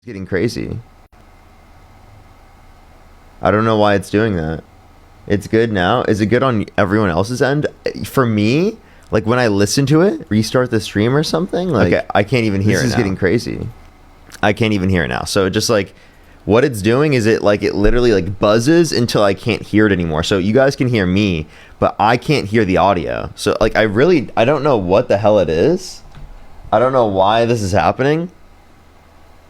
Getting crazy. I don't know why it's doing that. It's good now. Is it good on everyone else's end? For me, like when I listen to it, restart the stream or something, like okay, I can't even hear it. This is getting crazy. I can't even hear it now. So just like what it's doing is it literally like buzzes until I can't hear it anymore. So you guys can hear me, but I can't hear the audio. So like I don't know what the hell it is. I don't know why this is happening.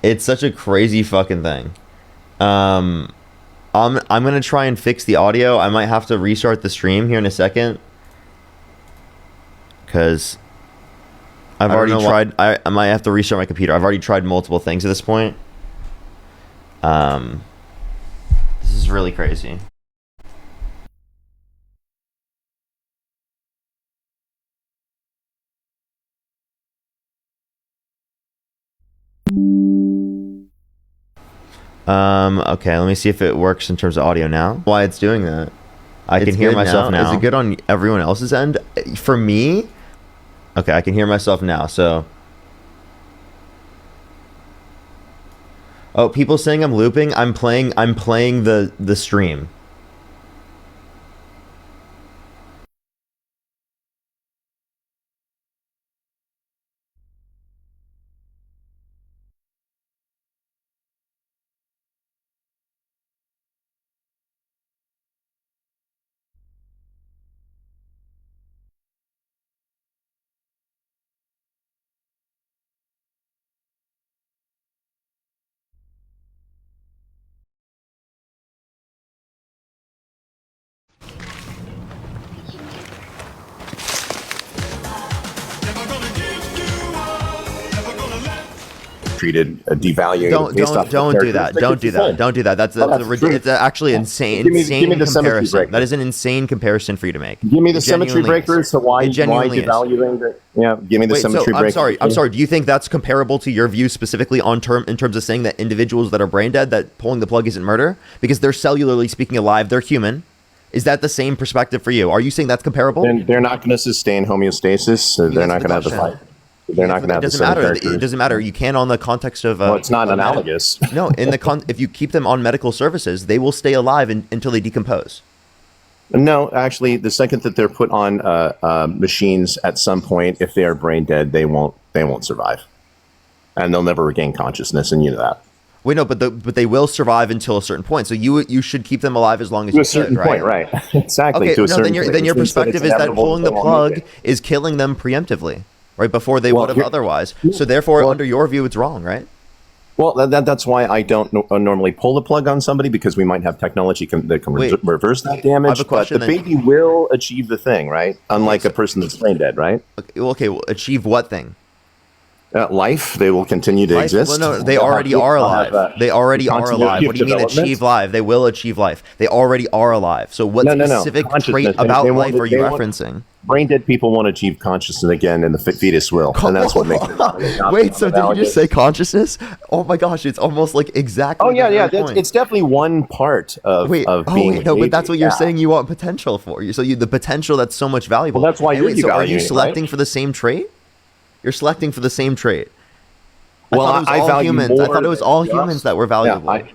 It's such a crazy fucking thing. I'm gonna try and fix the audio. I might have to restart the stream here in a second, because I've already tried. I might have to restart my computer. I've already tried multiple things at this point. This is really crazy. Okay, let me see if it works in terms of audio now. Why it's doing that. I can hear myself now. Is it good on everyone else's end? For me? Okay, I can hear myself now, so. Oh, people saying I'm looping. I'm playing the stream. Treated devaluing. Don't do that. Don't do that. Don't do that. That's it's actually insane. Insane comparison. That is an insane comparison for you to make. Give me the symmetry breakers. So why devaluing the? Yeah, give me the symmetry breakers. I'm sorry. Do you think that's comparable to your view specifically in terms of saying that individuals that are brain dead, that pulling the plug isn't murder because they're cellularly speaking alive, they're human? Is that the same perspective for you? Are you saying that's comparable? They're not going to sustain homeostasis. So they're not going to have the fight. They're not going to have the same characters. It doesn't matter. You can on the context of. Well, it's not analogous. No, if you keep them on medical services, they will stay alive until they decompose. No, actually, the second that they're put on machines at some point, if they are brain dead, they won't survive, and they'll never regain consciousness, and you know that. Wait, no, but they will survive until a certain point. So you should keep them alive as long as you can. To a certain point, right? Exactly. Okay, then your perspective is that pulling the plug is killing them preemptively. Right before they would have otherwise. So therefore, under your view, it's wrong, right? Well, that's why I don't normally pull the plug on somebody, because we might have technology that can reverse that damage. I have a question, but the baby will achieve the thing, right? Unlike a person that's brain dead, right? Okay, well, achieve what thing? Life. They will continue to exist. Well, no, they already are alive. They already are alive. What do you mean achieve life? They will achieve life. They already are alive. So what specific trait about life are you referencing? Brain dead people won't achieve consciousness again, and the fetus will, and that's what makes it. Wait, so did you just say consciousness? Oh my gosh, it's almost like exactly. Oh yeah. It's definitely one part of being. But that's what you're saying. You want potential for you. So the potential that's so much valuable. Well, that's why so are you selecting for the same trait? You're selecting for the same trait. I value humans. I thought it was all humans that were valuable.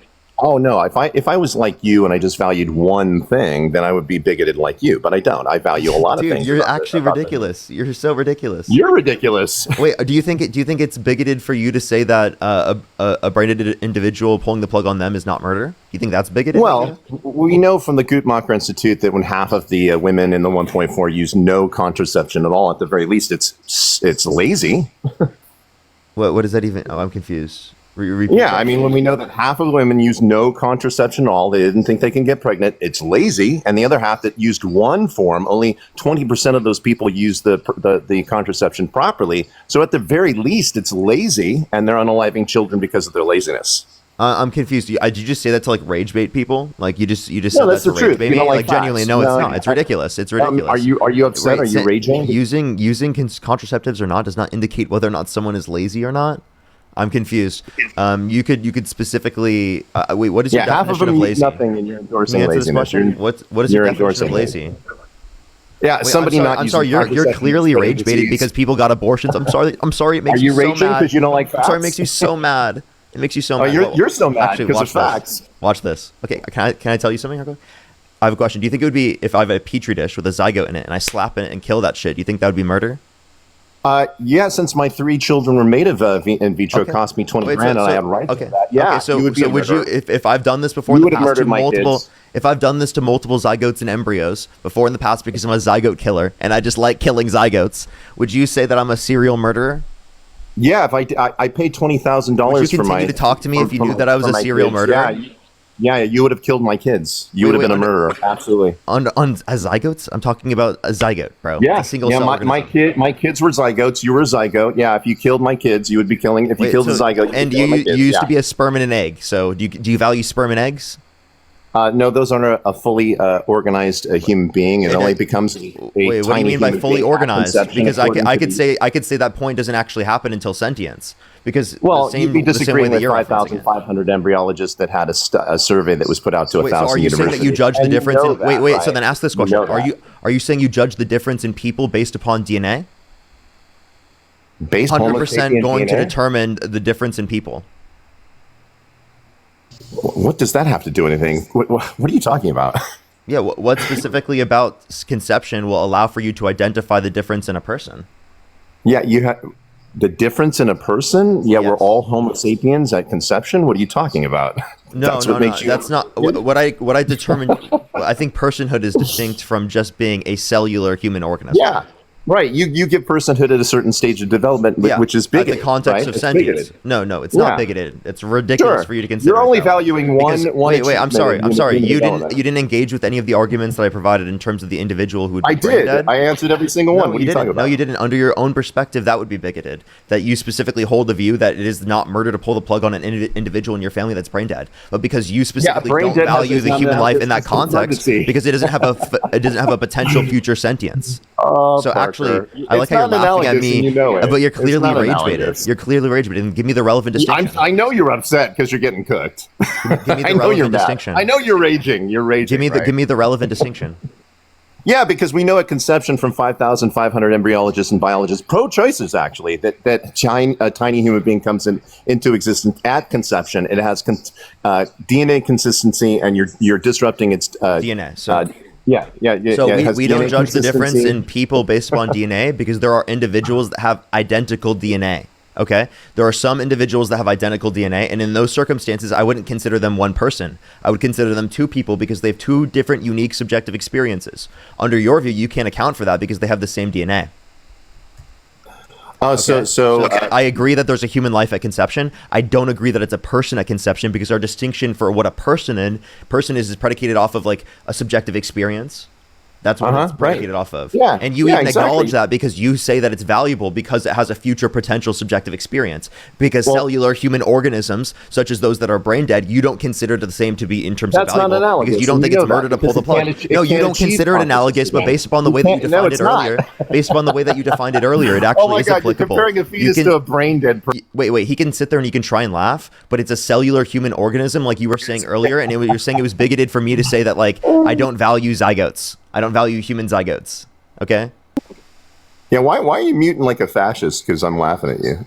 Oh no! If I was like you and I just valued one thing, then I would be bigoted like you. But I don't. I value a lot of things. You're actually ridiculous. You're so ridiculous. You're ridiculous. Wait, do you think it's bigoted for you to say that a brain dead individual pulling the plug on them is not murder? Do you think that's bigoted? Well, we know from the Guttmacher Institute that when half of the women in the 1.4 use no contraception at all, at the very least, it's lazy. What does that even? Oh, I'm confused. Yeah, I mean, when we know that half of the women use no contraception at all, they didn't think they can get pregnant, it's lazy. And the other half that used one form, only 20% of those people use the contraception properly. So at the very least, it's lazy, and they're unaliving children because of their laziness. I'm confused. Did you just say that to like rage bait people? Like you just said that's that to rage bait me? Like genuinely, no, it's not. It's ridiculous. It's ridiculous. Are you upset? Are you raging? Using contraceptives or not does not indicate whether or not someone is lazy or not. I'm confused. You could specifically wait. What is your definition of lazy? Nothing, and you're endorsing laziness. What is your definition of lazy? Yeah, wait, somebody I'm sorry. You're clearly rage baiting because people got abortions. I'm sorry. It makes you so mad. Are you raging because you don't like facts? I'm sorry. It makes you so mad. It makes you so Oh, mad. you're so mad because of watch facts. this. Watch this. Okay, can I tell you something? I have a question. Do you think it would be if I have a petri dish with a zygote in it and I slap it and kill that shit? Do you think that would be murder? Yeah, since my 3 children were made of in vitro, cost me 20 grand, and I have rights to that. Yeah, so you would be would you, if I've done this before you in the would have past to murdered my multiple, kids. if I've done this to multiple zygotes and embryos before in the past because I'm a zygote killer and I just like killing zygotes, would you say that I'm a serial murderer? Yeah, if I paid $20,000 would you for my continue to talk to me if you knew that I was a serial murderer? Yeah, you would have killed my kids. You would have been a murderer. Absolutely. On zygotes? I'm talking about a zygote, bro. Yeah, a single cell organism. my kids were zygotes. You were a zygote. Yeah, if you killed my kids, you would be killing. If you killed a zygote, and you used to be a sperm and an egg. So do you value sperm and eggs? No, those aren't a fully organized human being. It only becomes a wait, what do you mean by fully organized? Because I could say that point doesn't actually happen until sentience. Because you'd be disagreeing with 5,500 embryologists that had a survey that was put out to 1,000 so are you universities. saying that you judge the difference? Wait. Right? So then ask this question: Are you saying you judge the difference in people based upon DNA? Based 100% going DNA? to determine the difference in people. What does that have to do with anything? What are you talking about? Yeah, what specifically about conception will allow for you to identify the difference in a person? Yeah, you have the difference in a person. Yeah, yes. We're all Homo sapiens at conception. What are you talking about? No, that's not what I determine. I think personhood is distinct from just being a cellular human organism. Yeah. Right, you give personhood at a certain stage of development, which is bigoted. In the context of sentience. No, it's not bigoted. It's ridiculous for you to consider. You're only valuing one. Wait, I'm sorry. You didn't engage with any of the arguments that I provided in terms of the individual who would be I did. dead. I answered every single one. What are you talking about? No, you didn't. Under your own perspective, that would be bigoted. That you specifically hold the view that it is not murder to pull the plug on an individual in your family that's brain dead, but because you specifically don't value the human life in that context, because it doesn't have a potential future sentience. So actually, I like how you're laughing at me, but you're clearly rage baited. You're clearly rage baited. And give me the relevant distinction. I know you're upset because you're getting cooked. Give me the relevant distinction. I know you're raging. You're raging. Give me the relevant distinction. Yeah, because we know at conception from 5,500 embryologists and biologists, pro-choicers actually, that a tiny human being comes into existence at conception. It has DNA consistency, and you're disrupting its DNA. So. Yeah. So we don't judge the difference in people based upon DNA because there are individuals that have identical DNA. Okay? There are some individuals that have identical DNA, and in those circumstances, I wouldn't consider them one person. I would consider them two people because they have two different, unique, subjective experiences. Under your view, you can't account for that because they have the same DNA. I agree that there's a human life at conception. I don't agree that it's a person at conception because our distinction for what a person is predicated off of like a subjective experience. That's what it's predicated off of. Yeah. And you even acknowledge that because you say that it's valuable because it has a future potential subjective experience. Because cellular human organisms, such as those that are brain dead, you don't consider the same to be in terms of valuable. Not analogous. Because you don't think it's murder to pull the plug. No, you don't consider it analogous, but based upon the way that you defined it earlier, it actually is applicable. You're comparing a fetus to a brain dead person. Wait, he can sit there and you can try and laugh, but it's a cellular human organism like you were saying earlier, and you're saying it was bigoted for me to say that like I don't value zygotes. I don't value human zygotes. Okay? Yeah, why are you muting like a fascist? Because I'm laughing at you.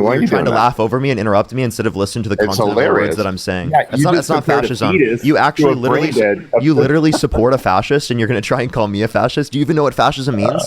Why are you trying to laugh over me and interrupt me instead of listen to the content of the words that I'm saying? Yeah, it's not fascism. You actually literally support a fascist, and you're going to try and call me a fascist? Do you even know what fascism means?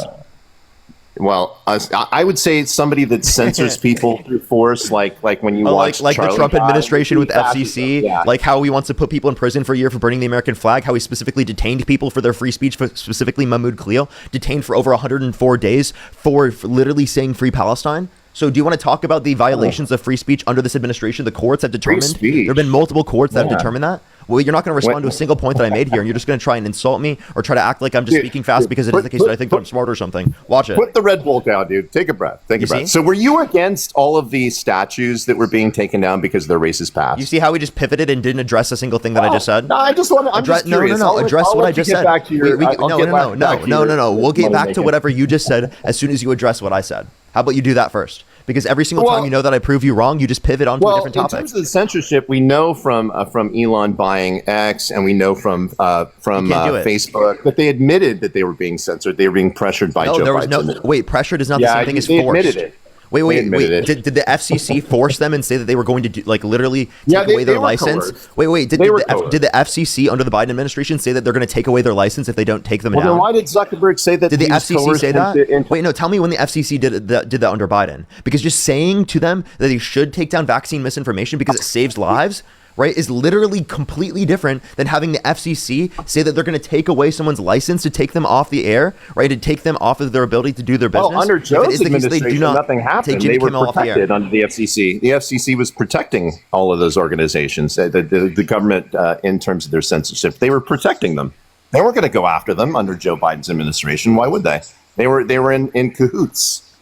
Well, I would say it's somebody that censors people through force, like when you watch like the Trump administration with FCC, yeah. Like how he wants to put people in prison for a year for burning the American flag, how he specifically detained people for their free speech, specifically Mahmoud Khalil, detained for over 104 days for literally saying free Palestine. So do you want to talk about the violations of free speech under this administration? The courts have determined. There have been multiple courts that have determined that. Well, you're not going to respond to a single point that I made here, and you're just going to try and insult me or try to act like I'm just speaking fast because it is the case that I think I'm smart or something. Watch it. Put the Red Bull down, dude. Take a breath. Take a breath. So were you against all of the statues that were being taken down because of their racist past? You see how we just pivoted and didn't address a single thing that I just said? No, I just want to. I'm just curious. No. Address what I just said. No. We'll get back to whatever you just said as soon as you address what I said. How about you do that first? Because every single time you know that I prove you wrong, you just pivot onto a different topic. In terms of the censorship, we know from Elon buying X, and we know from Facebook that they admitted that they were being censored. They were being pressured by Joe Biden. Wait, pressured is not the same thing as forced. Admitted it. Wait. Did the FCC force them and say that they were going to do, like, literally take away their license? Coerced. Wait. Did the FCC under the Biden administration say that they're going to take away their license if they don't take them down? Then why did Zuckerberg say that? Did the FCC say that? Wait, no. Tell me when the FCC did that under Biden. Because just saying to them that they should take down vaccine misinformation because it saves lives, right, is literally completely different than having the FCC say that they're going to take away someone's license to take them off the air, right, to take them off of their ability to do their business. Well, under Joe's administration, nothing happened. They were protected under the FCC. The FCC was protecting all of those organizations, the government, in terms of their censorship. They were protecting them. They weren't going to go after them under Joe Biden's administration. Why would they? They were in cahoots,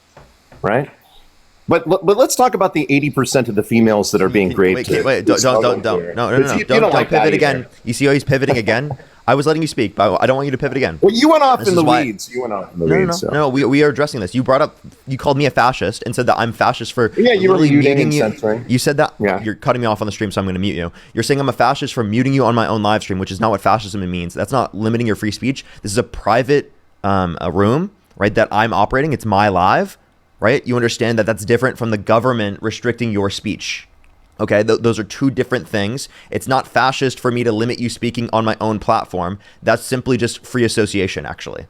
right? But let's talk about the 80% of the females that are being raped. Wait, don't. Don't pivot again. You see how he's pivoting again? I was letting you speak, but I don't want you to pivot again. Well, you went off in the weeds. No, we are addressing this. You called me a fascist and said that I'm fascist for you were muting and censoring. You said that. Yeah. You're cutting me off on the stream, so I'm going to mute you. You're saying I'm a fascist for muting you on my own live stream, which is not what fascism means. That's not limiting your free speech. This is a private a room, right, that I'm operating. It's my live. Right? You understand that that's different from the government restricting your speech. Okay? Those are two different things. It's not fascist for me to limit you speaking on my own platform. That's simply just free association, actually.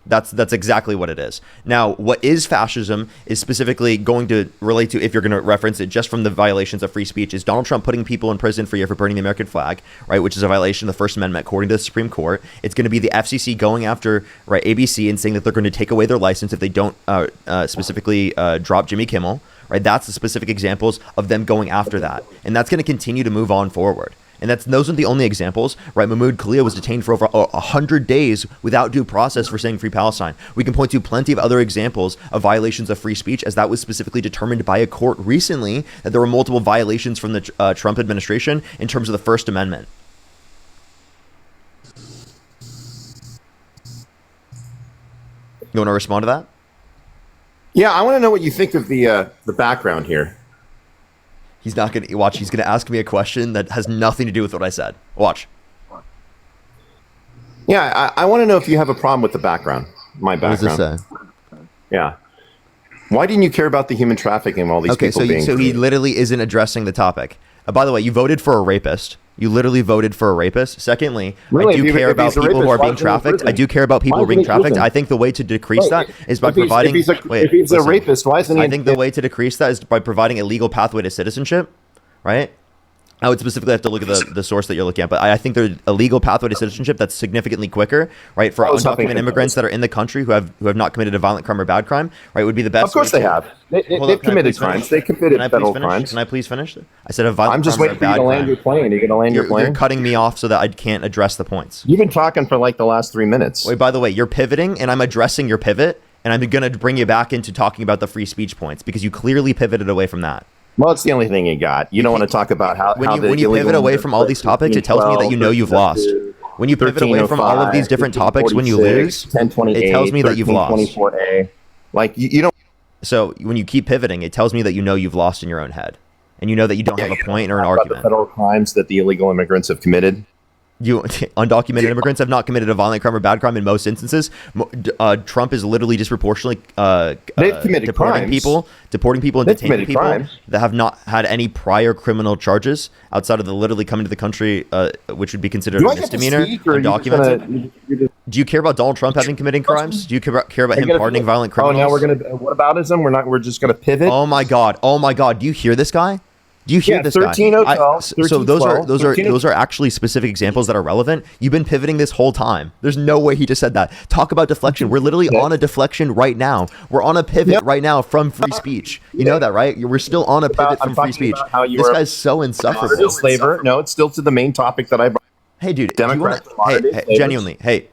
That's exactly what it is. Now, what is fascism is specifically going to relate to, if you're going to reference it just from the violations of free speech, is Donald Trump putting people in prison for a year for burning the American flag, right, which is a violation of the First Amendment according to the Supreme Court. It's going to be the FCC going after, right, ABC and saying that they're going to take away their license if they don't specifically drop Jimmy Kimmel, right? That's the specific examples of them going after that. And that's going to continue to move on forward. And those aren't the only examples, right? Mahmoud Khalil was detained for over 100 days without due process for saying Free Palestine. We can point to plenty of other examples of violations of free speech, as that was specifically determined by a court recently, that there were multiple violations from the Trump administration in terms of the First Amendment. You want to respond to that? Yeah, I want to know what you think of the background here. He's not going to watch. He's going to ask me a question that has nothing to do with what I said. Watch. Yeah, I want to know if you have a problem with the background. My background. What does this say? Yeah. Why didn't you care about the human trafficking of all these people being... So he literally isn't addressing the topic. By the way, you voted for a rapist. You literally voted for a rapist. Secondly, I do care about people who are being trafficked. I do care about people who are being trafficked. I think the way to decrease that is by providing... If he's a rapist, why isn't he... I think the way to decrease that is by providing a legal pathway to citizenship, right? I would specifically have to look at the source that you're looking at, but I think there's a legal pathway to citizenship that's significantly quicker, right? For undocumented immigrants that are in the country who have not committed a violent crime or bad crime, right? Would be the best. Of course they have. They've committed crimes. They committed federal crimes. Can I please finish? I said a violent. I'm just waiting for you to land your plane. Are you going to land your plane? You're cutting me off so that I can't address the points. You've been talking for like the last 3 minutes. Wait, by the way, you're pivoting, and I'm addressing your pivot, and I'm going to bring you back into talking about the free speech points because you clearly pivoted away from that. Well, it's the only thing you got. You don't want to talk about how when you pivot away from all these topics, it tells me that you know you've lost. When you pivot away from all of these different topics, when you lose, it tells me that you've lost. Like you don't. So when you keep pivoting, it tells me that you know you've lost in your own head, and you know that you don't have a point or an argument. The federal crimes that the illegal immigrants have committed. Undocumented immigrants have not committed a violent crime or bad crime in most instances. Trump is literally disproportionately deporting people and detaining people that have not had any prior criminal charges outside of the literally coming to the country, which would be considered a misdemeanor. Undocumented. Do you care about Donald Trump having committing crimes? Do you care about him pardoning violent criminals? Oh, now we're gonna. What aboutism? We're just gonna pivot. Oh my god! Do you hear this guy? Do you hear this 1312, guy? So those are actually specific examples that are relevant. You've been pivoting this whole time. There's no way he just said that. Talk about deflection. We're literally on a deflection right now. We're on a pivot right now from free speech. You know that, right? We're still on a pivot from free speech. This guy's so insufferable. No, it's still to the main topic that I brought. Hey, dude. Genuinely. Hey.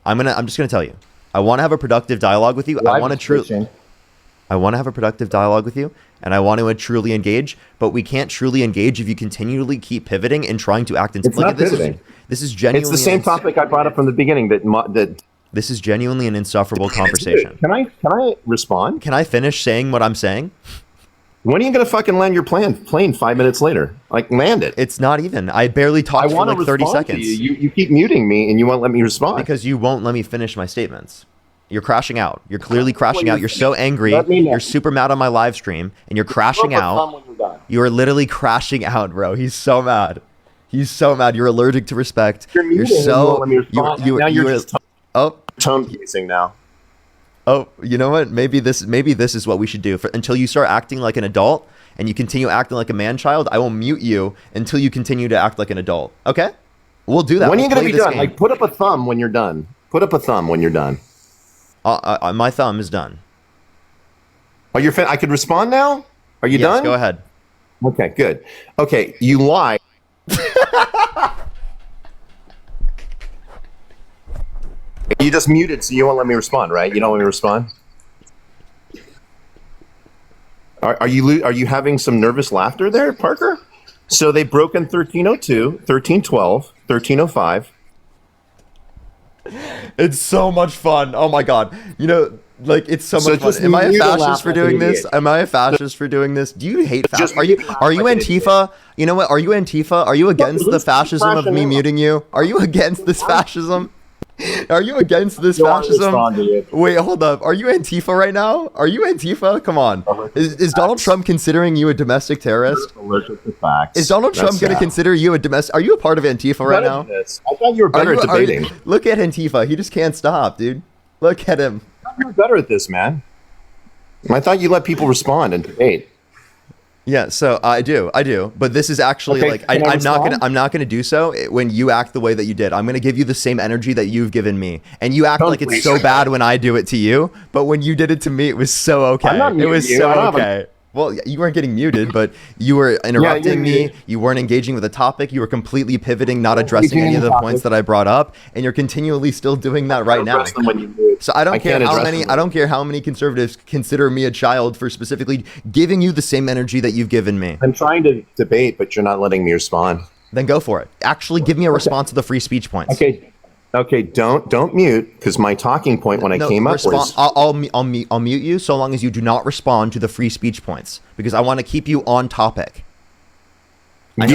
I'm just gonna tell you. I want to have a productive dialogue with you. I want to have a productive dialogue with you, and I want to truly engage, but we can't truly engage if you continually keep pivoting and trying to act in... It's not pivoting. This is genuinely... It's the same topic I brought up from the beginning that This is genuinely an insufferable conversation. Can I respond? Can I finish saying what I'm saying? When are you going to fucking land your plane 5 minutes later? Like, land it. It's not even. I barely talked for like 30 seconds. You keep muting me and you won't let me respond. Because you won't let me finish my statements. You're crashing out. You're clearly crashing out. You're so angry. You're super mad on my live stream, and you're crashing out. You are literally crashing out, bro. He's so mad. He's so mad. You're allergic to respect. You're so. You're just tone pacing now. Oh, you know what? Maybe this is what we should do. Until you start acting like an adult and you continue acting like a man-child, I will mute you until you continue to act like an adult. Okay? We'll do that. When are you going to be done? Like, put up a thumb when you're done. Put up a thumb when you're done. My thumb is done. Oh, I could respond now? Are you done? Yes, go ahead. Okay, good. Okay, you lie. You just muted, so you won't let me respond, right? You don't want me to respond? Are you having some nervous laughter there, Parker? So they've broken 1302, 1312, 1305. It's so much fun. Oh my god. You know, like, it's so much fun. Am I a fascist for doing this? Am I a fascist for doing this? Do you hate fascism? Are you Antifa? You know what? Are you Antifa? Are you against the fascism of me muting you? Are you against this fascism? Are you against this fascism? Wait, hold up. Are you Antifa right now? Are you Antifa? Come on. Is Donald Trump considering you a domestic terrorist? Allergic to facts. Is Donald Trump going to consider you a domestic? Are you a part of Antifa right now? I thought you were better at debating. Look at Antifa. He just can't stop, dude. Look at him. I thought you were better at this, man. I thought you let people respond and debate. Yeah, so I do, but this is actually I'm not gonna do so when you act the way that you did. I'm gonna give you the same energy that you've given me, and you act like it's so bad when I do it to you, but when you did it to me, it was so okay. It was so okay. Well, you weren't getting muted, but you were interrupting me. You weren't engaging with the topic. You were completely pivoting, not addressing any of the points that I brought up, and you're continually still doing that right now. So I don't care how many conservatives consider me a child for specifically giving you the same energy that you've given me. I'm trying to debate, but you're not letting me respond. Then go for it. Actually, give me a response to the free speech points. Okay, don't mute, because my talking point when I came up was... I'll mute you so long as you do not respond to the free speech points, because I want to keep you on topic. I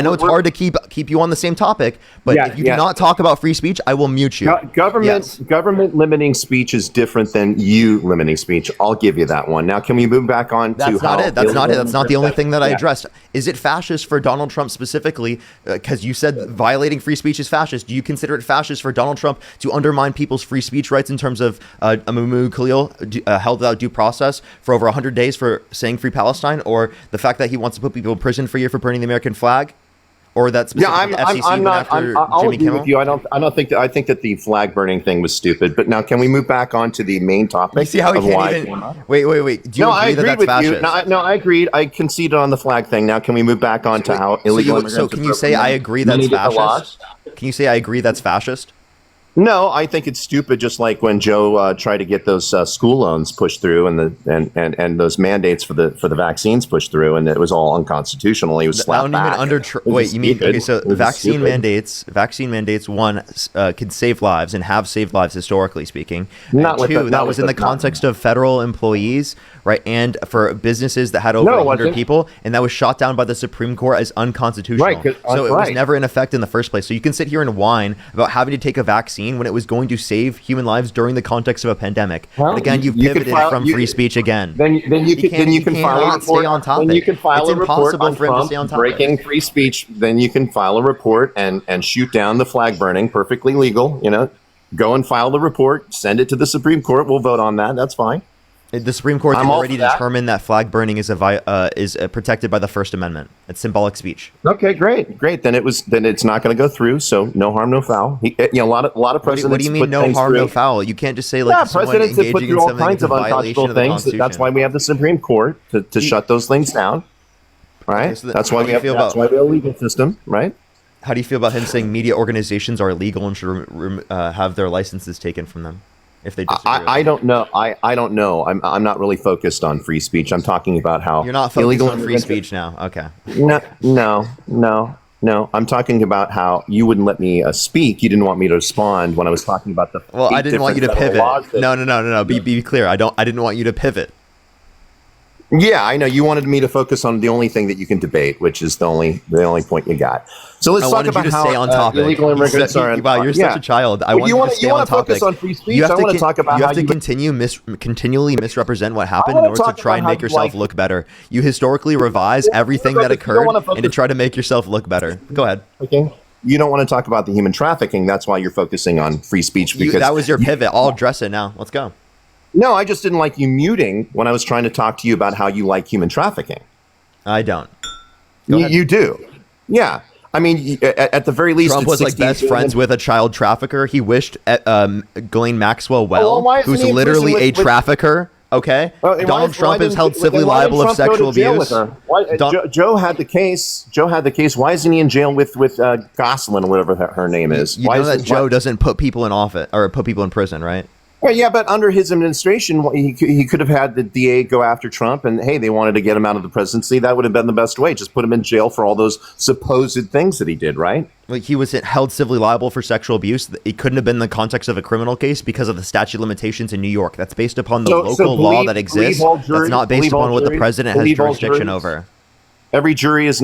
know it's hard to keep you on the same topic, but if you do not talk about free speech, I will mute you. Government limiting speech is different than you limiting speech. I'll give you that one. Now, can we move back on to That's not it. That's not the only thing that I addressed. Is it fascist for Donald Trump specifically? Because you said violating free speech is fascist. Do you consider it fascist for Donald Trump to undermine people's free speech rights in terms of Amumu Khalil held without due process for over 100 days for saying free Palestine, or the fact that he wants to put people in prison for a year for burning the American flag, or that specific I'll agree with you. I think that the flag burning thing was stupid. But now, can we move back on to the main topic? You see how he can't even... Wait. Do you agree that that's fascist? No, I agreed. I conceded on the flag thing. Now, can we move back on to how illegal immigrants... So can you say I agree that's fascist? Can you say I agree that's fascist? No, I think it's stupid. Just like when Joe tried to get those school loans pushed through, and those mandates for the vaccines pushed through, and it was all unconstitutional. He was slapped back. Vaccine mandates? One, could save lives and have saved lives historically speaking. That was in the context of federal employees, right, and for businesses that had over 100 people, and that was shot down by the Supreme Court as unconstitutional. Right, so it was never in effect in the first place. So you can sit here and whine about having to take a vaccine when it was going to save human lives during the context of a pandemic. Well, but again, you've pivoted from free speech again. Then you can file a report. Stay on topic. Then you can file a report on Trump breaking free speech. Then you can file a report and shoot down the flag burning. Perfectly legal. Go and file the report. Send it to the Supreme Court. We'll vote on that. That's fine. The Supreme Court has already determined that flag burning is protected by the First Amendment. It's symbolic speech. Okay, great. Then it's not going to go through. So no harm, no foul. A lot of presidents. What do you mean no harm, no foul? You can't just say presidents have put through all kinds of untouchable things. That's why we have the Supreme Court to shut those things down. Right. Okay, so that's why we have a legal system. Right. How do you feel about him saying media organizations are illegal and should have their licenses taken from them? If they disagree I don't know. I don't know. I'm not really focused on free speech. I'm talking about how you're not focused on free speech now. Okay. No. I'm talking about how you wouldn't let me speak. You didn't want me to respond when I was talking about the. Well, I didn't want you to pivot. No. Be clear. I didn't want you to pivot. Yeah, I know you wanted me to focus on the only thing that you can debate, which is the only point you got. So let's talk about how stay on topic. Illegal immigrants are. Wow, you're such a child. I want you to stay on topic. Focus on free speech. I want to talk about how you continually misrepresent what happened in order to try and make yourself look better. You historically revise everything that occurred and to try to make yourself look better. Go ahead. Okay. You don't want to talk about the human trafficking. That's why you're focusing on free speech. Because that was your pivot. I'll address it now. Let's go. No, I just didn't like you muting when I was trying to talk to you about how you like human trafficking. I don't. You do. Yeah. I mean, at the very least, Trump was like best friends with a child trafficker. He wished Ghislaine Maxwell well, who's literally a trafficker. Okay, Donald Trump is held civilly liable of sexual abuse. Joe had the case. Why isn't he in jail with Gosselin or whatever her name is? You know that Joe doesn't put people in office or put people in prison, right? Well, yeah, but under his administration, he could have had the DA go after Trump, and hey, they wanted to get him out of the presidency. That would have been the best way. Just put him in jail for all those supposed things that he did, right? Like he was held civilly liable for sexual abuse. It couldn't have been in the context of a criminal case because of the statute of limitations in New York. That's based upon the local law that exists. That's not based upon what the president has jurisdiction over. Every jury is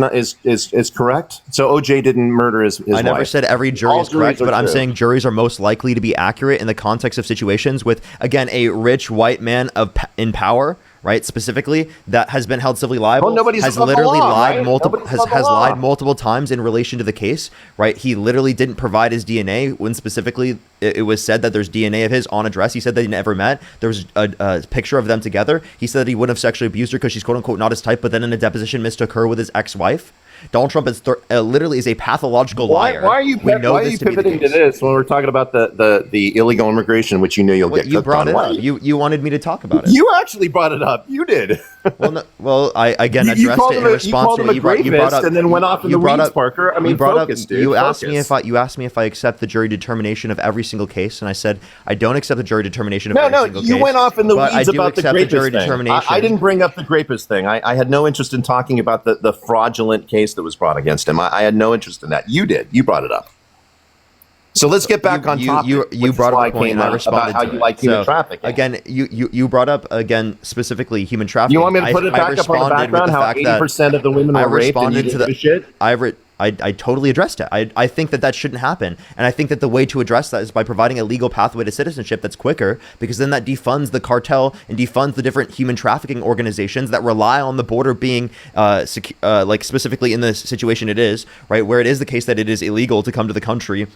correct. So OJ didn't murder his wife. I never said every jury is correct, but I'm saying juries are most likely to be accurate in the context of situations with, again, a rich white man in power, right? Specifically, that has been held civilly liable, has literally lied multiple times in relation to the case, right? He literally didn't provide his DNA when specifically it was said that there's DNA of his on address. He said they never met. There was a picture of them together. He said that he wouldn't have sexually abused her because she's quote unquote not his type, but then in a deposition mistook her with his ex-wife. Donald Trump is literally is a pathological liar. Why are you pivoting to this when we're talking about the illegal immigration, which you know you'll get? You brought it up. You wanted me to talk about it. You actually brought it up. You did. I again addressed it in response to what you brought up, and then went off in the weeds, Parker. I mean, focus, dude. You asked me if I accept the jury determination of every single case, and I said I don't accept the jury determination of every single case. No, you went off in the weeds about the rapist thing. I didn't bring up the rapist thing. I had no interest in talking about the fraudulent case that was brought against him. I had no interest in that. You did. You brought it up. So let's get back on topic. You brought up a point, and I responded about how you like human trafficking. Again, you brought up again specifically human trafficking. You want me to put it back up on the background? How 80% of the women were raped and you didn't give a shit? I totally addressed it. I think that shouldn't happen. And I think that the way to address that is by providing a legal pathway to citizenship that's quicker, because then that defunds the cartel and defunds the different human trafficking organizations that rely on the border being like specifically in the situation it is, right, where it is the case that it is illegal to come to the country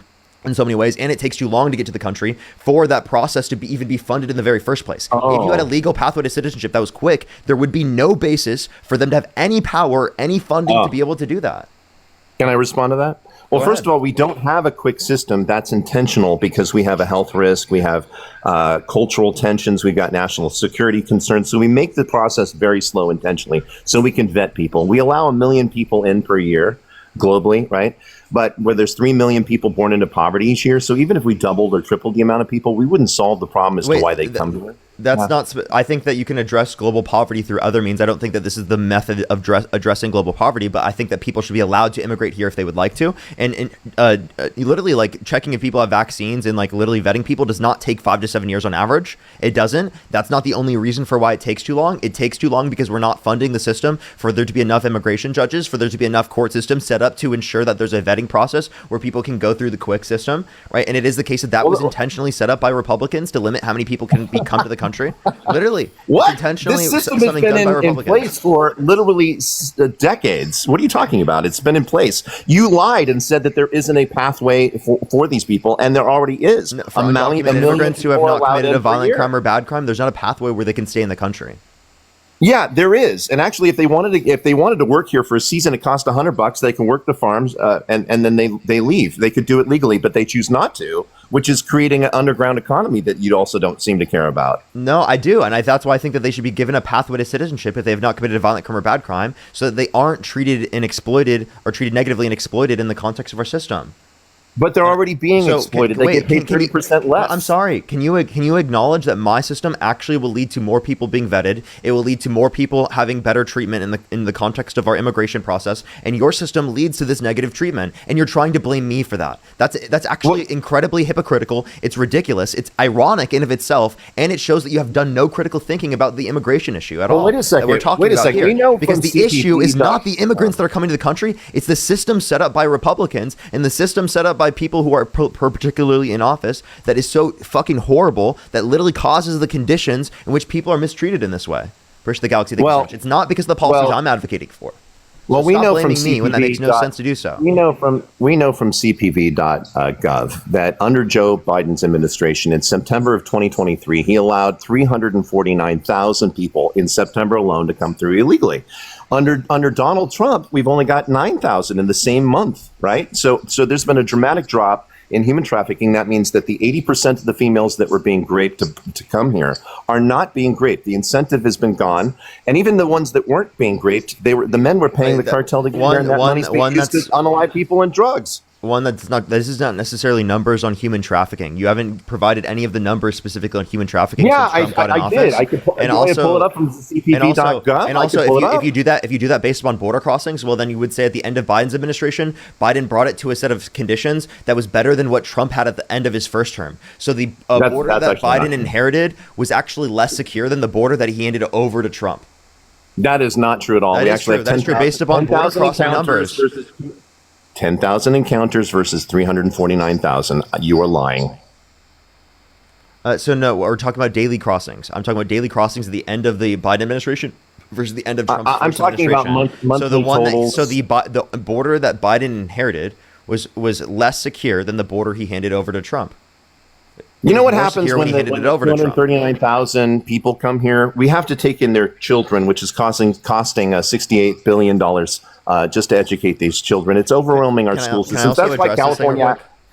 in so many ways, and it takes too long to get to the country for that process to even be funded in the very first place. If you had a legal pathway to citizenship that was quick, there would be no basis for them to have any power, any funding to be able to do that. Can I respond to that? Well, first of all, we don't have a quick system. That's intentional because we have a health risk. We have cultural tensions. We've got national security concerns. So we make the process very slow intentionally so we can vet people. We allow 1 million people in per year globally, right? But where there's 3 million people born into poverty each year. So even if we doubled or tripled the amount of people, we wouldn't solve the problem as to why they come here. That's not. I think that you can address global poverty through other means. I don't think that this is the method of addressing global poverty, but I think that people should be allowed to immigrate here if they would like to. And literally, like checking if people have vaccines and like literally vetting people does not take 5 to 7 years on average. It doesn't. That's not the only reason for why it takes too long. It takes too long because we're not funding the system for there to be enough immigration judges, for there to be enough court systems set up to ensure that there's a vetting process where people can go through the quick system, right? And it is the case that was intentionally set up by Republicans to limit how many people can come to the country. Literally. What? Intentionally, this system has been in place for literally decades. What are you talking about? It's been in place. You lied and said that there isn't a pathway for these people, and there already is. For undocumented immigrants who have not committed a violent crime or bad crime, there's not a pathway where they can stay in the country. Yeah, there is. And actually, if they wanted to work here for a season, it costs $100. They can work the farms and then they leave. They could do it legally, but they choose not to, which is creating an underground economy that you also don't seem to care about. No, I do. And that's why I think that they should be given a pathway to citizenship if they have not committed a violent crime or bad crime, so that they aren't treated and exploited or treated negatively and exploited in the context of our system. But they're already being exploited. They get paid 30% less. I'm sorry. Can you acknowledge that my system actually will lead to more people being vetted? It will lead to more people having better treatment in the context of our immigration process. And your system leads to this negative treatment. And you're trying to blame me for that. That's actually incredibly hypocritical. It's ridiculous. It's ironic in of itself. And it shows that you have done no critical thinking about the immigration issue at all. Wait a second. We're talking about here. Because the issue is not the immigrants that are coming to the country. It's the system set up by Republicans and the system set up by people who are particularly in office that is so fucking horrible that literally causes the conditions in which people are mistreated in this way. Bridge the Galaxy, thank you so much. It's not because of the policies I'm advocating for. Well, so we know from me when that makes no sense to do so. We know from CPV.gov that under Joe Biden's administration in September of 2023, he allowed 349,000 people in September alone to come through illegally. Under Donald Trump, we've only got 9,000 in the same month, right? So there's been a dramatic drop in human trafficking. That means that the 80% of the females that were being raped to come here are not being raped. The incentive has been gone. And even the ones that weren't being raped, the men were paying the cartel to get here, and that money's being used to unalive people and drugs. This is not necessarily numbers on human trafficking. You haven't provided any of the numbers specifically on human trafficking. Yeah, I did. I could pull it up from CPV.gov. And also, if you do that based upon border crossings, well, then you would say at the end of Biden's administration, Biden brought it to a set of conditions that was better than what Trump had at the end of his first term. So the border that Biden inherited was actually less secure than the border that he handed over to Trump. That is not true at all. That's true based upon border crossing numbers. 10,000 encounters versus 349,000. You are lying. So no, we're talking about daily crossings. I'm talking about daily crossings at the end of the Biden administration versus the end of Trump's I'm talking about monthly totals. The border that Biden inherited was less secure than the border he handed over to Trump. You know what happens when 239,000 people come here? We have to take in their children, which is costing $68 billion just to educate these children. It's overwhelming our school systems. That's why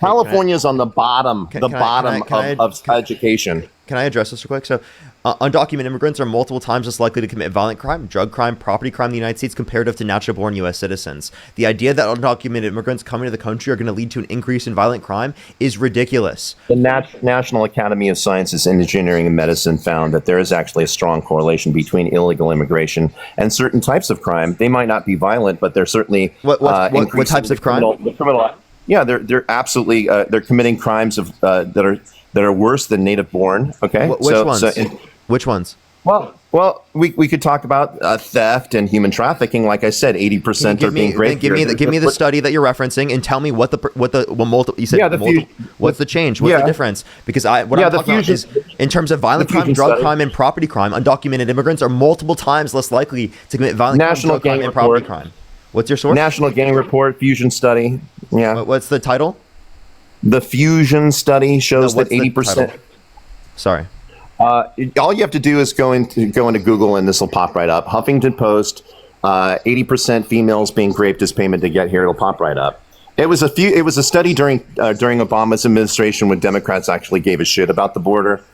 California's on the bottom of education. Can I address this real quick? So, undocumented immigrants are multiple times less likely to commit violent crime, drug crime, property crime in the United States comparative to natural-born U.S. citizens. The idea that undocumented immigrants coming to the country are going to lead to an increase in violent crime is ridiculous. The National Academy of Sciences, Engineering, and Medicine found that there is actually a strong correlation between illegal immigration and certain types of crime. They might not be violent, but they're certainly what types of crime? Yeah, they're absolutely they're committing crimes that are worse than native born. Okay, which ones? Well, we could talk about theft and human trafficking. Like I said, 80% are being raped. Give me the study that you're referencing and tell me what you said. What's the change? What's the difference? Because I'm talking about is in terms of violent crime, drug crime, and property crime, undocumented immigrants are multiple times less likely to commit violent crime, drug crime, and property crime. What's your source? National Gang Report, Fusion Study. Yeah. What's the title? The Fusion Study shows that 80%. Sorry. All you have to do is go into Google and this will pop right up. Huffington Post, 80% females being raped as payment to get here. It'll pop right up. It was a study during Obama's administration when Democrats actually gave a shit about the border.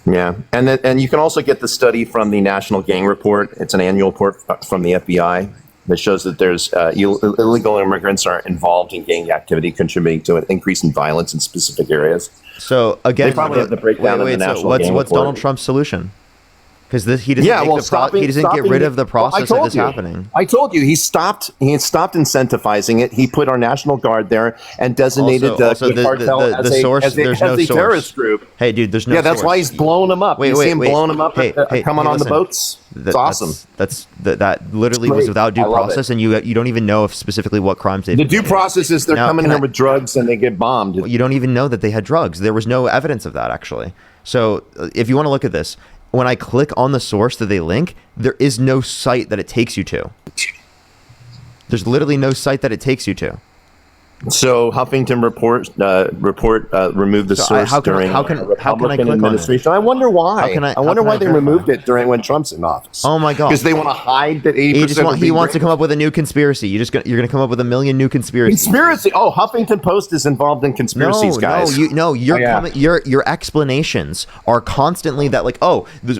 Yeah, and you can also get the study from the National Gang Report. It's an annual report from the FBI that shows that there's illegal immigrants are involved in gang activity, contributing to an increase in violence in specific areas. So again, they probably have the breakdown in the National Gang What's Report. Donald Trump's solution? Because he doesn't get rid of the process of this happening. I told you he stopped incentivizing it. He put our National Guard there and designated the cartel as a terrorist group. Hey, dude, there's no. Yeah, that's why he's blowing them up. You see him blowing them up, coming on the boats. It's awesome. That literally was without due process, and you don't even know if specifically what crimes they did. The due process is they're coming here with drugs and they get bombed. You don't even know that they had drugs. There was no evidence of that actually. So if you want to look at this. When I click on the source that they link, there is no site that it takes you to. There's literally no site that it takes you to. So Huffington report removed the source during Republican administration. I wonder why. I wonder why they removed it during when Trump's in office. Oh my God! Because they want to hide that 80%. He wants to come up with a new conspiracy. You're going to come up with a million new conspiracies. Conspiracy? Oh, Huffington Post is involved in conspiracies, guys. Your explanations are constantly that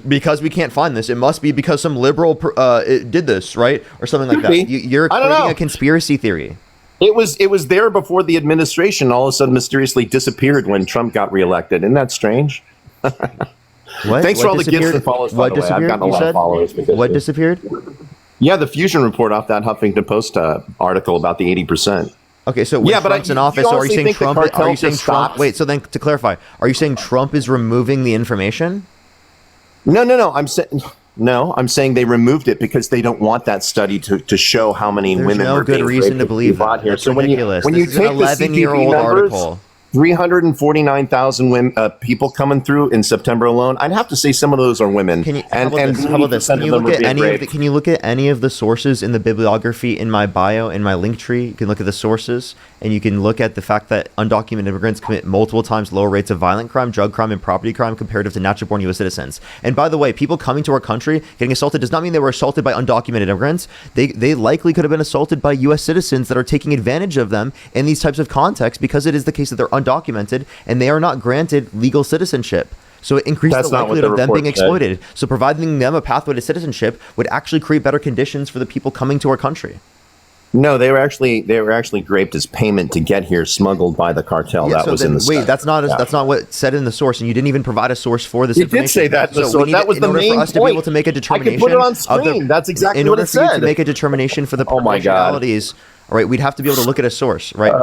because we can't find this, it must be because some liberal did this, right, or something like that. You're creating a conspiracy theory. It was there before the administration. All of a sudden, mysteriously disappeared when Trump got reelected. Isn't that strange? What? Thanks for all the gifts and follows. By the way, I've gotten a lot of followers. What disappeared? Yeah, the fusion report off that Huffington Post article about the 80%. Okay, so when Trump's in office, so are you saying Trump? Are you saying Trump? Wait, so then to clarify, are you saying Trump is removing the information? No. I'm saying they removed it because they don't want that study to show how many women were being raped. There's no good reason to believe that. Here. That's so ridiculous. When you take an 11-year-old article, 349,000 people coming through in September alone. I'd have to say some of those are women. How about this? Can you look at any of the sources in the bibliography in my bio, in my link tree? You can look at the sources, and you can look at the fact that undocumented immigrants commit multiple times lower rates of violent crime, drug crime, and property crime comparative to natural-born U.S. citizens. And by the way, people coming to our country getting assaulted does not mean they were assaulted by undocumented immigrants. They likely could have been assaulted by U.S. citizens that are taking advantage of them in these types of contexts because it is the case that they're undocumented and they are not granted legal citizenship. So it increases the likelihood of them being exploited. So providing them a pathway to citizenship would actually create better conditions for the people coming to our country. No, they were actually raped as payment to get here, smuggled by the cartel. Yeah, that was in the study. Wait, that's not what said in the source, and you didn't even provide a source for this information. You did say that in the source. That was the main point. In order for us to be able to make a determination, I can put it on screen. That's exactly what it said. In order for you to make a determination for the potentialities, all right, we'd have to be able to look at a source, right?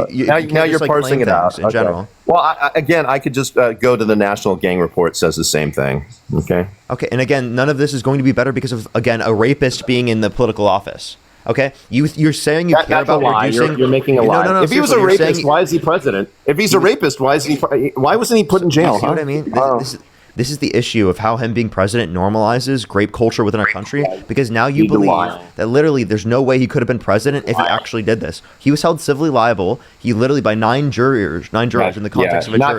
Now you're parsing it out in general. Well, I could just go to the National Gang Report. Says the same thing. Okay, and again, none of this is going to be better because of, again, a rapist being in the political office. Okay, you're saying you care about reducing. You're making a lie. No, if he was a rapist, why is he president? If he's a rapist, why wasn't he put in jail? See what I mean? This is the issue of how him being president normalizes rape culture within our country, because now you believe that literally there's no way he could have been president if he actually did this. He was held civilly liable. He literally by nine jurors in the context of a jury.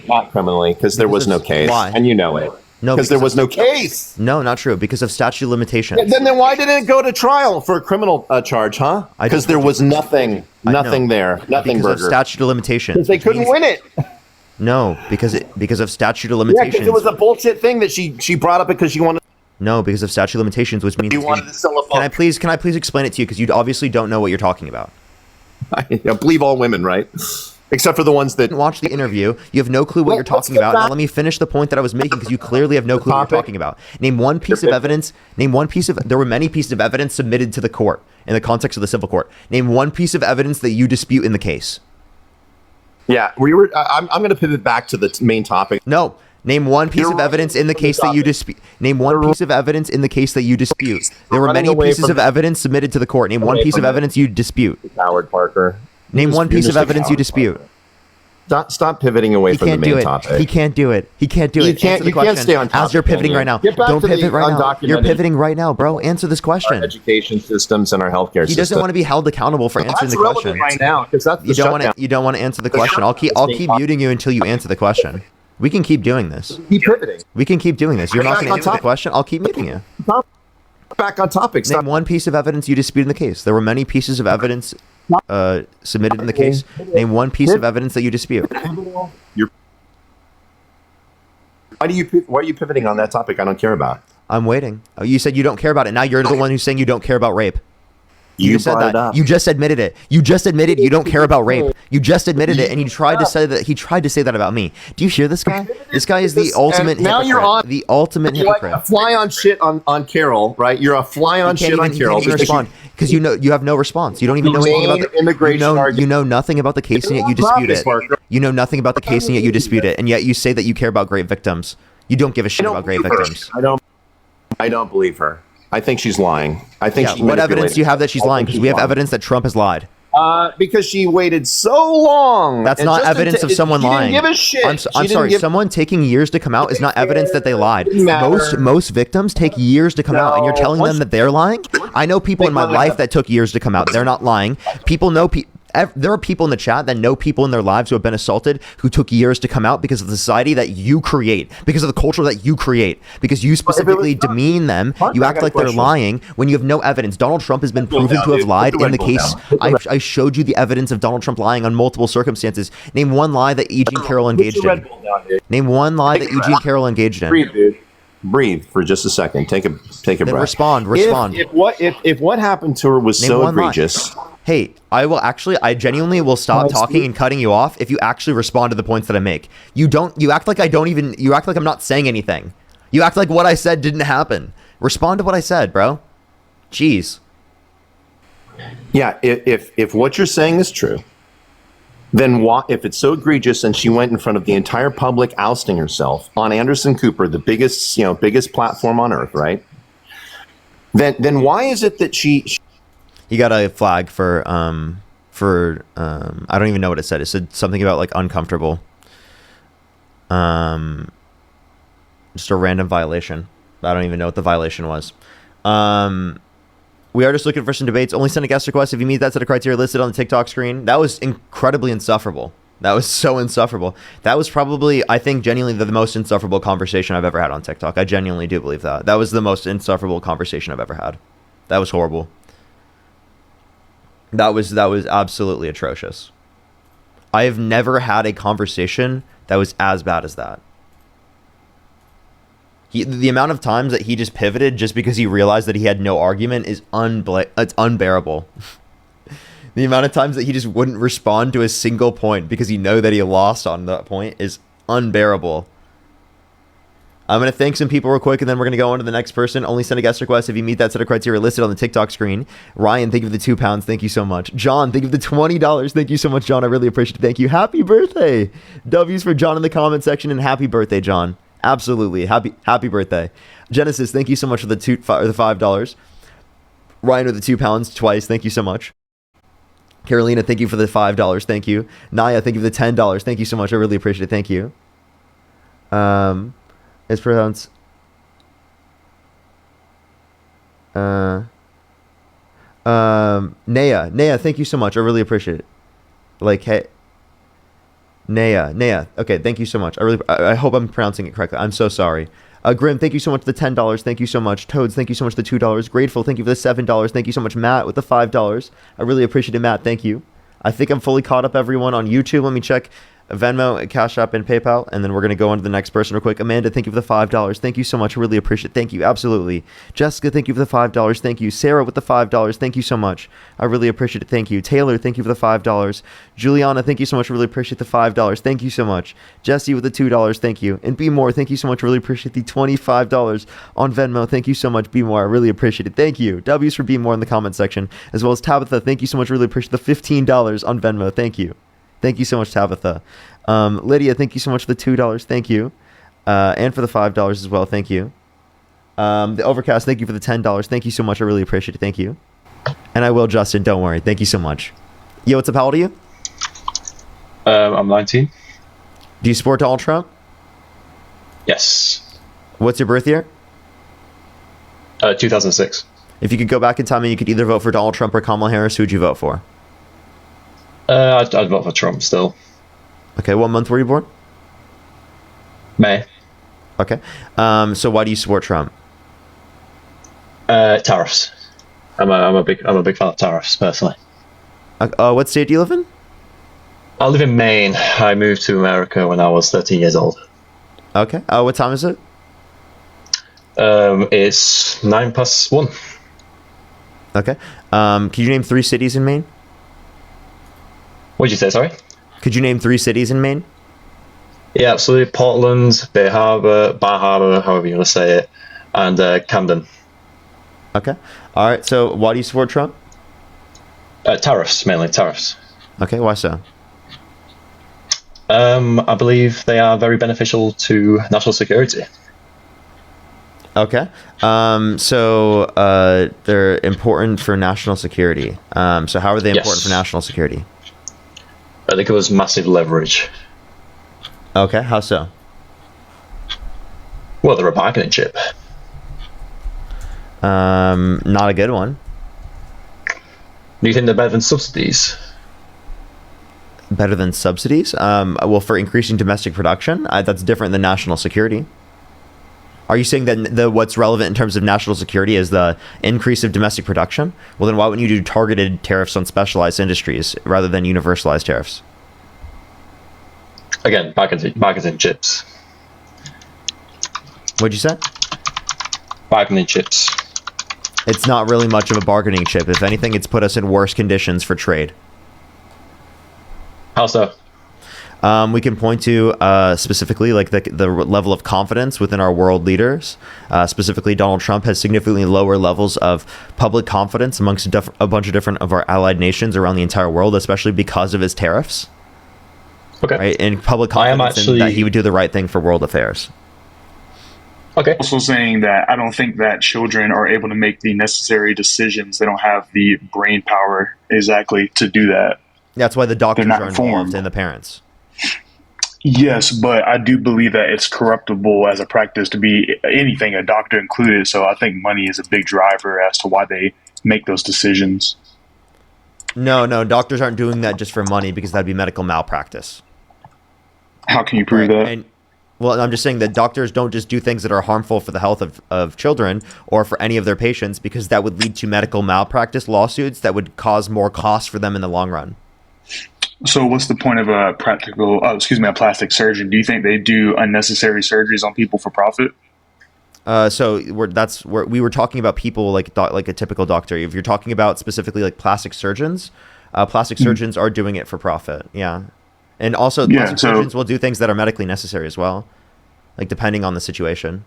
Not criminally, because there was no case. Why? And you know it. No, because there was no case. No, not true. Because of statute of limitations. Yeah, then why didn't it go to trial for a criminal charge, huh? Because there was nothing there. Nothing, because of statute of limitations. Because they couldn't win it. No, because of statute of limitations. Yeah, because it was a bullshit thing that she brought up because she wanted. No, because of statute of limitations, which means you wanted to sell a book. Can I please explain it to you, because you obviously don't know what you're talking about. I believe all women, right? Except for the ones that watch the interview. You have no clue what you're talking about. Now let me finish the point that I was making, because you clearly have no clue what you're talking about. Name one piece of evidence. There were many pieces of evidence submitted to the court in the context of the civil court. Name one piece of evidence that you dispute in the case. Yeah, I'm going to pivot back to the main topic. No. Name one piece of evidence in the case that you dispute. Name one piece of evidence in the case that you dispute. There were many pieces of evidence submitted to the court. Name one piece of evidence you dispute. Howard Parker. Name one piece of evidence you dispute. Stop pivoting away from the main topic. He can't do it. You can't stay on topic. As you're pivoting right now. Don't pivot right now. You're pivoting right now, bro. Answer this question. Our education systems and our healthcare system. He doesn't want to be held accountable for answering the question. Right now, because that's the shutdown. You don't want to answer the question. I'll keep muting you until you answer the question. We can keep doing this. Keep pivoting. We can keep doing this. You're not going to answer the question. I'll keep muting you. Back on topic. Name one piece of evidence you dispute in the case. There were many pieces of evidence submitted in the case. Name one piece of evidence that you dispute. Why are you pivoting on that topic I don't care about? I'm waiting. Oh, you said you don't care about it. Now you're the one who's saying you don't care about rape. You said that. You just admitted it. You just admitted you don't care about rape. You just admitted it, and he tried to say that about me. Do you hear this guy? This guy is the ultimate hypocrite. Now you're on the ultimate hypocrite. Like a fly on shit on Carol, right? You're a fly on shit on Carol. You can't even respond because you have no response. You don't even know anything about the immigration. You know nothing about the case, and yet you dispute it. You know nothing about the case, and yet you dispute it, and yet you say that you care about rape victims. You don't give a shit about rape victims. I don't believe her. I think she's lying. I think she what evidence do you have that she's lying? Because we have evidence that Trump has lied. Because she waited so long. That's not evidence of someone lying. Didn't give a shit. I'm sorry. Someone taking years to come out is not evidence that they lied. Most victims take years to come out, and you're telling them that they're lying? I know people in my life that took years to come out. They're not lying. People know there are people in the chat that know people in their lives who have been assaulted who took years to come out because of the society that you create, because of the culture that you create, because you specifically demean them. You act like they're lying when you have no evidence. Donald Trump has been proven to have lied in the case. I showed you the evidence of Donald Trump lying on multiple circumstances. Name one lie that Eugene Carroll engaged in. Name one lie that Eugene Carroll engaged in. Breathe, dude. Breathe for just a second. Take a breath. Respond. If what happened to her was so egregious. hey, I genuinely will stop talking and cutting you off if you actually respond to the points that I make. You act like you act like I'm not saying anything. You act like what I said didn't happen. Respond to what I said, bro. Jeez. Yeah, if what you're saying is true, then if it's so egregious and she went in front of the entire public ousting herself on Anderson Cooper, the biggest platform on earth, right? Then why is it that she He got a flag for I don't even know what it said. It said something about like uncomfortable. Just a random violation. I don't even know what the violation was. We are just looking for some debates. Only send a guest request if you meet that set of criteria listed on the TikTok screen. That was incredibly insufferable. That was so insufferable. That was probably, I think, genuinely the most insufferable conversation I've ever had on TikTok. I genuinely do believe that. That was the most insufferable conversation I've ever had. That was horrible. That was absolutely atrocious. I have never had a conversation that was as bad as that. The amount of times that he just pivoted just because he realized that he had no argument is it's unbearable. The amount of times that he just wouldn't respond to a single point because he know that he lost on that point is unbearable. I'm going to thank some people real quick, and then we're going to go on to the next person. Only send a guest request if you meet that set of criteria listed on the TikTok screen. Ryan, thank you for the £2. Thank you so much. John, thank you for the $20. Thank you so much, John. I really appreciate it. Thank you. Happy birthday. W's for John in the comment section, and happy birthday, John. Absolutely. Happy birthday. Genesis, thank you so much for the $5. Ryan with the £2 twice. Thank you so much. Carolina, thank you for the $5. Thank you. Naya, thank you for the $10. Thank you so much. I really appreciate it. Thank you. It's pronounced Naya, thank you so much. I really appreciate it. Like, hey, Naya. Okay, thank you so much. I hope I'm pronouncing it correctly. I'm so sorry. Grim, thank you so much for the $10. Thank you so much. Toads, thank you so much for the $2. Grateful, thank you for the $7. Thank you so much, Matt, with the $5. I really appreciate it, Matt. Thank you. I think I'm fully caught up, everyone, on YouTube. Let me check Venmo, Cash App, and PayPal, and then we're going to go on to the next person real quick. Amanda, thank you for the $5. Thank you so much. I really appreciate it. Thank you. Absolutely. Jessica, thank you for the $5. Thank you. Sarah with the $5. Thank you so much. I really appreciate it. Thank you. Taylor, thank you for the $5. Juliana, thank you so much. I really appreciate the $5. Thank you so much. Jesse with the $2. Thank you. And B More, thank you so much. I really appreciate the $25 on Venmo. Thank you so much, B More. I really appreciate it. Thank you. W's for B More in the comment section, as well as Tabitha. Thank you so much. I really appreciate the $15 on Venmo. Thank you. Thank you so much, Tabitha. Lydia, thank you so much for the $2. Thank you. And for the $5 as well. Thank you. The Overcast, thank you for the $10. Thank you so much. I really appreciate it. Thank you. And I will, Justin. Don't worry. Thank you so much. Yo, what's up? How old are you? I'm 19. Do you support Donald Trump? Yes. What's your birth year? 2006. If you could go back in time and you could either vote for Donald Trump or Kamala Harris, who would you vote for? I'd vote for Trump still. Okay, what month were you born? May. Okay. So why do you support Trump? Tariffs. I'm a big fan of tariffs personally. What state do you live in? I live in Maine. I moved to America when I was 13 years old. Okay. What time is it? It's 1:09. Okay. Could you name 3 cities in Maine? What'd you say, sorry? Could you name 3 cities in Maine? Yeah, absolutely. Portland, Bay Harbor, Bar Harbor, however you want to say it, and Camden. Okay. All right. So why do you support Trump? Tariffs, mainly tariffs. Okay. Why so? I believe they are very beneficial to national security. Okay. So they're important for national security. So how are they important for national security? I think it was massive leverage. Okay. How so? Well, they're a bargaining chip. Not a good one. Do you think they're better than subsidies? Better than subsidies? Well, for increasing domestic production, that's different than national security. Are you saying that what's relevant in terms of national security is the increase of domestic production? Well, then why wouldn't you do targeted tariffs on specialized industries rather than universalized tariffs? Again, bargaining chips. What'd you say? Bargaining chips. It's not really much of a bargaining chip. If anything, it's put us in worse conditions for trade. How so? We can point to specifically like the level of confidence within our world leaders. Specifically, Donald Trump has significantly lower levels of public confidence amongst a bunch of different of our allied nations around the entire world, especially because of his tariffs. Okay. Right, and public confidence in that he would do the right thing for world affairs. Okay. Also saying that I don't think that children are able to make the necessary decisions. They don't have the brain power exactly to do that. That's why the doctors are involved and the parents. Yes, but I do believe that it's corruptible as a practice to be anything, a doctor included. So I think money is a big driver as to why they make those decisions. No, doctors aren't doing that just for money, because that'd be medical malpractice. How can you prove that? And, well, I'm just saying that doctors don't just do things that are harmful for the health of children or for any of their patients, because that would lead to medical malpractice lawsuits that would cause more costs for them in the long run. So what's the point of a plastic surgeon? Do you think they do unnecessary surgeries on people for profit? So we were talking about people like a typical doctor. If you're talking about specifically like plastic surgeons are doing it for profit. Yeah. And also plastic surgeons will do things that are medically necessary as well, like depending on the situation.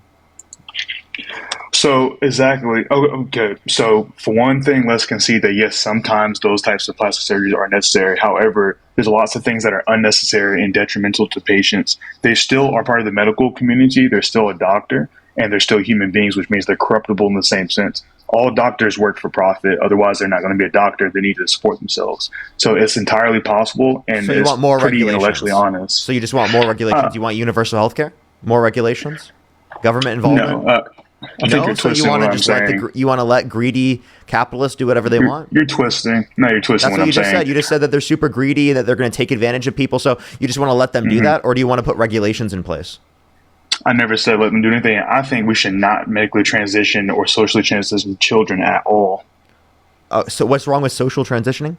So exactly. Oh, okay. So for one thing, let's concede that yes, sometimes those types of plastic surgeries are necessary. However, there's lots of things that are unnecessary and detrimental to patients. They still are part of the medical community. They're still a doctor, and they're still human beings, which means they're corruptible in the same sense. All doctors work for profit. Otherwise, they're not going to be a doctor. They need to support themselves. So it's entirely possible, and so you it's want more pretty regulations. Intellectually honest. So you just want more regulations. You want universal health care? More regulations? Government involvement? No. I think you're twisting what I'm saying. You want to let greedy capitalists do whatever they want? You're twisting. No, you're twisting what I'm saying. That's what you just said. You just said that they're super greedy and that they're going to take advantage of people. So you just want to let them do that, or do you want to put regulations in place? I never said let them do anything. I think we should not medically transition or socially transition children at all. So what's wrong with social transitioning?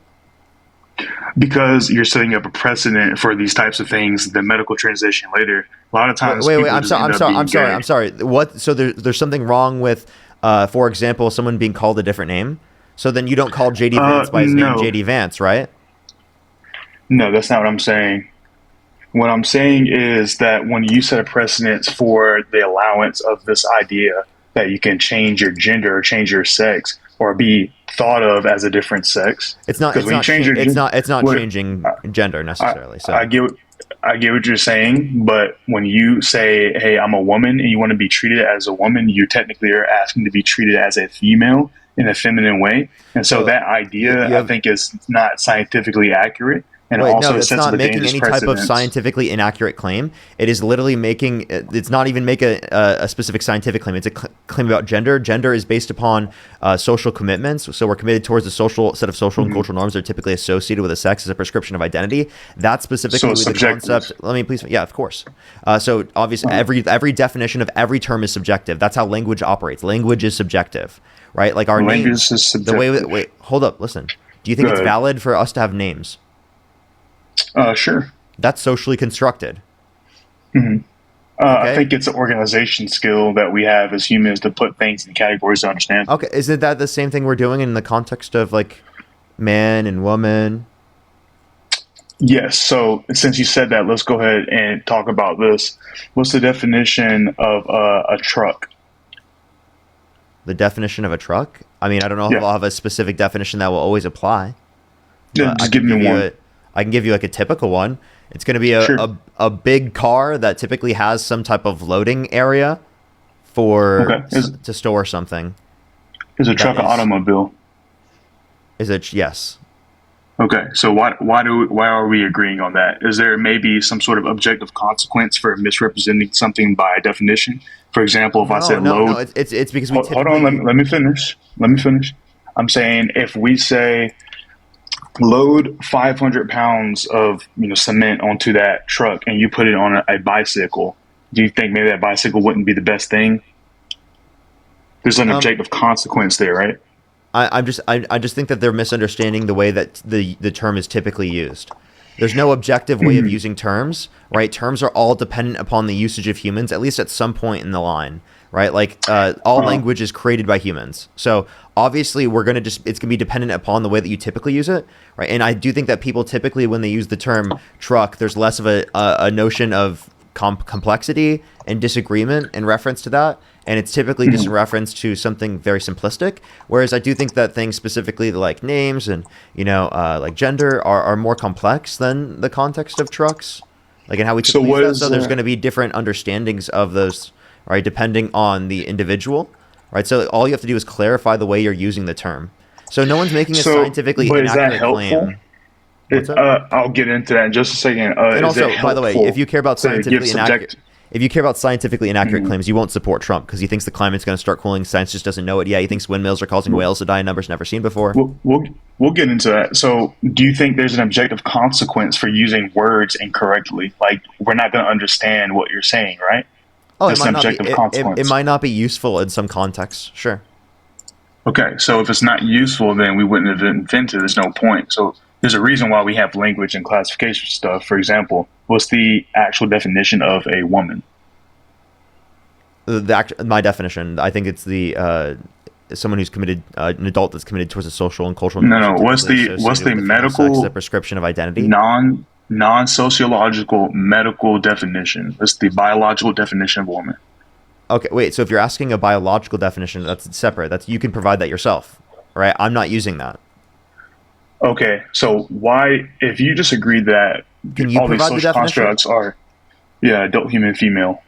Because you're setting up a precedent for these types of things, the medical transition later. A lot of times, wait. I'm sorry. What? So there's something wrong with, for example, someone being called a different name. So then you don't call JD Vance by his name, JD Vance, right? No, that's not what I'm saying. What I'm saying is that when you set a precedence for the allowance of this idea that you can change your gender or change your sex or be thought of as a different sex, it's not changing gender necessarily. So I get what you're saying, but when you say, "Hey, I'm a woman," and you want to be treated as a woman, you technically are asking to be treated as a female in a feminine way, and so that idea, I think, is not scientifically accurate. And it's not making any type of scientifically inaccurate claim. It is literally making, it's not even make a specific scientific claim. It's a claim about gender. Gender is based upon social commitments. So we're committed towards a social set of social and cultural norms that are typically associated with a sex as a prescription of identity. That's specifically the concept. Let me please. Yeah, of course. So obviously every definition of every term is subjective. That's how language operates. Language is subjective, right? Like our names. Is subjective. Wait, hold up. Listen. Do you think it's valid for us to have names? Sure. That's socially constructed. Okay. I think it's an organization skill that we have as humans to put things in categories to understand. Okay. Isn't that the same thing we're doing in the context of like man and woman? Yes. So since you said that, let's go ahead and talk about this. What's the definition of a truck? The definition of a truck? I mean, I don't know if I'll have a specific definition that will always apply. Just give me one. I can give you like a typical one. It's going to be a big car that typically has some type of loading area for to store something. Is a truck an automobile? Is it? Yes. Okay, so why are we agreeing on that? Is there maybe some sort of objective consequence for misrepresenting something by definition? For example, if I said load, no, it's because we hold on. Let me finish. I'm saying if we say load 500 pounds of cement onto that truck and you put it on a bicycle, do you think maybe that bicycle wouldn't be the best thing? There's an objective consequence there, right? I just think that they're misunderstanding the way that the term is typically used. There's no objective way of using terms, right? Terms are all dependent upon the usage of humans, at least at some point in the line. right? Like all language is created by humans. So obviously it's going to be dependent upon the way that you typically use it, right? And I do think that people typically, when they use the term truck, there's less of a notion of complexity and disagreement in reference to that. And it's typically just in reference to something very simplistic. Whereas I do think that things specifically like names and, like gender are more complex than the context of trucks. Like in how we typically use that. So there's going to be different understandings of those, right, depending on the individual, right? So all you have to do is clarify the way you're using the term. So no one's making a scientifically inaccurate claim. I'll get into that in just a second. And also, by the way, if you care about scientifically inaccurate claims, you won't support Trump because he thinks the climate's going to start cooling. Science just doesn't know it. Yeah, he thinks windmills are causing whales to die in numbers never seen before. We'll get into that. So do you think there's an objective consequence for using words incorrectly? Like, we're not going to understand what you're saying, right? Oh, it might not be useful in some contexts. Sure. Okay, so if it's not useful, then we wouldn't have invented. There's no point. So there's a reason why we have language and classification stuff. For example, what's the actual definition of a woman? My definition, I think it's the someone who's committed, an adult that's committed towards a social and cultural. No. What's the medical sex, the prescription of identity? Non-sociological medical definition. That's the biological definition of a woman. Okay, wait. So if you're asking a biological definition, that's separate. You can provide that yourself, right? I'm not using that. Okay, so why, if you disagree that all these social constructs are, adult, human, female.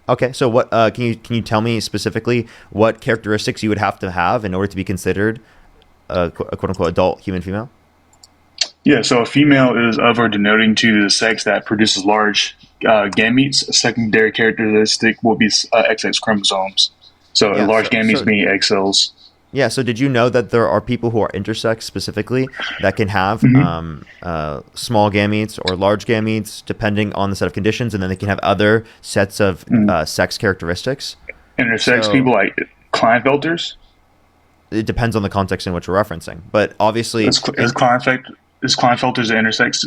Okay, so what can you tell me specifically what characteristics you would have to have in order to be considered a quote unquote adult, human, female? Yeah, so a female is of or denoting to the sex that produces large gametes. A secondary characteristic will be XX chromosomes. So large gametes being X cells. Yeah, so did you know that there are people who are intersex specifically that can have small gametes or large gametes depending on the set of conditions, and then they can have other sets of sex characteristics? Intersex people like Klinefelters? It depends on the context in which we're referencing. But obviously... Is Klinefelter's an intersex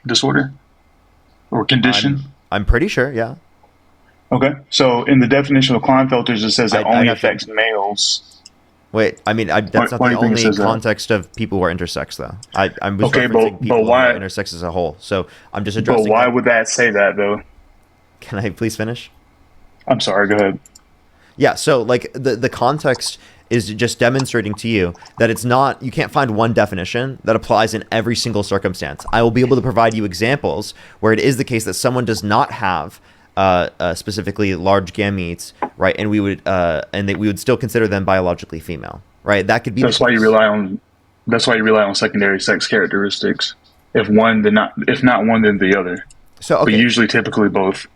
disorder or condition? I'm pretty sure, yeah. Okay, so in the definition of Klinefelter's, it says that only affects males. Wait, I mean, that's not the only context of people who are intersex, though. I'm referencing people who are intersex as a whole. So I'm just addressing. But why would that say that, though? Can I please finish? I'm sorry. Go ahead. Yeah. So, like, the context is just demonstrating to you that it's not. You can't find one definition that applies in every single circumstance. I will be able to provide you examples where it is the case that someone does not have specifically large gametes, right? And we would we would still consider them biologically female, right? That could be. That's why you rely on secondary sex characteristics. If not one, then the other. So but usually, typically both.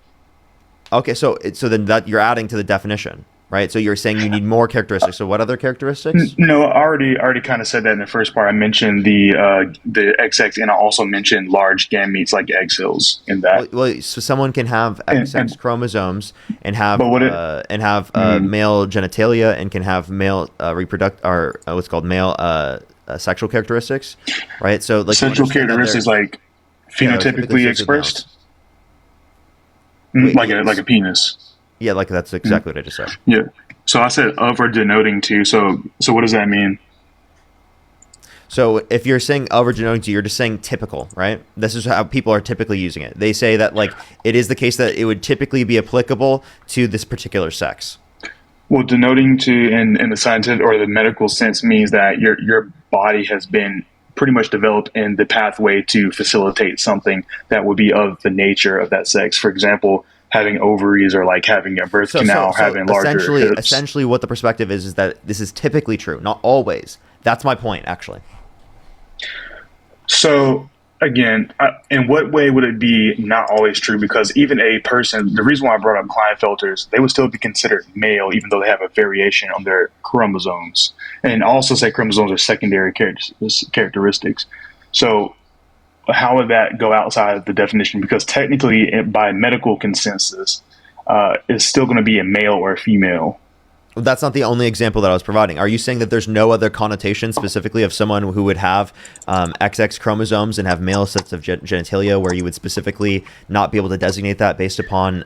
Okay, so then that you're adding to the definition, right? So you're saying you need more characteristics. So what other characteristics? No, I already kind of said that in the first part. I mentioned the XX, and I also mentioned large gametes like egg cells in that. Well, so someone can have XX chromosomes and have male genitalia and can have male what's called male sexual characteristics, right? So like sexual characteristics like phenotypically expressed, like a penis. Yeah, like that's exactly what I just said. Yeah. So I said of or denoting to. So what does that mean? So if you're saying of or denoting to, you're just saying typical, right? This is how people are typically using it. They say that like it is the case that it would typically be applicable to this particular sex. Well, denoting to in the scientific or the medical sense means that your body has been pretty much developed in the pathway to facilitate something that would be of the nature of that sex. For example, having ovaries or like having a birth canal, having larger hips. Essentially what the perspective is that this is typically true, not always. That's my point, actually. So again, in what way would it be not always true? Because even a person, the reason why I brought up Klinefelters, they would still be considered male, even though they have a variation on their chromosomes. And also say chromosomes are secondary characteristics. So how would that go outside of the definition? Because technically, by medical consensus, it's still going to be a male or a female. That's not the only example that I was providing. Are you saying that there's no other connotation specifically of someone who would have XX chromosomes and have male sets of genitalia where you would specifically not be able to designate that based upon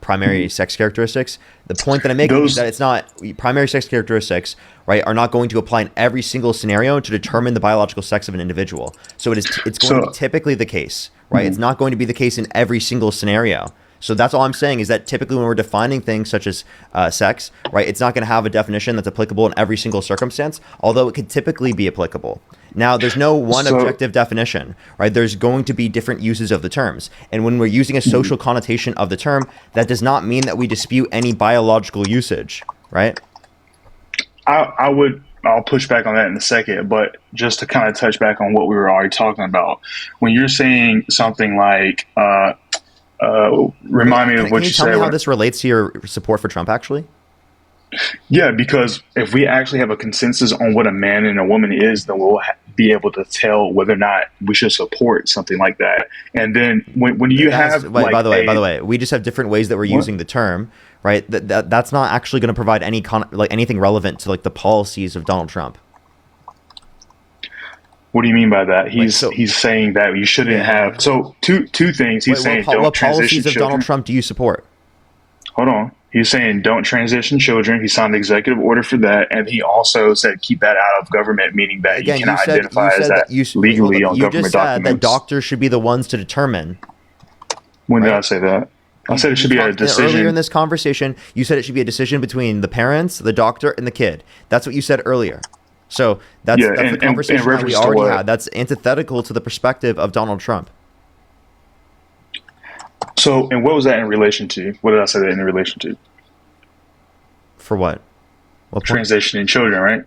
primary sex characteristics? The point that I'm making is that it's not primary sex characteristics, right, are not going to apply in every single scenario to determine the biological sex of an individual. So it's going to be typically the case, right? It's not going to be the case in every single scenario. So that's all I'm saying is that typically when we're defining things such as sex, right, it's not going to have a definition that's applicable in every single circumstance, although it could typically be applicable. Now, there's no one objective definition, right? There's going to be different uses of the terms. And when we're using a social connotation of the term, that does not mean that we dispute any biological usage, right? I'll push back on that in a second, but just to kind of touch back on what we were already talking about, when you're saying something like, remind me of what you said. Can you tell me how this relates to your support for Trump, actually? Yeah, because if we actually have a consensus on what a man and a woman is, then we'll be able to tell whether or not we should support something like that. And then when you have, by the way, we just have different ways that we're using the term, right? That's not actually going to provide any anything relevant to like the policies of Donald Trump. What do you mean by that? He's saying that you shouldn't have. So two things. He's saying don't transition children. What policies of Donald Trump do you support? Hold on. He's saying don't transition children. He signed an executive order for that, and he also said keep that out of government, meaning that you cannot identify as that legally on government documents. You just said that doctors should be the ones to determine. When did I say that? I said it should be a decision. Earlier in this conversation, you said it should be a decision between the parents, the doctor, and the kid. That's what you said earlier. So that's the conversation that we already had. That's antithetical to the perspective of Donald Trump. So, and what was that in relation to? What did I say that in relation to? For what? Transitioning children, right?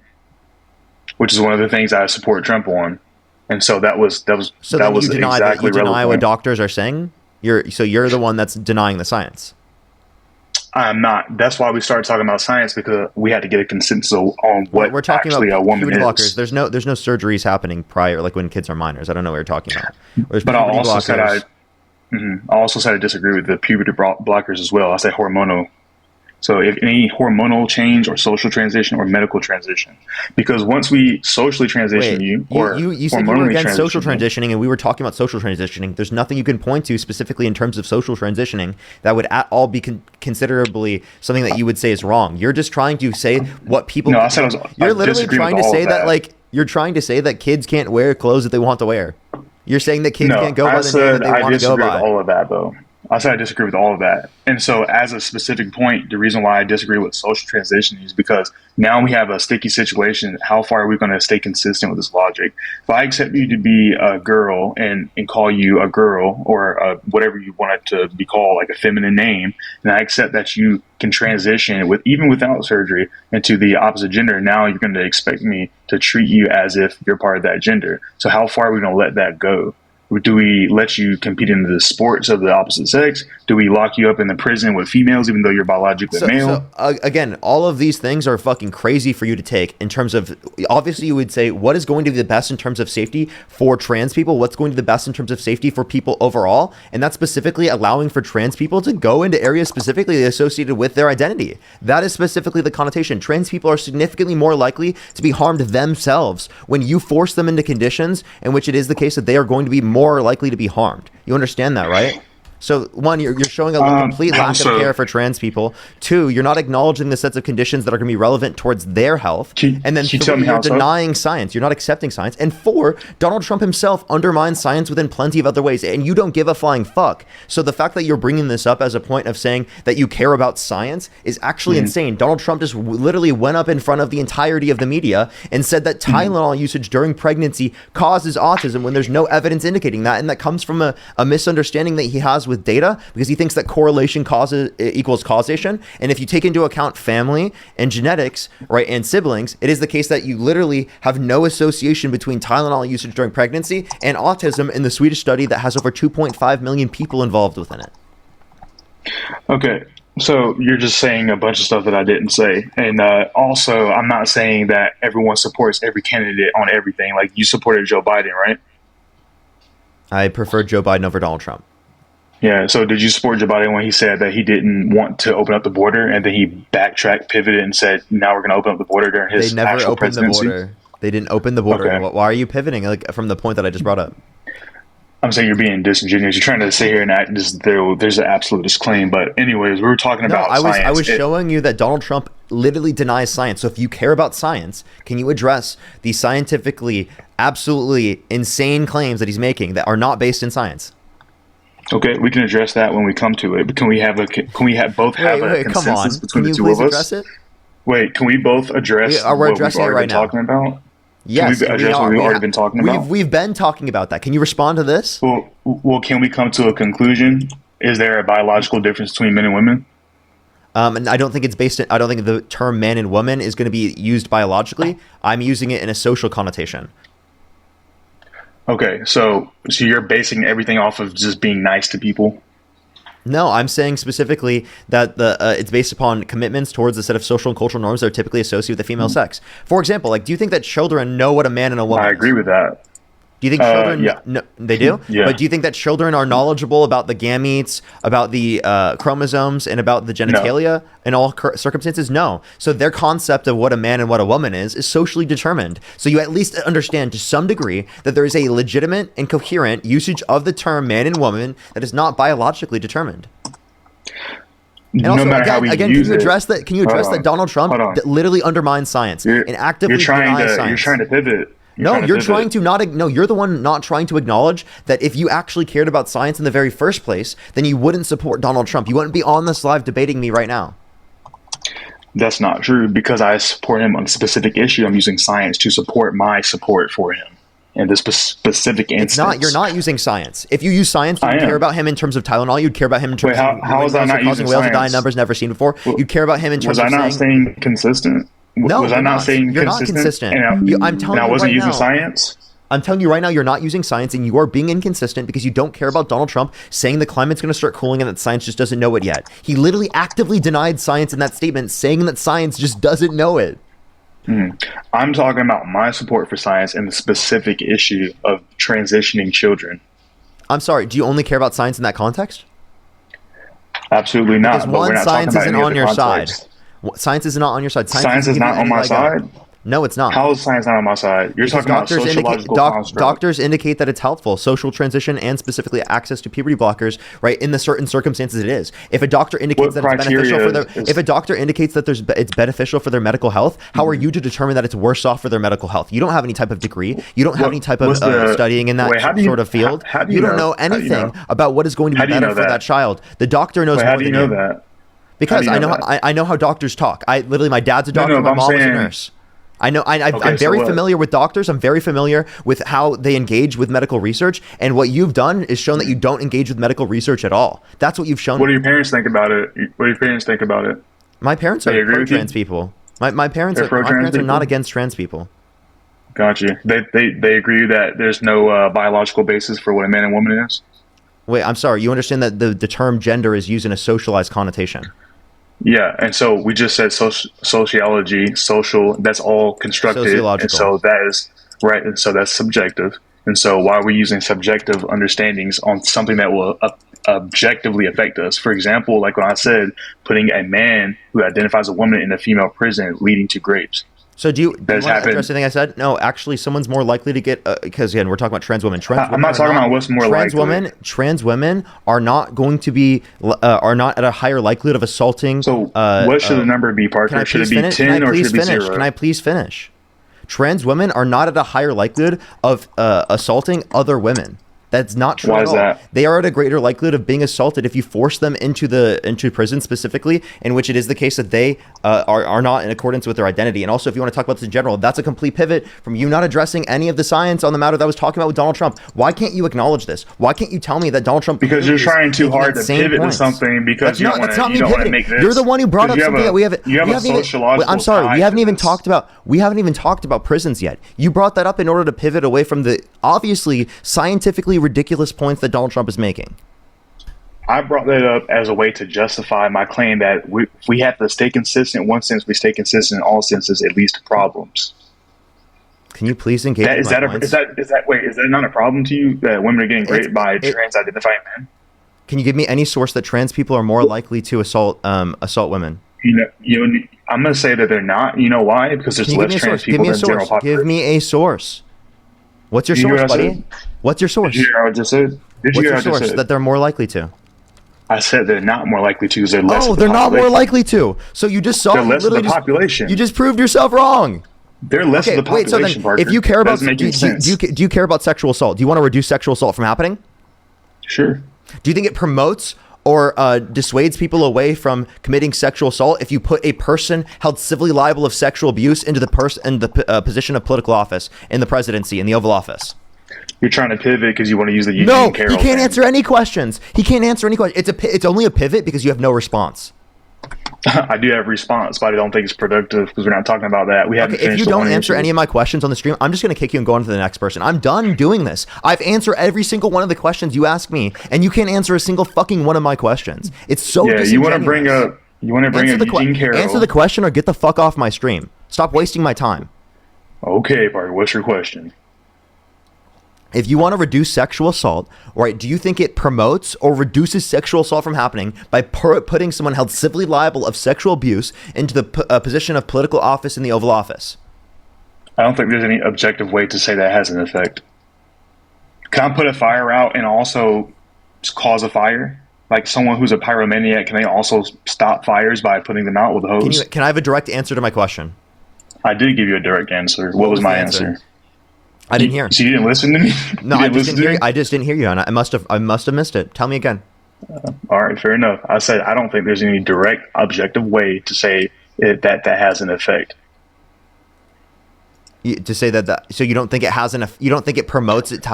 Which is one of the things I support Trump on. And so that was exactly you deny what doctors are saying? You're the one that's denying the science. I'm not. That's why we started talking about science, because we had to get a consensus on what we're talking actually about. A woman blockers. is. There's no surgeries happening prior, like when kids are minors. I don't know what you're talking about. But I also said I disagree with the puberty blockers as well. I said hormonal. So if any hormonal change or social transition or medical transition, because once we socially transition you said you were against social transitioning, and we were talking about social transitioning. There's nothing you can point to specifically in terms of social transitioning that would at all be considerably something that you would say is wrong. You're just trying to say what people. No, I said you're literally trying to say that you're trying to say that kids can't wear clothes that they want to wear. You're saying that kids can't go by the name that they want to go by. I disagree with all of that, though. I said I disagree with all of that. And so as a specific point, the reason why I disagree with social transition is because now we have a sticky situation. How far are we going to stay consistent with this logic? If I accept you to be a girl and call you a girl or whatever you want it to be called, like a feminine name, and I accept that you can transition even without surgery into the opposite gender, now you're going to expect me to treat you as if you're part of that gender. So how far are we going to let that go? Do we let you compete in the sports of the opposite sex? Do we lock you up in the prison with females, even though you're biologically male? Again, all of these things are fucking crazy for you to take in terms of, obviously you would say, what is going to be the best in terms of safety for trans people? What's going to be the best in terms of safety for people overall? And that's specifically allowing for trans people to go into areas specifically associated with their identity. That is specifically the connotation. Trans people are significantly more likely to be harmed themselves when you force them into conditions in which it is the case that they are going to be more likely to be harmed. You understand that, right? So one, you're showing a complete lack of care for trans people. Two, you're not acknowledging the sets of conditions that are going to be relevant towards their health. And then three, you're denying science. You're not accepting science. And four, Donald Trump himself undermines science within plenty of other ways, and you don't give a flying fuck. So the fact that you're bringing this up as a point of saying that you care about science is actually insane. Donald Trump just literally went up in front of the entirety of the media and said that Tylenol usage during pregnancy causes autism when there's no evidence indicating that, and that comes from a misunderstanding that he has with data, because he thinks that correlation equals causation. And if you take into account family and genetics, right, and siblings, it is the case that you literally have no association between Tylenol usage during pregnancy and autism in the Swedish study that has over 2.5 million people involved within it. Okay. So you're just saying a bunch of stuff that I didn't say. And also, I'm not saying that everyone supports every candidate on everything. Like, you supported Joe Biden, right? I prefer Joe Biden over Donald Trump. Yeah. So did you support Joe Biden when he said that he didn't want to open up the border, and then he backtracked, pivoted, and said, "Now we're going to open up the border" during his They never actual opened presidency? the border. They didn't open the border. Okay. Why are you pivoting like from the point that I just brought up? I'm saying you're being disingenuous. You're trying to sit here and act as there's an absolute disclaim. But anyways, we were talking No, about science. I was showing you that Donald Trump literally denies science. So if you care about science, can you address the scientifically absolutely insane claims that he's making that are not based in science? Okay, we can address that when we come to it. But can we have both have a consensus between the two of us? Address it? Wait, can we both address we're what we've addressing it already right been now. talking about? Yes, Can we address what we've already been talking about? We've been talking about that. Can you respond to this? Well, can we come to a conclusion? Is there a biological difference between men and women? And I don't think it's based. I don't think the term man and woman is going to be used biologically. I'm using it in a social connotation. Okay, so you're basing everything off of just being nice to people? No, I'm saying specifically that it's based upon commitments towards a set of social and cultural norms that are typically associated with the female sex. For example, like, do you think that children know what a man and a woman I agree with that. Do you think children? Yeah. No, they do. Yeah. But do you think that children are knowledgeable about the gametes, about the chromosomes, and about the genitalia in all circumstances? No. So their concept of what a man and what a woman is socially determined. So you at least understand to some degree that there is a legitimate and coherent usage of the term man and woman that is not biologically determined. And also, no matter how we again, use can you address that? Can you address that Donald Trump literally undermines science and actively denies science? You're trying to pivot. You're trying to not. No, you're the one not trying to acknowledge that if you actually cared about science in the very first place, then you wouldn't support Donald Trump. You wouldn't be on this live debating me right now. That's not true, because I support him on a specific issue. I'm using science to support my support for him in this specific instance. You're not using science. If you use science, you'd care about him in terms of Tylenol. You'd care about him in terms of how is that not using whales science? to die in numbers never seen before. You'd care about him in terms of. Was I not staying consistent? No, was I not saying you're consistent? Not consistent. I'm telling you, I wasn't right using now, science. I'm telling you right now, you're not using science, and you are being inconsistent because you don't care about Donald Trump saying the climate's going to start cooling and that science just doesn't know it yet. He literally actively denied science in that statement, saying that science just doesn't know it. I'm talking about my support for science and the specific issue of transitioning children. I'm sorry, do you only care about science in that context? Absolutely not. Because one, science isn't on your side. Science is not on your side. Science is not on my side? No, it's not. How is science not on my side? You're talking about sociological construct. Doctors indicate that it's helpful, social transition, and specifically access to puberty blockers, right? In the certain circumstances, it is. If a doctor indicates that it's beneficial for their, if a doctor indicates that it's beneficial for their medical health, how are you to determine that it's worse off for their medical health? You don't have any type of degree. You don't have any type of studying in that sort of field. You don't know anything about what is going to be better for that child. The doctor knows more than you. How do you know that? Because I know how doctors talk. My dad's a doctor. My mom was a nurse. I know. I'm very familiar with doctors. I'm very familiar with how they engage with medical research. And what you've done is shown that you don't engage with medical research at all. That's what you've shown. What do your parents think about it? My parents are pro-trans people. My parents are not against trans people. Gotcha. They agree that there's no biological basis for what a man and woman is? Wait, I'm sorry. You understand that the term gender is used in a socialized connotation? Yeah, and so we just said sociology, social, that's all constructed. Sociological. And so that is, right, and so that's subjective. And so why are we using subjective understandings on something that will objectively affect us? For example, like when I said, putting a man who identifies a woman in a female prison leading to rapes. So do you want to address anything I said? No, actually, someone's more likely to get, because again, we're talking about trans women. I'm not talking about what's more likely. Trans women are not going to be, are not at a higher likelihood of assaulting. So what should the number be, Parker? Should it be 10 or should it be 0? Can I please finish? Trans women are not at a higher likelihood of assaulting other women. That's not true at all. Why is that? They are at a greater likelihood of being assaulted if you force them into prison specifically, in which it is the case that they are not in accordance with their identity. And also, if you want to talk about this in general, that's a complete pivot from you not addressing any of the science on the matter that I was talking about with Donald Trump. Why can't you acknowledge this? Why can't you tell me that Donald Trump? Because you're trying too hard to pivot to something because you don't want to make this. You're the one who brought up something that we haven't. You have a sociological. I'm sorry, we haven't even talked about prisons yet. You brought that up in order to pivot away from the obviously scientifically ridiculous points that Donald Trump is making. I brought that up as a way to justify my claim that we have to stay consistent. In one sense, we stay consistent in all senses, at least problems. Can you please engage? Is that not a problem to you that women are getting raped by trans-identifying men? Can you give me any source that trans people are more likely to assault women? I'm gonna say that they're not. You know why? Because there's less trans people than general population. Give me a source. What's your source, buddy? What's your source? Did you hear what I just said? What's your source that they're more likely to? I said they're not more likely to because they're less. Oh, they're not more likely to. So you just saw. They're less of the population. You just proved yourself wrong. They're less of the population. Wait, so then, if you care about, do you care about sexual assault? Do you want to reduce sexual assault from happening? Sure. Do you think it promotes or dissuades people away from committing sexual assault if you put a person held civilly liable of sexual abuse into the position of political office in the presidency, in the Oval Office? You're trying to pivot because you want to use the Eugene No, Carroll he can't thing. answer any questions. He can't answer any questions. It's only a pivot because you have no response. I do have response, but I don't think it's productive because we're not talking about that. We haven't finished. If you don't answer any of my questions on the stream, I'm just going to kick you and go on to the next person. I'm done doing this. I've answered every single one of the questions you ask me, and you can't answer a single fucking one of my questions. It's so disingenuous. You want to bring up Eugene Carroll. Answer the question or get the fuck off my stream. Stop wasting my time. Okay, Parker, what's your question? If you want to reduce sexual assault, right, do you think it promotes or reduces sexual assault from happening by putting someone held civilly liable of sexual abuse into the position of political office in the Oval Office? I don't think there's any objective way to say that has an effect. Can I put a fire out and also cause a fire? Like someone who's a pyromaniac, can they also stop fires by putting them out with a hose? Can I have a direct answer to my question? I did give you a direct answer. What was my answer? I didn't hear. So you didn't listen to me? No, I just didn't hear you. I just didn't hear you, and I must have missed it. Tell me again. All right, fair enough. I said I don't think there's any direct, objective way to say that has an effect. To say that so you don't think it has you don't think it promotes it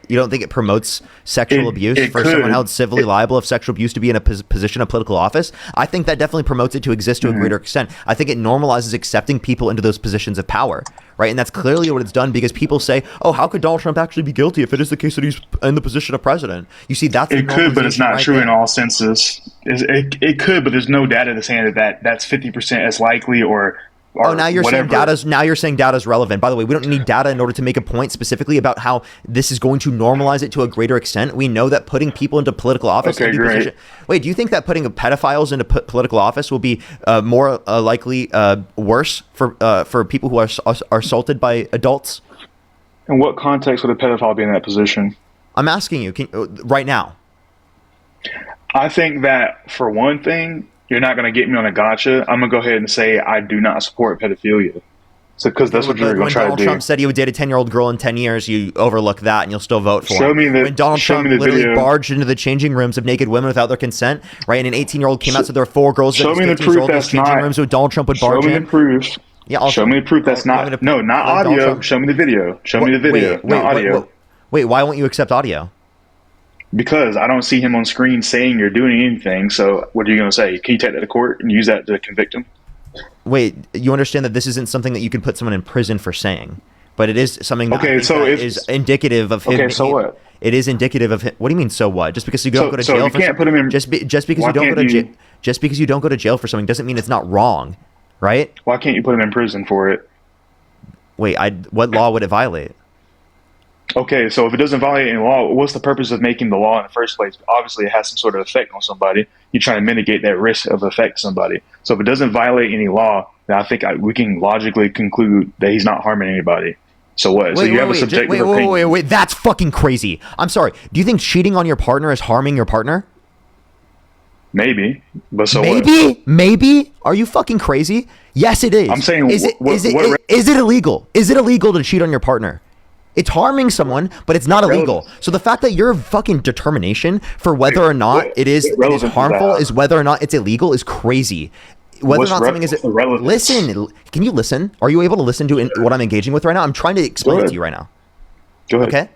you don't think it promotes sexual abuse for someone held civilly liable of sexual abuse to be in a position of political office? I think that definitely promotes it to exist to a greater extent. I think it normalizes accepting people into those positions of power, right? And that's clearly what it's done because people say, "Oh, how could Donald Trump actually be guilty if it is the case that he's in the position of president?" You see, that's it could, but it's not true in all senses. It could, but there's no data that's saying that that's 50% as likely or. Now you're saying data's relevant. By the way, we don't need data in order to make a point specifically about how this is going to normalize it to a greater extent. We know that putting people into political office. Okay, great. Wait, do you think that putting pedophiles into political office will be more likely worse for people who are assaulted by adults? In what context would a pedophile be in that position? I'm asking you right now. I think that for one thing, you're not going to get me on a gotcha. I'm going to go ahead and say I do not support pedophilia. So, because that's what you're going to try to do. When Donald Trump said he would date a 10-year-old girl in 10 years, you overlook that and you'll still vote for him. When Donald Trump literally barged into the changing rooms of naked women without their consent, right? And an 18-year-old came out, so there were 4 girls that were 15 years old in the changing rooms so Donald Trump would barge in. Show me the proof. Yeah, show me the proof that's not. No, not audio. Show me the video. Show me the video, not audio. Wait, why won't you accept audio? Because I don't see him on screen saying or doing anything. So what are you going to say? Can you take that to court and use that to convict him? Wait, you understand that this isn't something that you can put someone in prison for saying, but it is something that, is indicative of him. Okay, so what? It is indicative of him. What do you mean? So what? Just because you don't go to jail for can't put him in. Just because you don't go to jail. Just because you don't go to jail for something doesn't mean it's not wrong, right? Why can't you put him in prison for it? Wait, what law would it violate? Okay, so if it doesn't violate any law, what's the purpose of making the law in the first place? Obviously, it has some sort of effect on somebody. You're trying to mitigate that risk of affect somebody. So if it doesn't violate any law, then I think we can logically conclude that he's not harming anybody. So what? So you have a subjective opinion. Wait, that's fucking crazy. I'm sorry. Do you think cheating on your partner is harming your partner? Maybe, but so maybe? what? Maybe? Are you fucking crazy? Yes, it is. I'm saying, is it illegal? Is it illegal to cheat on your partner? It's harming someone, but it's not illegal. So the fact that your fucking determination for whether or not it is harmful is whether or not it's illegal is crazy. Whether or not something is listen, can you listen? Are you able to listen to what I'm engaging with right now? I'm trying to explain it to you right now. Go ahead. Okay?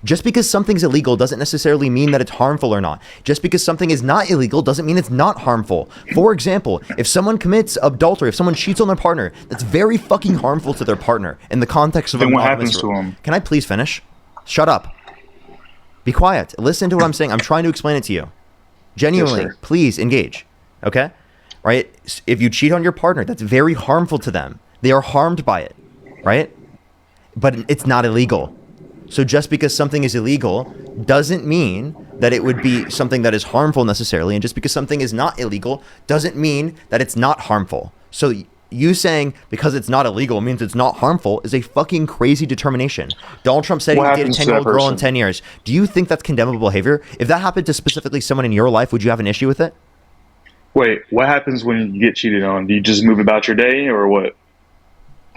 Just because something's illegal doesn't necessarily mean that it's harmful or not. Just because something is not illegal doesn't mean it's not harmful. For example, if someone commits adultery, if someone cheats on their partner, that's very fucking harmful to their partner in the context of a monogamous. Then what happens to him? Can I please finish? Shut up. Be quiet. Listen to what I'm saying. I'm trying to explain it to you. Genuinely, yes, please engage. Okay? Right? If you cheat on your partner, that's very harmful to them. They are harmed by it. Right? But it's not illegal. So just because something is illegal doesn't mean that it would be something that is harmful necessarily, and just because something is not illegal doesn't mean that it's not harmful. So you saying because it's not illegal means it's not harmful is a fucking crazy determination. Donald Trump said he would date a 10-year-old girl in 10 years. Do you think that's condemnable behavior? If that happened to specifically someone in your life, would you have an issue with it? Wait, what happens when you get cheated on? Do you just move about your day, or what?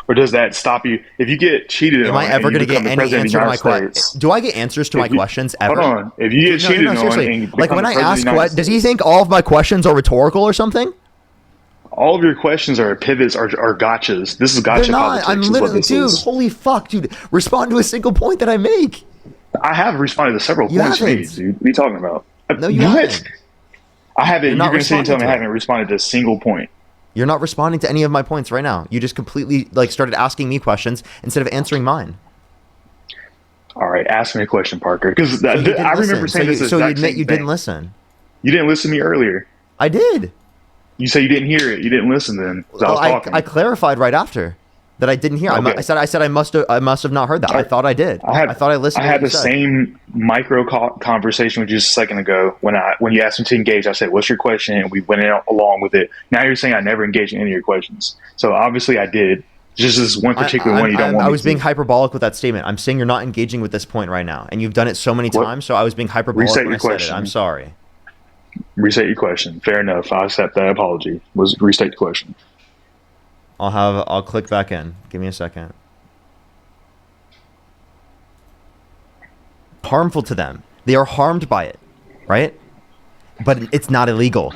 Or does that stop you? If you get cheated on, am I ever going to get any answer to my questions? Do I get answers to my questions ever? Hold on. If you get cheated on, and like when I ask, does he think all of my questions are rhetorical or something? All of your questions are pivots, are gotchas. This is gotcha politics. I'm literally, dude. Holy fuck, dude. Respond to a single point that I make. I have responded to several points made, dude. What are you talking about? No, you haven't. I haven't. You're going to sit and tell me I haven't responded to a single point. You're not responding to any of my points right now. You just completely started asking me questions instead of answering mine. All right, ask me a question, Parker. Because I remember saying this. So you admit you didn't listen. You didn't listen to me earlier. I did. You say you didn't hear it. You didn't listen then. Well, I clarified right after that I didn't hear. Okay. I said I must have not heard that. I thought I did. I thought I listened. I had the same micro conversation with you just a second ago when you asked me to engage. I said, "What's your question?" And we went along with it. Now you're saying I never engaged in any of your questions. So obviously I did. Just this one particular one you don't want. I was being hyperbolic with that statement. I'm saying you're not engaging with this point right now, and you've done it so many times. So I was being hyperbolic when I said it. I'm sorry. Restate your question. Fair enough. I accept that apology. Restate the question. I'll click back in. Give me a second. Harmful to them. They are harmed by it, right? But it's not illegal.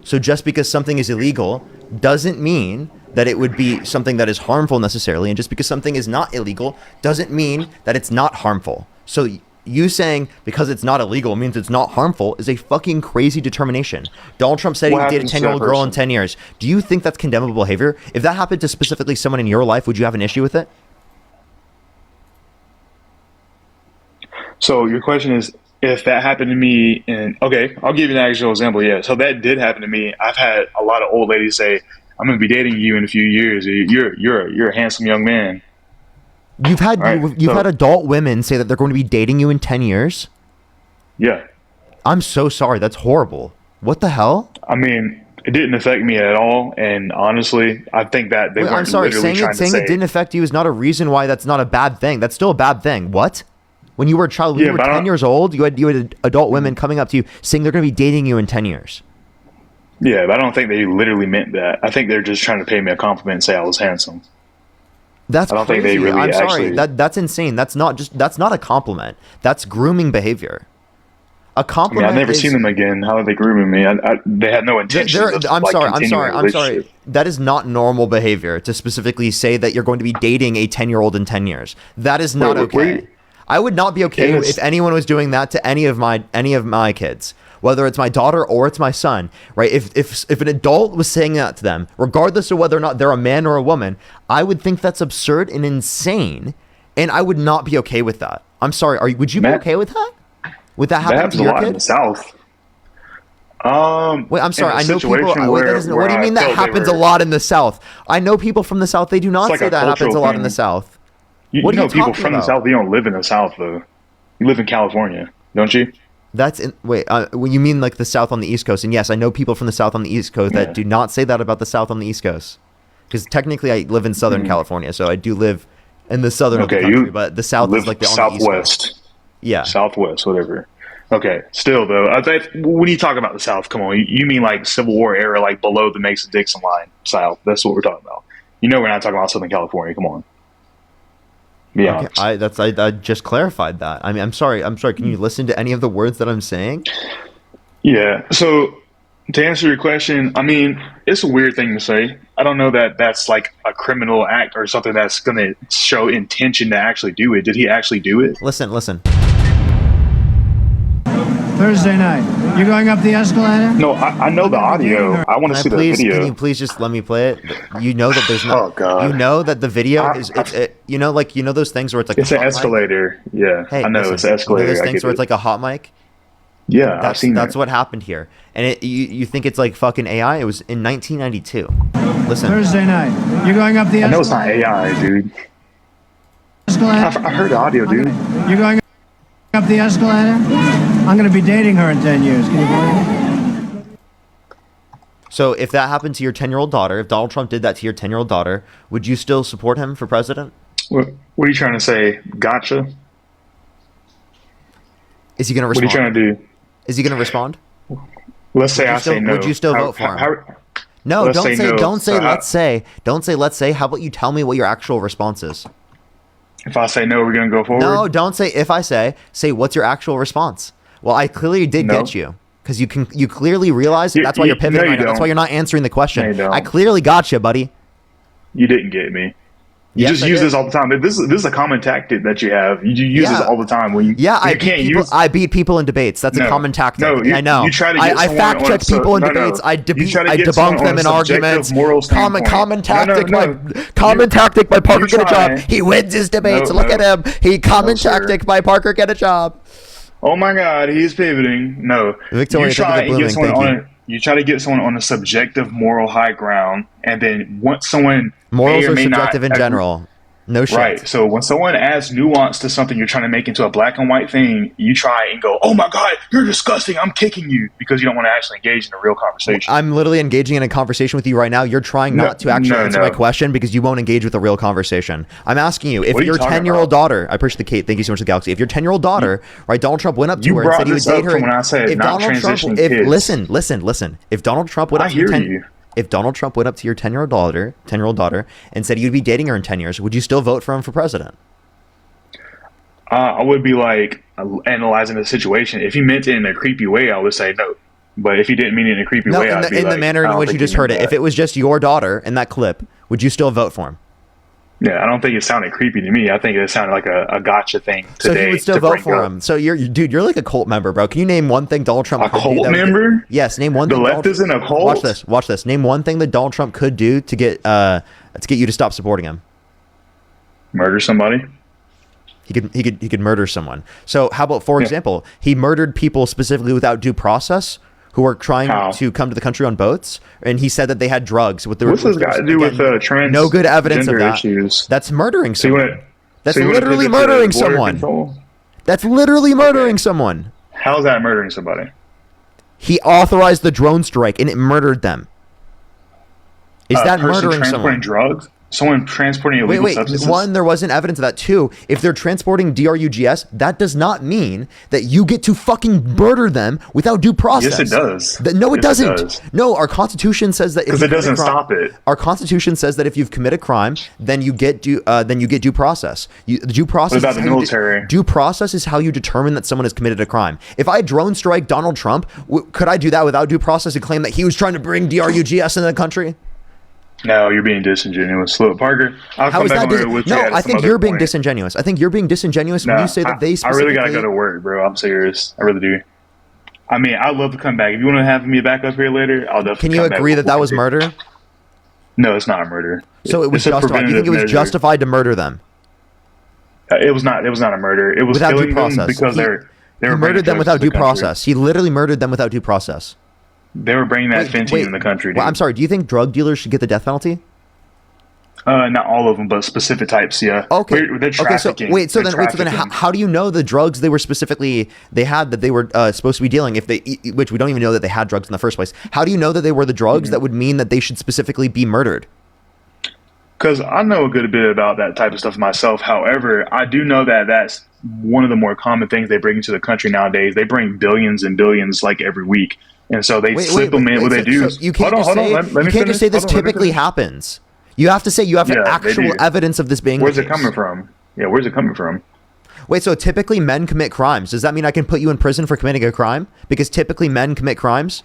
So just because something is illegal doesn't mean that it would be something that is harmful necessarily, and just because something is not illegal doesn't mean that it's not harmful. So you saying because it's not illegal means it's not harmful is a fucking crazy determination. Donald Trump said he would date a 10-year-old girl in 10 years. Do you think that's condemnable behavior? If that happened to specifically someone in your life, would you have an issue with it? So your question is, if that happened to me, okay, I'll give you an actual example. Yeah, so that did happen to me. I've had a lot of old ladies say, "I'm going to be dating you in a few years. You're a handsome young man." You've had adult women say that they're going to be dating you in 10 years? Yeah. I'm so sorry. That's horrible. What the hell? I mean, it didn't affect me at all. And honestly, I think that they weren't literally trying to say... Saying it didn't affect you is not a reason why that's not a bad thing. That's still a bad thing. What? When you were a child, when you were 10 years old, you had adult women coming up to you saying they're going to be dating you in 10 years. Yeah, but I don't think they literally meant that. I think they're just trying to pay me a compliment and say I was handsome. That's I don't crazy. think they really I'm sorry. actually... That's insane. That's not a compliment. That's grooming behavior. A compliment. I've never seen them again. How are they grooming me? They had no intention. I'm sorry. That is not normal behavior to specifically say that you're going to be dating a 10-year-old in 10 years. That is not okay. I would not be okay if anyone was doing that to any of my kids, whether it's my daughter or it's my son, right? If an adult was saying that to them, regardless of whether or not they're a man or a woman, I would think that's absurd and insane, and I would not be okay with that. I'm sorry. Would you be okay with that? Would that happen to your kid? In the South. Wait, I'm sorry. I know people. What do you mean that happens a lot in the South? I know people from the South. They do not say that happens a lot in the South. You know people from the South. They don't live in the South though. You live in California, don't you? You mean like the South on the East Coast? And yes, I know people from the South on the East Coast that do not say that about the South on the East Coast. Because technically, I live in Southern California, so I do live in the southern of the country. But the South is like the Southwest. On the East Coast. Yeah, Southwest, whatever. Okay, still though, when you talk about the South, come on, you mean like Civil War era, like below the Mason-Dixon line, South? That's what we're talking about. You know, we're not talking about Southern California. Come on. Yeah, okay, I just clarified that. I mean, I'm sorry. Can you listen to any of the words that I'm saying? Yeah. So to answer your question, I mean, it's a weird thing to say. I don't know that that's like a criminal act or something that's going to show intention to actually do it. Did he actually do it? Listen. Thursday night. You going up the escalator? No, I know the audio. I want to see the video. Can you please just let me play it? You know that there's no. Oh God. You know that the video is. You know those things where it's like. It's an escalator. Mic? Yeah, hey, I know it's an escalator. You know those things where it's like a hot mic. Yeah, I've seen that. That's what happened here, and you think it's like fucking AI? It was in 1992. Listen. Thursday night. You going up the escalator? I know it's not AI, dude. I heard the audio, dude. You going? Up the escalator? I'm going to be dating her in 10 years. Can you believe it? So if that happened to your 10-year-old daughter, if Donald Trump did that to your 10-year-old daughter, would you still support him for president? What are you trying to say? Gotcha. Is he going to respond? What are you trying to do? Is he going to respond? Let's say I say no. Would you still vote for him? No, let's don't say say, no. don't say, So let's say. Don't say, let's say. How about you tell me what your actual response is? If I say no, we're going to go forward? No, don't say, if I say what's your actual response? Well, I clearly did get you. Because you clearly realize that's why you're pivoting right now. That's why you're not answering the question. I clearly got you, buddy. You didn't get me. You Yes, just I use did. this all the time. This is a common tactic that you have. You use this all the time. When I beat people in debates. That's a common tactic. No, I know. You try to get I fact check people in debates. I debunk them in arguments. Common tactic by Parker get a job. He wins his debates. Look at him. Tactic by Parker get a job. Oh my God, he's pivoting. No, Victoria, you try to get someone on a subjective moral high ground, and then once someone morals may or are may subjective not in general. No shit. Right. So when someone adds nuance to something you're trying to make into a black and white thing, you try and go, "Oh my God, you're disgusting! I'm kicking you," because you don't want to actually engage in a real conversation. I'm literally engaging in a conversation with you right now. You're trying not to actually answer my question because you won't engage with a real conversation. I'm asking you, if your 10-year-old daughter, I appreciate the Kate, thank you so much to the Galaxy. If your 10-year-old daughter, right, Donald Trump went up to her and said he would date her. When I said not transitioning kids. Listen. If Donald Trump went up to your if Donald Trump went up to your 10-year-old daughter and said you'd be dating her in 10 years, would you still vote for him for president? I would be like analyzing the situation. If he meant it in a creepy way, I would say no. But if he didn't mean it in a creepy way, I'd be in the manner in which you just heard it. If it was just your daughter in that clip, would you still vote for him? Yeah, I don't think it sounded creepy to me. I think it sounded like a gotcha thing today. So he would still vote for him. So you're like a cult member, bro. Can you name one thing Donald Trump could do? A cult member? Yes, name one thing. The left is in a cult? Watch this. Name one thing that Donald Trump could do to get you to stop supporting him. Murder somebody? He could murder someone. So how about, for example, he murdered people specifically without due process who are trying to come to the country on boats, and he said that they had drugs. What's this got to do with trans? No good evidence of that. Issues. That's murdering someone. That's literally murdering someone. That's literally murdering someone. How's that murdering somebody? He authorized the drone strike, and it murdered them. Is that murdering someone? Drugs? Someone transporting illegal substances? One, there wasn't evidence of that. Two, if they're transporting drugs, that does not mean that you get to fucking murder them without due process. Yes, it does. No, it doesn't. No, our Constitution says that because it doesn't stop it. Our Constitution says that if you've committed a crime, then you get due process. Due process. What about the military? Due process is how you determine that someone has committed a crime. If I drone strike Donald Trump, could I do that without due process and claim that he was trying to bring drugs into the country? No, you're being disingenuous. Look, Parker, how is that? I think you're being disingenuous. I think you're being disingenuous when you say that they specifically... I really got to go to work, bro. I'm serious. I really do. I mean, I'd love to come back. If you want to have me back up here later, I'll definitely Can you agree that was murder? No, it's not murder. So it was justified. You think it was justified to murder them? It was not. It was not a murder. It was without killing due process. them because they were murdered them without due process. He literally murdered them without due process. They were bringing that fentanyl in the country. Well, I'm sorry. Do you think drug dealers should get the death penalty? Not all of them, but specific types. Yeah. Okay. They're trafficking. So then, how do you know the drugs they were specifically that they were supposed to be dealing? Which we don't even know that they had drugs in the first place. How do you know that they were the drugs that would mean that they should specifically be murdered? Because I know a good bit about that type of stuff myself. However, I do know that that's one of the more common things they bring into the country nowadays. They bring billions and billions like every week, and so they supplement what they do. So you can't just say this typically happens. You have to say you have actual evidence of this being. Where's it coming from? Yeah, where's it coming from? Wait, so typically men commit crimes. Does that mean I can put you in prison for committing a crime? Because typically men commit crimes?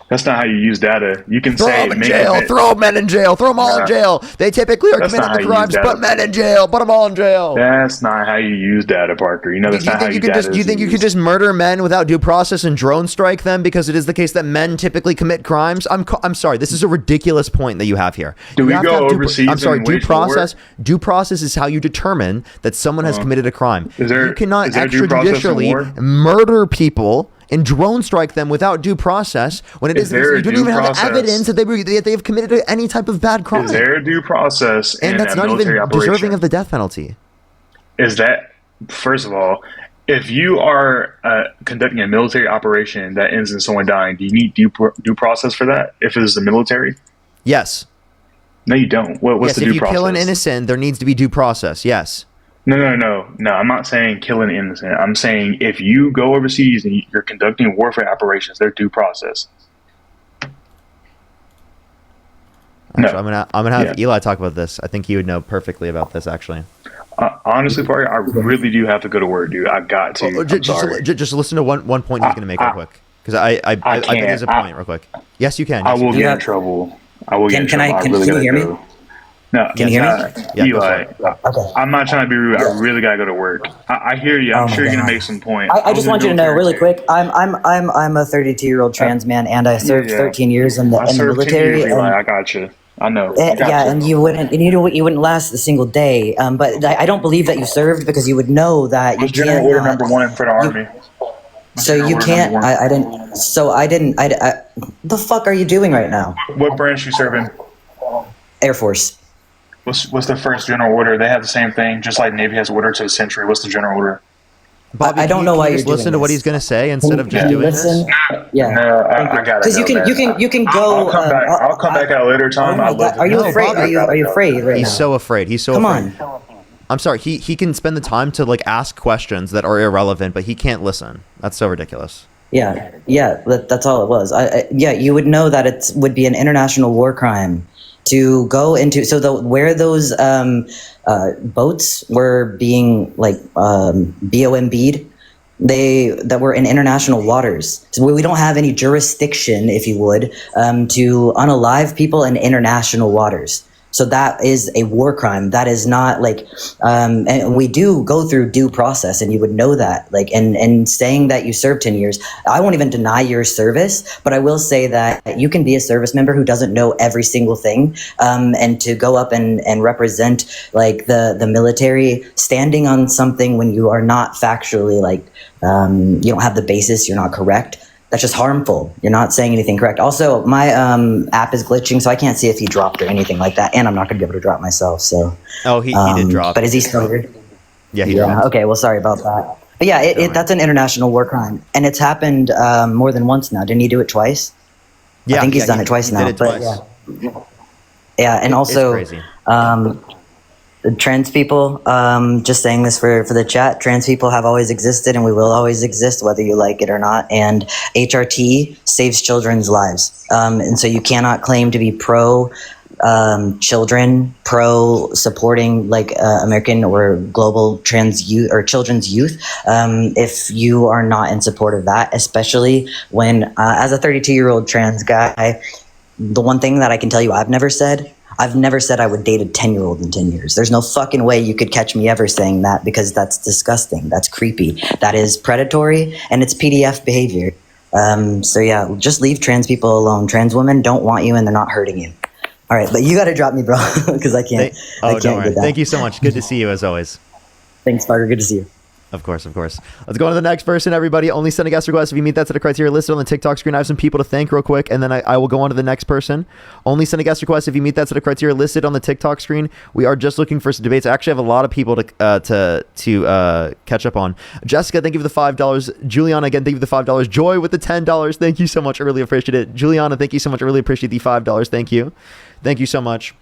That's not how you use data. You can throw them in jail. Throw men in jail. Throw them all in jail. They typically are committing the crimes. Put men in jail. Put them all in jail. That's not how you use data, Parker. You know that's not how you use data. You think you could just murder men without due process and drone strike them because it is the case that men typically commit crimes? I'm sorry. This is a ridiculous point that you have here. Do we go overseas? I'm sorry. Due process is how you determine that someone has committed a crime. You cannot extrajudicially murder people and drone strike them without due process when it is you don't even have evidence that they have committed any type of bad crime. Is there a due process? And that's not even deserving of the death penalty. Is that, first of all, If you are conducting a military operation that ends in someone dying, do you need due process for that? If it is the military? Yes. No, you don't. What's yes, the due process? If you kill an innocent, there needs to be due process. Yes. No. I'm not saying kill an innocent. I'm saying if you go overseas and you're conducting warfare operations, there's due process. Actually, I'm gonna have Eli talk about this. I think he would know perfectly about this. Actually, honestly, Parker, I really do have to go to work, dude. I got to. Just listen to one point he's gonna make real quick, because I think there's a point real quick. Yes, you can. Yes, I will get in trouble. I will get in trouble. Can you hear me? No, can you hear me? Yeah, Eli, okay. I'm not trying to be rude. I really gotta go to work. I hear you. I'm sure you're gonna make some point. I just want you to know really quick. I'm a 32-year-old trans man, and I served 13 years in the military. I got you. I know. And you wouldn't last a single day. But I don't believe that you served, because you would know that you General can't. Order number 1 for the Army. So you can't. I didn't. So I didn't. The fuck are you doing right now? What branch you serving? Air Force. What's the first general order? They have the same thing, just like Navy has order to the century. What's the general order? Bobby, I don't know why you're doing listen to what he's going to say instead of just doing this. Yeah, no, I got it. Because you can go. I'll come back at a later time. Are you afraid? Are you afraid right now? He's so afraid. He's so afraid. Come on. I'm sorry. He can spend the time to like ask questions that are irrelevant, but he can't listen. That's so ridiculous. Yeah. That's all it was. You would know that it would be an international war crime to go into where those boats were being like BOMB'd, that were in international waters. So we don't have any jurisdiction, if you would, to unalive people in international waters. So that is a war crime. That is not like, and we do go through due process, and you would know that. Like, and saying that you served 10 years, I won't even deny your service, but I will say that you can be a service member who doesn't know every single thing, and to go up and represent like the military, standing on something when you are not factually like, you don't have the basis, you're not correct. That's just harmful. You're not saying anything correct. Also, my app is glitching, so I can't see if he dropped or anything like that, and I'm not going to be able to drop myself. So. Oh, he did drop. But is he still here? Yeah, he dropped. Okay, well, sorry about that. But yeah, that's an international war crime, and it's happened more than once now. Didn't he do it twice? Yeah, I think he's done it twice now. Did it twice. Yeah, and also, it's crazy. Trans people, just saying this for the chat, trans people have always existed and we will always exist whether you like it or not, and HRT saves children's lives, and so you cannot claim to be pro children, pro supporting like American or global trans youth or children's youth, if you are not in support of that, especially when as a 32-year-old trans guy, the one thing that I can tell you I've never said I would date a 10-year-old in 10 years. There's no fucking way you could catch me ever saying that, because that's disgusting. That's creepy. That is predatory, and it's PDF behavior. So yeah, just leave trans people alone. Trans women don't want you, and they're not hurting you. All right, but you got to drop me, bro, because I can't. Don't worry. Thank you so much. Good to see you as always. Thanks, Parker. Good to see you. Of course. Let's go on to the next person, everybody. Only send a guest request if you meet that set of criteria listed on the TikTok screen. I have some people to thank real quick, and then I will go on to the next person. Only send a guest request if you meet that set of criteria listed on the TikTok screen. We are just looking for some debates. I actually have a lot of people to catch up on. Jessica, thank you for the $5. Juliana, again, thank you for the $5. Joy with the $10. Thank you so much. I really appreciate it. Juliana, thank you so much. I really appreciate the $5. Thank you. Thank you so much.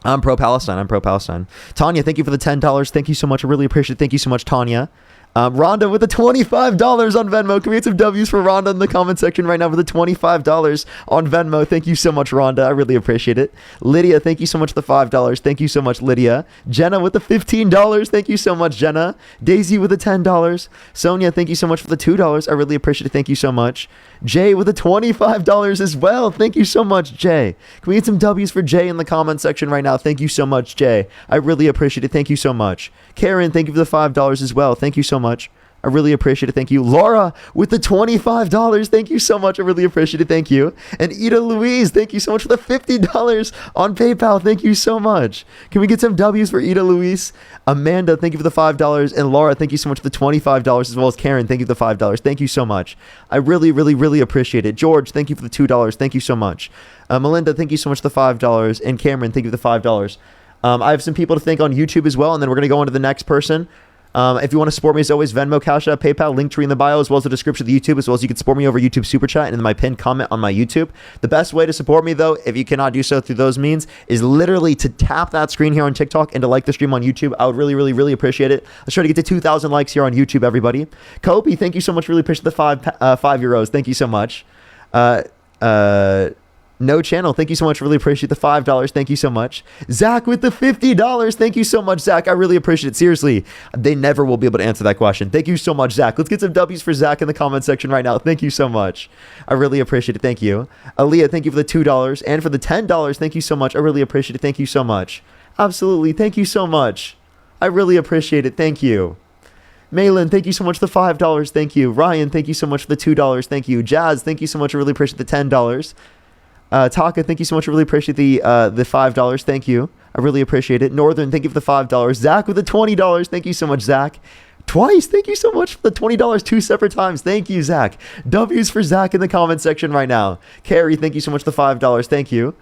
I'm pro-Palestine. Tanya, thank you for the $10. Thank you so much. I really appreciate it. Thank you so much, Tanya. Rhonda with the $25 on Venmo. Can we get some W's for Rhonda in the comment section right now for the $25 on Venmo? Thank you so much, Rhonda. I really appreciate it. Lydia, thank you so much for the $5. Thank you so much, Lydia. Jenna with the $15. Thank you so much, Jenna. Daisy with the $10. Sonia, thank you so much for the $2. I really appreciate it. Thank you so much. Jay with the $25 as well. Thank you so much, Jay. Can we get some W's for Jay in the comment section right now? Thank you so much, Jay. I really appreciate it. Thank you so much. Karen, thank you for the $5 as well. Thank you so much. I really appreciate it. Thank you. Laura with the $25. Thank you so much. I really appreciate it. Thank you. And Ida Louise, thank you so much for the $50 on PayPal. Thank you so much. Can we get some W's for Ida Louise? Amanda, thank you for the $5. And Laura, thank you so much for the $25, as well as Karen, thank you for the $5. Thank you so much. I really, really, really appreciate it. George, thank you for the $2. Thank you so much. Melinda, thank you so much for the $5. And Cameron, thank you for the $5. I have some people to thank on YouTube as well, and then we're going to go on to the next person. If you want to support me, as always, Venmo, Cash App, PayPal, link tree in the bio, as well as the description of the YouTube, as well as you can support me over YouTube Super Chat and in my pinned comment on my YouTube. The best way to support me, though, if you cannot do so through those means, is literally to tap that screen here on TikTok and to like the stream on YouTube. I would really, really, really appreciate it. Let's try to get to 2,000 likes here on YouTube, everybody. Kobe, thank you so much. Really appreciate the €5. Thank you so much. No Channel, thank you so much. Really appreciate the $5. Thank you so much. Zach with the $50. Thank you so much, Zach. I really appreciate it. Seriously, they never will be able to answer that question. Thank you so much, Zach. Let's get some W's for Zach in the comment section right now. Thank you so much. I really appreciate it. Thank you. Aaliyah, thank you for the $2 and for the $10. Thank you so much. I really appreciate it. Thank you so much. Absolutely. Thank you so much. I really appreciate it. Thank you. Malin, thank you so much for the $5. Thank you. Ryan, thank you so much for the $2. Thank you. Jazz, thank you so much. I really appreciate the $10. Taka, thank you so much. I really appreciate the $5. Thank you. I really appreciate it. Northern, thank you for the $5. Zach with the $20. Thank you so much, Zach. Twice. Thank you so much for the $20 two separate times. Thank you, Zach. W's for Zach in the comment section right now. Carrie, thank you so much for the $5. Thank you.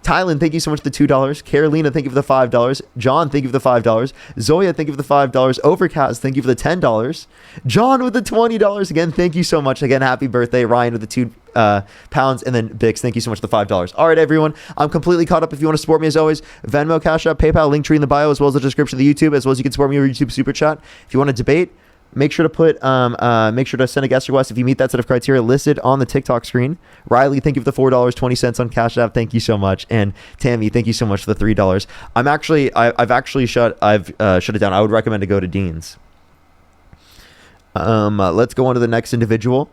Tylen, thank you so much for the $2. Carolina, thank you for the $5. John, thank you for the $5. Zoya, thank you for the $5. Overcast, thank you for the $10. John with the $20. Again, thank you so much. Again, happy birthday. Ryan with the £2. And then Bix, thank you so much for the $5. All right, everyone. I'm completely caught up. If you want to support me, as always, Venmo, Cash App, PayPal, link tree in the bio, as well as the description of the YouTube, as well as you can support me over YouTube Super Chat. If you want to debate, make sure to send a guest request if you meet that set of criteria listed on the TikTok screen. Riley, thank you for the $4.20 on Cash App. Thank you so much. And Tammy, thank you so much for the $3. I've shut it down. I would recommend to go to Dean's. Let's go on to the next individual.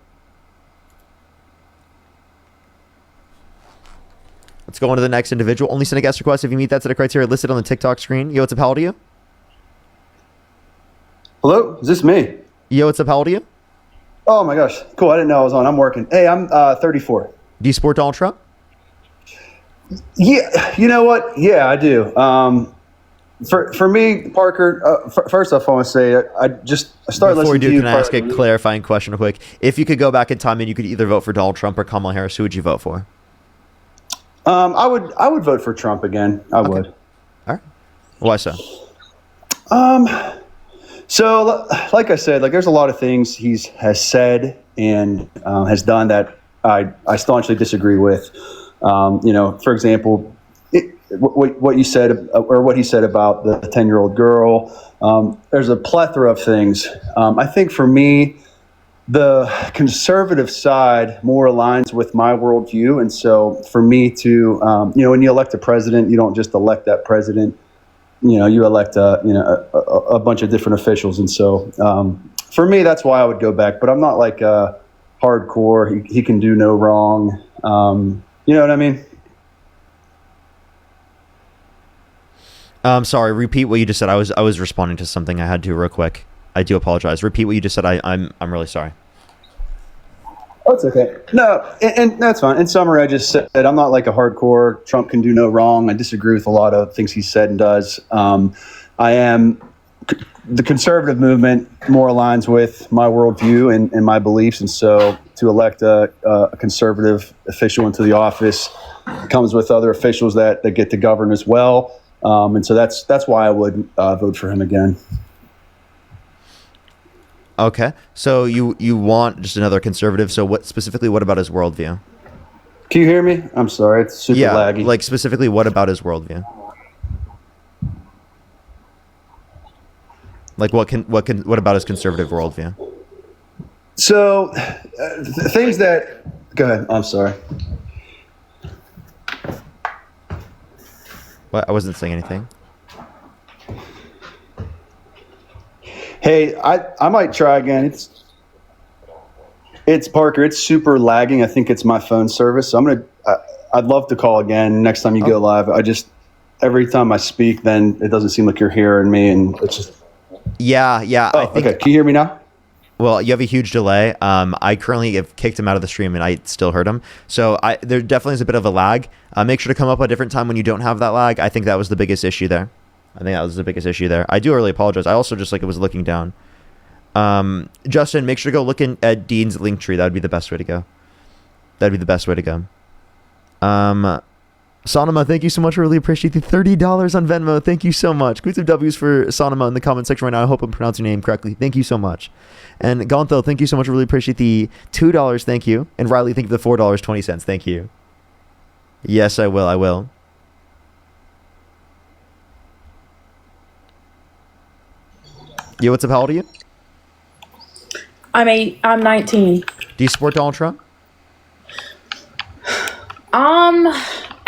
Only send a guest request if you meet that set of criteria listed on the TikTok screen. Yo, what's up? How old are you? Hello, is this me? Yo, what's up? How old are you? Oh my gosh, cool. I didn't know I was on. I'm working. Hey, I'm 34. Do you support Donald Trump? Yeah, you know what? Yeah, I do. For me, Parker. First off, I want to say I started listening to you. Can I ask a clarifying question real quick? If you could go back in time and you could either vote for Donald Trump or Kamala Harris, who would you vote for? I would vote for Trump again. I would. All right. Why so? So, like I said, there's a lot of things has said and has done that I staunchly disagree with. For example, what you said or what he said about the 10-year-old girl. There's a plethora of things. I think for me, the conservative side more aligns with my worldview, and so for me to, when you elect a president, you don't just elect that president. You elect a bunch of different officials, and so for me, that's why I would go back. But I'm not like hardcore. He can do no wrong. You know what I mean? Sorry. Repeat what you just said. I was responding to something I had to real quick. I do apologize. Repeat what you just said. I'm really sorry. Oh, it's okay. No, and that's fine. In summary, I just said I'm not like a hardcore Trump can do no wrong. I disagree with a lot of things he said and does. I am the conservative movement more aligns with my worldview and my beliefs, and so to elect a conservative official into the office comes with other officials that get to govern as well. And so that's why I would vote for him again. Okay, so you want just another conservative. So what about his worldview? Can you hear me? I'm sorry, it's super laggy. Like specifically, what about his worldview? Like what about his conservative worldview? So things that go ahead. I'm sorry. What? I wasn't saying anything. Hey, I might try again. It's Parker. It's super lagging. I think it's my phone service. So I'd love to call again next time you go live. Every time I speak, then it doesn't seem like you're hearing me, and it's just. Yeah. Oh, okay. Can you hear me now? Well, you have a huge delay. I currently have kicked him out of the stream, and I still heard him. So there definitely is a bit of a lag. Make sure to come up at a different time when you don't have that lag. I think that was the biggest issue there. I do really apologize. I also just was looking down. Justin, make sure to go look at Dean's link tree. That would be the best way to go. Sonoma, thank you so much. I really appreciate the $30 on Venmo. Thank you so much. Good some W's for Sonoma in the comment section right now. I hope I'm pronouncing your name correctly. Thank you so much. And Gontho, thank you so much. I really appreciate the $2. Thank you. And Riley, thank you for the $4.20. Thank you. Yes, I will. I will. Yo, what's up? How old are you? I'm 19. Do you support Donald Trump?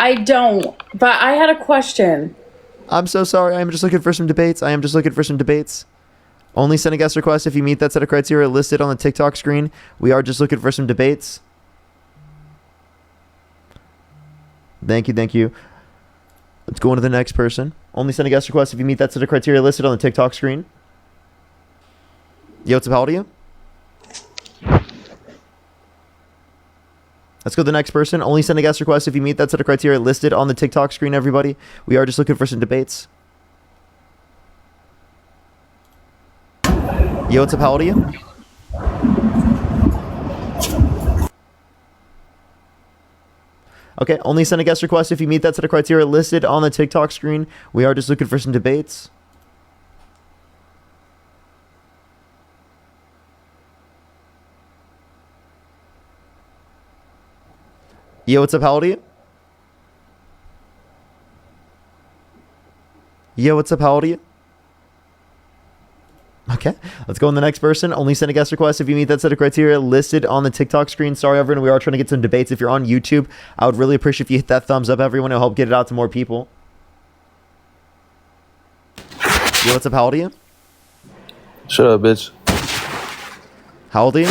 I don't, but I had a question. I'm so sorry. I'm just looking for some debates. Only send a guest request if you meet that set of criteria listed on the TikTok screen. We are just looking for some debates. Thank you. Let's go on to the next person. Only send a guest request if you meet that set of criteria listed on the TikTok screen. Yo, what's up? How old are you? Let's go to the next person. Only send a guest request if you meet that set of criteria listed on the TikTok screen, everybody. We are just looking for some debates. Yo, what's up? How old are you? Okay, only send a guest request if you meet that set of criteria listed on the TikTok screen. We are just looking for some debates. Yo, what's up? How old are you? Yo, what's up? How old are you? Okay, let's go on the next person. Only send a guest request if you meet that set of criteria listed on the TikTok screen. Sorry, everyone. We are trying to get some debates. If you're on YouTube, I would really appreciate if you hit that thumbs up, everyone. It'll help get it out to more people. Yo, what's up? How old are you? Shut up, bitch. How old are you?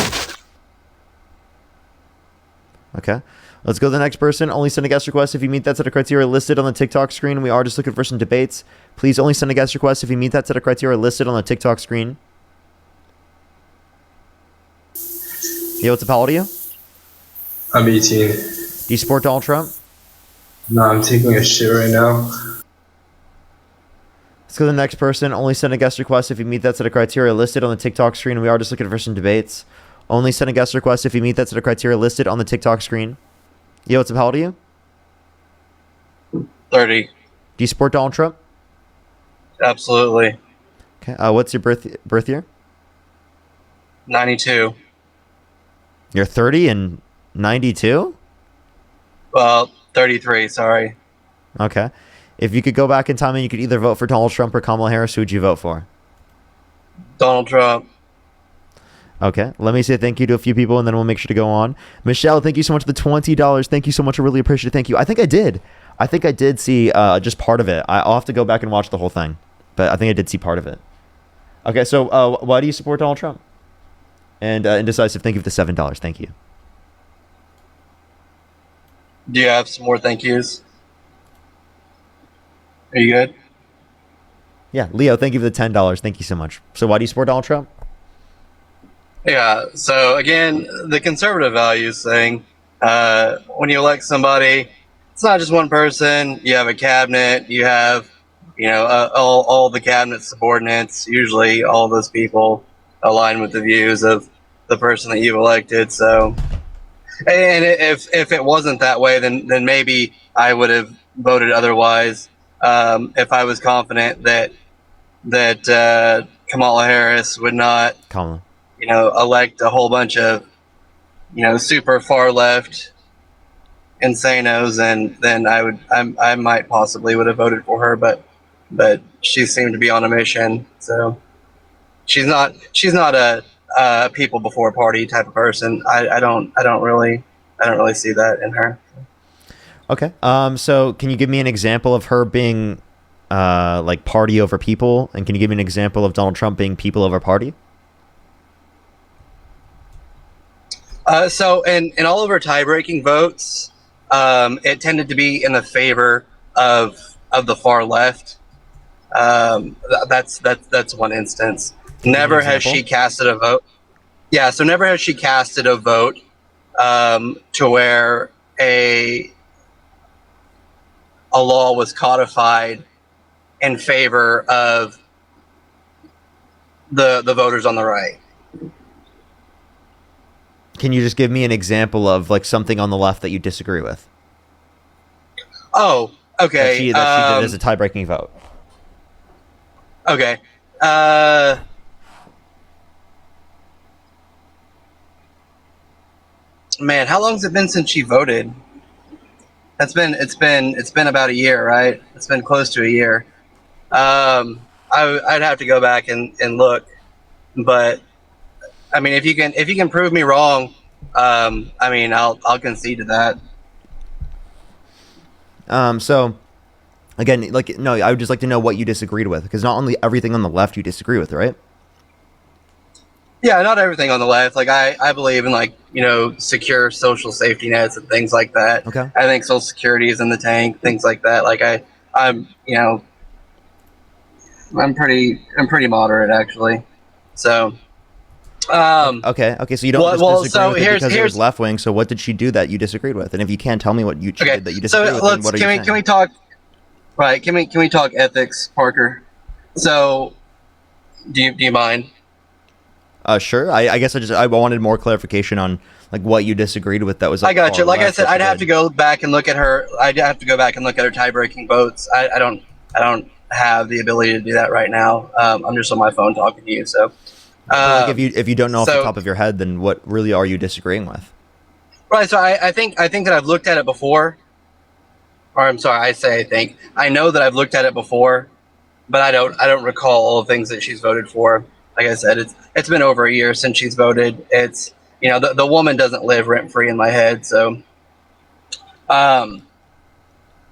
Okay. Let's go to the next person. Only send a guest request if you meet that set of criteria listed on the TikTok screen. We are just looking for some debates. Please only send a guest request if you meet that set of criteria listed on the TikTok screen. Yo, what's up? How old are you? I'm 18. Do you support Donald Trump? No, I'm taking a shit right now. Let's go to the next person. Only send a guest request if you meet that set of criteria listed on the TikTok screen. We are just looking for some debates. Only send a guest request if you meet that set of criteria listed on the TikTok screen. Yo, what's up? How old are you? 30. Do you support Donald Trump? Absolutely. Okay. What's your birth year? 92. You're 30 and 92? Well, 33, sorry. Okay. If you could go back in time and you could either vote for Donald Trump or Kamala Harris, who would you vote for? Donald Trump. Okay. Let me say thank you to a few people and then we'll make sure to go on. Michelle, thank you so much for the $20. Thank you so much. I really appreciate it. Thank you. I think I did see just part of it. I'll have to go back and watch the whole thing. But I think I did see part of it. Okay. So why do you support Donald Trump? And Indecisive, thank you for the $7. Thank you. Do you have some more thank yous? Are you good? Yeah. Leo, thank you for the $10. Thank you so much. So why do you support Donald Trump? Yeah, so again, the conservative values thing, when you elect somebody, it's not just one person. You have a cabinet, you have, all the cabinet subordinates, usually all those people align with the views of the person that you've elected. So, and if it wasn't that way, then maybe I would have voted otherwise. If I was confident that Kamala Harris would not elect a whole bunch of, super far left insanos, and then I might possibly would have voted for her, but she seemed to be on a mission. So she's not a people before party type of person. I don't really see that in her. Okay. So can you give me an example of her being like party over people, and can you give me an example of Donald Trump being people over party? So in all of her tie-breaking votes, it tended to be in the favor of the far left. That's one instance. Never has she casted a vote. Yeah, so never has she casted a vote to where a law was codified in favor of the voters on the right. Can you just give me an example of like something on the left that you disagree with? Oh, okay. That she did as a tie-breaking vote. Okay. Man, how long has it been since she voted? It's been about a year, right? It's been close to a year. I'd have to go back and look, but I mean, if you can prove me wrong, I mean, I'll concede to that. So again, like, no, I would just like to know what you disagreed with, because not only everything on the left you disagree with, right? Yeah, not everything on the left. Like I believe in, like, you know, secure social safety nets and things like that. Okay. I think Social Security is in the tank, things like that. Like I'm you know, I'm pretty moderate, actually. So okay, so you don't disagree so with it because it was left wing. So what did she do that you disagreed with? And if you can't tell me what she did that you disagreed with, then what are you saying? Can we talk? Right? Can we talk ethics, Parker? So, do you mind? Sure. I guess I wanted more clarification on like what you disagreed with. That was. Like, I got you. Like I said, I'd have to go back and look at her. I'd have to go back and look at her tie-breaking votes. I don't have the ability to do that right now. I'm just on my phone talking to you. So, like if you don't know off the top of your head, then what really are you disagreeing with? Right. So I think that I've looked at it before. Or I'm sorry, I think. I know that I've looked at it before, but I don't recall all the things that she's voted for. Like I said, it's been over a year since she's voted. It's, you know, the woman doesn't live rent free in my head. So,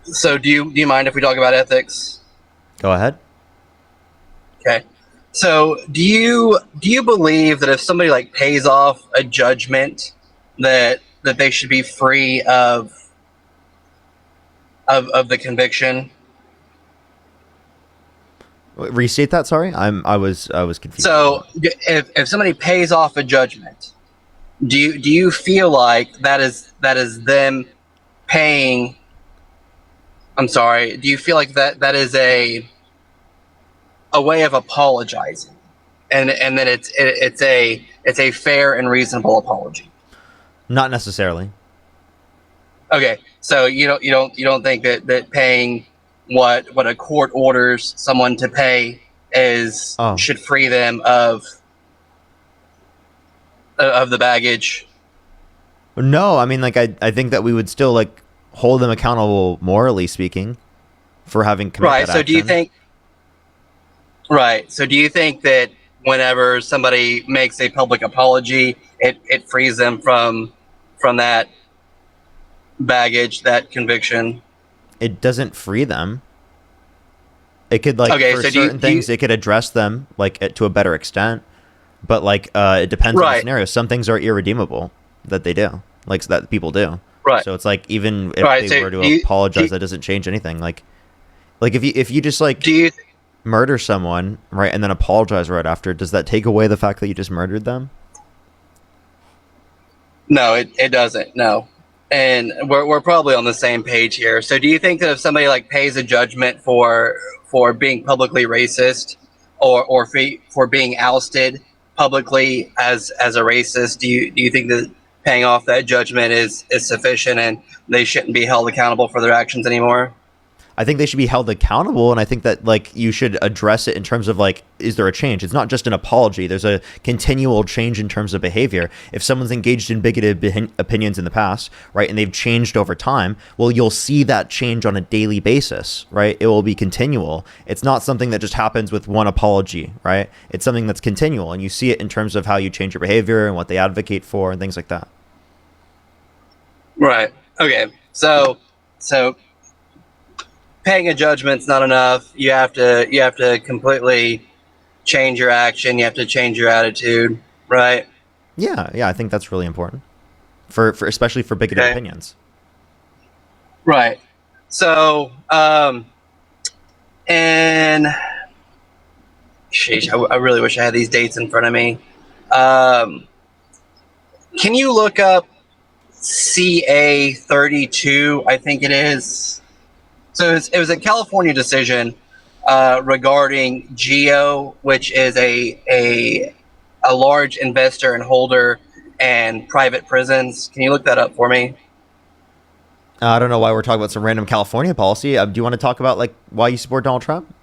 so do you mind if we talk about ethics? Go ahead. Okay. So do you believe that if somebody like pays off a judgment that they should be free of the conviction? Restate that. Sorry, I was confused. So if somebody pays off a judgment, do you feel like that is them paying? I'm sorry. Do you feel like that is a way of apologizing, and that it's a fair and reasonable apology? Not necessarily. Okay, so you don't think that paying what a court orders someone to pay should free them of the baggage? No, I mean, like I think that we would still like hold them accountable, morally speaking, for having committed that action. Do you think? Right. So do you think that whenever somebody makes a public apology, it frees them from that baggage, that conviction? It doesn't free them. It could, like, for certain things, it could address them, like, to a better extent. But, like, it depends on the scenario. Some things are irredeemable that they do, like, that people do. Right. So it's like, even if they were to apologize, that doesn't change anything. Like if you just like murder someone, right, and then apologize right after, does that take away the fact that you just murdered them? No, it doesn't. No. And we're probably on the same page here. So do you think that if somebody like pays a judgment for being publicly racist or for being ousted publicly as a racist, do you think that paying off that judgment is sufficient and they shouldn't be held accountable for their actions anymore? I think they should be held accountable, and I think that, like, you should address it in terms of, like, is there a change? It's not just an apology. There's a continual change in terms of behavior. If someone's engaged in bigoted opinions in the past, right, and they've changed over time, well, you'll see that change on a daily basis, right? It will be continual. It's not something that just happens with one apology, right? It's something that's continual, and you see it in terms of how you change your behavior and what they advocate for and things like that. Right. Okay. So paying a judgment's not enough. You have to completely change your action. You have to change your attitude, right? Yeah, I think that's really important for especially for bigoted opinions. Right. So, and sheesh, I really wish I had these dates in front of me. Can you look up CA 32? I think it is. So it was a California decision regarding GEO, which is a large investor and holder in private prisons. Can you look that up for me? I don't know why we're talking about some random California policy. Do you want to talk about like why you support Donald Trump?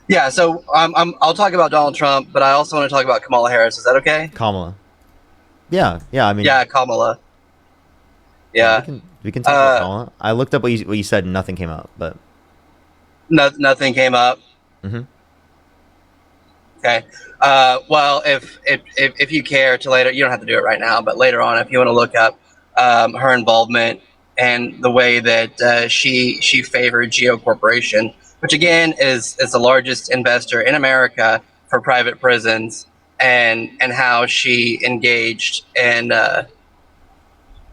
Yeah, so I'll talk about Donald Trump, but I also want to talk about Kamala Harris. Is that okay? Kamala. Yeah. I mean. Yeah, Kamala. Yeah. We can talk about Kamala. I looked up what you said, and nothing came up. But nothing came up. Mm-hmm. Okay. Well, if you care to later, you don't have to do it right now, but later on, if you want to look up her involvement and the way that she favored Geo Corporation, which again is the largest investor in America for private prisons, and how she engaged and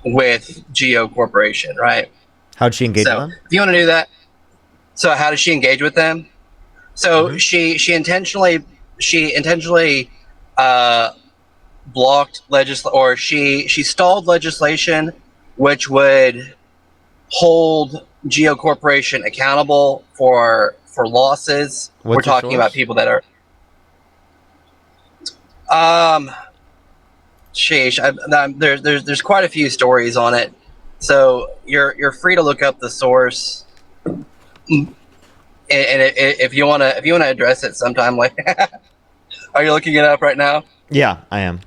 with Geo Corporation, right? How'd she engage with them? If you want to do that, so how did she engage with them? So she intentionally blocked or she stalled legislation which would hold Geo Corporation accountable for losses. We're talking about people that are there's quite a few stories on it, so you're free to look up the source, and if you want to address it sometime. Like, are you looking it up right now? Yeah, I am.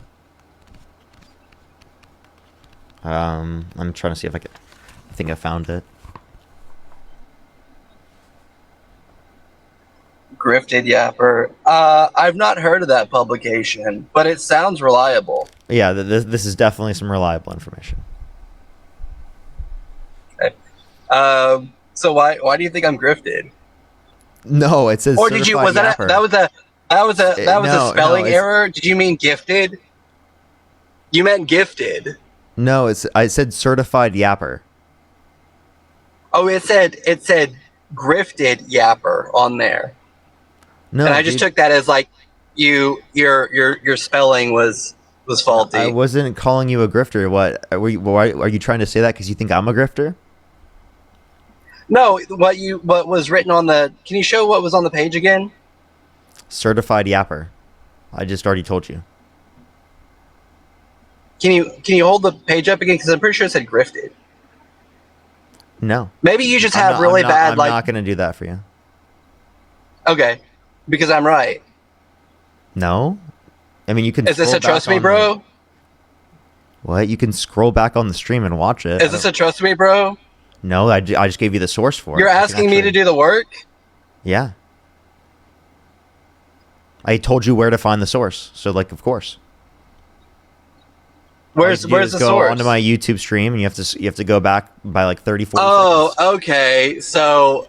I'm trying to see if I think I found it. Grifted Yapper. I've not heard of that publication, but it sounds reliable. Yeah, this is definitely some reliable information. Okay. So why do you think I'm grifted? No, it says. Or did you? Was that a spelling error? Did you mean gifted? You meant gifted. No, I said certified yapper. Oh, it said grifted yapper on there. No, and I just took that as like your spelling was faulty. I wasn't calling you a grifter. What why are you trying to say that because you think I'm a grifter? No, what was written on the? Can you show what was on the page again? Certified yapper. I just already told you. Can you hold the page up again? Because I'm pretty sure it said grifted. No. Maybe you just have really bad. I'm not going to do that for you. Okay, because I'm right. No, I mean you can. Is this a trust me, bro? What? You can scroll back on the stream and watch it. Is this a trust me, bro? No, I just gave you the source for it. You're asking me to do the work? Yeah. I told you where to find the source, so like, of course. Where's the source? Go onto my YouTube stream, and you have to go back by like 40 seconds. Oh, okay. So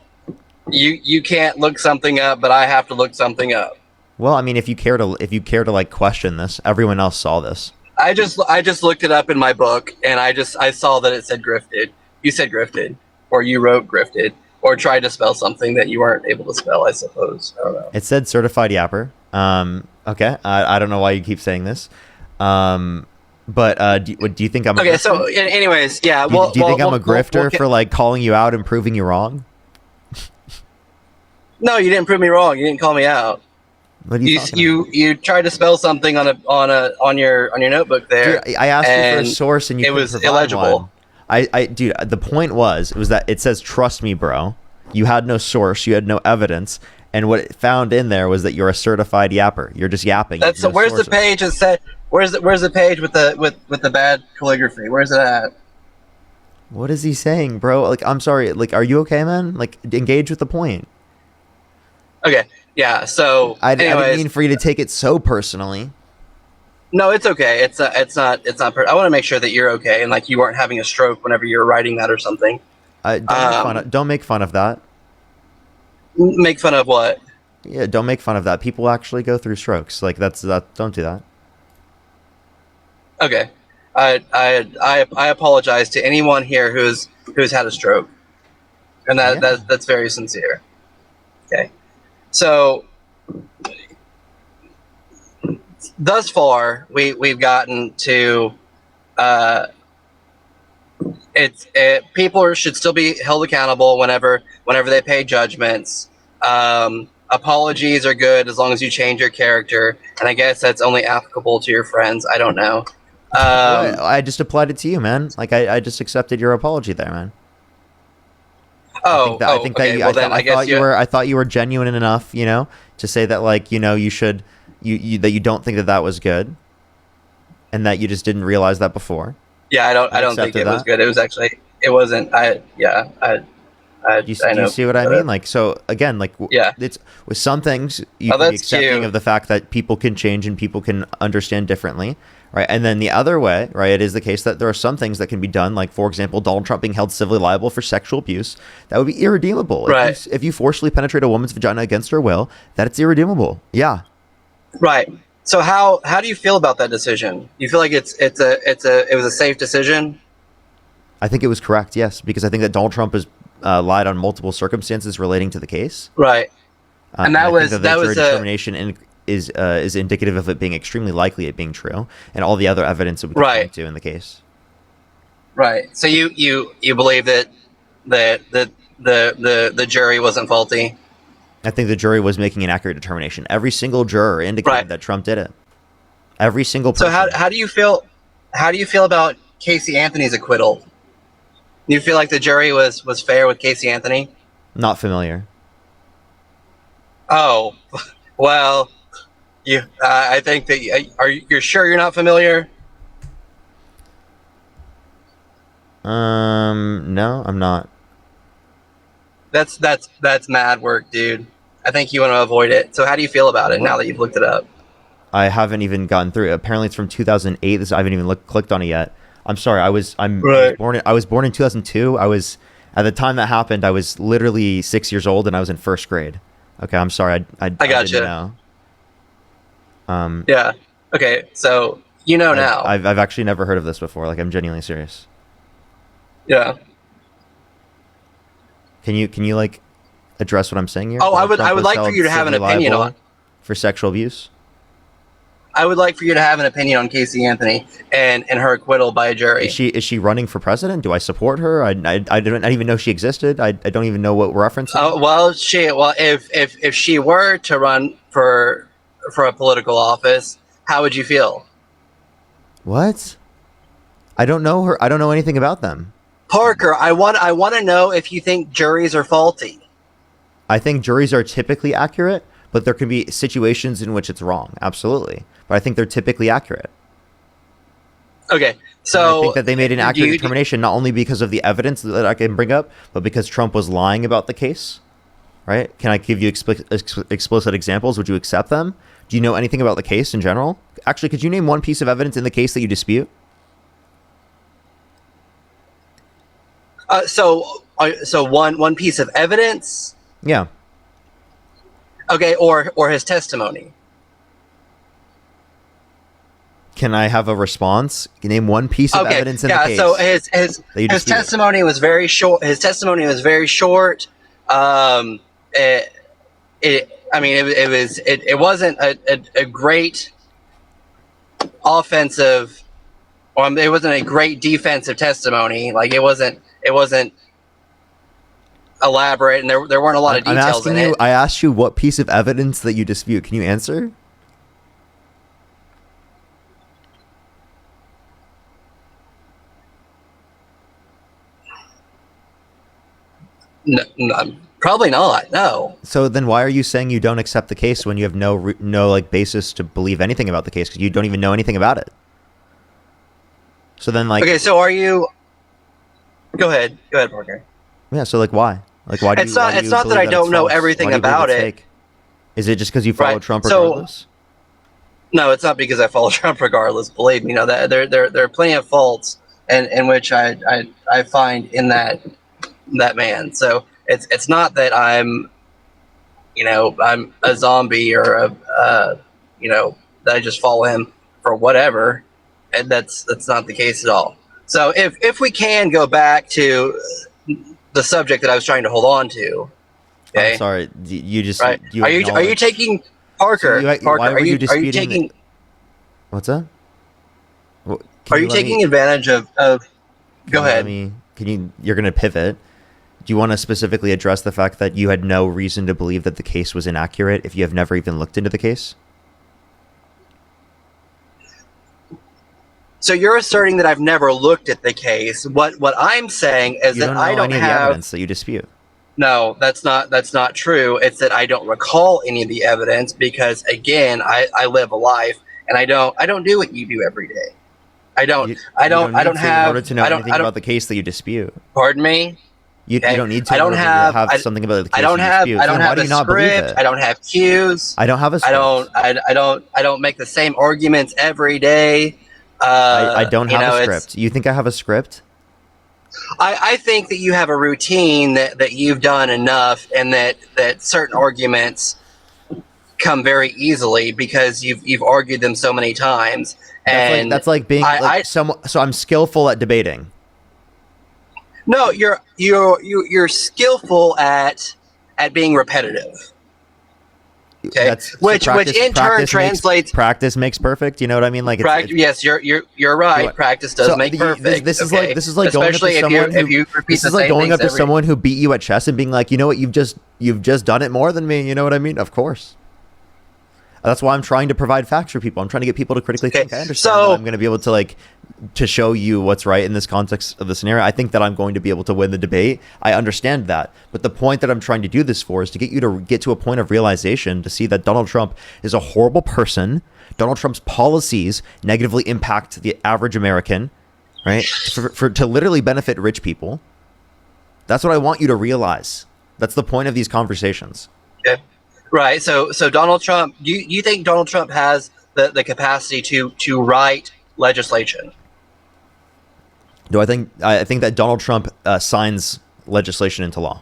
you can't look something up, but I have to look something up. Well, I mean, if you care to like question this, everyone else saw this. I just looked it up in my book, and I saw that it said grifted. You said grifted, or you wrote grifted, or tried to spell something that you weren't able to spell, I suppose. I don't know. It said certified yapper. Okay. I don't know why you keep saying this. But do you think I'm okay? So, anyways, yeah. Do you think I'm a grifter for like calling you out and proving you wrong? No, you didn't prove me wrong. You didn't call me out. What are you tried to spell something on your notebook there. Dude, I asked you for a source and you couldn't provide illegible. One. Dude, the point was that it says trust me, bro. You had no source, you had no evidence, and what it found in there was that you're a certified yapper. You're just yapping. That's where's sources. The page that said where's the page with the bad calligraphy? Where's it at? What is he saying, bro? Like, I'm sorry. Like, are you okay, man? Like, engage with the point. Okay. Yeah. So I didn't mean for you to take it so personally. No, it's okay. It's not. I want to make sure that you're okay and like you weren't having a stroke whenever you were writing that or something. Don't make fun of that. Make fun of what? Yeah, don't make fun of that. People actually go through strokes. Like that's that. Don't do that. Okay. I apologize to anyone here who's had a stroke, and that's very sincere. Okay. So. Thus far, we've gotten to people should still be held accountable whenever they pay judgments. Apologies are good as long as you change your character, and I guess that's only applicable to your friends. I don't know. I just applied it to you, man. Like I just accepted your apology there, man. I think that I thought you were genuine enough, you know, to say that, like, you know, you should that you don't think that was good, and that you just didn't realize that before. Yeah, I don't think it was good. It was actually, it wasn't. Do you see what I mean? Like, so again, like, it's with some things you can be accepting of the fact that people can change and people can understand differently, right? And then the other way, right, it is the case that there are some things that can be done, like, for example, Donald Trump being held civilly liable for sexual abuse, that would be irredeemable. Right. If you forcibly penetrate a woman's vagina against her will, that it's irredeemable. Yeah. Right. So how do you feel about that decision? You feel like it was a safe decision? I think it was correct, yes, because I think that Donald Trump has lied on multiple circumstances relating to the case. Right. And that was determination is indicative of it being extremely likely it being true, and all the other evidence that we can point to in the case. Right. So you believe that the jury wasn't faulty? I think the jury was making an accurate determination. Every single juror indicated that Trump did it. Every single person. So how do you feel? How do you feel about Casey Anthony's acquittal? Do you feel like the jury was fair with Casey Anthony? Not familiar. Oh, well, I think that you're sure you're not familiar? No, I'm not. That's mad work, dude. I think you want to avoid it. So how do you feel about it now that you've looked it up? I haven't even gotten through it. Apparently it's from 2008. I haven't even clicked on it yet. I'm sorry. I was born in 2002. At the time that happened, I was literally 6 years old and I was in first grade. Okay, I'm sorry. I gotcha. Didn't know. Yeah. Okay. So now. I've actually never heard of this before. Like, I'm genuinely serious. Yeah. Can you like address what I'm saying here? Oh, I would like for you to have an opinion on for sexual abuse. I would like for you to have an opinion on Casey Anthony and her acquittal by a jury. Is she running for president? Do I support her? I didn't even know she existed. I don't even know what we're referencing. If she were to run for a political office, how would you feel? What? I don't know her. I don't know anything about them. Parker, I want to know if you think juries are faulty. I think juries are typically accurate, but there can be situations in which it's wrong. Absolutely. But I think they're typically accurate. Okay, so I think that they made an accurate determination, not only because of the evidence that I can bring up, but because Trump was lying about the case. Right? Can I give you explicit examples? Would you accept them? Do you know anything about the case in general? Actually, could you name one piece of evidence in the case that you dispute? So one piece of evidence. Yeah. Okay, or his testimony. Can I have a response? Can you name one piece of evidence in the case? So his testimony was very short. His testimony was very short. It wasn't a great offensive, or it wasn't a great defensive testimony. Like it wasn't elaborate, and there weren't a lot of details in it. I asked you what piece of evidence that you dispute. Can you answer? No, probably not. No. So then, why are you saying you don't accept the case when you have no like basis to believe anything about the case, because you don't even know anything about it? So then, like, okay, so are you? Go ahead, Parker. Yeah. So like, why? Like, why do you? It's not that I don't know everything about it. Fake? Is it just because you follow Trump regardless? No, it's not because I follow Trump regardless. Believe me, that there are plenty of faults in which I find in that man. So it's not that I'm a zombie or that I just follow him for whatever. And that's not the case at all. So if we can go back to the subject that I was trying to hold on to. Okay? I'm sorry, you just right. Are you taking Parker? So Parker, are you taking? What's that? Are you taking advantage of? Go ahead. You're going to pivot. Do you want to specifically address the fact that you had no reason to believe that the case was inaccurate if you have never even looked into the case? So you're asserting that I've never looked at the case. What I'm saying is that I don't any have of the evidence that you dispute. No, that's not true. It's that I don't recall any of the evidence because, again, I live a life and I don't do what you do every day. I don't have. In order to know anything about the case that you dispute. Pardon me. You don't need to. Something about the case. I don't have a script. I don't have cues. I don't have a script. I don't make the same arguments every day. I don't have a script. You think I have a script? I think that you have a routine that you've done enough, and that certain arguments come very easily because you've argued them so many times. And that's like being so I'm skillful at debating. No, you're skillful at being repetitive. Okay, which in turn translates. Practice makes perfect. You know what I mean? Like, yes, you're right. Practice does make perfect. This is like going up to someone going up to someone who beat you at chess and being like, you know what, you've just done it more than me. You know what I mean? Of course. That's why I'm trying to provide facts for people. I'm trying to get people to critically think. I understand that I'm going to be able to show you what's right in this context of the scenario. I think that I'm going to be able to win the debate. I understand that. But the point that I'm trying to do this for is to get you to get to a point of realization, to see that Donald Trump is a horrible person. Donald Trump's policies negatively impact the average American, right? To literally benefit rich people. That's what I want you to realize. That's the point of these conversations. Okay. Right. So Donald Trump, you think Donald Trump has the capacity to write legislation? I think that Donald Trump signs legislation into law.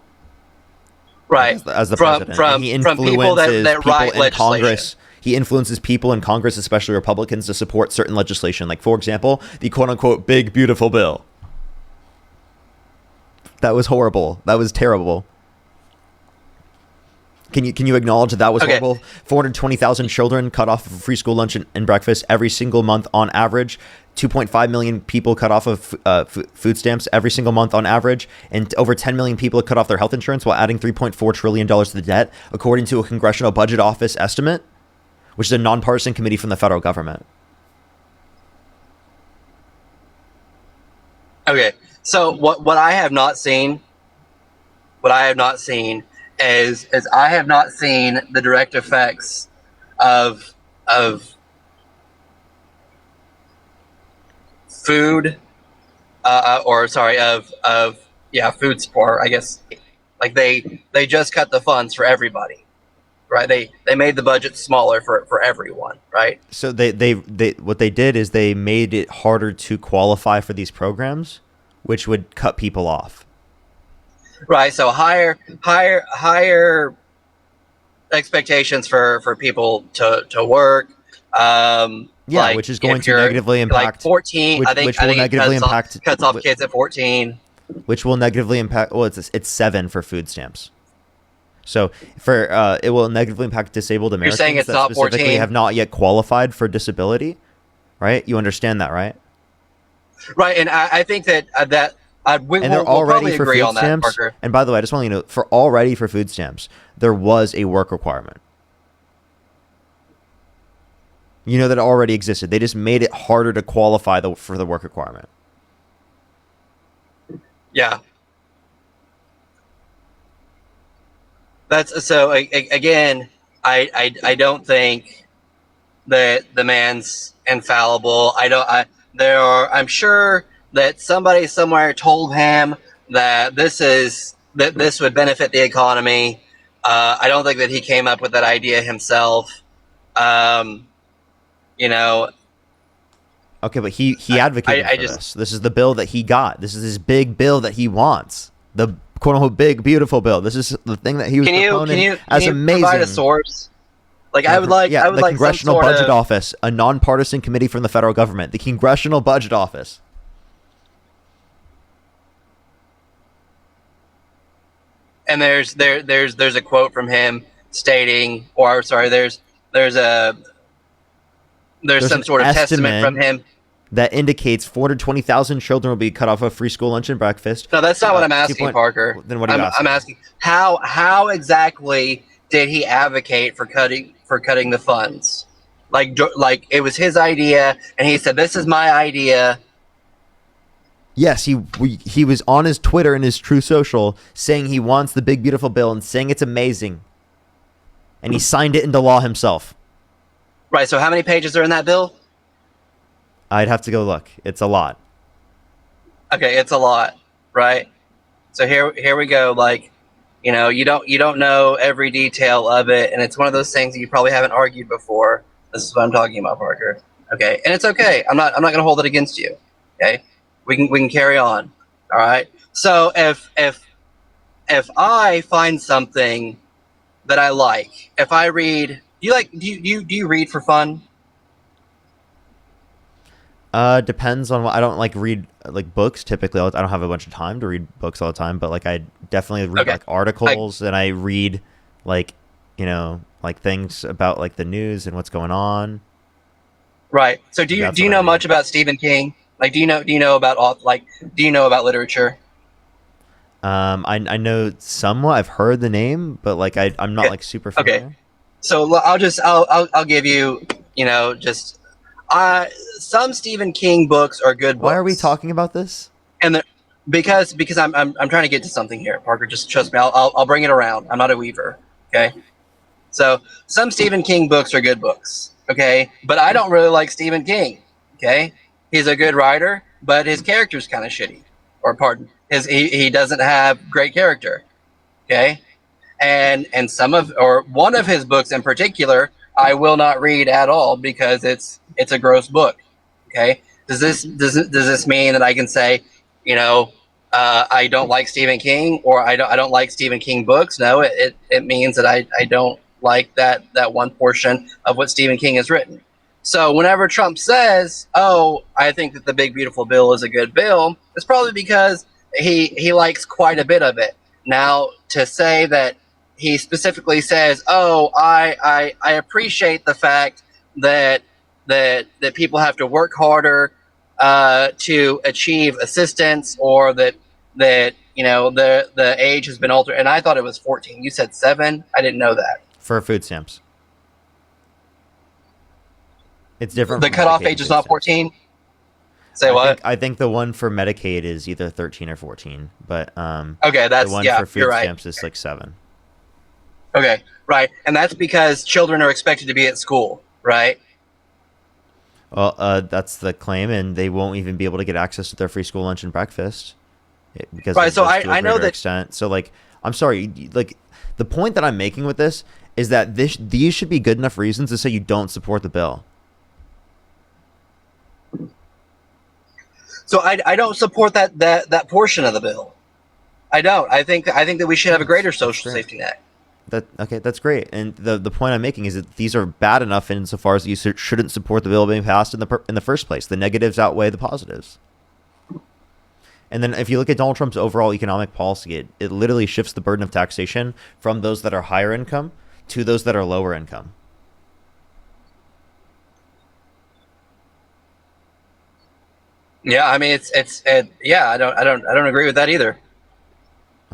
Right. As the president. He influences from people that write in Congress. He influences people in Congress, especially Republicans, to support certain legislation. Like, for example, the quote-unquote big, beautiful bill. That was horrible. That was terrible. Can you acknowledge that was horrible? 420,000 children cut off of free school lunch and breakfast every single month on average. 2.5 million people cut off of food stamps every single month on average. And over 10 million people cut off their health insurance while adding $3.4 trillion to the debt, according to a Congressional Budget Office estimate, which is a nonpartisan committee from the federal government. Okay, so what I have not seen is I have not seen the direct effects of food, food support. I guess like they just cut the funds for everybody, right? They made the budget smaller for everyone, right? So they what they did is they made it harder to qualify for these programs, which would cut people off. Right, so higher expectations for people to work. Which is going to negatively impact. Like 14, I think it cuts off kids at 14. Which will negatively impact. Well, it's 7 for food stamps. So it will negatively impact disabled Americans. You're saying it's that not specifically 14? Have not yet qualified for disability, right? You understand that, right? Right, and I think that we'll already probably for agree food on that, stamps. Parker. And by the way, I just want you to know, for food stamps, there was a work requirement. You know that it already existed. They just made it harder to qualify for the work requirement. Yeah. That's so. Again, I don't think that the man's infallible. I'm sure that somebody somewhere told him that this would benefit the economy. I don't think that he came up with that idea himself. Okay, but he advocated for this. This is the bill that he got. This is his big bill that he wants. The quote unquote big beautiful bill. This is the thing that he was proponent as amazing. Provide a source? Like I would like the like Congressional Budget Office, a nonpartisan committee from the federal government. The Congressional Budget Office. And there's a quote from him stating, there's some sort of testament from him that indicates 420,000 children will be cut off of free school lunch and breakfast. No, that's not what I'm asking, Parker. Then what are you asking? I'm asking how exactly did he advocate for cutting the funds? like it was his idea, and he said, "This is my idea." Yes, he was on his Twitter and his True Social saying he wants the big beautiful bill and saying it's amazing, and he signed it into law himself. Right. So how many pages are in that bill? I'd have to go look. It's a lot. Okay, it's a lot, right? So here we go. Like, you know, you don't know every detail of it, and it's one of those things that you probably haven't argued before. This is what I'm talking about, Parker. Okay, and it's okay. I'm not going to hold it against you. Okay, we can carry on. All right. So if I find something that I like, if I read, do you read for fun? Depends on what. I don't like read like books typically. I don't have a bunch of time to read books all the time, but like I definitely read like articles, and I read like, you know, like things about like the news and what's going on. Right. So do you know much about Stephen King? Like, do you know about literature? I know somewhat. I've heard the name, but like I'm not like super familiar. Okay. So I'll give you, you know, just some Stephen King books are good books. Why are we talking about this? And because I'm trying to get to something here, Parker. Just trust me. I'll bring it around. I'm not a weaver. Okay. So some Stephen King books are good books. Okay, but I don't really like Stephen King. Okay, he's a good writer, but his character's kind of shitty. Or pardon, he doesn't have great character. Okay, and one of his books in particular, I will not read at all because it's a gross book. Okay, does this mean that I can say, you know, I don't like Stephen King, or I don't like Stephen King books? No, it means that I don't like that one portion of what Stephen King has written. So whenever Trump says, "Oh, I think that the big beautiful bill is a good bill," it's probably because he likes quite a bit of it. Now, to say that he specifically says, "Oh, I appreciate the fact that people have to work harder to achieve assistance," or that you know the age has been altered, and I thought it was 14. You said 7. I didn't know that. For food stamps. It's different. The cutoff age is not 14? Say what? I think the one for Medicaid is either 13 or 14, but okay, that's the one for food stamps is like 7. Okay, right. And that's because children are expected to be at school, right? Well, that's the claim, and they won't even be able to get access to their free school lunch and breakfast. Because right, so I know that extent. So like, I'm sorry, like the point that I'm making with this is that these should be good enough reasons to say you don't support the bill. So I don't support that portion of the bill. I don't. I think that we should have a greater social safety net. That's great. And the point I'm making is that these are bad enough insofar as you shouldn't support the bill being passed in the first place. The negatives outweigh the positives. And then if you look at Donald Trump's overall economic policy, it literally shifts the burden of taxation from those that are higher income to those that are lower income. Yeah, I mean yeah, I don't agree with that either.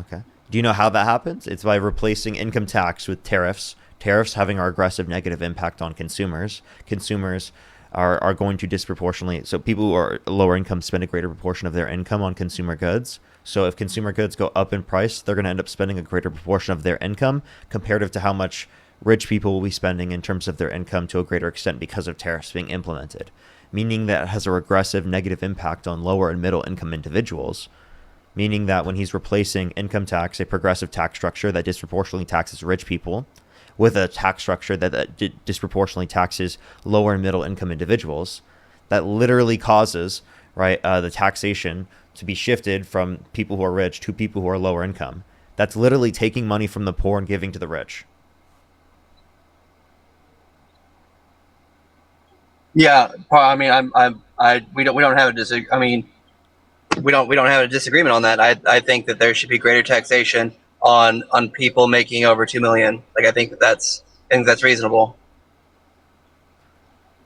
Okay. Do you know how that happens? It's by replacing income tax with tariffs. Tariffs having our aggressive negative impact on consumers. Consumers are going to disproportionately, so people who are lower income spend a greater proportion of their income on consumer goods. So if consumer goods go up in price, they're going to end up spending a greater proportion of their income comparative to how much rich people will be spending in terms of their income to a greater extent because of tariffs being implemented, meaning that it has a regressive negative impact on lower and middle income individuals, meaning that when he's replacing income tax, a progressive tax structure that disproportionately taxes rich people, with a tax structure that disproportionately taxes lower and middle income individuals, that literally causes the taxation to be shifted from people who are rich to people who are lower income. That's literally taking money from the poor and giving to the rich. Yeah, I mean, we don't have we don't have a disagreement on that. I think that there should be greater taxation on people making over 2 million. Like, I think that's reasonable.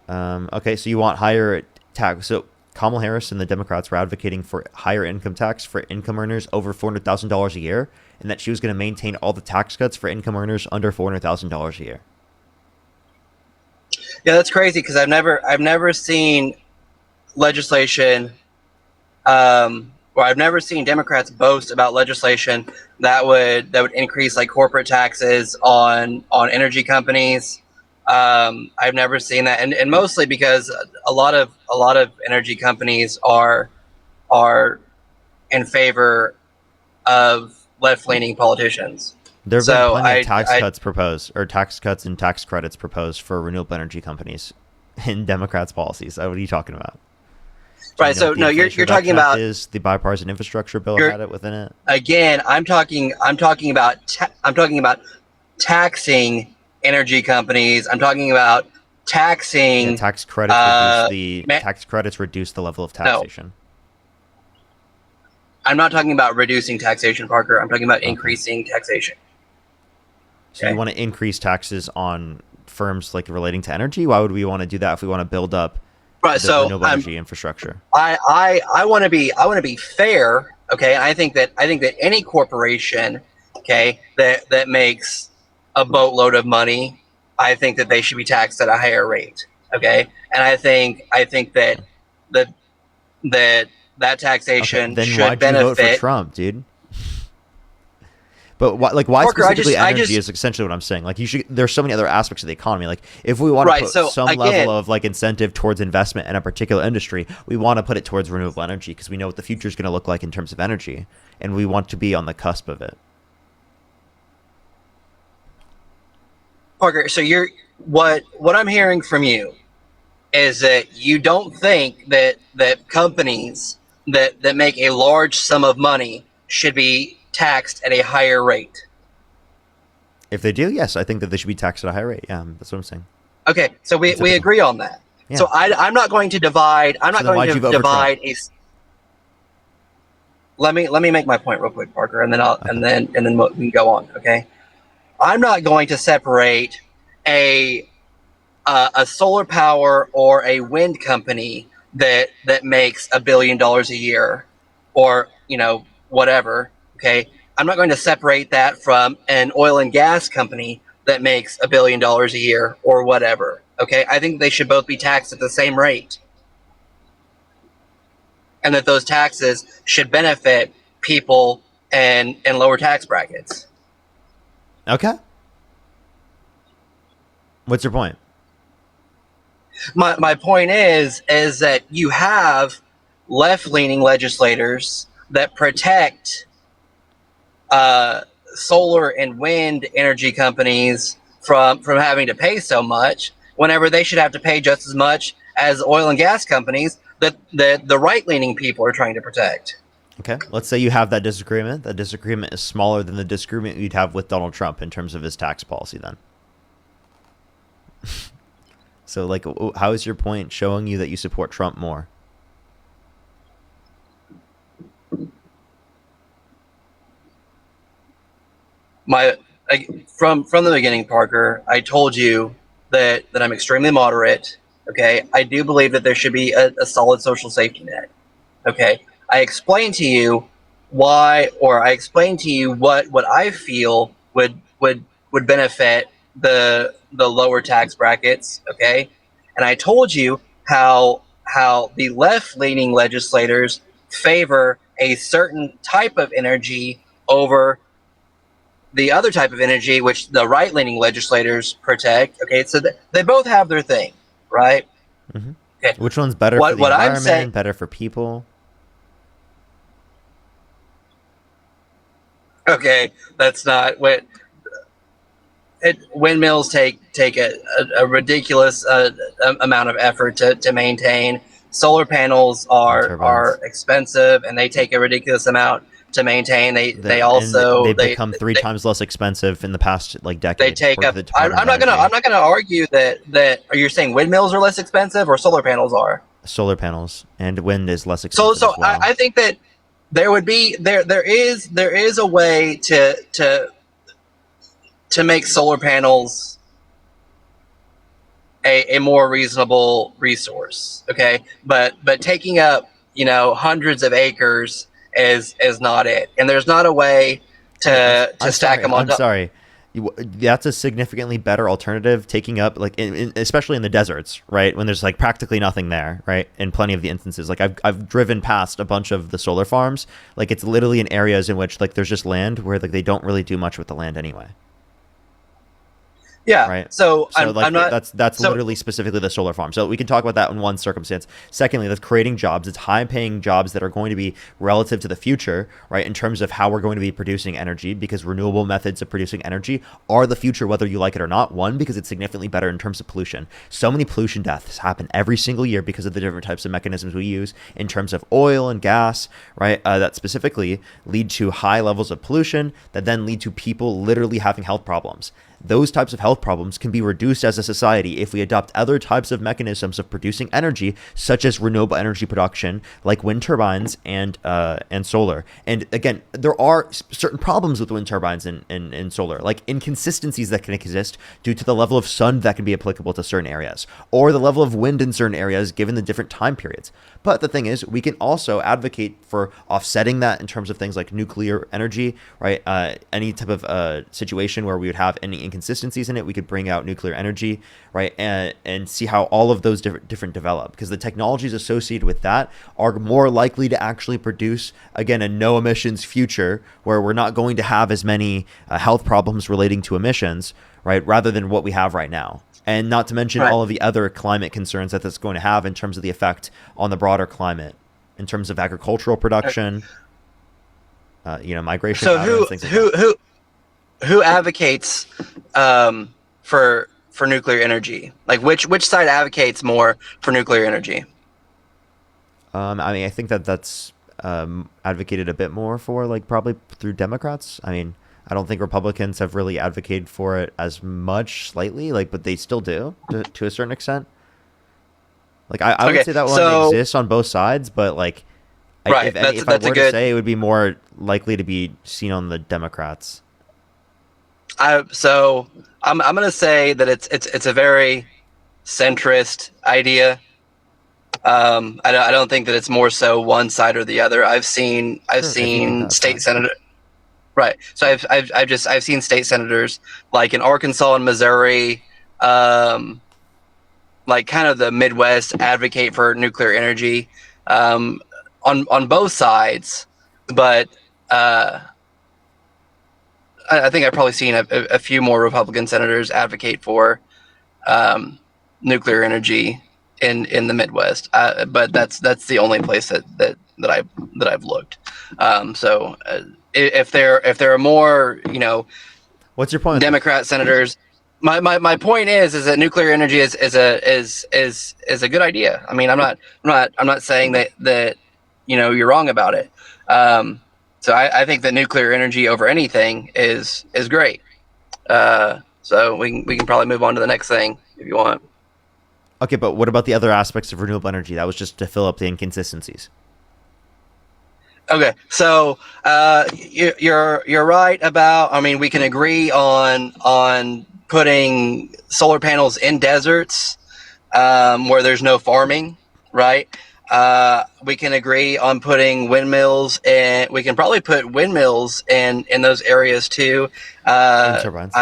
Okay, so you want higher tax. So Kamala Harris and the Democrats were advocating for higher income tax for income earners over $400,000 a year, and that she was going to maintain all the tax cuts for income earners under $400,000 a year. Yeah, that's crazy because I've never seen legislation, or I've never seen Democrats boast about legislation that would increase like corporate taxes on energy companies. I've never seen that, and mostly because a lot of energy companies are in favor of left-leaning politicians. There have been plenty of tax cuts proposed, or tax cuts and tax credits proposed for renewable energy companies in Democrats' policies. What are you talking about? Right. So no, you're talking about is the bipartisan infrastructure bill had it within it. Again, I'm talking about taxing energy companies. I'm talking about taxing tax credits. Tax credits reduce the level of taxation. No. I'm not talking about reducing taxation, Parker. I'm talking about increasing taxation. So you want to increase taxes on firms like relating to energy? Why would we want to do that if we want to build up renewable energy infrastructure? I want to be fair, okay? I think that any corporation, okay, that makes a boatload of money, I think that they should be taxed at a higher rate, okay? And I think that taxation then should why'd benefit. You vote for Trump, dude? But why Parker, specifically energy is essentially what I'm saying. Like there's so many other aspects of the economy. Like if we want to put some level of like incentive towards investment in a particular industry, we want to put it towards renewable energy because we know what the future is going to look like in terms of energy, and we want to be on the cusp of it. Parker, so what I'm hearing from you is that you don't think that companies that make a large sum of money should be taxed at a higher rate. If they do, yes, I think that they should be taxed at a higher rate. Yeah, that's what I'm saying. Okay, so we agree on that. Yeah. So I'm not going to divide. I'm not going to divide a. Let me make my point real quick, Parker, and then we can go on. Okay, I'm not going to separate a solar power or a wind company that makes $1 billion a year, or whatever. Okay, I'm not going to separate that from an oil and gas company that makes $1 billion a year or whatever. Okay, I think they should both be taxed at the same rate, and that those taxes should benefit people in lower tax brackets. Okay. What's your point? My point is that you have left-leaning legislators that protect solar and wind energy companies from having to pay so much, whenever they should have to pay just as much as oil and gas companies that the right-leaning people are trying to protect. Okay, let's say you have that disagreement. That disagreement is smaller than the disagreement you'd have with Donald Trump in terms of his tax policy then. So, like, how is your point showing you that you support Trump more? From the beginning, Parker, I told you that I'm extremely moderate. Okay, I do believe that there should be a solid social safety net. Okay, I explained to you why, or I explained to you what I feel would benefit the lower tax brackets. Okay, and I told you how the left-leaning legislators favor a certain type of energy over the other type of energy, which the right-leaning legislators protect. Okay, so they both have their thing, right? Mm-hmm. Okay. Which one's better for the environment, better for people? Okay, that's not what... windmills take a ridiculous amount of effort to maintain. Solar panels are expensive, and they take a ridiculous amount to maintain. They've become 3 times less expensive in the past decade. They take up. I'm not gonna argue that. Are you saying windmills are less expensive or solar panels are? Solar panels and wind is less expensive. So as well. I think that there is a way to make solar panels a more reasonable resource. Okay, but taking up hundreds of acres is not it, and there's not a way to stack them on top. I'm sorry. That's a significantly better alternative, taking up like especially in the deserts, right, when there's like practically nothing there, right, in plenty of the instances. Like I've driven past a bunch of the solar farms, like it's literally in areas in which like there's just land where like they don't really do much with the land anyway. Yeah. Right. So like I'm not. That's so, literally specifically the solar farm. So we can talk about that in one circumstance. Secondly, that's creating jobs. It's high paying jobs that are going to be relative to the future, right? In terms of how we're going to be producing energy, because renewable methods of producing energy are the future, whether you like it or not. One, because it's significantly better in terms of pollution. So many pollution deaths happen every single year because of the different types of mechanisms we use in terms of oil and gas, right? That specifically lead to high levels of pollution that then lead to people literally having health problems. Those types of health problems can be reduced as a society if we adopt other types of mechanisms of producing energy, such as renewable energy production, like wind turbines and solar. And again, there are certain problems with wind turbines and solar, like inconsistencies that can exist due to the level of sun that can be applicable to certain areas, or the level of wind in certain areas given the different time periods. But the thing is, we can also advocate for offsetting that in terms of things like nuclear energy, right? Any type of situation where we would have any inconsistencies in it, we could bring out nuclear energy, right? And see how all of those different develop, because the technologies associated with that are more likely to actually produce, again, a no emissions future where we're not going to have as many health problems relating to emissions, right? Rather than what we have right now. And not to mention all of the other climate concerns that that's going to have in terms of the effect on the broader climate, in terms of agricultural production, migration. So patterns, who advocates for nuclear energy? Like which side advocates more for nuclear energy? I think that's advocated a bit more for, like, probably through Democrats. I mean, I don't think Republicans have really advocated for it as much, slightly, like, but they still do to a certain extent. Like, I would say that one exists on both sides, but like, if I were to say, it would be more likely to be seen on the Democrats. So I'm gonna say that it's a very centrist idea. I don't think that it's more so one side or the other. I've seen state senator. Right. So I've seen state senators like in Arkansas and Missouri, like kind of the Midwest, advocate for nuclear energy, on both sides. But I think I've probably seen a few more Republican senators advocate for nuclear energy in the Midwest. But that's the only place that I've looked. If there are more, what's your point? Democrat senators. My point is that nuclear energy is a good idea. I mean, I'm not saying that you're wrong about it. So I think that nuclear energy over anything is great. So we can probably move on to the next thing if you want. Okay, but what about the other aspects of renewable energy? That was just to fill up the inconsistencies. Okay, so you're right about. I mean, we can agree on putting solar panels in deserts where there's no farming, right? We can agree on putting windmills, and we can probably put windmills in those areas too. Wind turbines.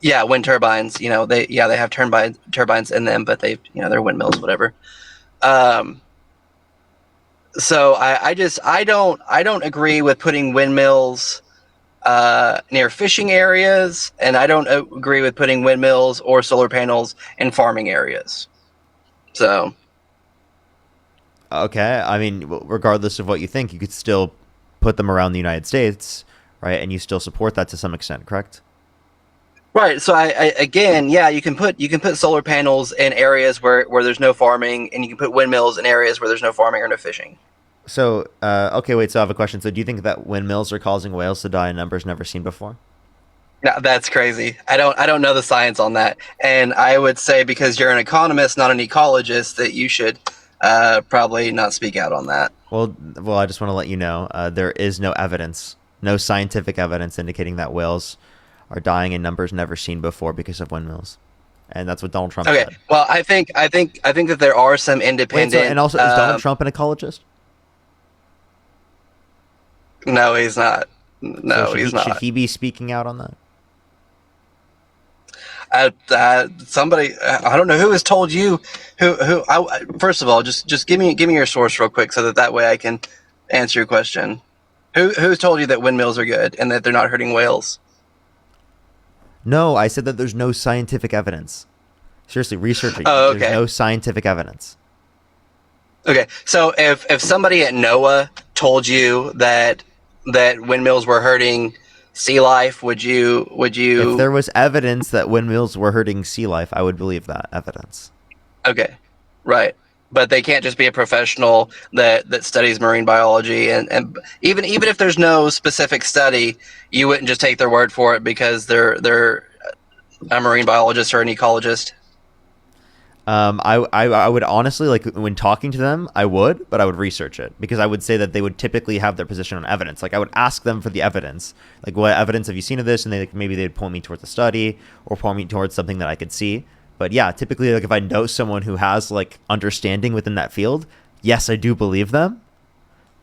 Wind turbines. They have turbines in them, but they're windmills, whatever. So I don't agree with putting windmills near fishing areas, and I don't agree with putting windmills or solar panels in farming areas. So. Okay, I mean, regardless of what you think, you could still put them around the United States, right? And you still support that to some extent, correct? Right. So you can put solar panels in areas where there's no farming, and you can put windmills in areas where there's no farming or no fishing. So, okay, wait. So I have a question. So, do you think that windmills are causing whales to die in numbers never seen before? No, that's crazy. I don't know the science on that, and I would say because you're an economist, not an ecologist, that you should probably not speak out on that. Well, I just want to let you know there is no evidence, no scientific evidence indicating that whales are dying in numbers never seen before because of windmills, and that's what Donald Trump said. Okay, well, I think that there are some independent. Wait, and also, is Donald Trump an ecologist? No, he's not. No, he's not. Should he be speaking out on that? Somebody, I don't know who has told you. First of all, just give me your source real quick, so that way I can answer your question. Who's told you that windmills are good and that they're not hurting whales? No, I said that there's no scientific evidence. Seriously, researching. Oh, okay. There's no scientific evidence. Okay, so if somebody at NOAA told you that windmills were hurting sea life, would you? If there was evidence that windmills were hurting sea life, I would believe that evidence. Okay, right. But they can't just be a professional that studies marine biology, and even if there's no specific study, you wouldn't just take their word for it because they're a marine biologist or an ecologist. I would honestly, like, when talking to them, I would, but I would research it, because I would say that they would typically have their position on evidence. Like, I would ask them for the evidence, like, what evidence have you seen of this? And maybe they'd point me towards a study or point me towards something that I could see. But yeah, typically, like, if I know someone who has, like, understanding within that field, yes, I do believe them,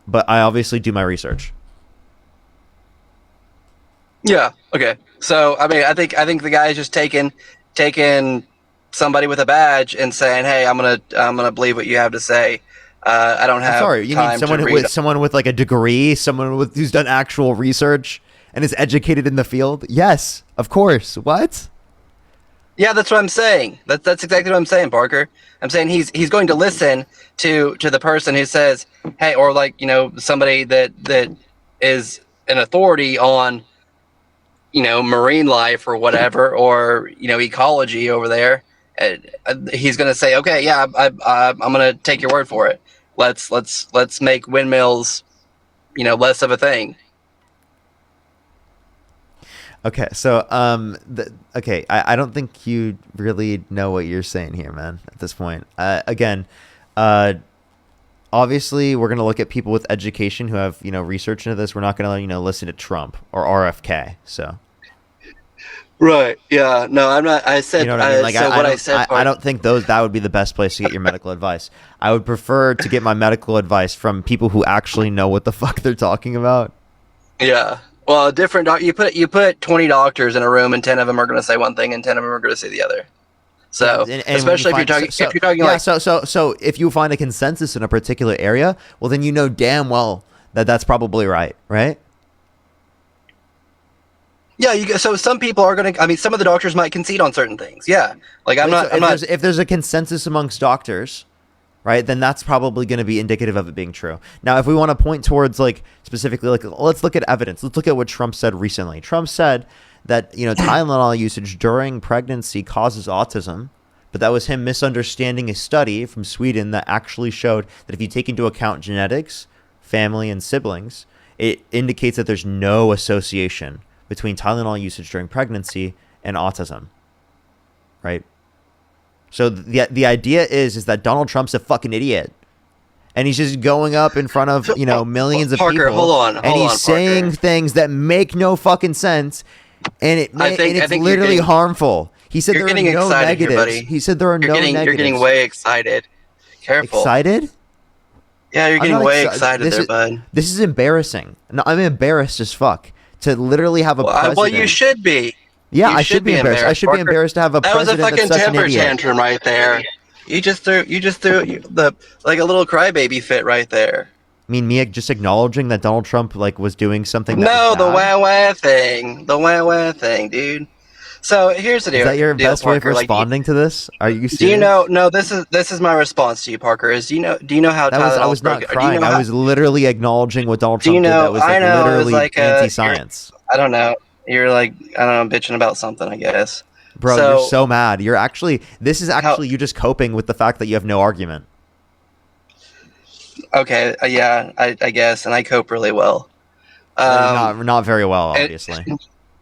but I obviously do my research. Yeah. Okay. So I mean, I think the guy is just taking somebody with a badge and saying, "Hey, I'm gonna believe what you have to say." I don't have. I'm sorry, you mean someone with like a degree, who's done actual research and is educated in the field? Yes, of course. What? Yeah, that's what I'm saying. That's exactly what I'm saying, Parker. I'm saying he's going to listen to the person who says, "Hey," or like, somebody that is an authority on, marine life or whatever, or ecology over there. He's going to say, "Okay, yeah, I'm going to take your word for it. Let's make windmills, less of a thing." Okay, so I don't think you really know what you're saying here, man. At this point, obviously, we're gonna look at people with education who have research into this. We're not gonna listen to Trump or RFK. So, right? Yeah. No, I'm not. I said. You know what I mean? Like, I don't think that would be the best place to get your medical advice. I would prefer to get my medical advice from people who actually know what the fuck they're talking about. Yeah. Well, different. You put 20 doctors in a room, and 10 of them are going to say one thing, and 10 of them are going to say the other. So, and especially if you're talking so if you find a consensus in a particular area, well, then damn well that that's probably right, right? Yeah. So some people are going to. I mean, some of the doctors might concede on certain things. Yeah. Like if there's a consensus amongst doctors, right, then that's probably going to be indicative of it being true. Now, if we want to point towards, like, specifically, like, let's look at evidence. Let's look at what Trump said recently. Trump said that, Tylenol usage during pregnancy causes autism, but that was him misunderstanding a study from Sweden that actually showed that if you take into account genetics, family, and siblings, it indicates that there's no association between Tylenol usage during pregnancy and autism, right? So the idea is that Donald Trump's a fucking idiot, and he's just going up in front of millions of Parker, people, and he's saying things that make no fucking sense, and it's literally harmful. He said there are no negatives. He said there are no negatives. You're getting way excited. Careful. Excited? Yeah, you're getting way excited there, bud. This is embarrassing. No, I'm embarrassed as fuck to literally have a president. Well, you should be. Yeah, I should be embarrassed. I should be embarrassed to have a president that's such an idiot. That was a fucking temper tantrum right there. You just threw the like a little crybaby fit right there. I mean, me just acknowledging that Donald Trump was doing something. No, the wah thing, dude. So here's the deal. Is that your best way of responding to this? Are you serious? Do you know? No, this is my response to you, Parker. Is do you know how I was not crying. I was literally acknowleding what Donald Trump did. That was literally anti-science. I don't know. You're bitching about something, I guess. Bro, you're so mad. This is actually you just coping with the fact that you have no argument. Okay, yeah, I guess, and I cope really well. Not very well, obviously.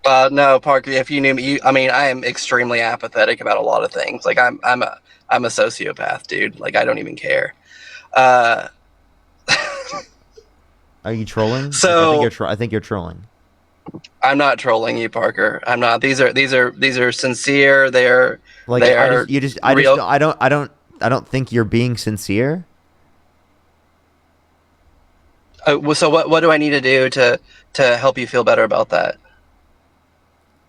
No, Parker, if you knew me, I am extremely apathetic about a lot of things. Like, I'm a sociopath, dude. Like, I don't even care. Are you trolling? So I think you're trolling. I'm not trolling you, Parker. I'm not. These are sincere. They're real. I don't think you're being sincere. So what do I need to do to help you feel better about that?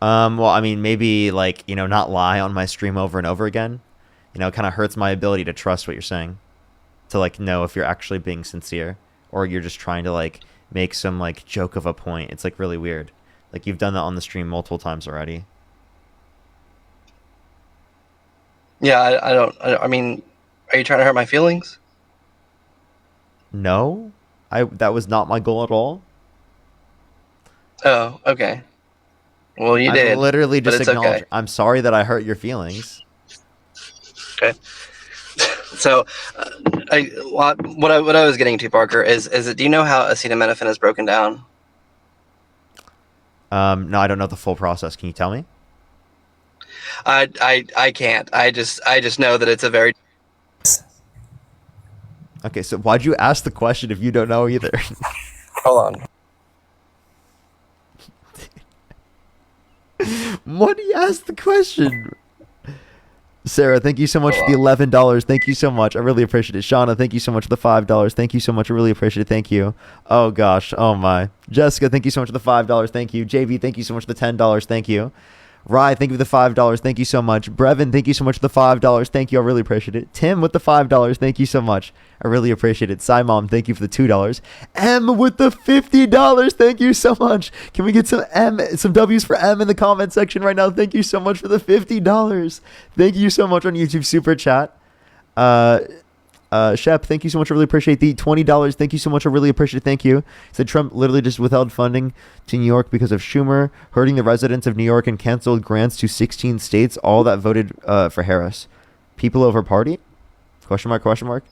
Well, I mean, maybe like, not lie on my stream over and over again. It kind of hurts my ability to trust what you're saying, to like know if you're actually being sincere or you're just trying to like make some like joke of a point. It's like really weird. Like you've done that on the stream multiple times already. Yeah, I mean, are you trying to hurt my feelings? No, that was not my goal at all. Oh, okay. Well, you did. Literally just acknowledge. Okay. I'm sorry that I hurt your feelings. Okay. So, what I was getting to, Parker, is that do you know how acetaminophen is broken down? No, I don't know the full process. Can you tell me? I can't. I just know that it's a very. Okay, so why'd you ask the question if you don't know either? Hold on. Why do you ask the question? Sarah, thank you so much for the $11. Thank you so much. I really appreciate it. Shauna, thank you so much for the $5. Thank you so much. I really appreciate it. Thank you. Oh gosh. Oh my. Jessica, thank you so much for the $5. Thank you. JV, thank you so much for the $10. Thank you. Rye, thank you for the $5. Thank you so much. Brevin, thank you so much for the $5. Thank you. I really appreciate it. Tim with the $5. Thank you so much. I really appreciate it. Simon, thank you for the $2. M with the $50. Thank you so much. Can we get some W's for M in the comment section right now? Thank you so much for the $50. Thank you so much on YouTube Super Chat. Shep, thank you so much. I really appreciate the $20. Thank you so much. I really appreciate it. Thank you. Said Trump literally just withheld funding to New York because of Schumer hurting the residents of New York and canceled grants to 16 states, all that voted for Harris. People over party? Question mark, question mark.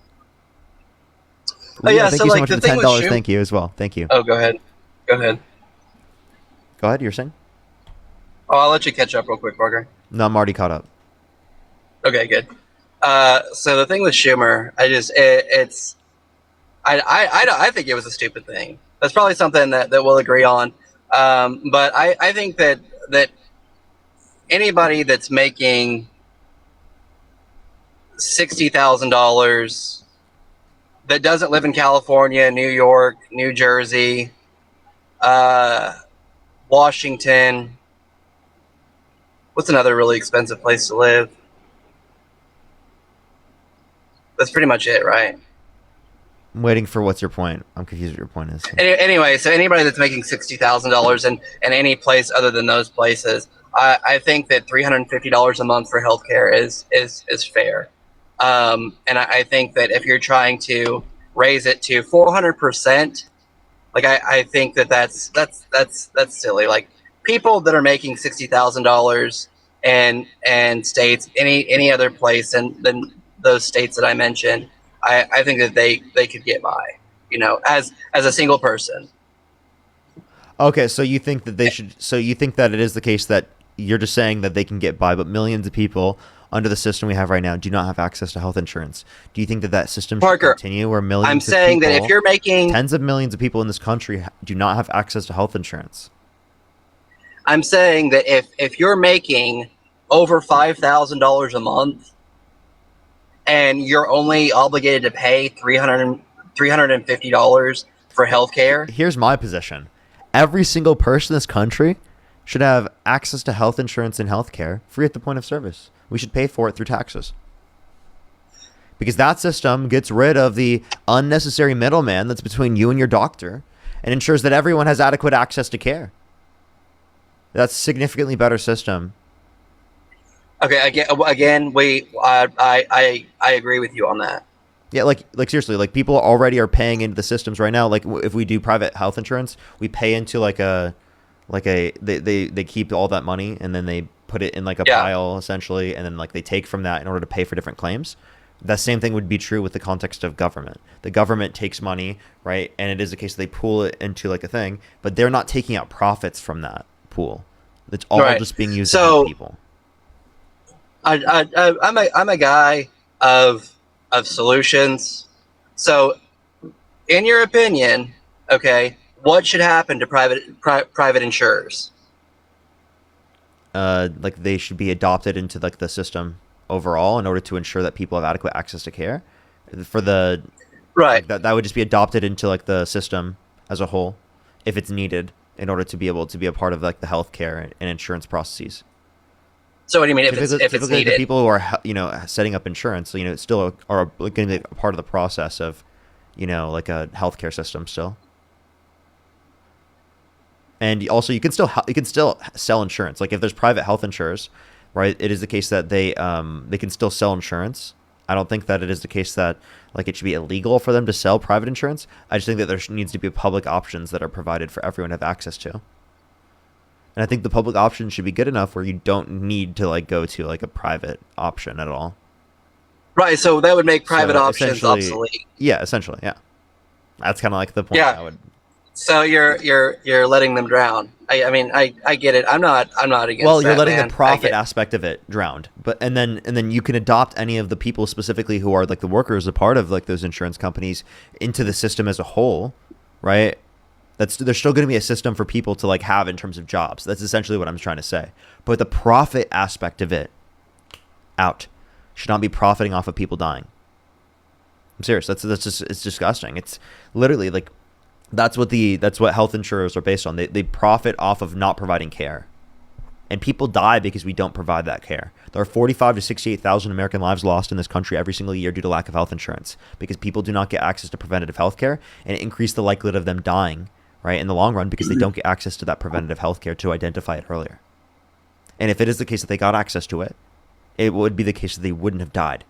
Oh, yeah, thank so you so like much the for the thing $10. with Thank you as well. Thank you. Oh, go ahead. Go ahead. Go ahead, you're saying? Oh, I'll let you catch up real quick, Parker. No, I'm already caught up. Okay, good. So the thing with Schumer, I think it was a stupid thing. That's probably something that we'll agree on. But I think that anybody that's making $60,000 that doesn't live in California, New York, New Jersey, Washington, what's another really expensive place to live? That's pretty much it, right? I'm waiting for what's your point. I'm confused what your point is. Anyway, so anybody that's making $60,000 in any place other than those places, I think that $350 a month for healthcare is fair. And I think that if you're trying to raise it to 400%, like I think that's silly. Like people that are making $60,000 and states any other place than those states that I mentioned, I think that they could get by, as a single person. Okay, so you think that they should? So you think that it is the case that you're just saying that they can get by, but millions of people under the system we have right now do not have access to health insurance. Do you think that system should continue where millions? I'm saying that if you're making tens of millions of people in this country do not have access to health insurance. I'm saying that if you're making over $5,000 a month and you're only obligated to pay $350 for healthcare. Here's my position. Every single person in this country should have access to health insurance and healthcare free at the point of service. We should pay for it through taxes. Because that system gets rid of the unnecessary middleman that's between you and your doctor and ensures that everyone has adequate access to care. That's a significantly better system. Okay, again, I agree with you on that. Yeah, like seriously, like people already are paying into the systems right now. Like if we do private health insurance, we pay into they keep all that money and then they put it in like a pile essentially, and then like they take from that in order to pay for different claims. That same thing would be true with the context of government. The government takes money, right? And it is the case they pool it into like a thing, but they're not taking out profits from that pool. It's all just being used to help people. I'm a guy of solutions. So, in your opinion, okay, what should happen to private insurers? Like they should be adopted into like the system overall in order to ensure that people have adequate access to care. For the right, like, that would just be adopted into like the system as a whole if it's needed. in order to be able to be a part of like the healthcare and insurance processes. So what do you mean if it's Typically needed? the people who are setting up insurance, still are going to be a part of the process of, like a healthcare system still. And also, you can still sell insurance. Like if there's private health insurers, right? It is the case that they can still sell insurance. I don't think that it is the case that like it should be illegal for them to sell private insurance. I just think that there needs to be public options that are provided for everyone to have access to. And I think the public option should be good enough where you don't need to like go to like a private option at all. Right. So that would make private options obsolete. Yeah, essentially. Yeah. That's kind of like the point. Yeah. So you're letting them drown. I mean, I get it. I'm not against. Well, you're that, letting man. the profit aspect of it drowned, and then you can adopt any of the people specifically who are like the workers, a part of like those insurance companies, into the system as a whole, right? There's still going to be a system for people to like have in terms of jobs. That's essentially what I'm trying to say. But the profit aspect of it, out, should not be profiting off of people dying. I'm serious. That's just, it's disgusting. It's literally like. That's what health insurers are based on. They profit off of not providing care. And people die because we don't provide that care. There are 45 to 68,000 American lives lost in this country every single year due to lack of health insurance because people do not get access to preventative health care, and it increases the likelihood of them dying, right, in the long run because they don't get access to that preventative health care to identify it earlier. And if it is the case that they got access to it, it would be the case that they wouldn't have died.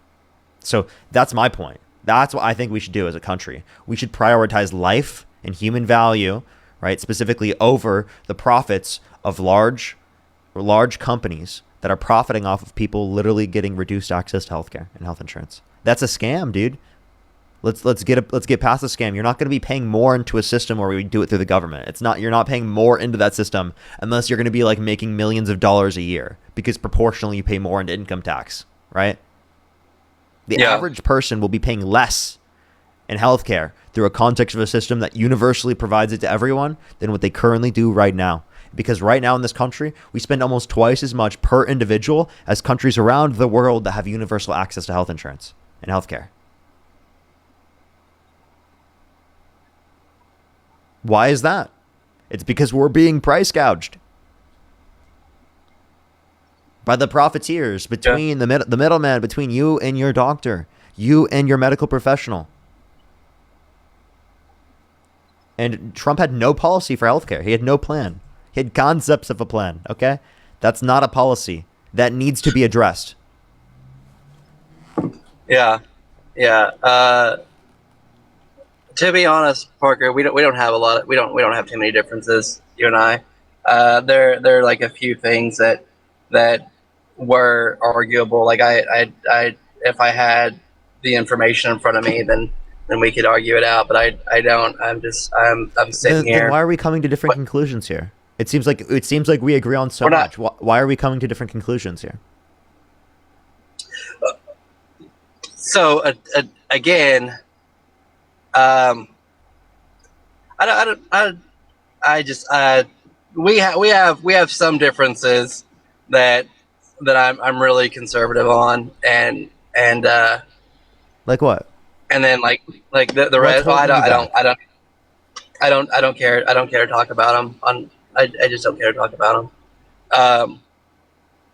So that's my point. That's what I think we should do as a country. We should prioritize life and human value, right, specifically over the profits of large companies that are profiting off of people literally getting reduced access to healthcare and health insurance. That's a scam, dude. Let's get past the scam. You're not going to be paying more into a system where we do it through the government. You're not paying more into that system unless you're going to be like making millions of dollars a year because proportionally you pay more into income tax, right? The average person will be paying less in healthcare through a context of a system that universally provides it to everyone than what they currently do right now. Because right now in this country, we spend almost twice as much per individual as countries around the world that have universal access to health insurance and healthcare. Why is that? It's because we're being price gouged by the profiteers between the middleman between you and your doctor, you and your medical professional. And Trump had no policy for healthcare. He had no plan. He had concepts of a plan, okay? That's not a policy. That needs to be addressed. Yeah. To be honest, Parker, we don't have we don't have too many differences, you and I. There are like a few things that were arguable. Like I if I had the information in front of me, then we could argue it out, but I don't. I'm sitting here. Then why are we coming to different conclusions here? It seems like we agree on so much. Why are we coming to different conclusions here? So again, we have some differences that I'm really conservative on, and like what? And then like the rest, I don't care. I don't care to talk about them. I just don't care to talk about them.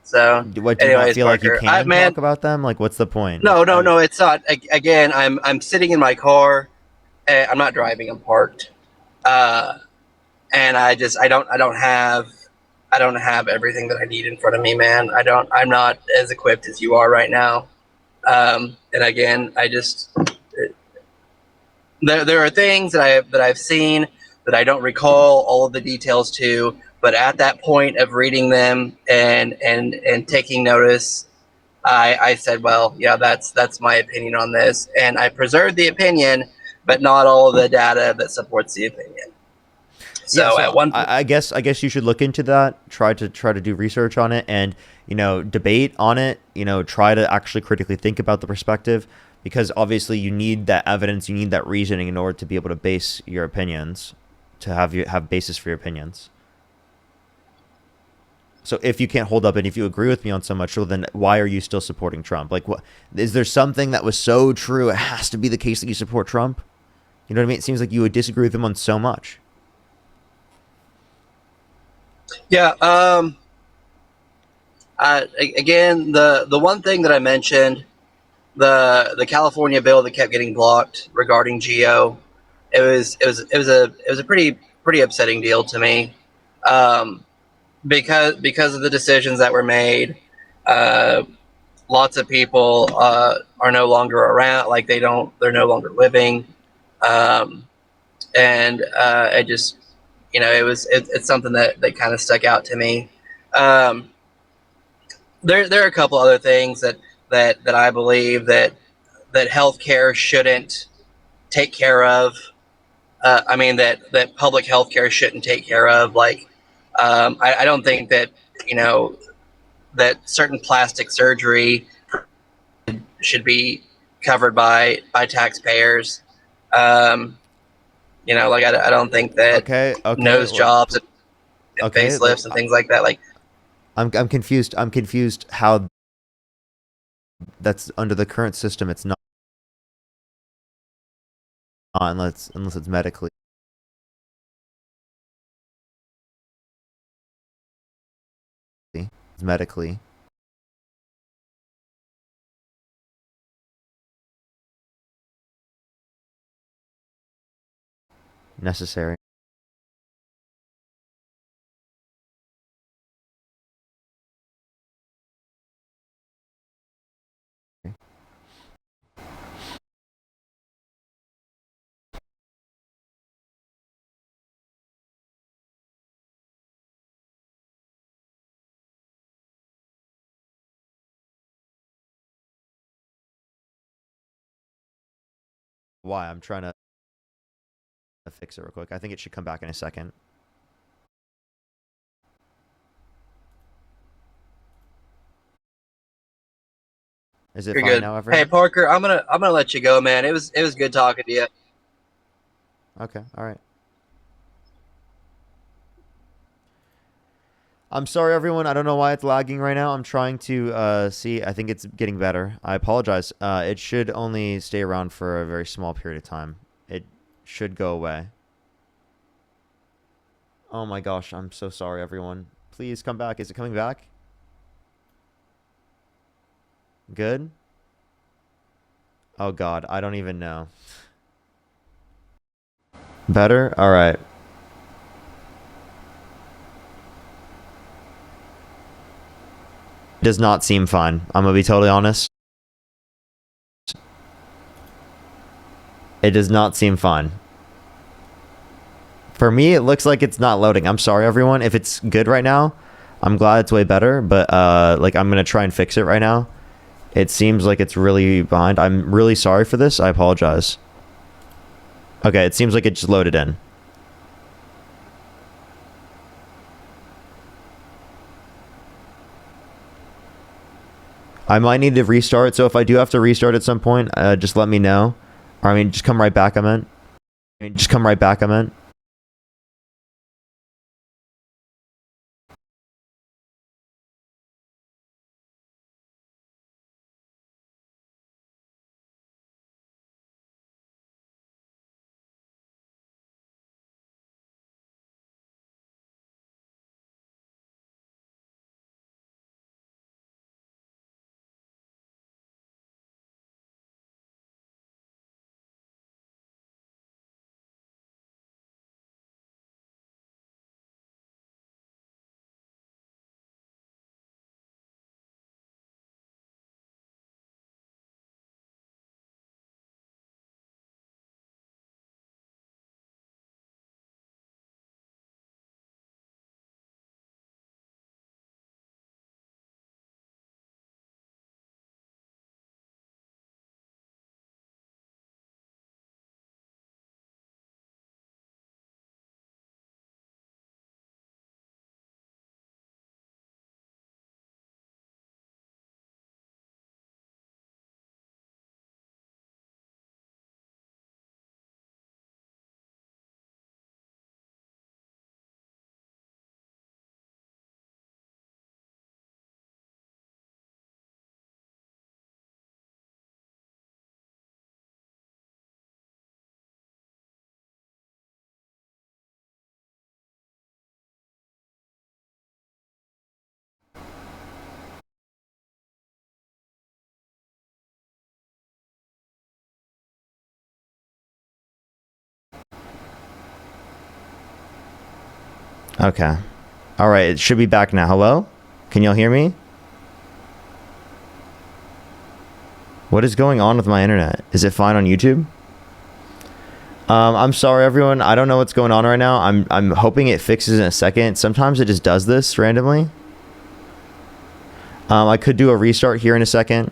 So what, do you not feel Parker, like you can talk about them? Like, what's the point? No, it's not. Again, I'm sitting in my car. I'm not driving. I'm parked. And I don't have everything that I need in front of me, man. I'm not as equipped as you are right now. And again, there are things that I've seen that I don't recall all of the details to, but at that point of reading them and taking notice, I said, well, yeah, that's my opinion on this, and I preserved the opinion, but not all of the data that supports the opinion. So at one point, I guess you should look into that, try to do research on it, and debate on it. Try to actually critically think about the perspective, because obviously you need that evidence, you need that reasoning in order to be able to base your opinions, to have basis for your opinions. So if you can't hold up, and if you agree with me on so much, well, then why are you still supporting Trump? Like, what is there something that was so true it has to be the case that you support Trump? You know what I mean? It seems like you would disagree with him on so much. Yeah. Again, the one thing that I mentioned, the California bill that kept getting blocked regarding geo, it was a pretty upsetting deal to me, because of the decisions that were made. Uh, Lots of people are no longer around, like they're no longer living, um, and it just, it's something that kind of stuck out to me. Um, there are a couple other things that I believe that healthcare shouldn't take care of. I mean that public healthcare shouldn't take care of. Like, I don't think that, that certain plastic surgery should be covered by taxpayers. Um, like I don't think that Okay. nose jobs and Okay. facelifts and things like that. Like, I'm confused. I'm confused how that's under the current system. It's not unless it's medically necessary. Why? I'm trying to fix it real quick. I think it should come back in a second. Is it you're fine good. now, Hey everyone? Parker, I'm gonna let you go, man. It was good talking to you. Okay. All right. I'm sorry, everyone. I don't know why it's lagging right now. I'm trying to see. I think it's getting better. I apologize. It should only stay around for a very small period of time. It should go away. Oh my gosh. I'm so sorry, everyone. Please come back. Is it coming back? Good? Oh God. I don't even know. Better? All right. Does not seem fine. I'm gonna be totally honest. It does not seem fine. For me, it looks like it's not loading. I'm sorry, everyone. If it's good right now, I'm glad it's way better. But like, I'm gonna try and fix it right now. It seems like it's really behind. I'm really sorry for this. I apologize. Okay, it seems like it just loaded in. I might need to restart. So if I do have to restart at some point, just let me know. Or I mean, just come right back. I meant. Okay. All right, it should be back now. Hello? Can y'all hear me? What is going on with my internet? Is it fine on YouTube? I'm sorry, everyone. I don't know what's going on right now. I'm hoping it fixes in a second. Sometimes it just does this randomly. I could do a restart here in a second.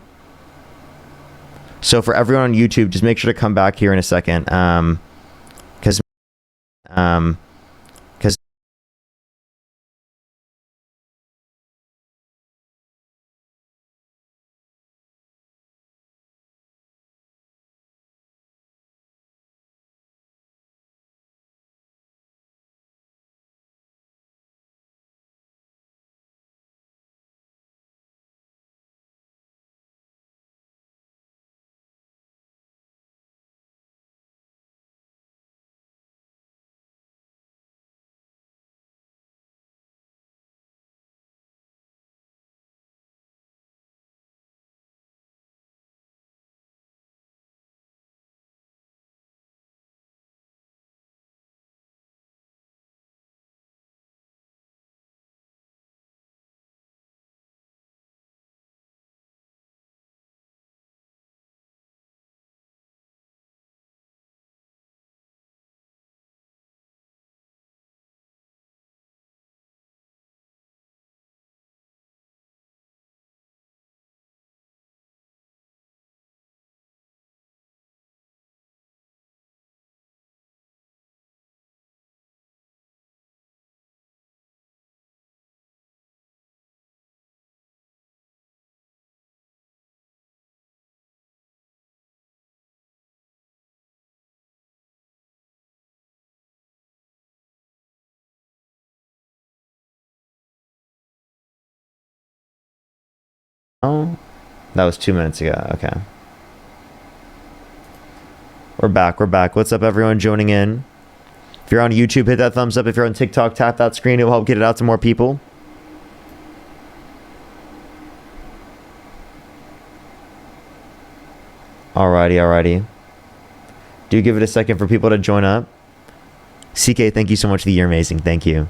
So for everyone on YouTube, just make sure to come back here in a second. Because oh, that was 2 minutes ago. Okay. We're back. We're back. What's up, everyone joining in? If you're on YouTube, hit that thumbs up. If you're on TikTok, tap that screen. It will help get it out to more people. Alrighty. Do give it a second for people to join up. CK, thank you so much. You're amazing. Thank you.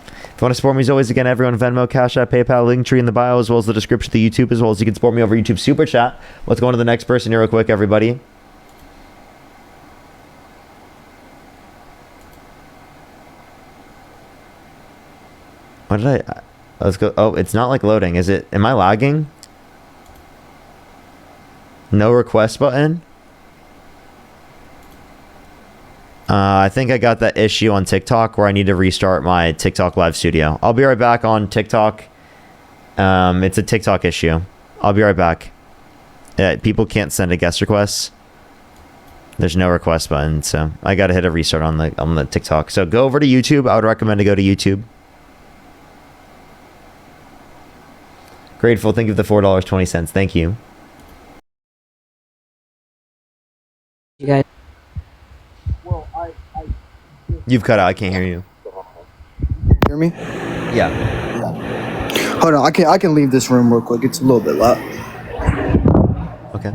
If you want to support me, as always, again, everyone, Venmo, Cash App, PayPal, Linktree in the bio, as well as the description of the YouTube, as well as you can support me over YouTube Super Chat. Let's go on to the next person here real quick, everybody. What did I... Let's go... Oh, it's not like loading. Is it... Am I lagging? No request button? I think I got that issue on TikTok where I need to restart my TikTok live studio. I'll be right back on TikTok. It's a TikTok issue. I'll be right back. People can't send a guest request. There's no request button, so I gotta hit a restart on the TikTok. So go over to YouTube. I would recommend to go to YouTube. Grateful. Thank you for the $4.20. Thank you. You guys. You've cut out. I can't hear you. Hear me? Yeah. Hold on. I can leave this room real quick. It's a little bit loud. Okay.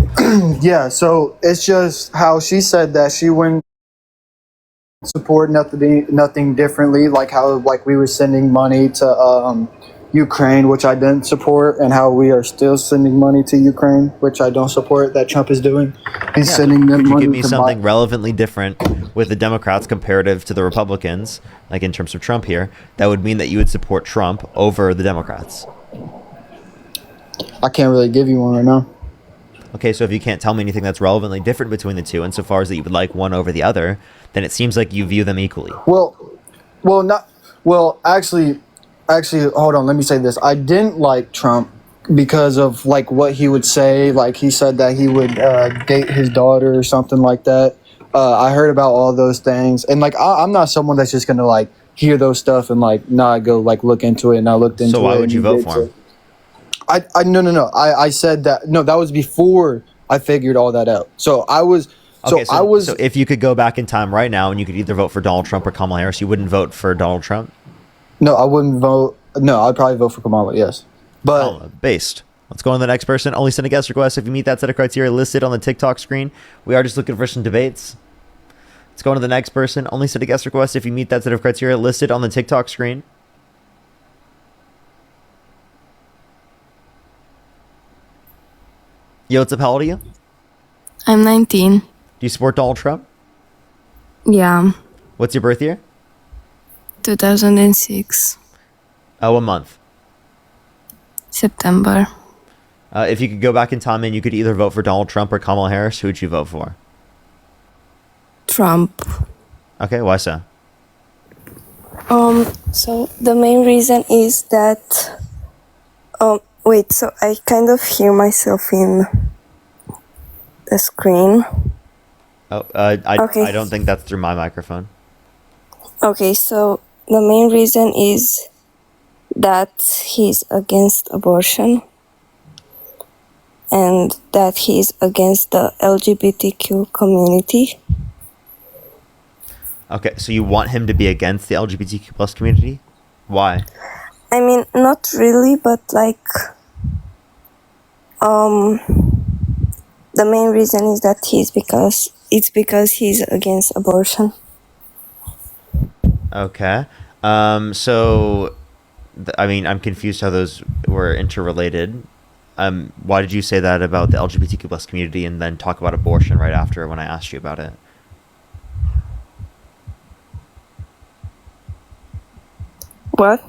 Yeah. So it's just how she said that she wouldn't support nothing differently, like how we were sending money to Ukraine, which I didn't support, and how we are still sending money to Ukraine, which I don't support, that Trump is doing. He's sending them money. Give me something relevantly different with the Democrats comparative to the Republicans, like in terms of Trump here, that would mean that you would support Trump over the Democrats. I can't really give you one right now. Okay, so if you can't tell me anything that's relevantly different between the two, insofar as that you would like one over the other, then it seems like you view them equally. Actually, hold on. Let me say this. I didn't like Trump because of what he would say. Like he said that he would date his daughter or something like that. I heard about all those things, and I'm not someone that's just gonna hear those stuff and not go look into it. And I looked into it. So why would you vote for him? No. I said that no. That was before I figured all that out. So I was. So if you could go back in time right now and you could either vote for Donald Trump or Kamala Harris, you wouldn't vote for Donald Trump? No, I wouldn't vote. No, I'd probably vote for Kamala, yes. But based. Let's go on to the next person. Only send a guest request if you meet that set of criteria listed on the TikTok screen. We are just looking for some debates. Let's go on to the next person. Only set a guest request if you meet that set of criteria listed on the TikTok screen. Yo, what's up? How old are you? I'm 19. Do you support Donald Trump? Yeah. What's your birth year? 2006. What month? September. If you could go back in time and you could either vote for Donald Trump or Kamala Harris, who would you vote for? Trump. Okay, why so? So the main reason is that wait, so I kind of hear myself in the screen. Oh, Okay. I don't think that's through my microphone. Okay, so the main reason is that he's against abortion and that he's against the LGBTQ community. Okay, so you want him to be against the LGBTQ plus community? Why? I mean, not really, but like, the main reason is that it's because he's against abortion. Okay. I mean, I'm confused how those were interrelated. Why did you say that about the LGBTQ plus community and then talk about abortion right after when I asked you about it? What?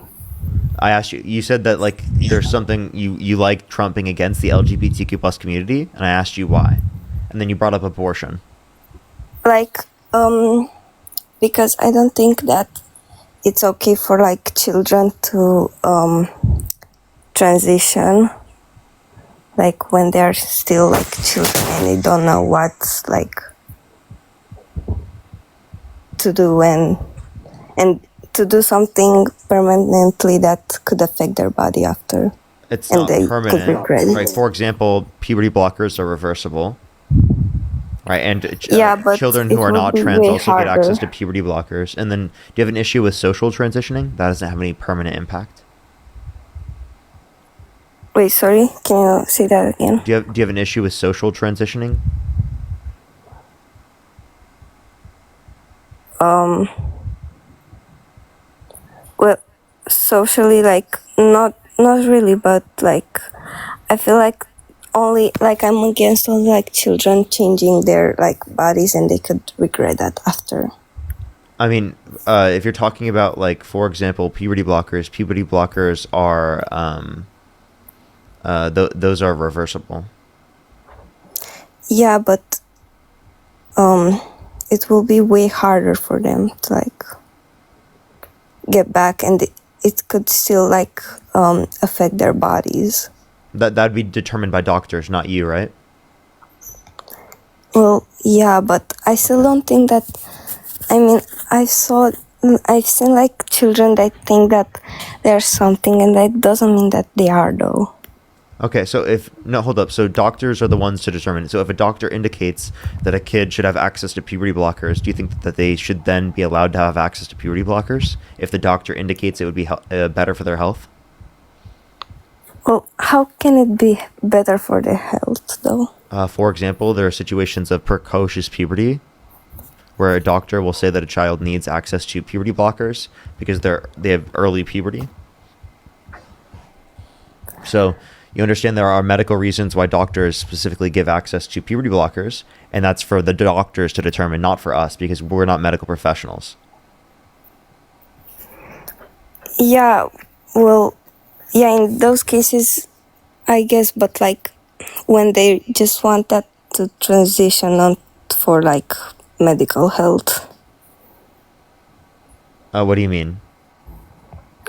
I asked you, you said that like there's something you like Trump being against the LGBTQ plus community, and I asked you why. And then you brought up abortion. Like, because I don't think that it's okay for like children to transition, like when they're still like children and they don't know what's like to do and to do something permanently that could affect their body after. It's and not they permanent, could regret it. right? For example, puberty blockers are reversible, right? And Yeah, but children it who are would not be trans way also get access to harder. puberty blockers. And then, do you have an issue with social transitioning? That doesn't have any permanent impact. Wait, sorry, can you say that again? Do you have an issue with social transitioning? Well, socially, like not really, but like I feel like only like I'm against only like children changing their like bodies and they could regret that after. I mean, if you're talking about like, for example, puberty blockers are those are reversible. Yeah, but it will be way harder for them to like get back, and it could still like affect their bodies. That'd be determined by doctors, not you, right? Well, yeah, but I still don't think that. I mean, I've seen like children that think that there's something, and that doesn't mean that they are though. Okay, so hold up. So doctors are the ones to determine. So if a doctor indicates that a kid should have access to puberty blockers, do you think that they should then be allowed to have access to puberty blockers if the doctor indicates it would be better for their health? Well, how can it be better for their health though? For example, there are situations of precocious puberty where a doctor will say that a child needs access to puberty blockers because they have early puberty. So you understand there are medical reasons why doctors specifically give access to puberty blockers, and that's for the doctors to determine, not for us, because we're not medical professionals. Yeah, well, yeah, in those cases, I guess, but like when they just want that to transition on for like medical health. What do you mean?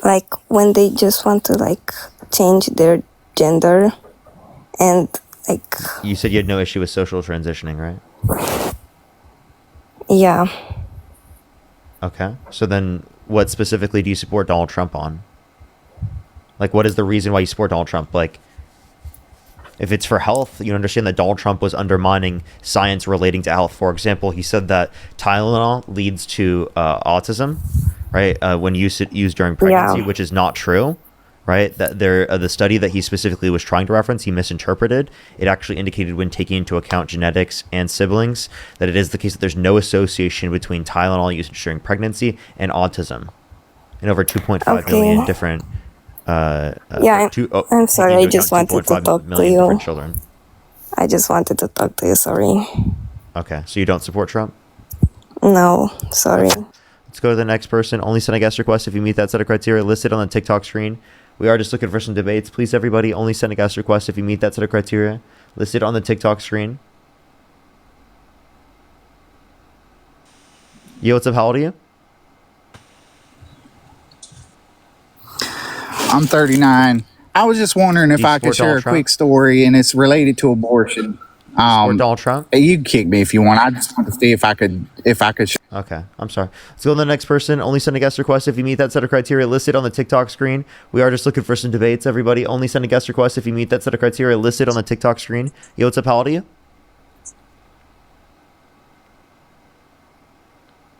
Like when they just want to like change their gender and like. You said you had no issue with social transitioning, right? Yeah. Okay. So then what specifically do you support Donald Trump on? Like, what is the reason why you support Donald Trump? Like, if it's for health, you understand that Donald Trump was undermining science relating to health. For example, he said that Tylenol leads to autism, right? When used during pregnancy, Yeah. which is not true. right? That the study that he specifically was trying to reference, he misinterpreted. It actually indicated, when taking into account genetics and siblings, that it is the case that there's no association between Tylenol usage during pregnancy and autism. In over 2.5 million different I'm sorry, I just wanted to talk to you. Children. I just wanted to talk to you, sorry. Okay, so you don't support Trump? No, sorry. Okay. Let's go to the next person. Only send a guest request if you meet that set of criteria listed on the TikTok screen. We are just looking for some debates. Please, everybody, only send a guest request if you meet that set of criteria listed on the TikTok screen. Yo, what's up? How old are you? I'm 39. I was just wondering if I could share a quick story, and it's related to abortion. Donald Trump? You can kick me if you want. I just want to see if I could. Okay, I'm sorry. Let's go to the next person. Only send a guest request if you meet that set of criteria listed on the TikTok screen. We are just looking for some debates, everybody. Only send a guest request if you meet that set of criteria listed on the TikTok screen. Yo, what's up? How old are you?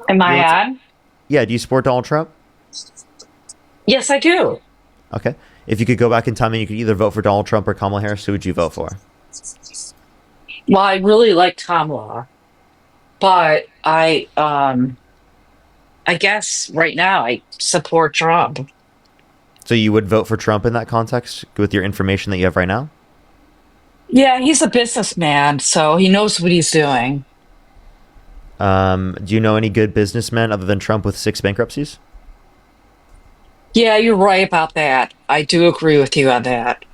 Am I on? Yeah, do you support Donald Trump? Yes, I do. Okay. If you could go back in time and you could either vote for Donald Trump or Kamala Harris, who would you vote for? Well, I really like Kamala, but I guess right now I support Trump. So you would vote for Trump in that context with your information that you have right now? Yeah, he's a businessman, so he knows what he's doing. Do you know any good businessmen other than Trump with 6 bankruptcies? Yeah, you're right about that. I do agree with you on that.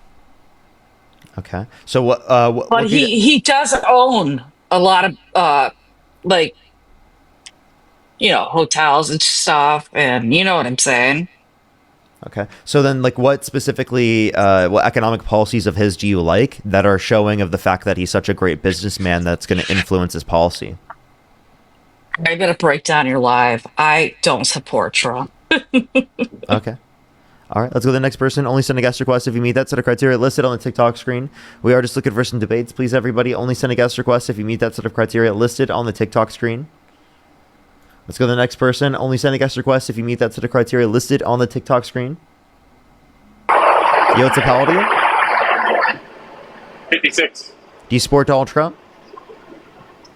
Okay. So what? But he does own a lot of like, hotels and stuff, and you know what I'm saying. Okay. So then, like, what specifically, what economic policies of his do you like that are showing of the fact that he's such a great businessman that's going to influence his policy? I'm gonna break down your live. I don't support Trump. Okay. All right, let's go to the next person. Only send a guest request if you meet that set of criteria listed on the TikTok screen. We are just looking for some debates. Please, everybody, only send a guest request if you meet that set of criteria listed on the TikTok screen. Let's go to the next person. Only send a guest request if you meet that set of criteria listed on the TikTok screen. Yo, what's up? How old are you? 56. Do you support Donald Trump?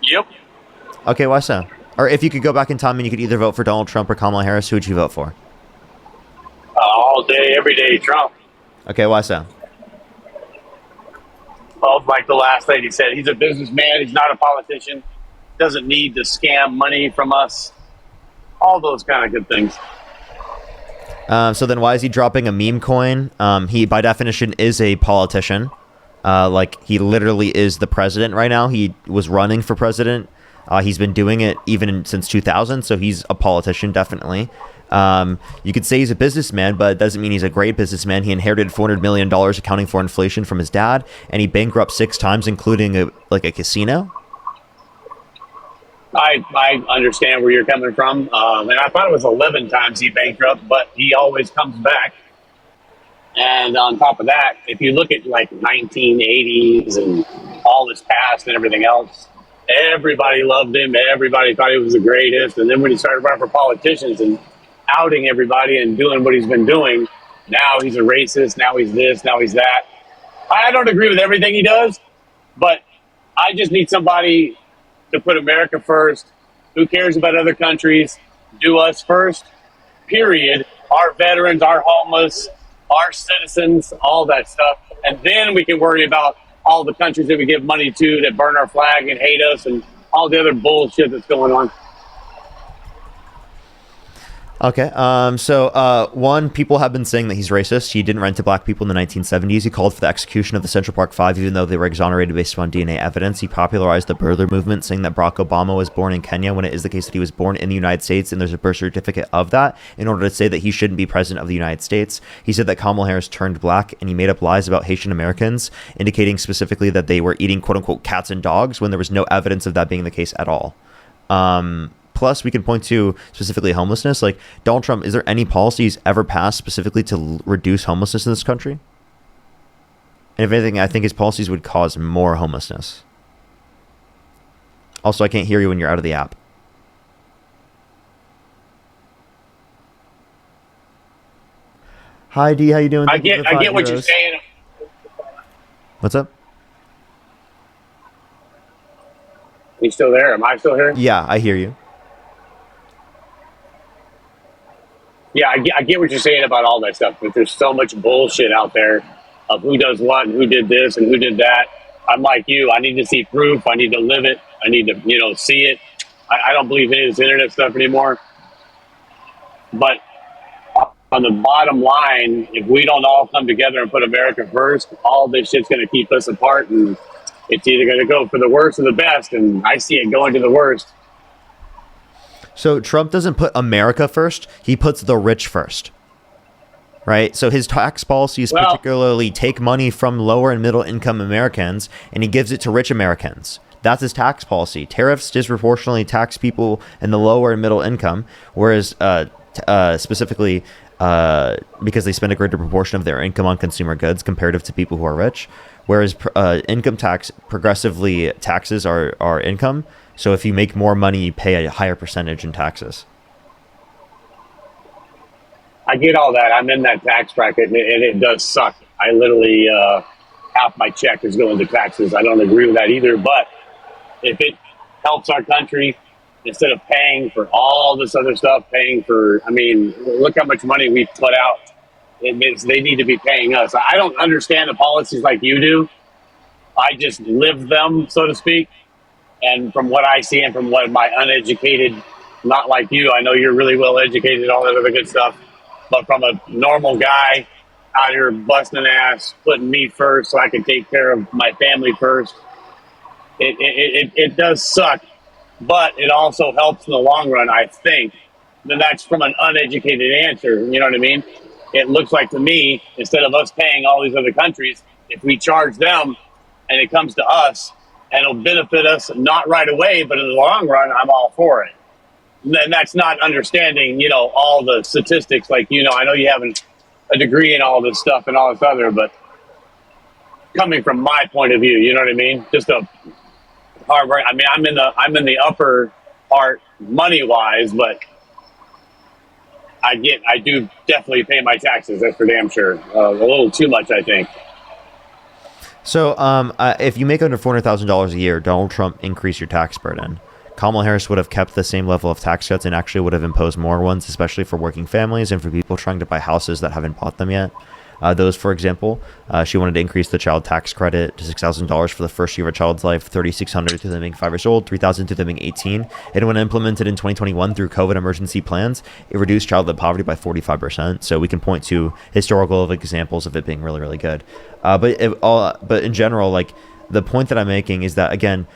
Yep. Okay, why so? Or if you could go back in time and you could either vote for Donald Trump or Kamala Harris, who would you vote for? All day, every day, Trump. Okay, why so? Well, like the last lady said, he's a businessman. He's not a politician. Doesn't need to scam money from us. All those kind of good things. So then why is he dropping a meme coin? He, by definition, is a politician. Like, he literally is the president right now. He was running for president. He's been doing it even since 2000, so he's a politician, definitely. You could say he's a businessman, but it doesn't mean he's a great businessman. He inherited $400 million accounting for inflation from his dad, and he bankrupted 6 times, including a casino. I understand where you're coming from. And I thought it was 11 times he bankrupt, but he always comes back. And on top of that, if you look at like 1980s and all his past and everything else, everybody loved him. Everybody thought he was the greatest. And then when he started running for politicians and outing everybody and doing what he's been doing, now he's a racist. Now he's this. Now he's that. I don't agree with everything he does, but I just need somebody to put America first. Who cares about other countries? Do us first, period. Our veterans, our homeless, our citizens, all that stuff. And then we can worry about all the countries that we give money to that burn our flag and hate us and all the other bullshit that's going on. Okay. One, people have been saying that he's racist. He didn't rent to black people in the 1970s. He called for the execution of the Central Park Five, even though they were exonerated based on DNA evidence. He popularized the birther movement, saying that Barack Obama was born in Kenya when it is the case that he was born in the United States, and there's a birth certificate of that, in order to say that he shouldn't be president of the United States. He said that Kamala Harris turned black, and he made up lies about Haitian Americans, indicating specifically that they were eating quote-unquote cats and dogs, when there was no evidence of that being the case at all. Plus, we can point to specifically homelessness. Like, Donald Trump, is there any policies ever passed specifically to reduce homelessness in this country? And if anything, I think his policies would cause more homelessness. Also, I can't hear you when you're out of the app. Hi D, how you doing? I get what you're saying. What's up? You still there? Am I still here? Yeah, I hear you. Yeah, I get what you're saying about all that stuff, but there's so much bullshit out there of who does what and who did this and who did that. I'm like you. I need to see proof. I need to live it. I need to, see it. I don't believe any of this internet stuff anymore. But on the bottom line, if we don't all come together and put America first, all this shit's going to keep us apart, and it's either going to go for the worst or the best, and I see it going to the worst. So Trump doesn't put America first. He puts the rich first. Right? So his tax policies particularly take money from lower and middle income Americans and he gives it to rich Americans. That's his tax policy. Tariffs disproportionately tax people in the lower and middle income, whereas specifically because they spend a greater proportion of their income on consumer goods comparative to people who are rich. Whereas income tax progressively taxes our income. So if you make more money, you pay a higher percentage in taxes. I get all that. I'm in that tax bracket, and it does suck. I literally, half my check is going to taxes. I don't agree with that either. But if it helps our country, instead of paying for all this other stuff, look how much money we put out. It means they need to be paying us. I don't understand the policies like you do. I just live them, so to speak. And from what I see and from what my uneducated, not like you, I know you're really well educated, all that other good stuff. But from a normal guy out here busting ass, putting me first so I can take care of my family first, it does suck. But it also helps in the long run, I think. And that's from an uneducated answer, you know what I mean? It looks like to me, instead of us paying all these other countries, if we charge them and it comes to us, and it'll benefit us, not right away, but in the long run, I'm all for it. And that's not understanding, all the statistics. Like, I know you have a degree in all this stuff and all this other, but coming from my point of view, you know what I mean? Just a hard work. I mean, I'm in the upper part money wise, but I do definitely pay my taxes. That's for damn sure. A little too much, I think. So if you make under $400,000 a year, Donald Trump increased your tax burden. Kamala Harris would have kept the same level of tax cuts and actually would have imposed more ones, especially for working families and for people trying to buy houses that haven't bought them yet. Those, for example, she wanted to increase the child tax credit to $6,000 for the first year of a child's life, $3,600 to them being 5 years old, $3,000 to them being 18. And when implemented in 2021 through COVID emergency plans, it reduced childhood poverty by 45%. So we can point to historical examples of it being really, really good. But in general, like the point that I'm making is that, again,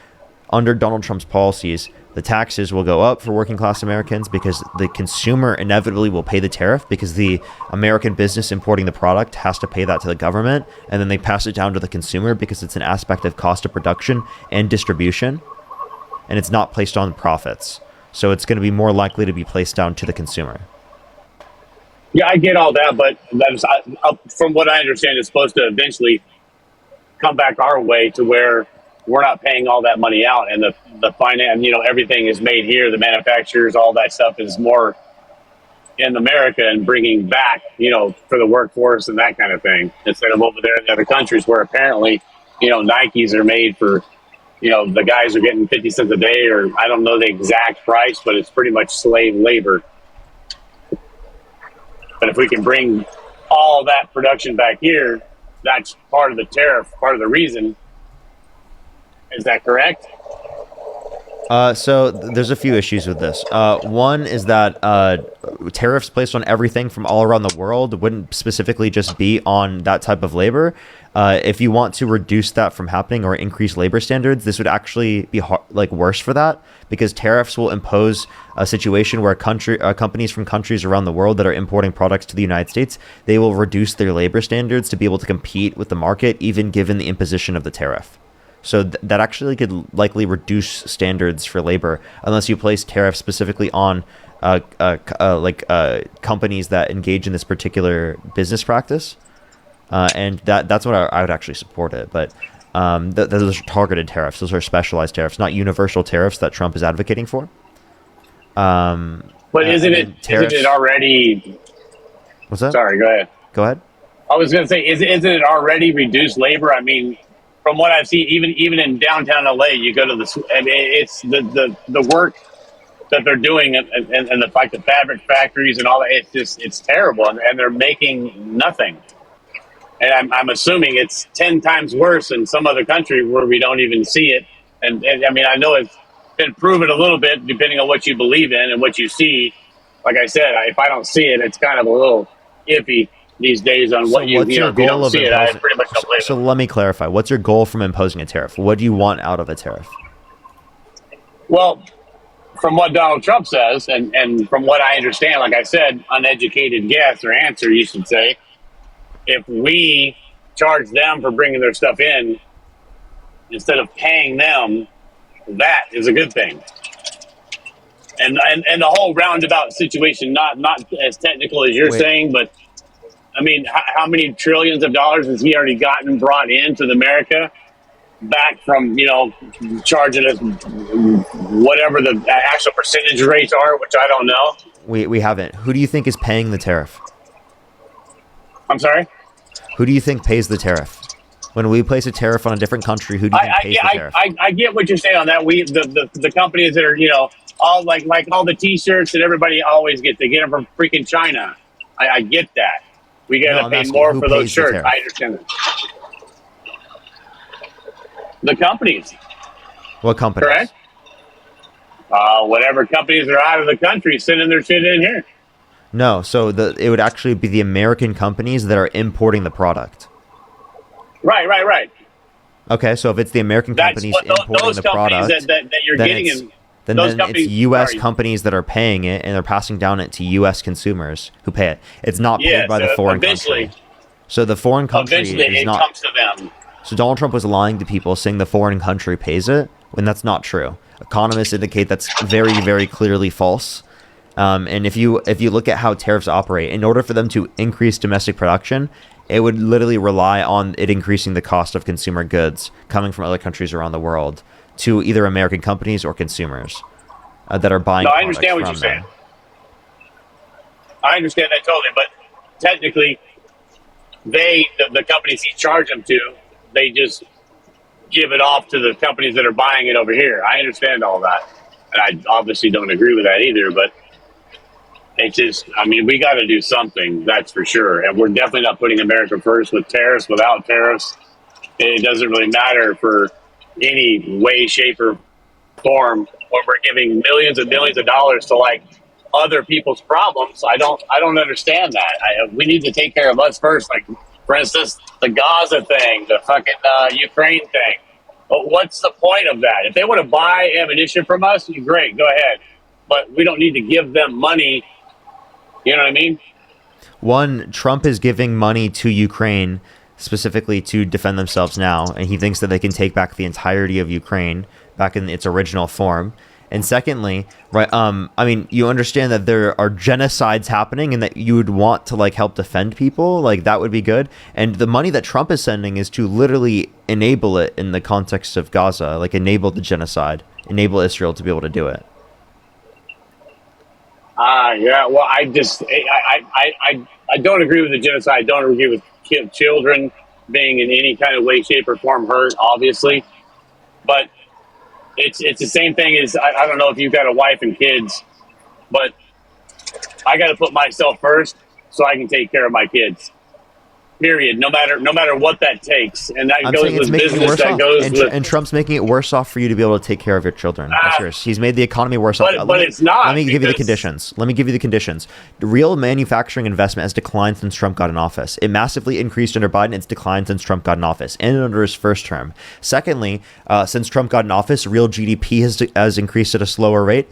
under Donald Trump's policies, the taxes will go up for working class Americans because the consumer inevitably will pay the tariff because the American business importing the product has to pay that to the government, and then they pass it down to the consumer because it's an aspect of cost of production and distribution, and it's not placed on profits. So it's going to be more likely to be placed down to the consumer. Yeah, I get all that, but that is, from what I understand, it's supposed to eventually come back our way to where we're not paying all that money out, and the finance, everything is made here. The manufacturers, all that stuff is more in America and bringing back, for the workforce and that kind of thing, instead of over there in the other countries where apparently, Nikes are made for, the guys are getting 50 cents a day, or I don't know the exact price, but it's pretty much slave labor. But if we can bring all that production back here, that's part of the tariff, part of the reason. Is that correct? So there's a few issues with this. One is that tariffs placed on everything from all around the world wouldn't specifically just be on that type of labor. If you want to reduce that from happening or increase labor standards, this would actually be worse for that, because tariffs will impose a situation where companies from countries around the world that are importing products to the United States, they will reduce their labor standards to be able to compete with the market, even given the imposition of the tariff. So that actually could likely reduce standards for labor unless you place tariffs specifically on companies that engage in this particular business practice. And that's what I would actually support it. But those are targeted tariffs. Those are specialized tariffs, not universal tariffs that Trump is advocating for. But isn't it already? What's that? Sorry, go ahead. Go ahead. I was going to say, isn't it already reduced labor? I mean, from what I've seen, even in downtown LA, you go to I mean, it's the work that they're doing and the fabric factories and all that. It's terrible, and they're making nothing. And I'm assuming it's 10 times worse in some other country where we don't even see it. And I mean, I know it's been proven a little bit depending on what you believe in and what you see. Like I said, if I don't see it, it's kind of a little iffy these days on what you, you know, if you don't see it, I pretty much don't believe it. So let me clarify. What's your goal from imposing a tariff? What do you want out of a tariff? Well, from what Donald Trump says, and from what I understand, like I said, uneducated guess or answer, you should say, if we charge them for bringing their stuff in instead of paying them, that is a good thing. And the whole roundabout situation, not as technical as you're saying, but I mean, how many trillions of dollars has he already gotten brought into America back from, you know, charging us whatever the actual percentage rates are, which I don't know. We haven't. Who do you think is paying the tariff? I'm sorry? Who do you think pays the tariff? When we place a tariff on a different country, who do you think pays the tariff? I get what you're saying on that. The companies that are, you know, all like all the T-shirts that everybody always gets, they get them from freaking China. I get that. We got to pay more for those shirts. I understand that. The companies. What companies? Correct. Whatever companies are out of the country sending their shit in here. No, so it would actually be the American companies that are importing the product. Right. Okay, so if it's the American companies importing the product, that you're getting in. Then it's U.S. companies that are paying it, and they're passing down it to U.S. consumers who pay it. It's not paid by the foreign country. So the foreign country is not. Comes to them. So Donald Trump was lying to people, saying the foreign country pays it, when that's not true. Economists indicate that's very, very clearly false. And if you look at how tariffs operate, in order for them to increase domestic production, it would literally rely on it increasing the cost of consumer goods coming from other countries around the world to either American companies or consumers that are buying. No, I understand what you're saying. I understand that totally, but technically, the companies he charged them to, they just give it off to the companies that are buying it over here. I understand all that, and I obviously don't agree with that either. But it's just, I mean, we got to do something, that's for sure. And we're definitely not putting America first with tariffs. Without tariffs, it doesn't really matter for any way, shape, or form when we're giving millions and millions of dollars to like other people's problems. I don't understand that. We need to take care of us first. Like, for instance, the Gaza thing, the fucking Ukraine thing. But what's the point of that? If they want to buy ammunition from us, great, go ahead. But we don't need to give them money. You know what I mean? One, Trump is giving money to Ukraine specifically to defend themselves now, and he thinks that they can take back the entirety of Ukraine back in its original form. And secondly, right, I mean, you understand that there are genocides happening and that you would want to like help defend people, like that would be good. And the money that Trump is sending is to literally enable it in the context of Gaza, like enable the genocide, enable Israel to be able to do it. Yeah, well, I don't agree with the genocide. I don't agree with children being in any kind of way, shape, or form hurt, obviously. But it's the same thing as, I don't know if you've got a wife and kids, but I got to put myself first so I can take care of my kids. Period. No matter what that takes, and that goes with business. That goes with, and Trump's making it worse off for you to be able to take care of your children. That's yours. He's made the economy worse off. But it's not. Let me give you the conditions. The real manufacturing investment has declined since Trump got in office. It massively increased under Biden. It's declined since Trump got in office and under his first term. Secondly, since Trump got in office, real GDP has increased at a slower rate.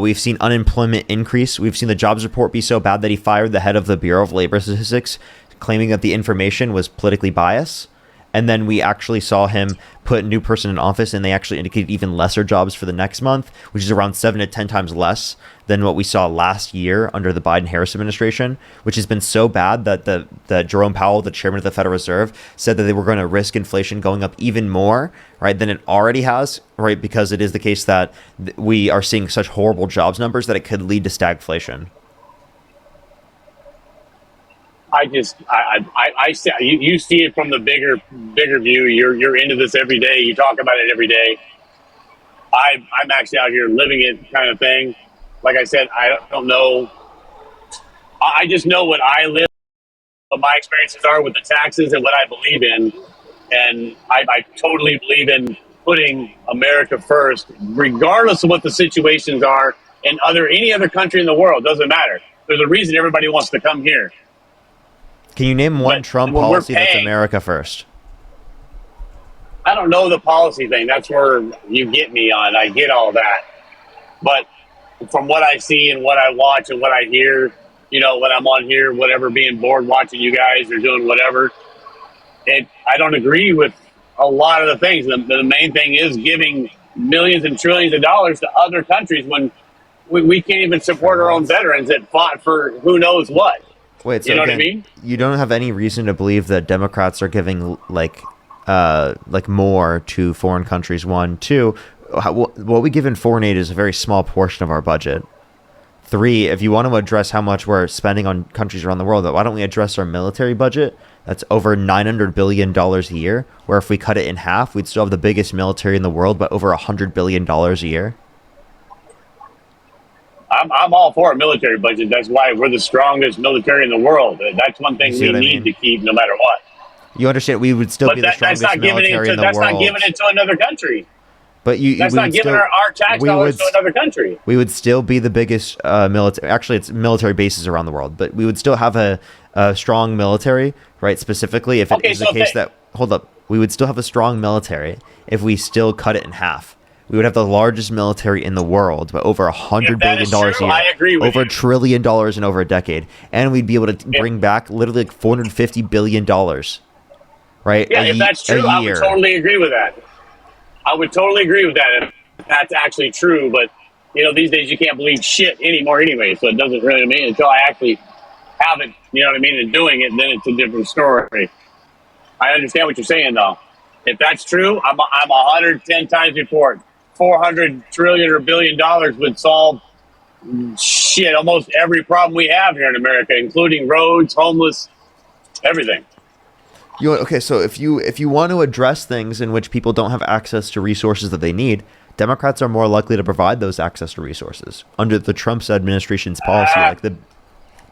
We've seen unemployment increase. We've seen the jobs report be so bad that he fired the head of the Bureau of Labor Statistics, claiming that the information was politically biased. And then we actually saw him put a new person in office, and they actually indicated even lesser jobs for the next month, which is around 7 to 10 times less than what we saw last year under the Biden-Harris administration, which has been so bad that Jerome Powell, the chairman of the Federal Reserve, said that they were going to risk inflation going up even more, right, than it already has, right, because it is the case that we are seeing such horrible jobs numbers that it could lead to stagflation. I see, you see it from the bigger view. You're into this every day. You talk about it every day. I'm actually out here living it, kind of thing. Like I said, I don't know. I just know what I live, what my experiences are with the taxes and what I believe in. And I totally believe in putting America first, regardless of what the situations are in any other country in the world. Doesn't matter. There's a reason everybody wants to come here. Can you name one Trump policy that's America first? I don't know the policy thing. That's where you get me on. I get all that. But from what I see and what I watch and what I hear, when I'm on here, whatever, being bored watching you guys or doing whatever, I don't agree with a lot of the things. The main thing is giving millions and trillions of dollars to other countries when we can't even support our own veterans that fought for who knows what. Wait, so you know again, what I mean? You don't have any reason to believe that Democrats are giving like more to foreign countries. One, two, what we give in foreign aid is a very small portion of our budget. Three, if you want to address how much we're spending on countries around the world, why don't we address our military budget? That's over $900 billion a year, where if we cut it in half, we'd still have the biggest military in the world, but over $100 billion a year. I'm all for a military budget. That's why we're the strongest military in the world. That's one thing we need to keep no matter what. You understand? We would still be the strongest military in the world. That's not giving it to another country. But that's not giving our tax dollars to another country. We would still be the biggest military. Actually, it's military bases around the world, but we would still have a strong military, right? Specifically, if it is the case that, hold up, we would still have a strong military if we still cut it in half. We would have the largest military in the world, but over $100 billion a year, I agree with over $1 trillion in over a decade, and we'd be able to bring back literally like $450 billion, right? Yeah, if that's true, I would totally agree with that. I would totally agree with that if that's actually true. But these days you can't believe shit anymore anyway, so it doesn't really mean until I actually have it. You know what I mean? And doing it, then it's a different story. I understand what you're saying, though. If that's true, I'm 110 times before it. 400 trillion or billion dollars would solve almost every problem we have here in America, including roads, homeless, everything. Okay, so if you want to address things in which people don't have access to resources that they need, Democrats are more likely to provide those access to resources under the Trump administration's policy. Let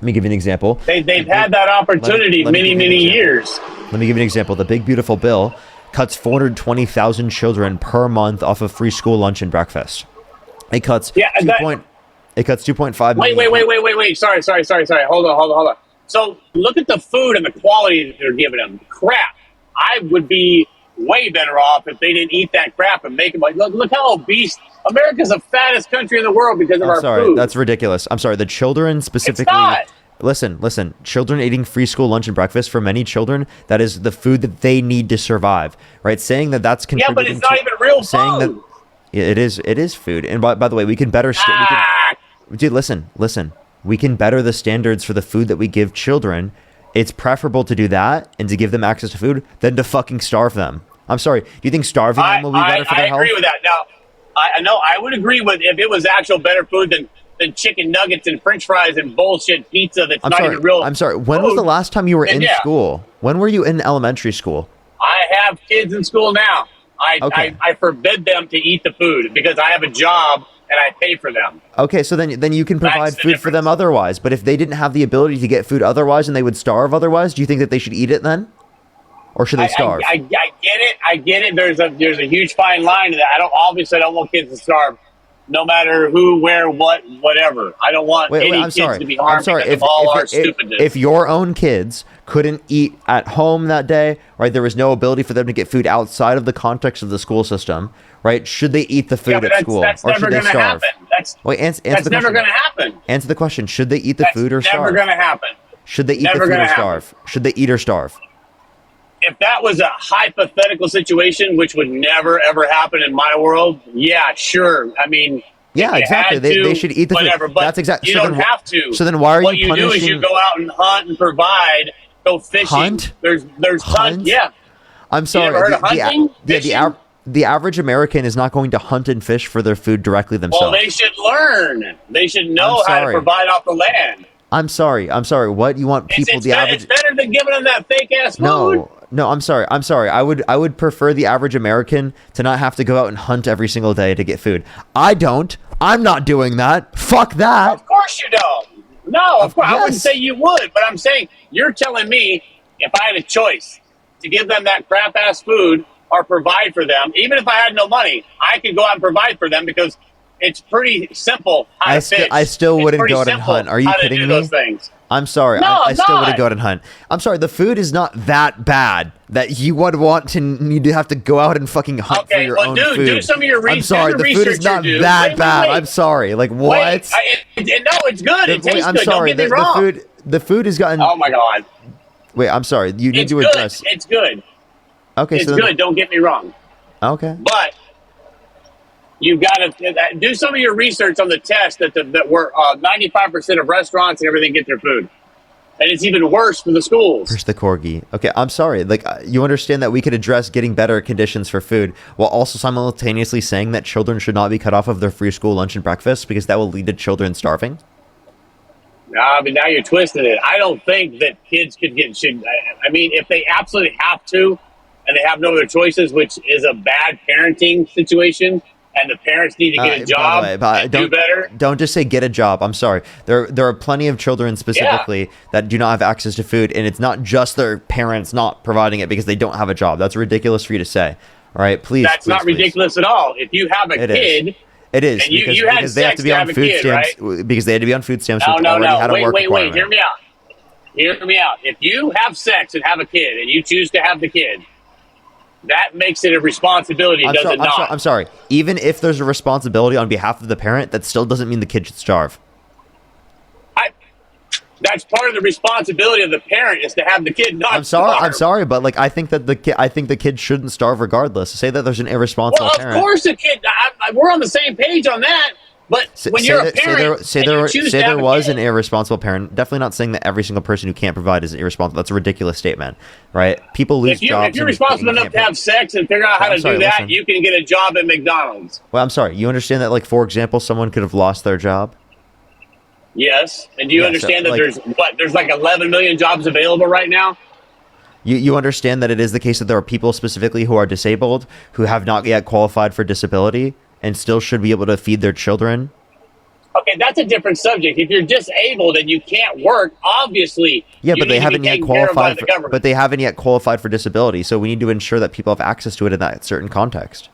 me give you an example. They've had that opportunity many years. Let me give you an example. The Big Beautiful Bill cuts 420,000 children per month off of free school lunch and breakfast. It cuts 2.5 million. Wait. Sorry. Hold on. So look at the food and the quality that they're giving them. Crap. I would be way better off if they didn't eat that crap and make them like, look how obese. America's the fattest country in the world because of our food. That's ridiculous. I'm sorry. The children specifically. It's not. Listen. Children eating free school lunch and breakfast, for many children, that is the food that they need to survive, right? Saying that that's contributing. Yeah, but it's not even real food. It is food. And by the way, we can better. Dude, listen. We can better the standards for the food that we give children. It's preferable to do that and to give them access to food than to fucking starve them. I'm sorry. Do you think starving them will be better for their health? I agree with that. Now, I would agree with if it was actual better food than chicken nuggets and French fries and bullshit pizza that's not even real. I'm sorry. When was the last time you were in school? When were you in elementary school? I have kids in school now. I forbid them to eat the food because I have a job and I pay for them. Okay, so then you can provide food for them otherwise. But if they didn't have the ability to get food otherwise and they would starve otherwise, do you think that they should eat it then? Or should they starve? I get it. There's a huge fine line to that. I don't want kids to starve. No matter who, where, what, whatever. I don't want any kids to be harmed because of all our stupidness. If your own kids couldn't eat at home that day, right, there was no ability for them to get food outside of the context of the school system, right, should they eat the food at school? That's or never should they starve? Happen. That's never going to happen. Answer the question. Should they eat the food or starve? That's never going to happen. Should they eat the food or starve? Should they eat or starve? If that was a hypothetical situation, which would never, ever happen in my world, yeah, sure. I mean, yeah, exactly. They should eat the whatever, food. But That's exactly. You don't have to. So then why are you punishing? What you do is you go out and hunt and provide, go fishing. Hunt? There's hunt? Yeah. I'm sorry. You ever heard of hunting? The average American is not going to hunt and fish for their food directly themselves. Well, they should learn. They should know how to provide off the land. I'm sorry. What you want people It's the average? It's better than giving them that fake ass food. No. I'm sorry. I would prefer the average American to not have to go out and hunt every single day to get food. I don't. I'm not doing that. Fuck that. Of course you don't. No, of course. I wouldn't say you would, but I'm saying you're telling me if I had a choice to give them that crap ass food or provide for them, even if I had no money, I could go out and provide for them because it's pretty simple how to fish. I still wouldn't go out and hunt. Are you kidding me? Those things. I'm sorry. No, I still wouldn't go out and hunt. I'm sorry. The food is not that bad that you would want to need to have to go out and fucking hunt for your own food. Do some of your research. I'm sorry. The food is not that bad. I'm sorry. Like what? No, it's good. It tastes I'm good. sorry. Don't get me wrong. The food has gotten. Oh my god. Wait. I'm sorry. You need to address. It's good. Okay. It's good. Don't get me wrong. Okay. But you've got to do some of your research on the test that 95% of restaurants and everything get their food. And it's even worse for the schools. Where's the corgi? Okay, I'm sorry. Like, you understand that we could address getting better conditions for food while also simultaneously saying that children should not be cut off of their free school lunch and breakfast because that will lead to children starving? But now you're twisting it. I don't think that kids could I mean, if they absolutely have to and they have no other choices, which is a bad parenting situation, and the parents need to get a job and do better. Don't just say get a job. I'm sorry. There are plenty of children specifically that do not have access to food, and it's not just their parents not providing it because they don't have a job. That's ridiculous for you to say. All right, please. That's not ridiculous at all. If you have a kid, it is and because they have to be on food stamps, right? Because they had to be on food stamps. No. Wait. Hear me out. If you have sex and have a kid, and you choose to have the kid, that makes it a responsibility, does it not? I'm sorry. Even if there's a responsibility on behalf of the parent, that still doesn't mean the kid should starve. That's part of the responsibility of the parent is to have the kid not starve. I'm sorry, but like I think the kid shouldn't starve regardless. Say that there's an irresponsible parent. Well, of course the kid. We're on the same page on that. But when you're a parent, say there was an irresponsible parent. Definitely not saying that every single person who can't provide is irresponsible. That's a ridiculous statement, right? People lose jobs. If you're responsible enough to have sex and figure out how to do that, you can get a job at McDonald's. Well, I'm sorry. You understand that, like, for example, someone could have lost their job? Yes. And do you understand that there's like 11 million jobs available right now? You understand that it is the case that there are people specifically who are disabled who have not yet qualified for disability and still should be able to feed their children? Okay, that's a different subject. If you're disabled and you can't work, obviously, but they haven't yet qualified. But they haven't yet qualified for disability, so we need to ensure that people have access to it in that certain context.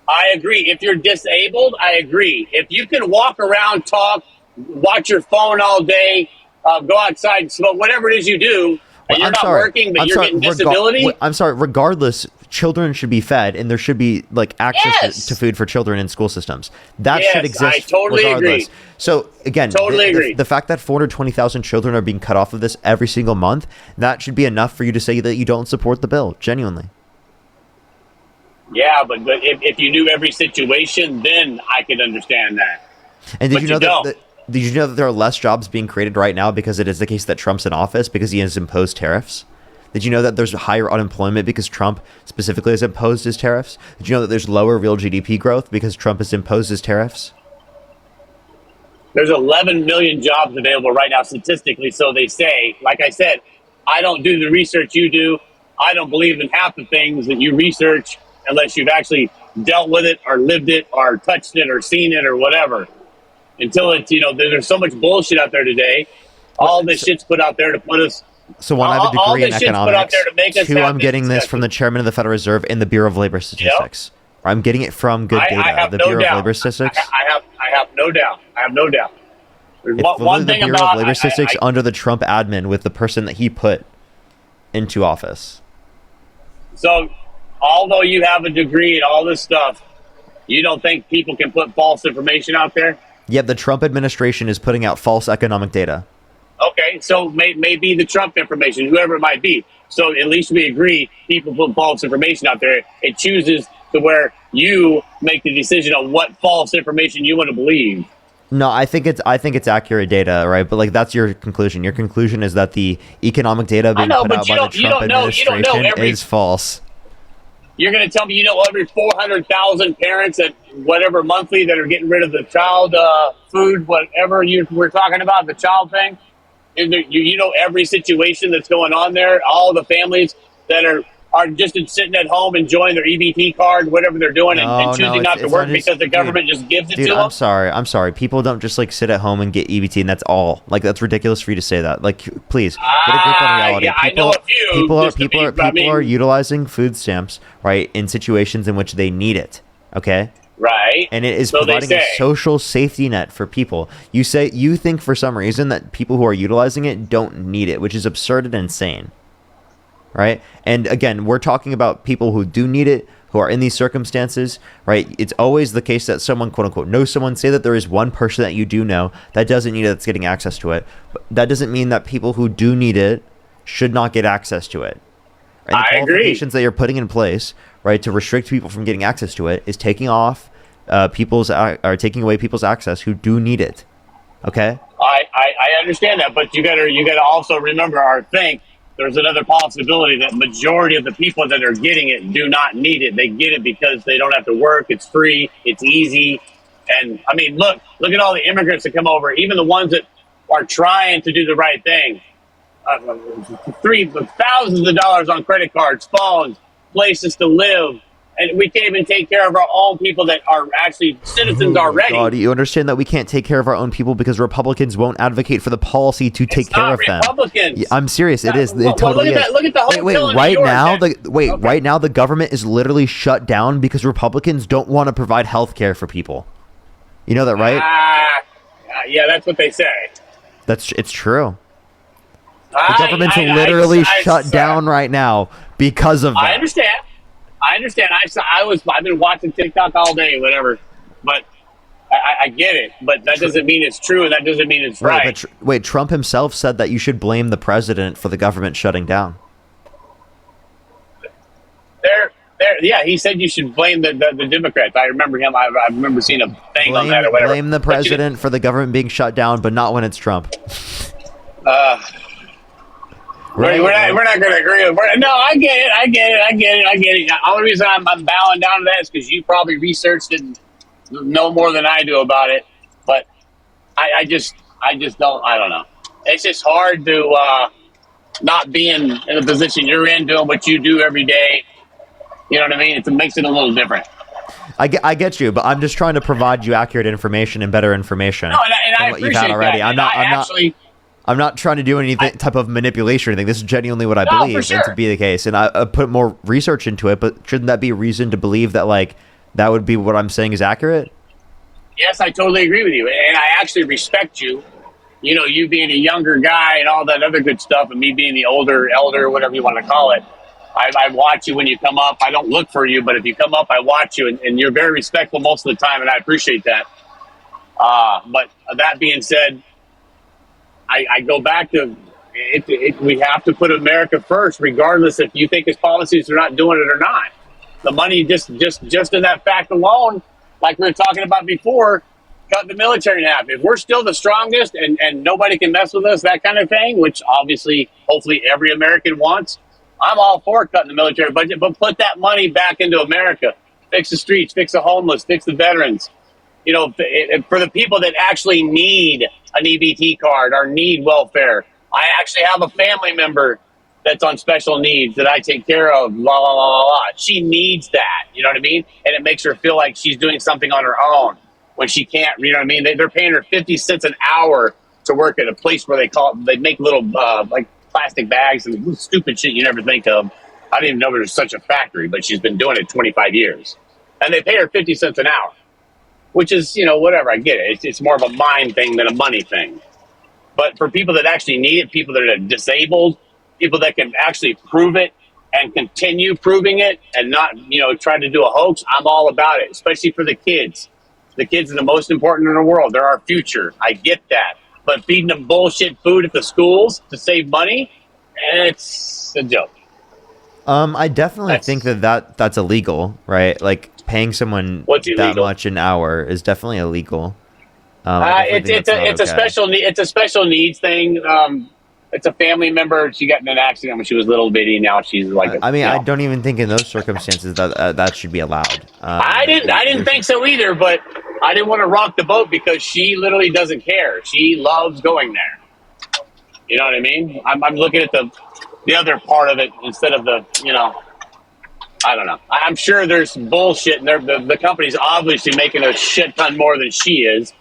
I agree. If you're disabled, I agree. If you can walk around, talk, watch your phone all day, go outside, smoke, whatever it is you do, and you're not working, but you're getting disability. I'm sorry. Regardless, children should be fed, and there should be like access to food for children in school systems. That should exist. I totally regardless. agree. So again, agree. The fact that 420,000 children are being cut off of this every single month, that should be enough for you to say that you don't support the bill. Genuinely. Yeah, but if you knew every situation, then I could understand that. And did you know that there are less jobs being created right now because it is the case that Trump's in office because he has imposed tariffs? Did you know that there's higher unemployment because Trump specifically has imposed his tariffs? Did you know that there's lower real GDP growth because Trump has imposed his tariffs? There's 11 million jobs available right now statistically, so they say. Like I said, I don't do the research you do. I don't believe in half the things that you research unless you've actually dealt with it or lived it or touched it or seen it or whatever. Until it's, there's so much bullshit out there today. All this shit's put out there to put us. So one, I have a degree in economics. Two, I'm getting this discussion. from the chairman of the Federal Reserve and the Bureau of Labor Statistics. Yep. I'm getting it from good data. The Bureau of Labor Statistics. I have no doubt. There's one thing the Bureau of Labor Statistics under the Trump admin with the person that he put into office. So, although you have a degree and all this stuff, you don't think people can put false information out there? Yet the Trump administration is putting out false economic data. Okay, so maybe the Trump information, whoever it might be. So at least we agree people put false information out there. It chooses to where you make the decision on what false information you want to believe. No, I think it's accurate data, right? But like that's your conclusion. Your conclusion is that the economic data being put out by the Trump administration is false. You're going to tell me every 400,000 parents at whatever monthly that are getting rid of the child food, whatever we're talking about, the child thing? You know every situation that's going on there. All the families that are just sitting at home enjoying their EBT card, whatever they're doing, and choosing not to work because the government just gives it to them. I'm sorry. People don't just like sit at home and get EBT and that's all. Like that's ridiculous for you to say that. Like, please get a grip on reality. Yeah, I know a few. People are utilizing food stamps, right, in situations in which they need it. Okay. Right. And it is providing a social safety net for people. You think for some reason that people who are utilizing it don't need it, which is absurd and insane. Right? And again, we're talking about people who do need it, who are in these circumstances, right? It's always the case that someone, quote unquote, knows someone. Say that there is one person that you do know that doesn't need it, that's getting access to it. But that doesn't mean that people who do need it should not get access to it. And the qualifications that you're putting in place, right, to restrict people from getting access to it is taking away people's access who do need it. Okay? I understand that, but you gotta also remember or think there's another possibility that majority of the people that are getting it do not need it. They get it because they don't have to work. It's free. It's easy. And I mean, look at all the immigrants that come over, even the ones that are trying to do the right thing. Thousands of dollars on credit cards, phones, places to live, and we can't even take care of our own people that are actually citizens already. God, you understand that we can't take care of our own people because Republicans won't advocate for the policy to take care of them. Republicans. I'm serious. It is. It totally is. Look at the hotel in right New York, now. Right now, the government is literally shut down because Republicans don't want to provide health care for people. You know that, right? Yeah, that's what they say. It's true. The government's literally shut down right now because of that. I understand. I've been watching TikTok all day, whatever. But I get it. But that doesn't mean it's true, and that doesn't mean it's right. But Trump himself said that you should blame the president for the government shutting down. Yeah, he said you should blame the Democrats. I remember him. I remember seeing a thing on that or whatever. Blame the president for the government being shut down, but not when it's Trump. We're not going to agree with. No, I get it. The only reason I'm bowing down to that is because you probably researched it and know more than I do about it. But I just don't. I don't know. It's just hard to not be in the position you're in, doing what you do every day. You know what I mean? It makes it a little different. I get you, but I'm just trying to provide you accurate information and better information. No, and I appreciate that. I'm not trying to do any type of manipulation or anything. This is genuinely what I believe and to be the case. And I put more research into it, but shouldn't that be a reason to believe that like that would be what I'm saying is accurate? Yes, I totally agree with you. And I actually respect you. You know, you being a younger guy and all that other good stuff, and me being the older elder, whatever you want to call it. I watch you when you come up. I don't look for you, but if you come up, I watch you, and you're very respectful most of the time, and I appreciate that. But that being said, I go back to we have to put America first, regardless if you think his policies are not doing it or not. The money just in that fact alone, like we were talking about before, cut the military in half. If we're still the strongest and nobody can mess with us, that kind of thing, which obviously, hopefully every American wants, I'm all for cutting the military budget, but put that money back into America. Fix the streets, fix the homeless, fix the veterans. You know, for the people that actually need an EBT card or need welfare. I actually have a family member that's on special needs that I take care of, blah, blah, blah, blah, blah. She needs that, you know what I mean? And it makes her feel like she's doing something on her own when she can't, you know what I mean? They're paying her 50 cents an hour to work at a place where they make little, like, plastic bags and stupid shit you never think of. I didn't even know there's such a factory, but she's been doing it 25 years. And they pay her 50 cents an hour, which is, you know, whatever. I get it. It's more of a mind thing than a money thing. But for people that actually need it, people that are disabled, people that can actually prove it and continue proving it and not, you know, try to do a hoax, I'm all about it, especially for the kids. The kids are the most important in the world. They're our future. I get that. But feeding them bullshit food at the schools to save money, it's a joke. I definitely think that's illegal, right? Like paying someone that much an hour is definitely illegal. It's a special needs thing. It's a family member. She got in an accident when she was little bitty. Now she's like. I don't even think in those circumstances that should be allowed. I didn't think so either, but I didn't want to rock the boat because she literally doesn't care. She loves going there. You know what I mean? I'm looking at the other part of it instead of the, I don't know. I'm sure there's bullshit, and the company's obviously making a shit ton more than she is.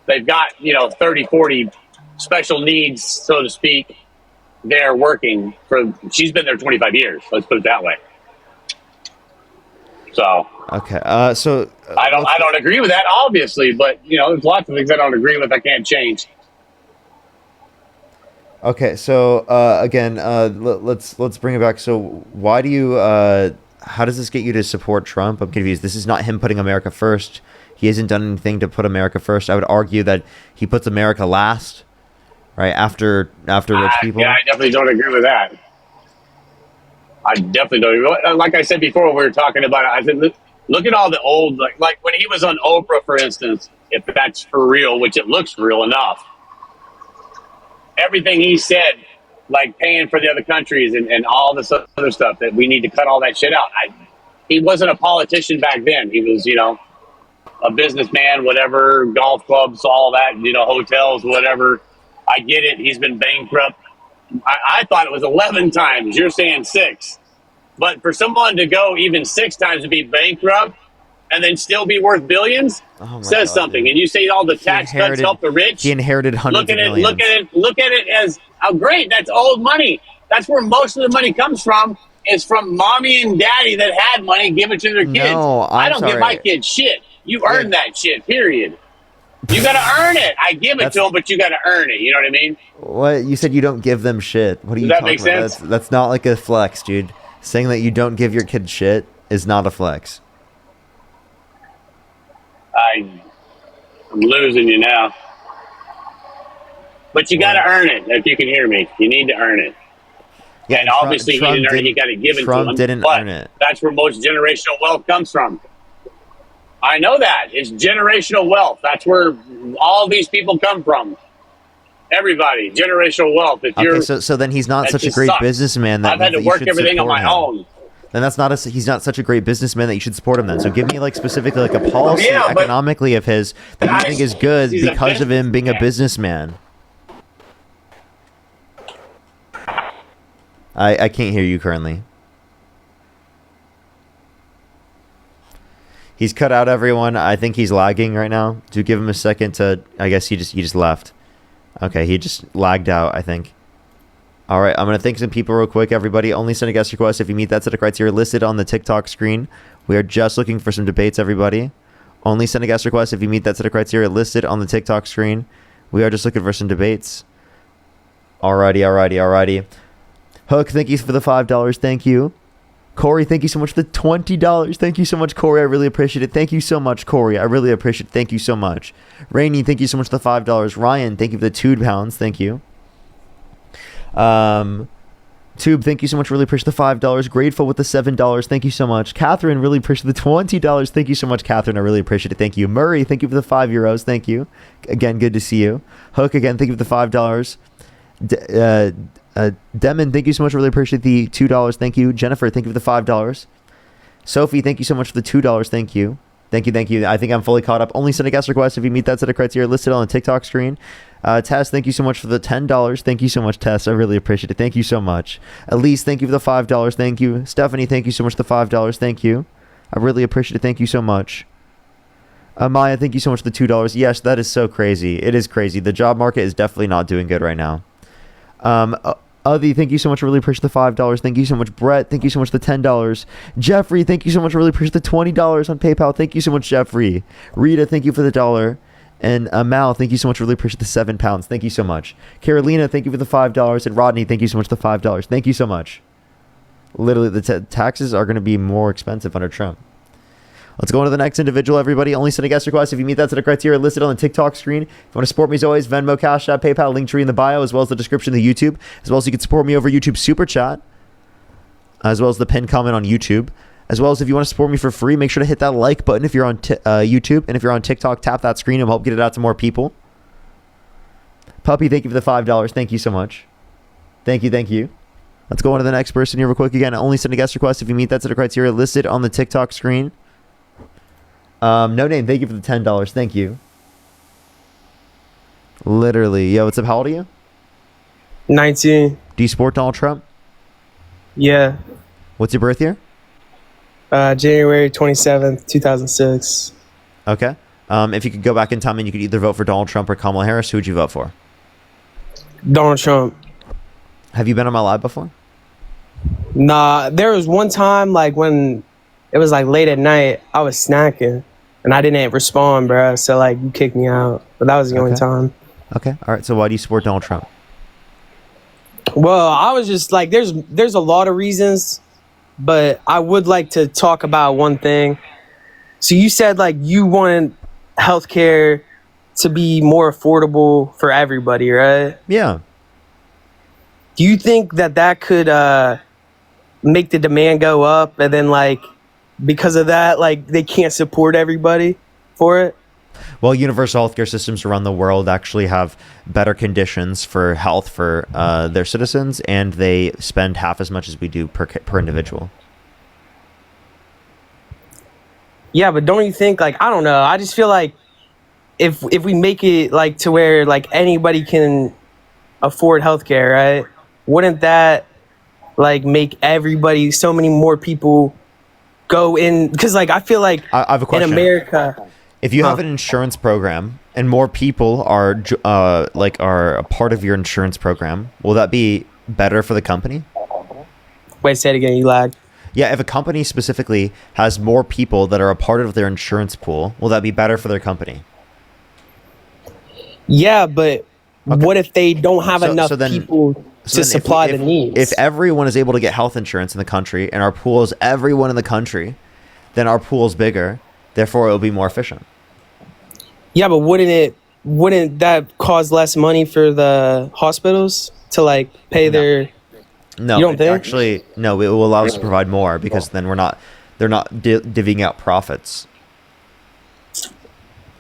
They've got, 30, 40 special needs, so to speak, there working for. She's been there 25 years. Let's put it that way. So Okay. So I don't agree with that, obviously, but there's lots of things I don't agree with. I can't change. Okay. So again, let's bring it back. So why do you? How does this get you to support Trump? I'm confused. This is not him putting America first. He hasn't done anything to put America first. I would argue that he puts America last, right after rich people. Yeah, I definitely don't agree with that. I definitely don't. Like I said before, when we were talking about it, I said, look at all the old, like when he was on Oprah, for instance, if that's for real, which it looks real enough. Everything he said, like paying for the other countries and all this other stuff, that we need to cut all that shit out. He wasn't a politician back then. He was, a businessman, whatever, golf clubs, all that, hotels, whatever. I get it. He's been bankrupt. I thought it was 11 times. You're saying 6. But for someone to go even 6 times to be bankrupt and then still be worth billions says something. Dude. And you say all the tax cuts help the rich. He inherited hundreds of millions. Look at it as, oh, great. That's old money. That's where most of the money comes from. Is from mommy and daddy that had money, give it to their kids. No, I don't give my kids shit. You earn that shit, period. You got to earn it. I give it to them, but you got to earn it. You know what I mean? What? You said you don't give them shit. What are you Does that talking make about? sense? That's not like a flex, dude. Saying that you don't give your kid shit is not a flex. I'm losing you now. But you got to earn it, if you can hear me. You need to earn it. Yeah, and obviously Trump he didn't earn it. You got to give it to him. Trump didn't earn it. That's where most generational wealth comes from. I know that. It's generational wealth. That's where all these people come from. Everybody, generational wealth. If Okay, so then he's not such a great businessman that I've had to you work should everything on support my him. own. Then he's not such a great businessman that you should support him then. So give me like specifically like a policy economically of his that you think is good because of him being a businessman. I can't hear you currently. He's cut out everyone. I think he's lagging right now. Do give him a second to. I guess he just left. Okay, he just lagged out, I think. All right, I'm gonna thank some people real quick. Everybody, only send a guest request if you meet that set of criteria listed on the TikTok screen. We are just looking for some debates, everybody. Only send a guest request if you meet that set of criteria listed on the TikTok screen. We are just looking for some debates. Alrighty. Hook, thank you for the $5. Thank you. Corey, thank you so much for the $20. Thank you so much, Corey. I really appreciate it. Thank you so much, Corey. I really appreciate it. Thank you so much. Rainey, thank you so much for the $5. Ryan, thank you for the £2. Thank you. Tube, thank you so much. Really appreciate the $5. Grateful with the $7. Thank you so much. Catherine, really appreciate the $20. Thank you so much, Catherine. I really appreciate it. Thank you. Murray, thank you for the €5. Thank you. Again, good to see you. Hook, again, thank you for the $5. Demon, thank you so much. Really appreciate the $2. Thank you. Jennifer, thank you for the $5. Sophie, thank you so much for the $2. Thank you. Thank you. I think I'm fully caught up. Only send a guest request if you meet that set of criteria listed on the TikTok screen. Tess, thank you so much for the $10. Thank you so much, Tess. I really appreciate it. Thank you so much. Elise, thank you for the $5. Thank you. Stephanie, thank you so much for the $5. Thank you. I really appreciate it. Thank you so much. Maya, thank you so much for the $2. Yes, that is so crazy. It is crazy. The job market is definitely not doing good right now. Adi, thank you so much. Really appreciate the $5. Thank you so much. Brett, thank you so much for the $10. Jeffrey, thank you so much. Really appreciate the $20 on PayPal. Thank you so much, Jeffrey. Rita, thank you for the $1. And Mal, thank you so much. Really appreciate the £7. Thank you so much. Carolina, thank you for the $5. And Rodney, thank you so much for the $5. Thank you so much. Literally, the taxes are going to be more expensive under Trump. Let's go on to the next individual, everybody. Only send a guest request if you meet that set of criteria listed on the TikTok screen. If you want to support me as always, Venmo, Cash App, PayPal, Linktree in the bio, as well as the description of the YouTube. As well as you can support me over YouTube Super Chat. As well as the pinned comment on YouTube. As well as if you want to support me for free, make sure to hit that like button if you're on YouTube. And if you're on TikTok, tap that screen and help get it out to more people. Puppy, thank you for the $5. Thank you so much. Thank you. Let's go on to the next person here real quick. Again, only send a guest request if you meet that set of criteria listed on the TikTok screen. No name, thank you for the $10. Thank you. Literally. Yo, what's up? How old are you? 19. Do you support Donald Trump? Yeah. What's your birth year? January 27th, 2006. Okay. If you could go back in time and you could either vote for Donald Trump or Kamala Harris, who would you vote for? Donald Trump. Have you been on my live before? Nah, there was one time like when it was like late at night, I was snacking and I didn't respond, bro. So like you kicked me out, but that was the only time. Okay. All right. So why do you support Donald Trump? Well, I was just like, there's a lot of reasons, but I would like to talk about one thing. So you said like you want healthcare to be more affordable for everybody, right? Yeah. Do you think that could make the demand go up, and then like because of that, like they can't support everybody for it? Well, universal healthcare systems around the world actually have better conditions for health for their citizens, and they spend half as much as we do per individual. Yeah, but don't you think, like, I don't know, I just feel like if we make it like to where like anybody can afford healthcare, right? Wouldn't that like make everybody, so many more people go in? Because like I feel like I have a question. In America, if you have an insurance program and more people are a part of your insurance program, will that be better for the company? Wait, say it again. You lagged. Yeah, if a company specifically has more people that are a part of their insurance pool, will that be better for their company? Yeah, but what if they don't have enough people to supply the needs? If everyone is able to get health insurance in the country and our pool is everyone in the country, then our pool is bigger. Therefore, it will be more efficient. Yeah, but wouldn't that cause less money for the hospitals to like pay their? No, you don't think? Actually, no. It will allow us to provide more because then they're not divvying out profits.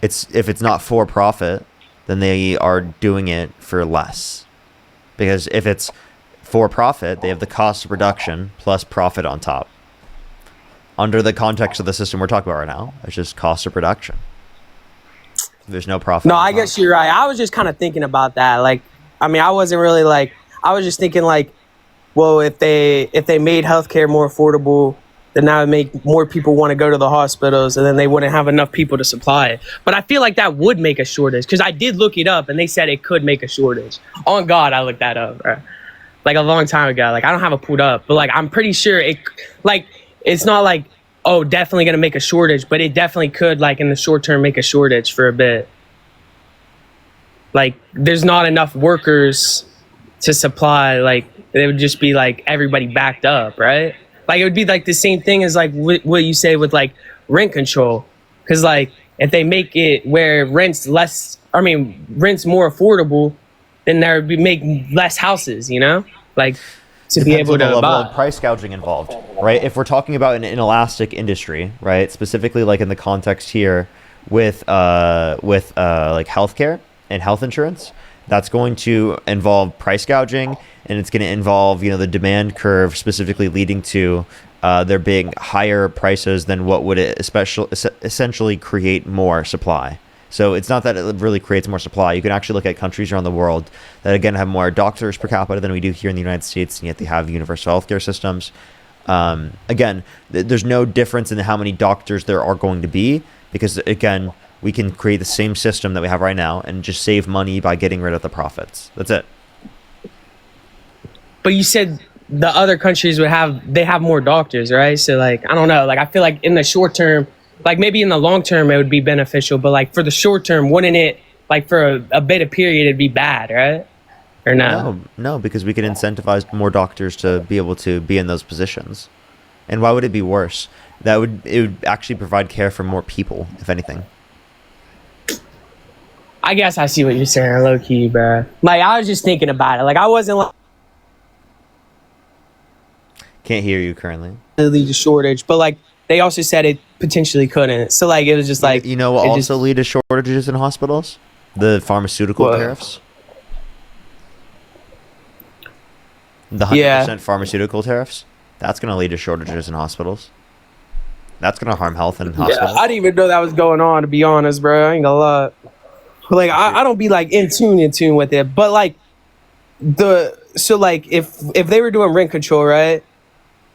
If it's not for profit, then they are doing it for less. Because if it's for profit, they have the cost of production plus profit on top. Under the context of the system we're talking about right now, it's just cost of production. There's no profit. No, I guess you're right. I was just kind of thinking about that. Like, I mean, I wasn't really like, I was just thinking like, well, if they made healthcare more affordable, then that would make more people want to go to the hospitals, and then they wouldn't have enough people to supply it. But I feel like that would make a shortage, because I did look it up, and they said it could make a shortage. On God, I looked that up, right? Like a long time ago. Like I don't have it pulled up, but like I'm pretty sure it. Like it's not like, oh, definitely gonna make a shortage, but it definitely could, like in the short term, make a shortage for a bit. Like there's not enough workers to supply. Like it would just be like everybody backed up, right? Like it would be like the same thing as like what you say with like rent control, because like if they make it where rent's more affordable, then there would be make less houses, you know, like to be able to the level buy. of price gouging involved, right? If we're talking about an inelastic industry, right, specifically like in the context here with like healthcare and health insurance, that's going to involve price gouging, and it's going to involve, the demand curve specifically leading to there being higher prices than what would essentially create more supply. So it's not that it really creates more supply. You can actually look at countries around the world that, again, have more doctors per capita than we do here in the United States, and yet they have universal healthcare systems. Again, there's no difference in how many doctors there are going to be, because, again, we can create the same system that we have right now and just save money by getting rid of the profits. That's it. But you said the other countries they have more doctors, right? So like, I don't know, like I feel like in the short term, like maybe in the long term it would be beneficial, but like for the short term, wouldn't it, like for a bit of period, it'd be bad, right? Or no? No, because we can incentivize more doctors to be able to be in those positions. And why would it be worse? It would actually provide care for more people, if anything. I guess I see what you're saying, low key, bro. Like I was just thinking about it. Like I wasn't like can't hear you currently. Lead to shortage, but like they also said it potentially couldn't. So like it was just like, what also lead to shortages in hospitals? The pharmaceutical tariffs. The 100% pharmaceutical tariffs. That's going to lead to shortages in hospitals. That's going to harm health in hospitals. Yeah, I didn't even know that was going on, to be honest, bro. I ain't gonna lie. Like I don't be like in tune with it, but like so like if they were doing rent control, right?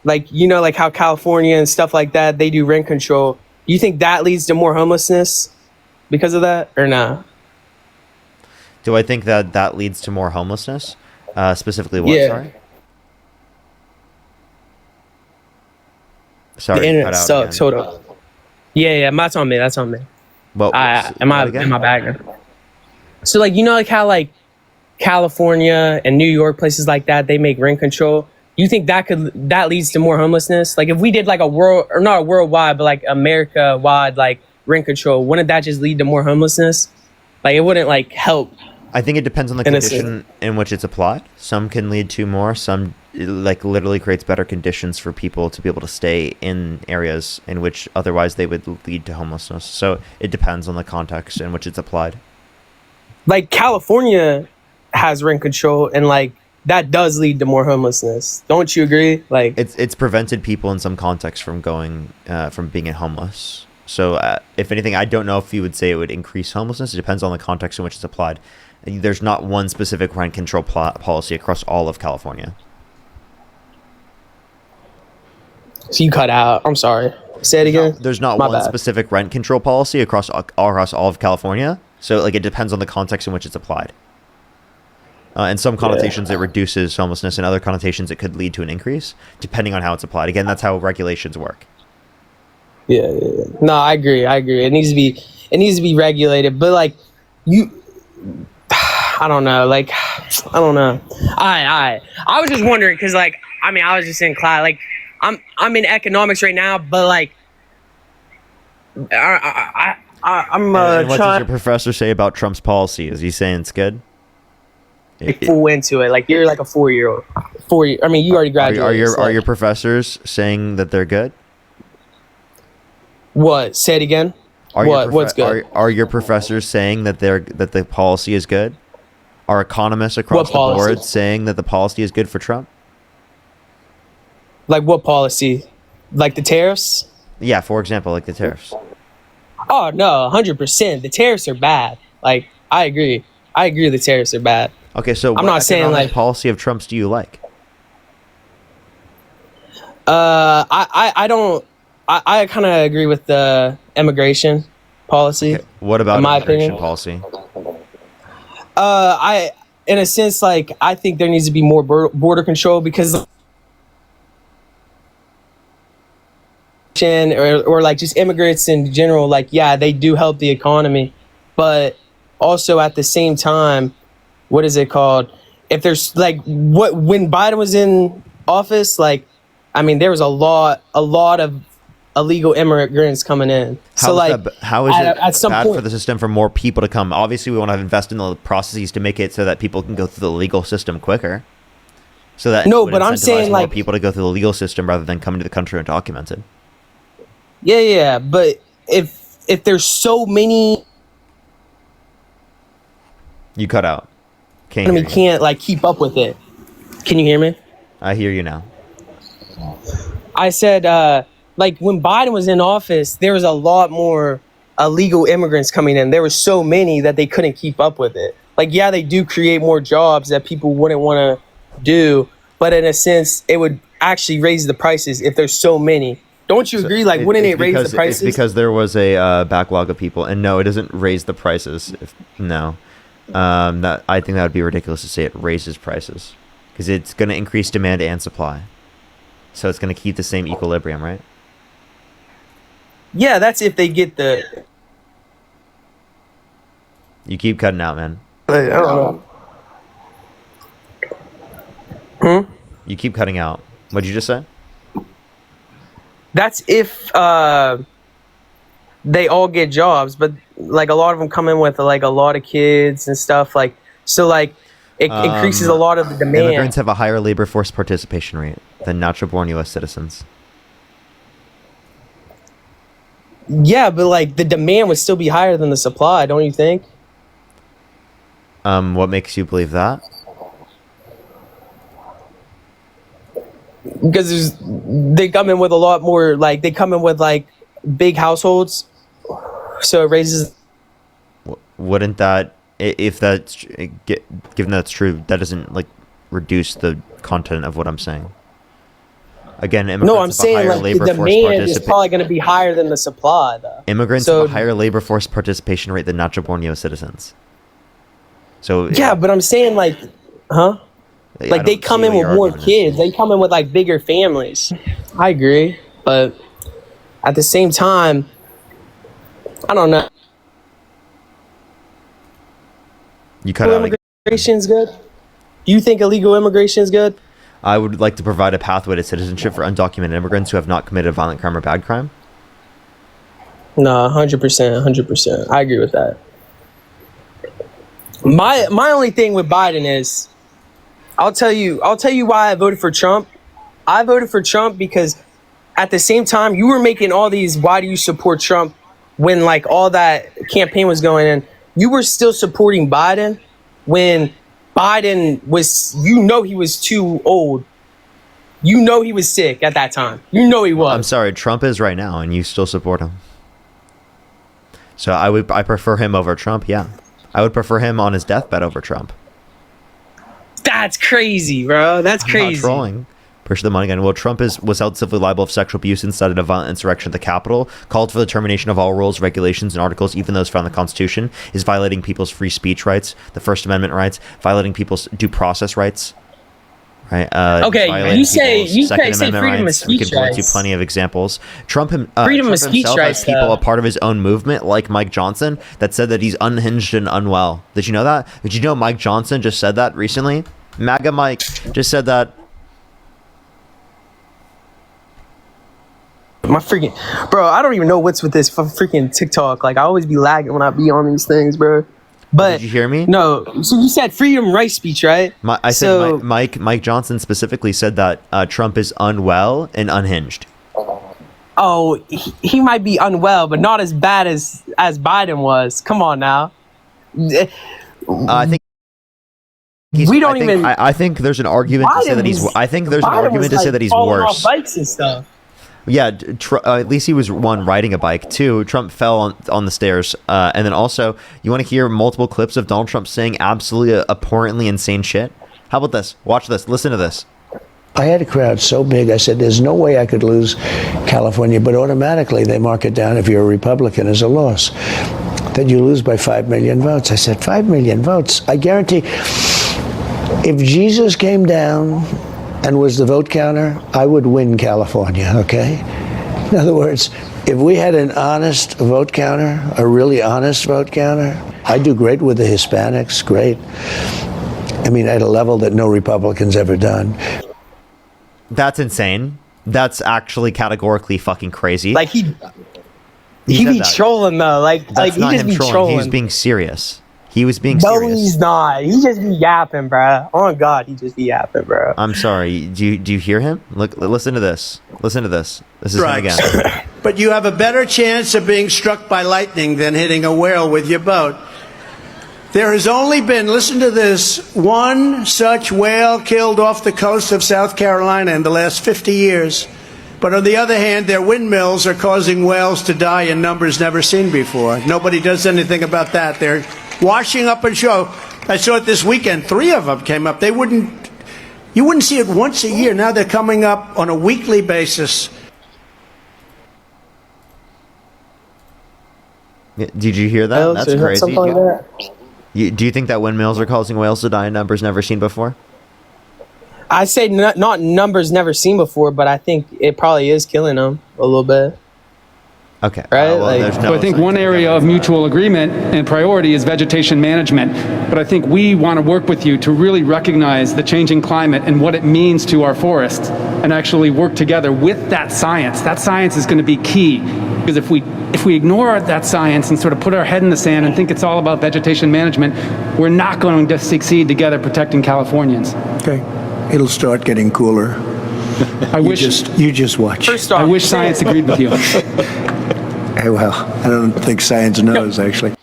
Like, you know, like how California and stuff like that, they do rent control. You think that leads to more homelessness because of that, or no? Do I think that leads to more homelessness? Specifically what, Yeah. Sorry, The you internet cut out sucks. again. Hold on. Yeah, that's on me. That's on me. Well, am I in my bag? So like, you know, like how like California and New York, places like that, they make rent control. You think that leads to more homelessness? Like if we did like a not a worldwide, but like America wide, like rent control, wouldn't that just lead to more homelessness? Like it wouldn't like help. I think it depends on the condition in which it's applied. Some can lead to more. Some like literally creates better conditions for people to be able to stay in areas in which otherwise they would lead to homelessness. So it depends on the context in which it's applied. Like California has rent control, and like that does lead to more homelessness. Don't you agree? Like it's prevented people in some contexts from going from being homeless. So if anything, I don't know if you would say it would increase homelessness. It depends on the context in which it's applied. There's not one specific rent control policy across all of California. So you cut out. I'm sorry. Say it again. There's not one specific rent control policy across all of California. So like it depends on the context in which it's applied. In some connotations, it reduces homelessness. In other connotations, it could lead to an increase, depending on how it's applied. Again, that's how regulations work. Yeah. No, I agree. It needs to be regulated. But like I don't know. Like, I don't know. I was just wondering because, like, I mean, I was just in class. Like, I'm in economics right now, but like, I'm and what does your professor say about Trump's policy? Is he saying it's good? Full into it. Like, you're like a 4-year-old. I mean, you already graduated. Are your professors saying that they're good? What? Say it again. What's good? Are your professors saying that the policy is good? Are economists across the board saying that the policy is good for Trump? Like what policy? Like the tariffs? Yeah, for example, like the tariffs. Oh no, 100%. The tariffs are bad. Like I agree. The tariffs are bad. Okay, so I'm not saying like policy of Trump's do you like? I don't. I kind of agree with the immigration policy. Okay. What about immigration policy? In a sense, like I think there needs to be more border control because, or like just immigrants in general, like yeah, they do help the economy, but also at the same time, what is it called? If there's like when Biden was in office, like I mean, there was a lot of illegal immigrants coming in. How is it bad for the system for more people to come? Obviously, we want to invest in the processes to make it so that people can go through the legal system quicker. So that but I'm saying more like people to go through the legal system rather than coming to the country undocumented. Yeah, but if there's so many, you cut out. Can't like keep up with it. Can you hear me? I hear you now. I said, like when Biden was in office, there was a lot more illegal immigrants coming in. There were so many that they couldn't keep up with it. Like, yeah, they do create more jobs that people wouldn't want to do, but in a sense, it would actually raise the prices if there's so many. Don't you agree? Like, wouldn't it raise the prices? It's because there was a backlog of people, and no, it doesn't raise the prices. I think that would be ridiculous to say it raises prices because it's going to increase demand and supply. So it's going to keep the same equilibrium, right? Yeah, that's if they get the... You keep cutting out, man. I don't know. You keep cutting out. What'd you just say? That's if they all get jobs, but like a lot of them come in with like a lot of kids and stuff. Like so, like it increases a lot of the demand. Immigrants have a higher labor force participation rate than natural-born U.S. citizens. Yeah, but like the demand would still be higher than the supply, don't you think? What makes you believe that? Because they come in with a lot more, like they come in with like big households, so it raises. Wouldn't that, if that's given that's true, that doesn't like reduce the content of what I'm saying. Again, No, I'm saying like the demand is probably going to be higher than the supply, though. Immigrants have a higher labor force participation rate than natural-born U.S. citizens. So yeah, but I'm saying like, huh? Like they come in with more kids. They come in with like bigger families. I agree, but at the same time, I don't know. You cut out. Immigration is good. Do you think illegal immigration is good? I would like to provide a pathway to citizenship for undocumented immigrants who have not committed a violent crime or bad crime. No, 100%, 100%. I agree with that. My only thing with Biden is, I'll tell you why I voted for Trump. I voted for Trump because at the same time you were making all these why do you support Trump when like all that campaign was going in, you were still supporting Biden when Biden was, he was too old. He was sick at that time. He was. I'm sorry, Trump is right now and you still support him. So I prefer him over Trump, yeah. I would prefer him on his deathbed over Trump. That's crazy, bro. That's crazy. I'm not trolling. Push the money again. Well, Trump was held civilly liable of sexual abuse incited a violent insurrection at the Capitol, called for the termination of all rules, regulations, and articles, even those found in the Constitution, is violating people's free speech rights, the First Amendment rights, violating people's due process rights. Right. Okay, you say freedom of speech. We can point to plenty of examples. Trump freedom of speech himself has people a part of his own movement, like Mike Johnson, that said that he's unhinged and unwell. Did you know that? Did you know Mike Johnson just said that recently? MAGA Mike just said that. My freaking bro, I don't even know what's with this freaking TikTok. Like I always be lagging when I be on these things, bro. But did you hear me? No. So you said freedom right speech, right? I said Mike Johnson specifically said that Trump is unwell and unhinged. Oh, he might be unwell, but not as bad as Biden was. Come on now. I think I think there's an argument to say that he's. I think there's an argument to say that he's worse. Off bikes and stuff. Yeah, at least he was one riding a bike too. Trump fell on the stairs, and then also you want to hear multiple clips of Donald Trump saying absolutely abhorrently insane shit. How about this? Watch this. Listen to this. I had a crowd so big, I said, there's no way I could lose California, but automatically they mark it down if you're a Republican as a loss. That you lose by 5 million votes. I said, 5 million votes. I guarantee if Jesus came down and was the vote counter, I would win California, okay? In other words, if we had an honest vote counter, a really honest vote counter, I'd do great with the Hispanics, great. I mean, at a level that no Republican's ever done. That's insane. That's actually categorically fucking crazy. Like he be trolling though. Like he just be trolling. He was being serious. He was being serious. No, he's not. He just be yapping, bro. Oh God, he just be yapping, bro. I'm sorry. Do you hear him? Look, listen to this. Listen to this. This is him again. But you have a better chance of being struck by lightning than hitting a whale with your boat. There has only been, listen to this, one such whale killed off the coast of South Carolina in the last 50 years. But on the other hand, their windmills are causing whales to die in numbers never seen before. Nobody does anything about that. They're washing up on shore. I saw it this weekend. 3 of them came up. You wouldn't see it once a year. Now they're coming up on a weekly basis. Did you hear that? That's crazy. Something like that. Do you think that windmills are causing whales to die in numbers never seen before? I say not numbers never seen before, but I think it probably is killing them a little bit. Okay. Right? So I think one area of mutual agreement and priority is vegetation management. But I think we want to work with you to really recognize the changing climate and what it means to our forests and actually work together with that science. That science is going to be key. Because if we ignore that science and sort of put our head in the sand and think it's all about vegetation management, we're not going to succeed together protecting Californians. Okay. It'll start getting cooler. You just watch. I wish science agreed with you. Well, I don't think science knows, actually.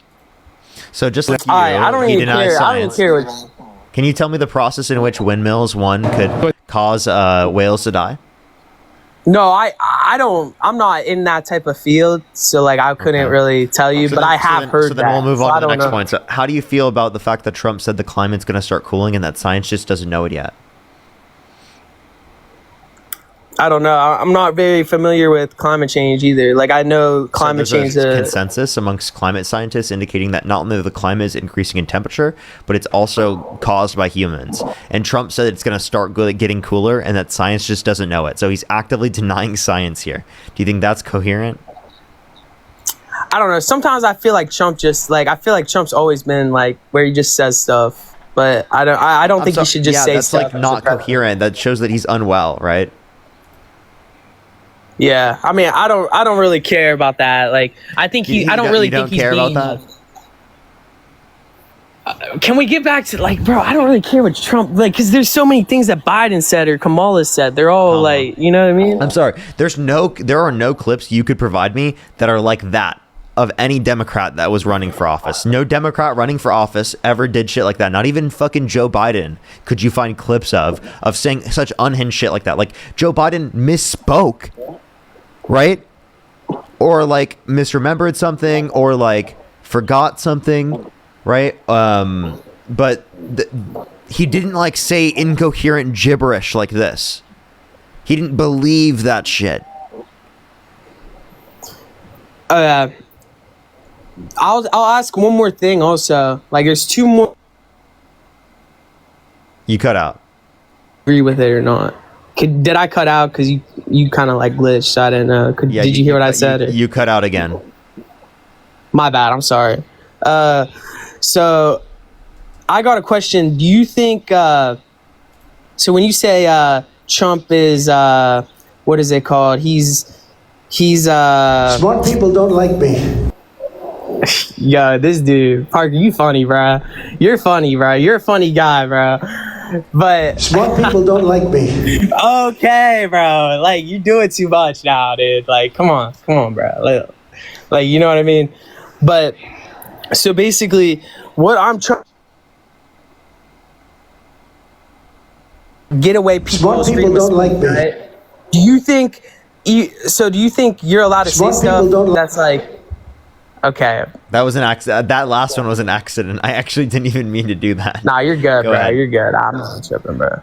So just like you, I don't even care. Science. I don't care what. Can you tell me the process in which windmills, could cause whales to die? No, I'm not in that type of field, so like I couldn't really tell you, but I have heard that. So then we'll move on to the next know. point. So how do you feel about the fact that Trump said the climate's going to start cooling and that science just doesn't know it yet? I don't know. I'm not very familiar with climate change either. Like I know climate change. There's a consensus amongst climate scientists indicating that not only the climate is increasing in temperature, but it's also caused by humans. And Trump said it's going to start getting cooler, and that science just doesn't know it. So he's actively denying science here. Do you think that's coherent? I don't know. Sometimes I feel like Trump's always been like where he just says stuff, but I don't think he should just say that's stuff. Like not coherent. That shows that he's unwell, right? Yeah, I mean, I don't really care about that. Like, I think I don't really think he's care being. About that? Can we get back to like, bro? I don't really care what Trump like, because there's so many things that Biden said or Kamala said. They're all like, you know what I mean? I'm sorry. There are no clips you could provide me that are like that of any Democrat that was running for office. No Democrat running for office ever did shit like that. Not even fucking Joe Biden could you find clips of saying such unhinged shit like that. Like Joe Biden misspoke. Right? Or like misremembered something or like forgot something, right? But he didn't like say incoherent gibberish like this. He didn't believe that shit. I'll ask one more thing also. Like there's two more. You cut out. Agree with it or not? Did I cut out because you kind of like glitched? So I didn't know. Did you hear what I said? You cut out again. My bad. I'm sorry. So I got a question. Do you think? So when you say Trump is what is it called? He's smart people don't like me. Yo, this dude Parker, you funny, bro. You're funny, bro. You're a funny guy, bro. But smart people don't like me. Okay, bro. Like you do it too much now, dude. Like, come on, bro. Like you know what I mean? But so basically, what I'm trying get away people. Smart people don't like me. Right? Do you think you're allowed to say stuff that's like? Okay. That was an accident. That last one was an accident. I actually didn't even mean to do that. Nah, you're good, bro. Ahead. You're good. I'm not tripping, bro.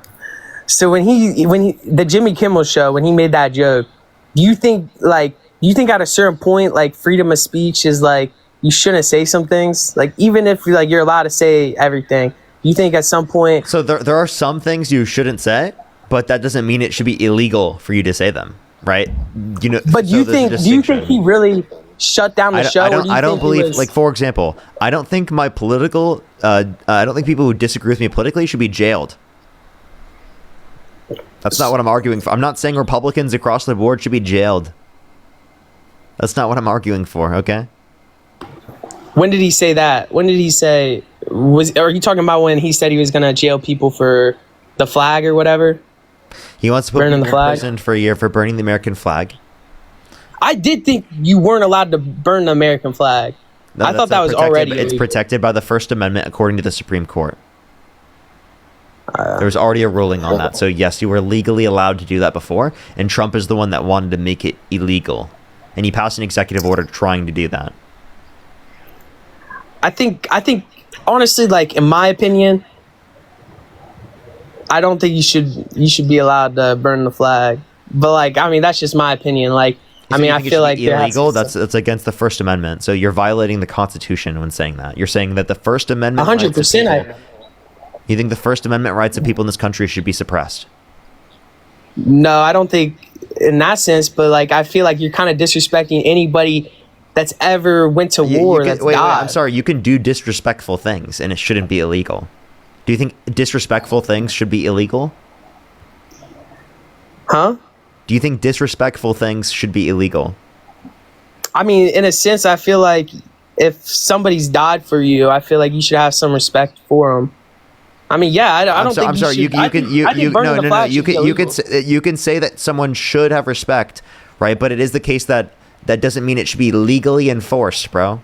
So when the Jimmy Kimmel show, when he made that joke, do you think at a certain point, like freedom of speech is like, you shouldn't say some things? Like, even if like you're allowed to say everything, do you think at some point? So there are some things you shouldn't say, but that doesn't mean it should be illegal for you to say them, right? You know. But do you think he really shut down the show? I don't believe, like, for example, I don't think my political, I don't think people who disagree with me politically should be jailed. That's not what I'm arguing for. I'm not saying Republicans across the board should be jailed. That's not what I'm arguing for, okay? When did he say that? When did he say, are you talking about when he said he was going to jail people for the flag or whatever? He wants to put people in prison for a year for burning the American flag. I did think you weren't allowed to burn the American flag. No, I thought that was already illegal. It's protected by the First Amendment according to the Supreme Court. There was already a ruling on that. So yes, you were legally allowed to do that before, and Trump is the one that wanted to make it illegal. And he passed an executive order trying to do that. I think honestly, like in my opinion, I don't think you should be allowed to burn the flag. But like, I mean, that's just my opinion. Like, I mean, I feel like illegal. That's against the First Amendment. So you're violating the Constitution when saying that. You're saying that the First Amendment. 100%. You think the First Amendment rights of people in this country should be suppressed? No, I don't think in that sense. But like, I feel like you're kind of disrespecting anybody that's ever went to war. Wait, I'm sorry. You can do disrespectful things, and it shouldn't be illegal. Do you think disrespectful things should be illegal? Huh? Do you think disrespectful things should be illegal? I mean, in a sense, I feel like if somebody's died for you, I feel like you should have some respect for them. I mean, yeah, I don't think. I'm sorry. You can say that someone should have respect, right? But it is the case that doesn't mean it should be legally enforced, bro.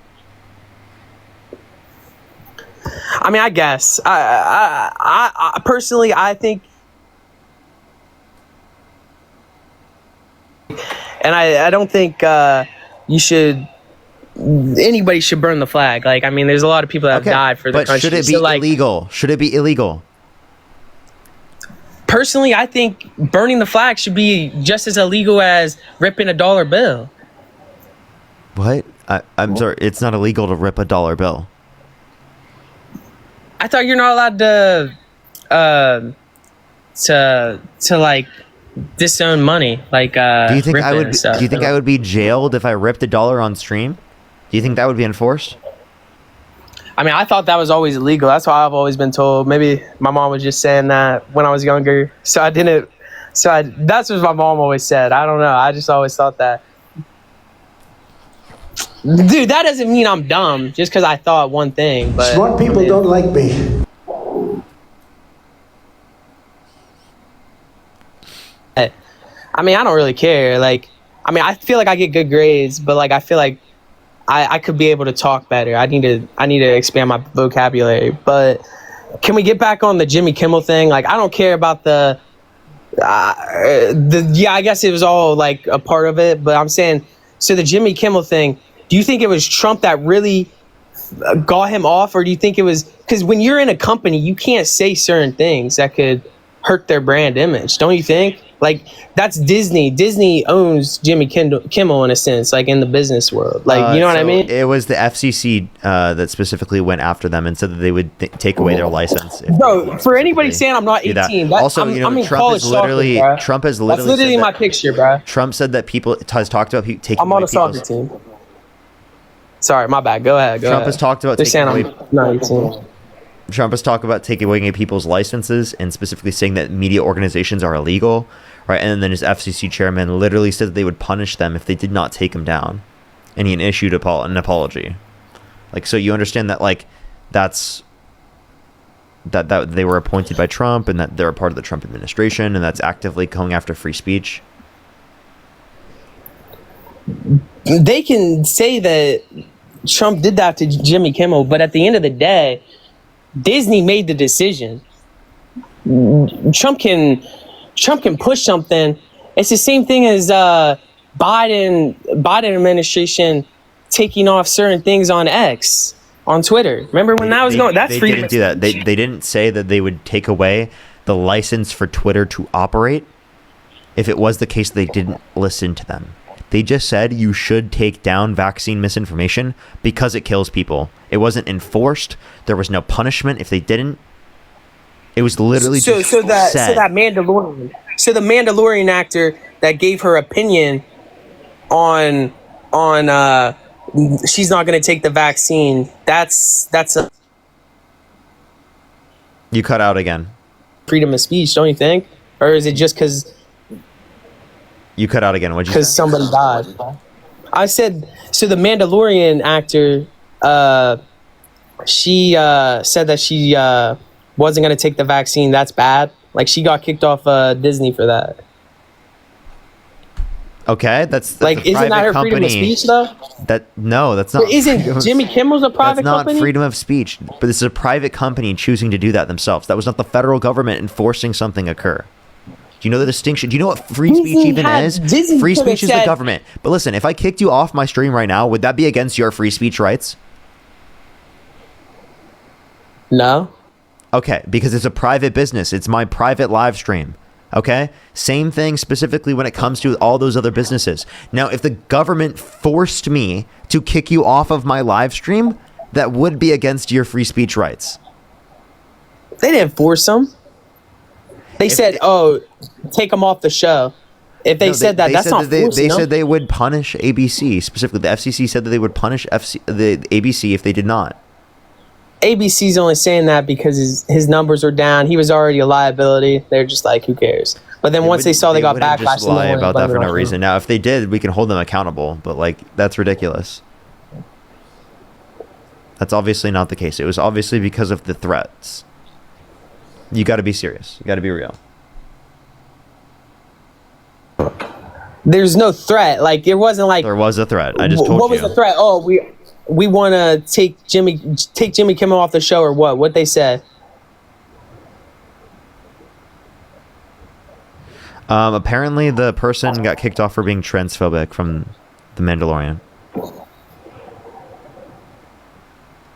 I mean, I guess I personally, I think And I don't think anybody should burn the flag. Like, I mean, there's a lot of people that have died for the country. But should it be illegal? Should it be illegal? Personally, I think burning the flag should be just as illegal as ripping a dollar bill. What? I'm sorry. It's not illegal to rip a dollar bill. I thought you're not allowed to like disown money. Like, do you think I would? Do you think I would be jailed if I ripped a dollar on stream? Do you think that would be enforced? I mean, I thought that was always illegal. That's what I've always been told. Maybe my mom was just saying that when I was younger, so I didn't. That's what my mom always said. I don't know. I just always thought that. Dude, that doesn't mean I'm dumb just because I thought one thing. But smart people don't like me. I mean, I don't really care. Like, I mean, I feel like I get good grades, but like, I feel like I could be able to talk better. I need to expand my vocabulary. But can we get back on the Jimmy Kimmel thing? Like, I don't care about the I guess it was all like a part of it, but I'm saying, so the Jimmy Kimmel thing, do you think it was Trump that really got him off, or do you think it was, because when you're in a company, you can't say certain things that could hurt their brand image, don't you think? Like, that's Disney. Disney owns Jimmy Kimmel in a sense, like in the business world. Like, you know what I mean? It was the FCC that specifically went after them and said that they would take away their license. Bro, for anybody saying I'm not 18, also, you know, Trump has literally that's literally my picture, bro. Trump said that people has talked about taking I'm on a soccer team. Sorry, my bad. Go ahead. Trump has talked about taking away. I'm not 18. Trump has talked about taking away people's licenses and specifically saying that media organizations are illegal, right? And then his FCC chairman literally said that they would punish them if they did not take him down, and he issued an apology. Like, so you understand that, like, that they were appointed by Trump and that they're a part of the Trump administration, and that's actively going after free speech. They can say that Trump did that to Jimmy Kimmel, but at the end of the day, Disney made the decision. Trump can push something. It's the same thing as Biden administration taking off certain things on X, on Twitter. Remember when that was going? That's they freedom. Didn't do that. They didn't say that they would take away the license for Twitter to operate if it was the case they didn't listen to them. They just said you should take down vaccine misinformation because it kills people. It wasn't enforced. There was no punishment if they didn't. It was literally so that Mandalorian. So the Mandalorian actor that gave her opinion on she's not going to take the vaccine. That's a You cut out again. Freedom of speech, don't you think? Or is it just because? You cut out again. What'd you say? Because somebody died. I said, so the Mandalorian actor, she said that she wasn't going to take the vaccine. That's bad. Like, she got kicked off Disney for that. Okay, that's like, isn't that her freedom of speech, though? No, that's not. But isn't Jimmy Kimmel's a private company? That's not freedom of speech. But this is a private company choosing to do that themselves. That was not the federal government enforcing something occur. Do you know the distinction? Do you know what free speech even is? Free speech is the government. But listen, if I kicked you off my stream right now, would that be against your free speech rights? No. Okay, because it's a private business. It's my private live stream. Okay? Same thing specifically when it comes to all those other businesses. Now, if the government forced me to kick you off of my live stream, that would be against your free speech rights. They didn't force them. They said, "Oh, take them off the show." If they said that, that's not forcing them. They said they would punish ABC. Specifically, the FCC said that they would punish the ABC if they did not. ABC's only saying that because his numbers are down. He was already a liability. They're just like, who cares? But then once they saw they got backlash, just lie about that for no reason. Now, if they did, we can hold them accountable. But like, that's ridiculous. That's obviously not the case. It was obviously because of the threats. You got to be serious. You got to be real. There's no threat. Like, it wasn't like there was a threat. I just told you. What was the threat? Oh, we want to take Jimmy Kimmel off the show, or what? What they said? Apparently the person got kicked off for being transphobic from The Mandalorian.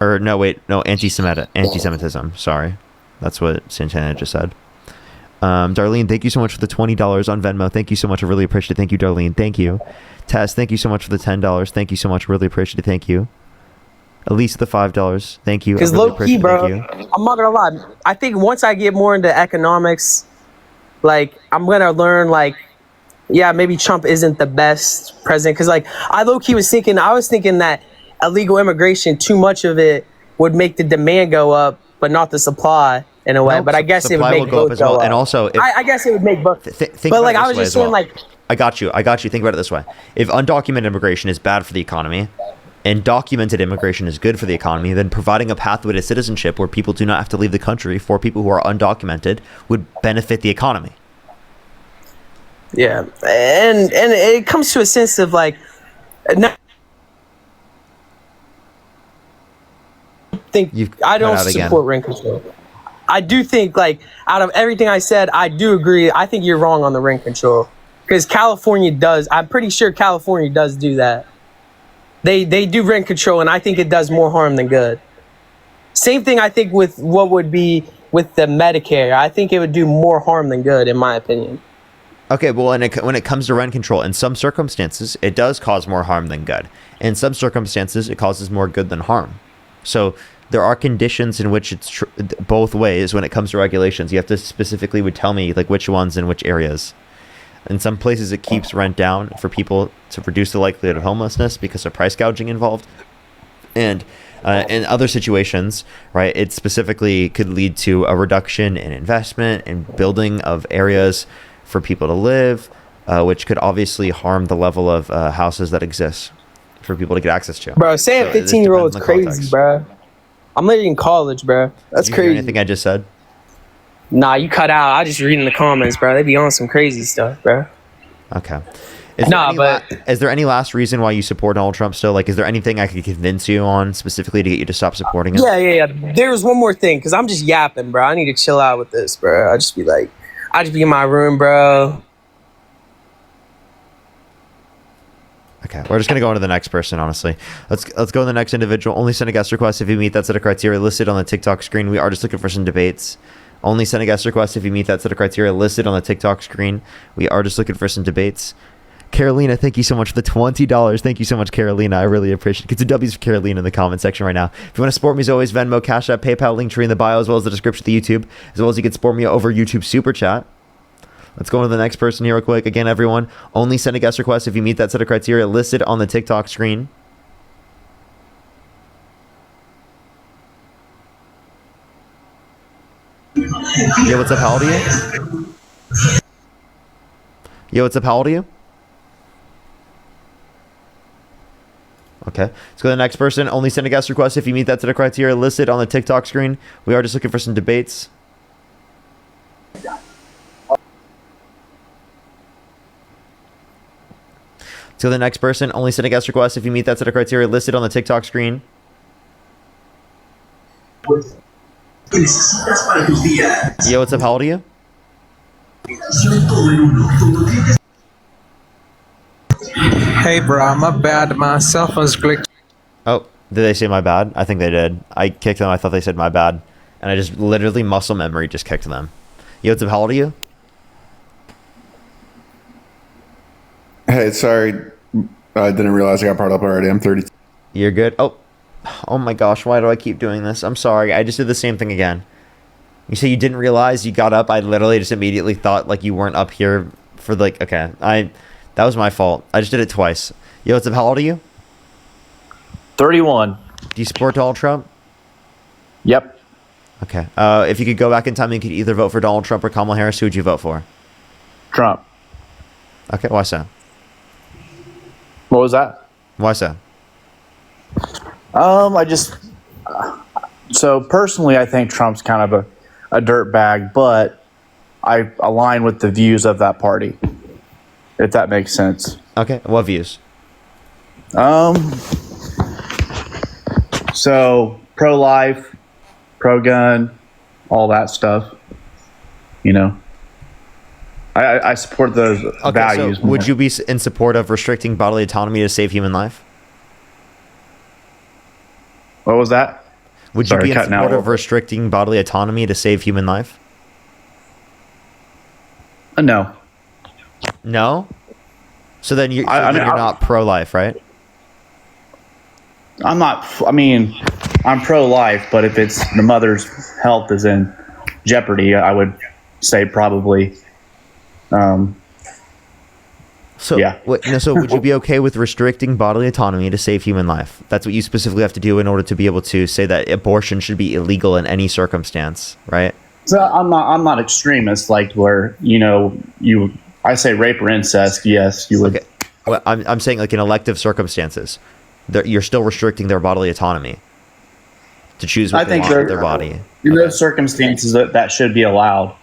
Or no, wait, no, anti-Semitism. Sorry, that's what Santana just said. Darlene, thank you so much for the $20 on Venmo. Thank you so much. I really appreciate it. Thank you, Darlene. Thank you. Tess, thank you so much for the $10. Thank you so much. Really appreciate it. Thank you. Elise, the $5. Thank you. Because really low key, bro, I'm not gonna lie. I think once I get more into economics, like I'm gonna learn, like, yeah, maybe Trump isn't the best president. Because like I was thinking that illegal immigration, too much of it would make the demand go up, but not the supply in a way. No, but I guess it would make both go up. And also, I guess it would make both. But like I was just saying, like, I got you. Think about it this way: if undocumented immigration is bad for the economy, and documented immigration is good for the economy, then providing a pathway to citizenship where people do not have to leave the country for people who are undocumented would benefit the economy. Yeah, and it comes to a sense of like, I don't support rent control. I do think, like, out of everything I said, I do agree. I think you're wrong on the rent control because California does. I'm pretty sure California does do that. They do rent control, and I think it does more harm than good. Same thing, I think, with what would be with the Medicare. I think it would do more harm than good, in my opinion. Okay, well, when it comes to rent control, in some circumstances, it does cause more harm than good. In some circumstances, it causes more good than harm. So there are conditions in which it's both ways when it comes to regulations. You have to specifically would tell me like which ones in which areas. In some places, it keeps rent down for people to reduce the likelihood of homelessness because of price gouging involved. And in other situations, right, it specifically could lead to a reduction in investment and building of areas for people to live, which could obviously harm the level of houses that exist for people to get access to. Bro, saying 15-year-old's crazy, bro. I'm literally in college, bro. That's crazy. Hear anything I just said? Nah, you cut out. I just reading the comments, bro. They be on some crazy stuff, bro. Okay. Is there any last reason why you support Donald Trump still? Like, is there anything I could convince you on specifically to get you to stop supporting him? Yeah. There's one more thing, because I'm just yapping, bro. I need to chill out with this, bro. I just be in my room, bro. Okay, we're just gonna go on to the next person. Honestly, let's go to the next individual. Only send a guest request if you meet that set of criteria listed on the TikTok screen. We are just looking for some debates. Only send a guest request if you meet that set of criteria listed on the TikTok screen. We are just looking for some debates. Carolina, thank you so much for the $20. Thank you so much, Carolina. I really appreciate it. Get some W's for Carolina in the comment section right now. If you want to support me, as always, Venmo, Cash App, PayPal, Linktree in the bio, as well as the description of the YouTube, as well as you can support me over YouTube Super Chat. Let's go on to the next person here real quick. Again, everyone, only send a guest request if you meet that set of criteria listed on the TikTok screen. Yo, what's up? How old are you? Yo, what's up? How old are you? Okay, let's go to the next person. Only send a guest request if you meet that set of criteria listed on the TikTok screen. We are just looking for some debates. To the next person, only send a guest request if you meet that set of criteria listed on the TikTok screen. Yo, what's up? How old are you? Hey, bro, my bad. My cell phone's glitched. Oh, did they say my bad? I think they did. I kicked them. I thought they said my bad. And I just literally muscle memory just kicked them. Yo, what's up? How old are you? Hey, sorry. I didn't realize I got brought up already. I'm 30. You're good. Oh my gosh. Why do I keep doing this? I'm sorry. I just did the same thing again. You say you didn't realize you got up. I literally just immediately thought like you weren't up here for like, okay. That was my fault. I just did it twice. Yo, what's up? How old are you? 31. Do you support Donald Trump? Yep. Okay. If you could go back in time, you could either vote for Donald Trump or Kamala Harris. Who would you vote for? Trump. Okay. Why so? What was that? Why so? So personally, I think Trump's kind of a dirtbag, but I align with the views of that party, if that makes sense. Okay. What views? So pro-life, pro-gun, all that stuff, you know. I support those values. So would you be in support of restricting bodily autonomy to save human life? What was that? Would you be in support of restricting bodily autonomy to save human life? No. No? So then you're not pro-life, right? I'm not. I mean, I'm pro-life, but if it's the mother's health is in jeopardy, I would say probably. So would you be okay with restricting bodily autonomy to save human life? That's what you specifically have to do in order to be able to say that abortion should be illegal in any circumstance, right? So I'm not extremist, like where I say rape or incest. Yes, you would. Okay. Well, I'm saying like in elective circumstances, you're still restricting their bodily autonomy to choose what they want with their body. In those circumstances, that should be allowed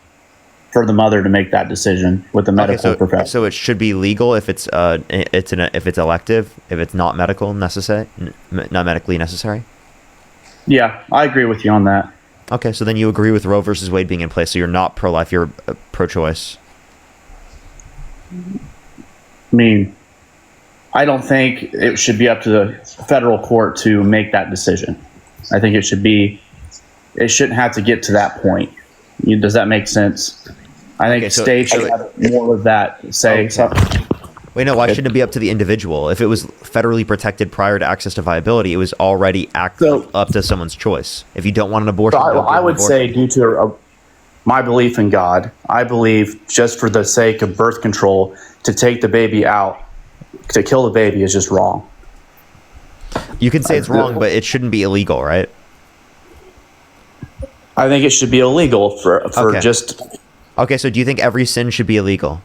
for the mother to make that decision with the medical professional. So it should be legal if it's elective, if it's not medically necessary. Yeah, I agree with you on that. Okay, so then you agree with Roe versus Wade being in place. So you're not pro-life, you're pro-choice. I mean, I don't think it should be up to the federal court to make that decision. I think it shouldn't have to get to that point. Does that make sense? I think states should have more of that say. Okay. Wait, no, why shouldn't it be up to the individual? If it was federally protected prior to access to viability, it was already up to someone's choice. If you don't want an abortion, I would say due to my belief in God, I believe just for the sake of birth control, to take the baby out, to kill the baby is just wrong. You can say it's wrong, but it shouldn't be illegal, right? I think it should be illegal for just... Okay, so do you think every sin should be illegal?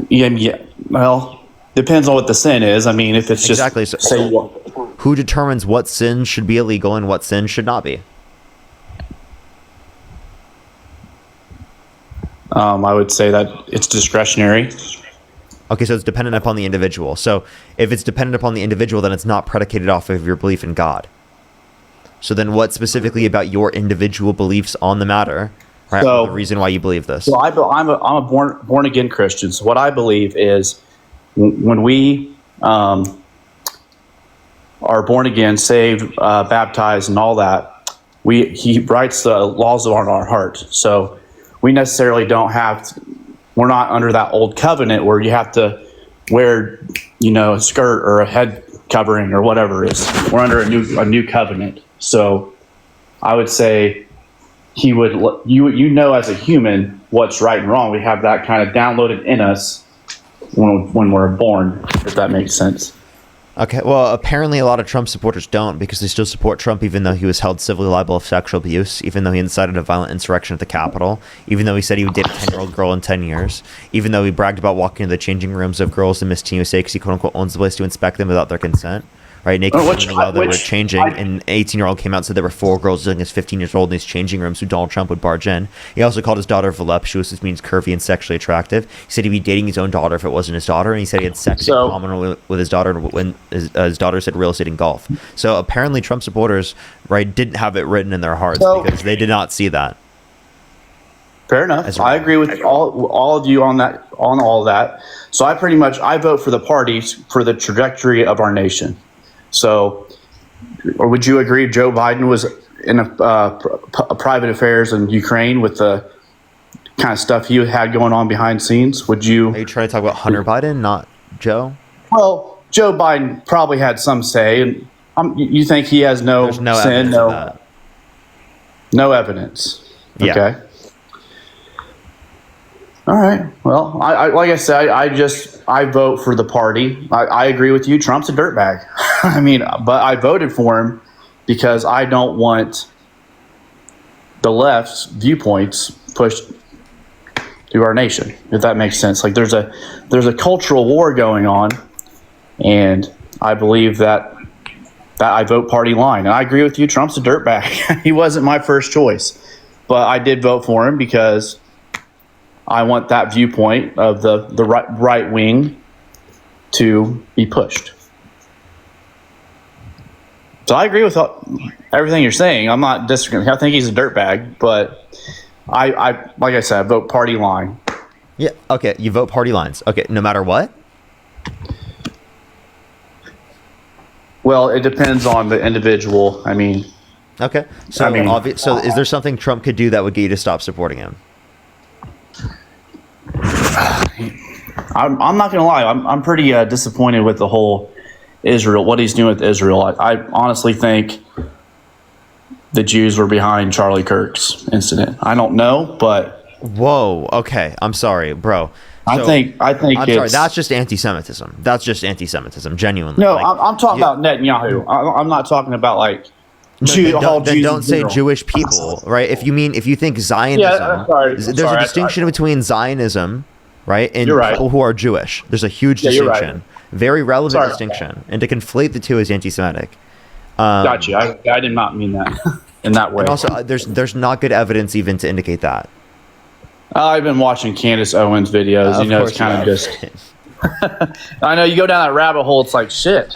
Yeah. Well, depends on what the sin is. I mean, if it's just... Exactly. So who determines what sins should be illegal and what sins should not be? I would say that it's discretionary. Okay, so it's dependent upon the individual. So if it's dependent upon the individual, then it's not predicated off of your belief in God. So then what specifically about your individual beliefs on the matter, right? So, the reason why you believe this? So I'm a born again Christian. So what I believe is when we are born again, saved, baptized, and all that, he writes the laws on our heart. So we necessarily we're not under that old covenant where you have to wear, a skirt or a head covering or whatever it is. We're under a new covenant. So I would say he would, as a human, what's right and wrong. We have that kind of downloaded in us when we're born, if that makes sense. Okay, well, apparently a lot of Trump supporters don't, because they still support Trump even though he was held civilly liable of sexual abuse, even though he incited a violent insurrection at the Capitol, even though he said he would date a 10-year-old girl in 10 years, even though he bragged about walking into the changing rooms of girls in Miss Teen USA because he quote-unquote owns the place to inspect them without their consent. Right, naked women while they were changing, and an 18-year-old came out and said there were 4 girls as young as 15 years old in these changing rooms who Donald Trump would barge in. He also called his daughter voluptuous, which means curvy and sexually attractive. He said he'd be dating his own daughter if it wasn't his daughter, and he said he had sex in common with his daughter when his daughter said real estate and golf. So apparently Trump supporters, right, didn't have it written in their hearts because they did not see that. Fair enough. I agree with all of you on all that. So I vote for the parties for the trajectory of our nation. So, or would you agree Joe Biden was in a private affairs in Ukraine with the kind of stuff he had going on behind scenes? Would you... Are you trying to talk about Hunter Biden, not Joe? Well, Joe Biden probably had some say. And you think he has no sin? No evidence. Yeah. Okay. All right. Well, I like I said, I vote for the party. I agree with you. Trump's a dirtbag. I mean, but I voted for him because I don't want the left's viewpoints pushed through our nation, if that makes sense. Like there's a cultural war going on, and I believe that I vote party line. And I agree with you. Trump's a dirtbag. He wasn't my first choice, but I did vote for him because I want that viewpoint of the right wing to be pushed. So I agree with everything you're saying. I'm not disagreeing. I think he's a dirtbag, but I like I said, I vote party line. Yeah. Okay. You vote party lines. Okay. No matter what. Well, it depends on the individual. I mean. Okay. So so is there something Trump could do that would get you to stop supporting him? I'm not gonna lie. I'm pretty disappointed with the whole Israel. What he's doing with Israel. I honestly think the Jews were behind Charlie Kirk's incident. I don't know, but whoa. Okay. I'm sorry, bro. I think I'm sorry. That's just anti-Semitism. That's just anti-Semitism. Genuinely. No, I'm talking about Netanyahu. I'm not talking about like. Don't say Jewish people, right? If you think Zionism, there's a distinction between Zionism, right, and people who are Jewish. There's a huge distinction, very relevant distinction, and to conflate the two is anti-Semitic. Gotcha. I did not mean that in that way. And also, there's not good evidence even to indicate that. I've been watching Candace Owens videos. It's kind of just. I know you go down that rabbit hole. It's like shit.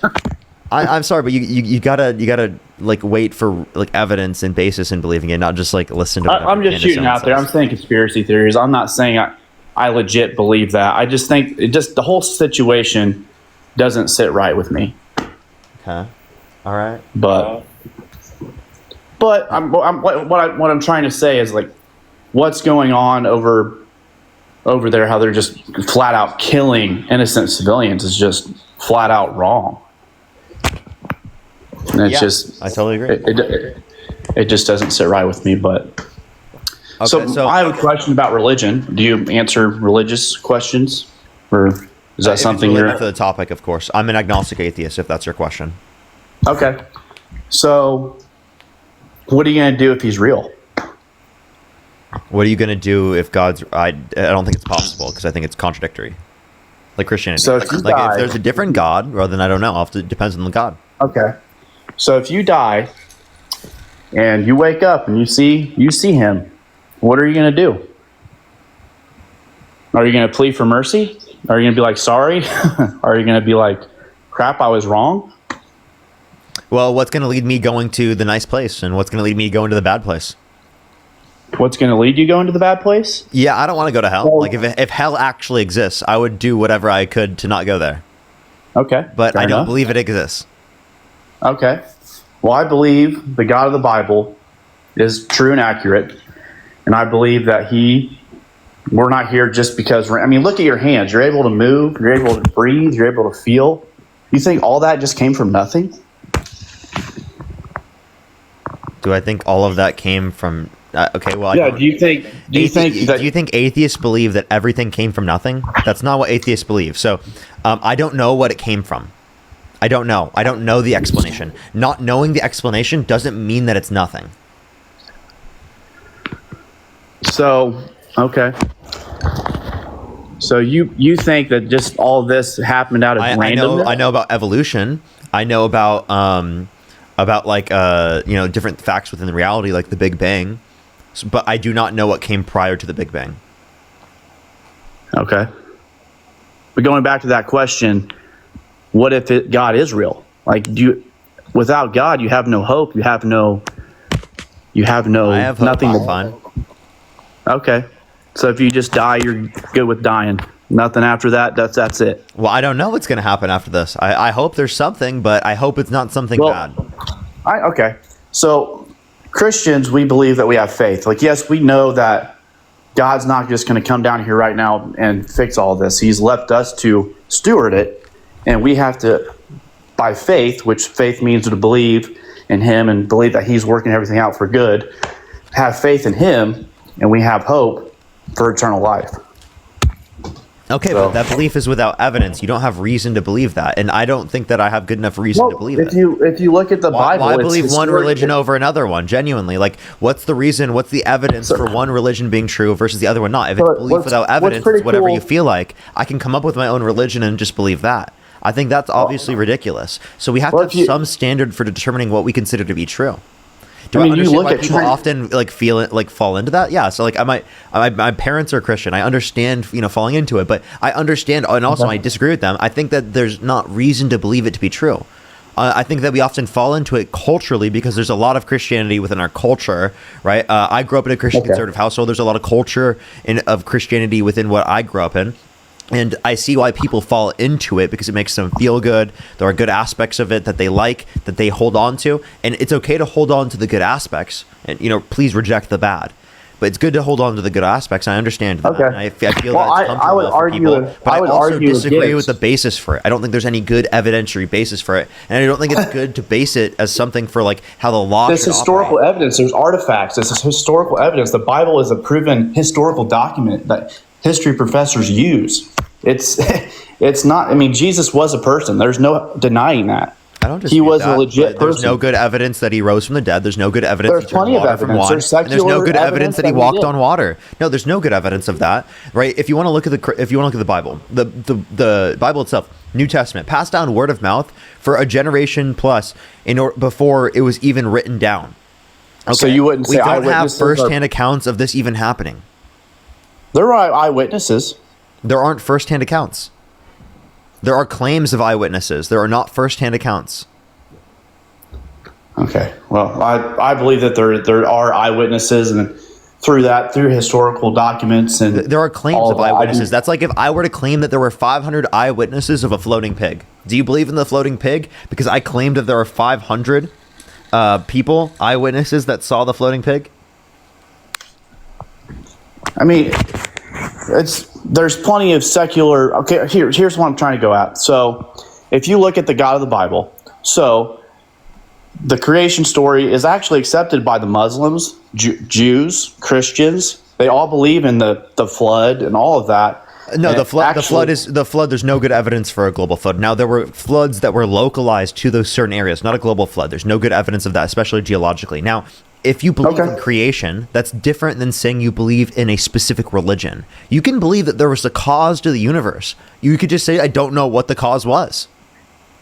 I'm sorry, but you gotta like wait for like evidence and basis in believing it, not just like listen to. I'm just shooting out there. I'm saying conspiracy theories. I'm not saying I legit believe that. I just think the whole situation doesn't sit right with me. Okay. All right. But what I'm trying to say is like what's going on over there, how they're just flat out killing innocent civilians is just flat out wrong. And it's just I totally agree. It just doesn't sit right with me. But okay, so I have a question about religion. Do you answer religious questions, or is that something you're you're for the topic? Of course, I'm an agnostic atheist. If that's your question. Okay. So, what are you going to do if he's real? What are you going to do if God's? I don't think it's possible because I think it's contradictory, like Christianity. So if you like die, if there's a different God, rather than I don't know. It depends on the God. Okay. So if you die and you wake up and you see him, what are you going to do? Are you going to plead for mercy? Are you going to be like, sorry? Are you going to be like, crap, I was wrong? Well, what's going to lead me going to the nice place, and what's going to lead me going to the bad place? What's going to lead you going to the bad place? Yeah, I don't want to go to hell. Like if hell actually exists, I would do whatever I could to not go there. Okay. But I don't believe it exists. Okay. Well, I believe the God of the Bible is true and accurate. And I believe that we're not here just because look at your hands. You're able to move. You're able to breathe. You're able to feel. You think all that just came from nothing? Do I think all of that came from... okay, well... Yeah, do you think atheists believe that everything came from nothing? That's not what atheists believe. So, I don't know what it came from. I don't know. I don't know the explanation. Not knowing the explanation doesn't mean that it's nothing. So, okay. So you think that just all this happened out of randomness? I know about evolution. I know about like different facts within the reality, like the Big Bang. But I do not know what came prior to the Big Bang. Okay. But going back to that question, what if God is real? Like, without God, you have no hope. You have no. I have hope. Nothing. I'm fine. Okay. So if you just die, you're good with dying. Nothing after that. That's it. Well, I don't know what's going to happen after this. I hope there's something, but I hope it's not something bad. Okay. So Christians, we believe that we have faith. Like, yes, we know that God's not just going to come down here right now and fix all this. He's left us to steward it. And we have to, by faith, which faith means to believe in him and believe that he's working everything out for good, have faith in him, and we have hope for eternal life. Okay, but that belief is without evidence. You don't have reason to believe that, and I don't think that I have good enough reason to believe it. If you look at the Bible, why believe one religion over another one? Genuinely, like, what's the reason? What's the evidence for one religion being true versus the other one not? If it's belief without evidence, it's whatever you feel like. I can come up with my own religion and just believe that. I think that's obviously ridiculous. So we have to have some standard for determining what we consider to be true. Do I understand why people often fall into that? Yeah. So like my parents are Christian. I understand falling into it, but I understand, and also I disagree with them. I think that there's not reason to believe it to be true. I think that we often fall into it culturally because there's a lot of Christianity within our culture, right? I grew up in a Christian conservative household. There's a lot of culture of Christianity within what I grew up in. And I see why people fall into it because it makes them feel good. There are good aspects of it that they like, that they hold on to. And it's okay to hold on to the good aspects. And, please reject the bad. But it's good to hold on to the good aspects. I understand that. Okay. And I feel that's comfortable I would argue, for people. But I also disagree with the basis for it. I don't think there's any good evidentiary basis for it. And I don't think it's good to base it as something for like how the law There's historical evidence. There's artifacts. There's historical evidence. The Bible is a proven historical document that history professors use. It's not. I mean, Jesus was a person. There's no denying that. I don't he was a legit person. There's no good evidence that he rose from the dead. There's no good evidence there's he turned water from wine. There's no good evidence that he walked on water. No, there's no good evidence of that. Right? If you want to look at the Bible, the Bible itself, New Testament, passed down word of mouth for a generation plus before it was even written down. Okay? So you wouldn't say we don't have firsthand accounts of this even happening. There are eyewitnesses. There aren't firsthand accounts. There are claims of eyewitnesses. There are not firsthand accounts. Okay. Well, I believe that there are eyewitnesses, and through historical documents and there are claims of eyewitnesses. That's like if I were to claim that there were 500 eyewitnesses of a floating pig. Do you believe in the floating pig? Because I claimed that there are 500 eyewitnesses that saw the floating pig. I mean, there's plenty of secular. Okay, here's what I'm trying to go at. So, if you look at the God of the Bible, so the creation story is actually accepted by the Muslims, Jews, Christians. They all believe in the flood and all of that. No, and the flood. There's no good evidence for a global flood. Now, there were floods that were localized to those certain areas, not a global flood. There's no good evidence of that, especially geologically. Now, if you believe in creation, that's different than saying you believe in a specific religion. You can believe that there was a cause to the universe. You could just say, I don't know what the cause was.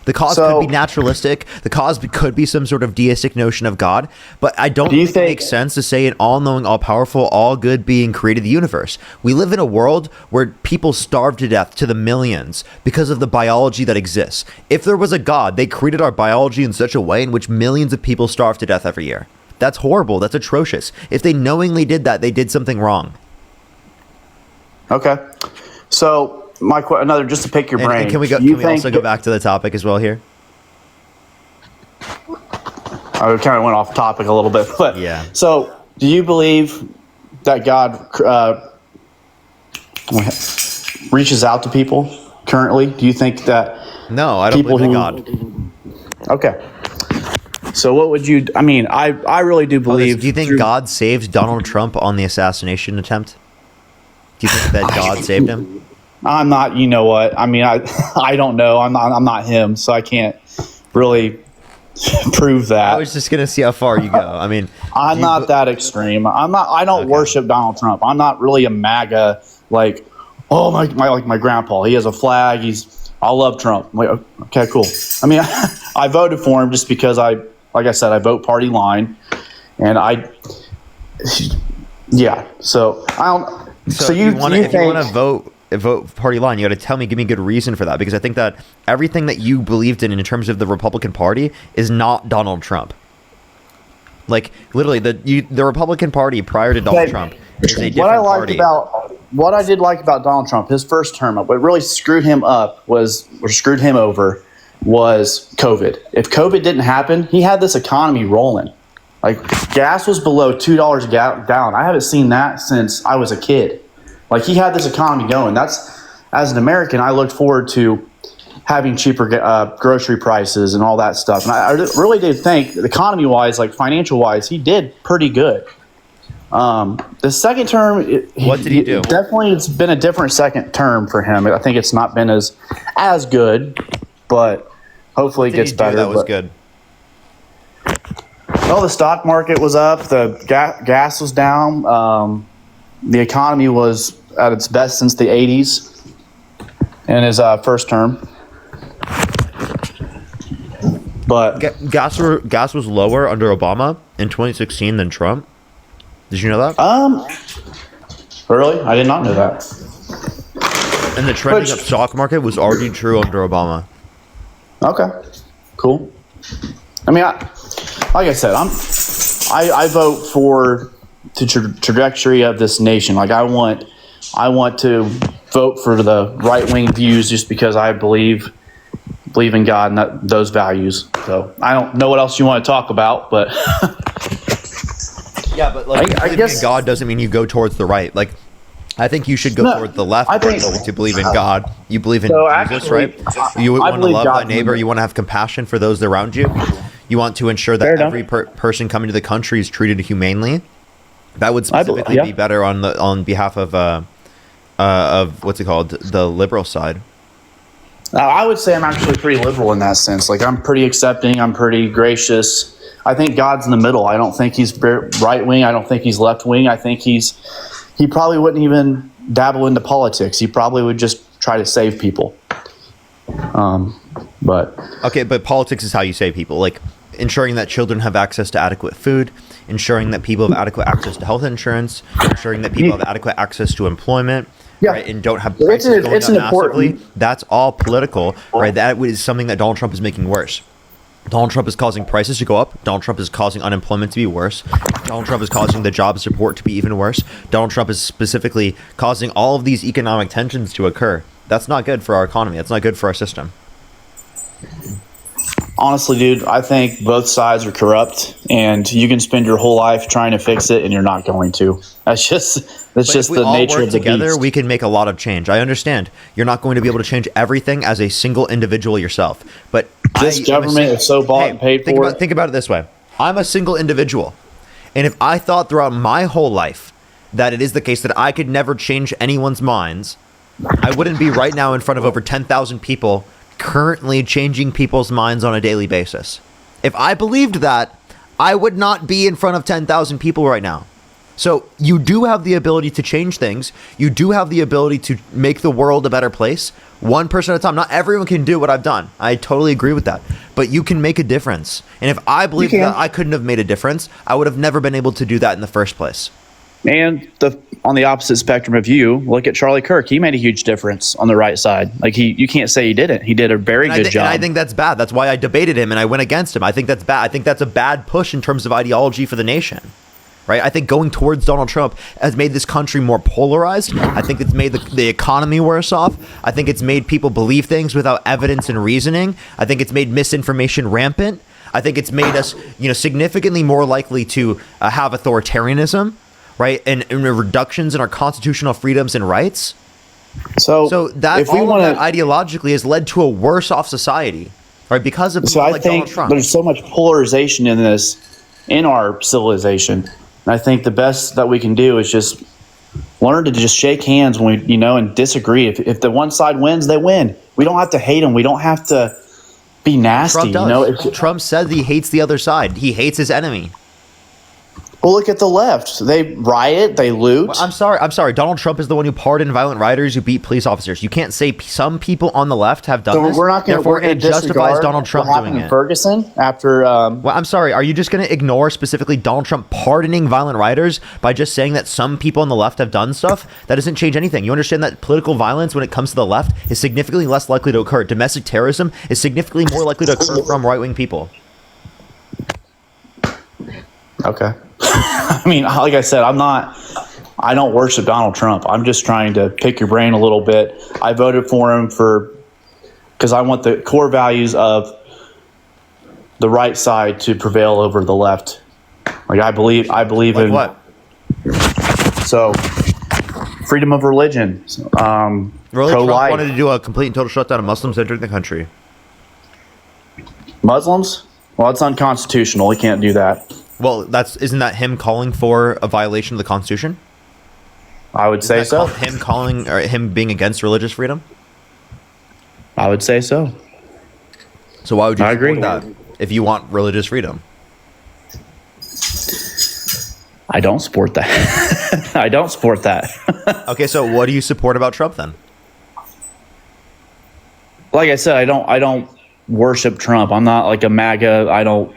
The cause could be naturalistic. The cause could be some sort of deistic notion of God. But I don't think it makes sense to say an all-knowing, all-powerful, all-good being created the universe. We live in a world where people starve to death to the millions because of the biology that exists. If there was a God, they created our biology in such a way in which millions of people starve to death every year. That's horrible. That's atrocious. If they knowingly did that, they did something wrong. Okay. So, another, just to pick your brain. And can we also go back to the topic as well here? I kind of went off topic a little bit, but yeah. So, do you believe that God reaches out to people currently? Do you think that? No, I don't believe in God. Okay. So what would you? I mean, I really do believe. Do you think God saved Donald Trump on the assassination attempt? Do you think that God saved him? I'm not. You know what? I mean, I don't know. I'm not him, so I can't really prove that. I was just gonna see how far you go. I mean, I'm not that extreme. I'm not. I don't worship Donald Trump. I'm not really a MAGA. Like, oh my grandpa. He has a flag. I love Trump. I'm like, okay, cool. I mean, I voted for him just because like I said, I vote party line, and yeah. So I don't. So you want to vote party line, you got to give me a good reason for that, because I think that everything that you believed in terms of the Republican Party is not Donald Trump. Like literally, the Republican Party prior to Donald Trump is a different party. What I did like about Donald Trump, his first term, what really screwed him over was COVID. If COVID didn't happen, he had this economy rolling. Like gas was below $2 a gallon. I haven't seen that since I was a kid. Like he had this economy going. That's, as an American, I looked forward to having cheaper grocery prices and all that stuff. And I really did think, economy-wise, like financial-wise, he did pretty good. The second term, what did he do? Definitely, it's been a different second term for him. I think it's not been as good, but hopefully it gets better. That was good. Well, the stock market was up. The gas was down. The economy was at its best since the 80s in his first term. But gas was lower under Obama in 2016 than Trump. Did you know that? Really? I did not know that. And the trending up stock market was already true under Obama. Okay, cool. I mean, like I said, I vote for the trajectory of this nation. Like I want to vote for the right wing views just because I believe in God and those values. So I don't know what else you want to talk about, but yeah, but like I guess in God doesn't mean you go towards the right. Like I think you should go towards the left to believe in God. You believe in Jesus, right? You want to love thy neighbor. You want to have compassion for those around you. You want to ensure that every person coming to the country is treated humanely. That would specifically be better on behalf of what's it called, the liberal side. I would say I'm actually pretty liberal in that sense. Like I'm pretty accepting. I'm pretty gracious. I think God's in the middle. I don't think he's right wing. I don't think he's left wing. I think he probably wouldn't even dabble into politics. He probably would just try to save people. But politics is how you save people. Like ensuring that children have access to adequate food, ensuring that people have adequate access to health insurance, ensuring that people have adequate access to employment. Yeah. Right, and don't have prices going up massively. That's all political, right? That is something that Donald Trump is making worse. Donald Trump is causing prices to go up. Donald Trump is causing unemployment to be worse. Donald Trump is causing the job support to be even worse. Donald Trump is specifically causing all of these economic tensions to occur. That's not good for our economy. That's not good for our system. Honestly, dude, I think both sides are corrupt, and you can spend your whole life trying to fix it, and you're not going to. That's just the nature of the beast. We can make a lot of change. I understand you're not going to be able to change everything as a single individual yourself, but this government is so bought and paid for. Think about it this way: I'm a single individual, and if I thought throughout my whole life that it is the case that I could never change anyone's minds, I wouldn't be right now in front of over 10,000 people currently changing people's minds on a daily basis. If I believed that, I would not be in front of 10,000 people right now. So you do have the ability to change things. You do have the ability to make the world a better place, one person at a time. Not everyone can do what I've done. I totally agree with that. But you can make a difference. And if I believed that I couldn't have made a difference, I would have never been able to do that in the first place. And on the opposite spectrum of you, look at Charlie Kirk. He made a huge difference on the right side. Like you can't say he didn't. He did a very good job. And I think that's bad. That's why I debated him and I went against him. I think that's bad. I think that's a bad push in terms of ideology for the nation. Right? I think going towards Donald Trump has made this country more polarized. I think it's made the economy worse off. I think it's made people believe things without evidence and reasoning. I think it's made misinformation rampant. I think it's made us, significantly more likely to have authoritarianism. Right, and reductions in our constitutional freedoms and rights. So that if we want that ideologically has led to a worse off society, right? Because of people like Donald Trump. There's so much polarization in our civilization. And I think the best that we can do is just learn to just shake hands when we, and disagree. If the one side wins, they win. We don't have to hate them. We don't have to be nasty. Trump said he hates the other side. He hates his enemy. Well, look at the left. They riot, they loot. Well, I'm sorry. Donald Trump is the one who pardoned violent rioters who beat police officers. You can't say some people on the left have done this. We're not going to justify Donald Trump doing it. Ferguson after. Well, I'm sorry. Are you just going to ignore specifically Donald Trump pardoning violent rioters by just saying that some people on the left have done stuff? That doesn't change anything. You understand that political violence when it comes to the left is significantly less likely to occur. Domestic terrorism is significantly more likely to occur from right-wing people. Okay. I mean, like I said, I don't worship Donald Trump. I'm just trying to pick your brain a little bit. I voted for him because I want the core values of the right side to prevail over the left. Like I believe like in what? So freedom of religion. Really, Trump wanted to do a complete and total shutdown of Muslims entering the country. Muslims? Well, it's unconstitutional. We can't do that. Well, isn't that him calling for a violation of the Constitution? I would say so. Him being against religious freedom? I would say so. So why would you support that if you want religious freedom? I don't support that. I don't support that. Okay, so what do you support about Trump then? Like I said, I don't worship Trump. I'm not like a MAGA. I don't.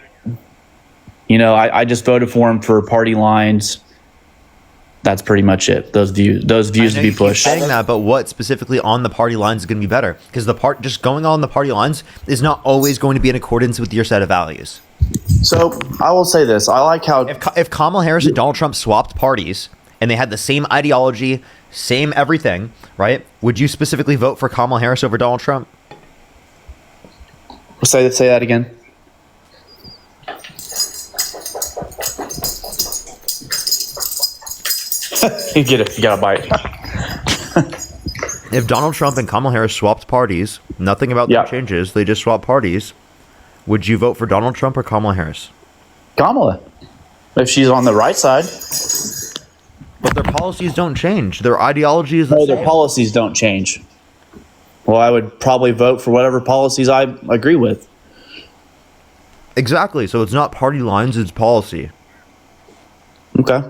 I just voted for him for party lines. That's pretty much it. Those views to be pushed. Saying that, but what specifically on the party lines is going to be better? Because just going on the party lines is not always going to be in accordance with your set of values. So I will say this: I like how if Kamala Harris and Donald Trump swapped parties and they had the same ideology, same everything, right? Would you specifically vote for Kamala Harris over Donald Trump? Say that again. You get it. You got a bite. If Donald Trump and Kamala Harris swapped parties, nothing about them changes. They just swap parties. Would you vote for Donald Trump or Kamala Harris? Kamala, if she's on the right side. But their policies don't change. Their ideologies. Their policies don't change. Well, I would probably vote for whatever policies I agree with. Exactly. So it's not party lines; it's policy. Okay.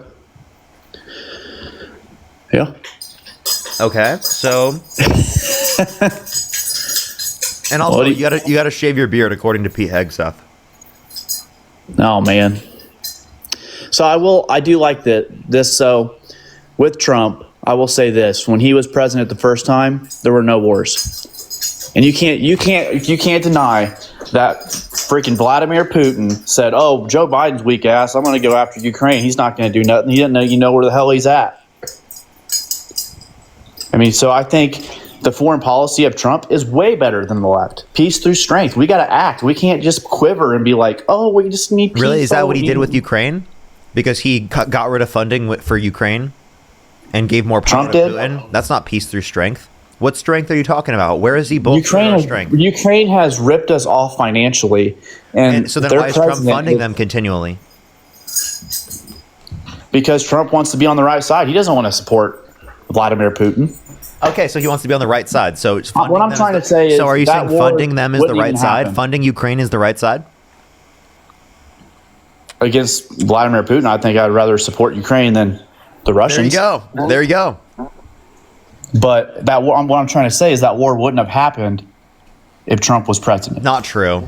Yeah. Okay. So. And also, you gotta shave your beard, according to Pete Hegseth. Oh man. So I do like this. So with Trump, I will say this: when he was president the first time, there were no wars, and you can't deny that freaking Vladimir Putin said, "Oh, Joe Biden's weak ass. I'm going to go after Ukraine. He's not going to do nothing. He doesn't know where the hell he's at." I mean, so I think the foreign policy of Trump is way better than the left. Peace through strength. We got to act. We can't just quiver and be like, "Oh, we just need peace." Really, is that what he did with Ukraine? Because he got rid of funding for Ukraine and gave more power to Putin. That's not peace through strength. What strength are you talking about? Where is he bolstering our strength? Ukraine has ripped us off financially, and so then why is Trump funding them continually? Because Trump wants to be on the right side. He doesn't want to support Vladimir Putin. Okay, so he wants to be on the right side. So what I'm trying to say is, so are you saying funding them is the right side? Funding Ukraine is the right side? Against Vladimir Putin, I think I'd rather support Ukraine than the Russians. There you go. But what I'm trying to say is that war wouldn't have happened if Trump was president. Not true.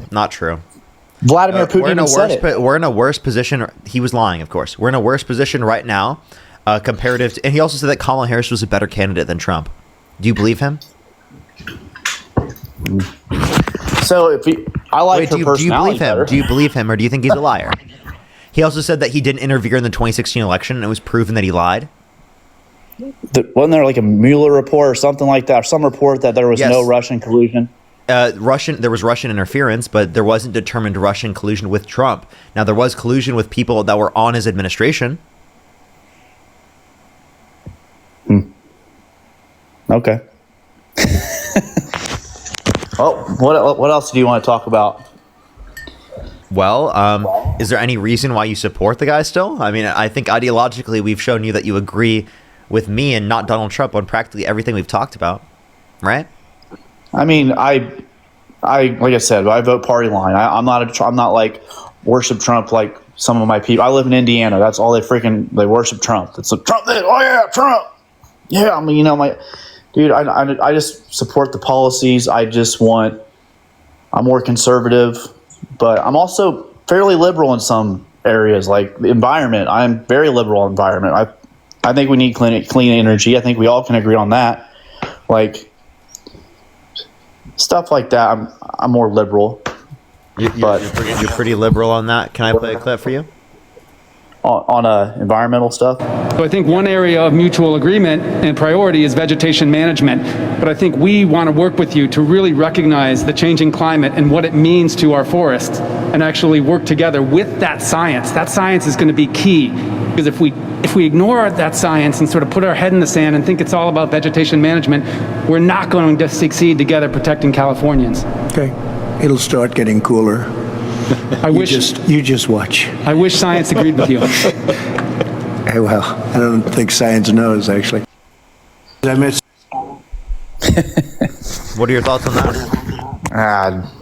Vladimir Putin even said it. We're in a worse position. He was lying, of course. We're in a worse position right now, comparative to, and he also said that Kamala Harris was a better candidate than Trump. Do you believe him? So I like her personality. Do you believe him? better. Do you believe him, or do you think he's a liar? He also said that he didn't interfere in the 2016 election, and it was proven that he lied. Wasn't there like a Mueller report or something like that, or some report that there was no Russian collusion? There was Russian interference, but there wasn't determined Russian collusion with Trump. Now, there was collusion with people that were on his administration. Okay. Oh, what else do you want to talk about? Well, is there any reason why you support the guy still? I mean, I think ideologically we've shown you that you agree with me and not Donald Trump on practically everything we've talked about, right? I mean, I like I said, I vote party line. I'm not like worship Trump like some of my people. I live in Indiana. That's all they worship Trump. It's like Trump. Oh yeah, Trump. Yeah, I mean, dude, I just support the policies. I'm more conservative, but I'm also fairly liberal in some areas, like the environment. I'm very liberal on environment. I think we need clean energy. I think we all can agree on that. Like stuff like that, I'm more liberal. You're pretty liberal on that. Can I play a clip for you? On environmental stuff? So I think one area of mutual agreement and priority is vegetation management. But I think we want to work with you to really recognize the changing climate and what it means to our forests and actually work together with that science. That science is going to be key, because if we ignore that science and sort of put our head in the sand and think it's all about vegetation management, we're not going to succeed together protecting Californians. Okay. It'll start getting cooler. You just watch. I wish science agreed with you. Hey, well, I don't think science knows, actually. What are your thoughts on that?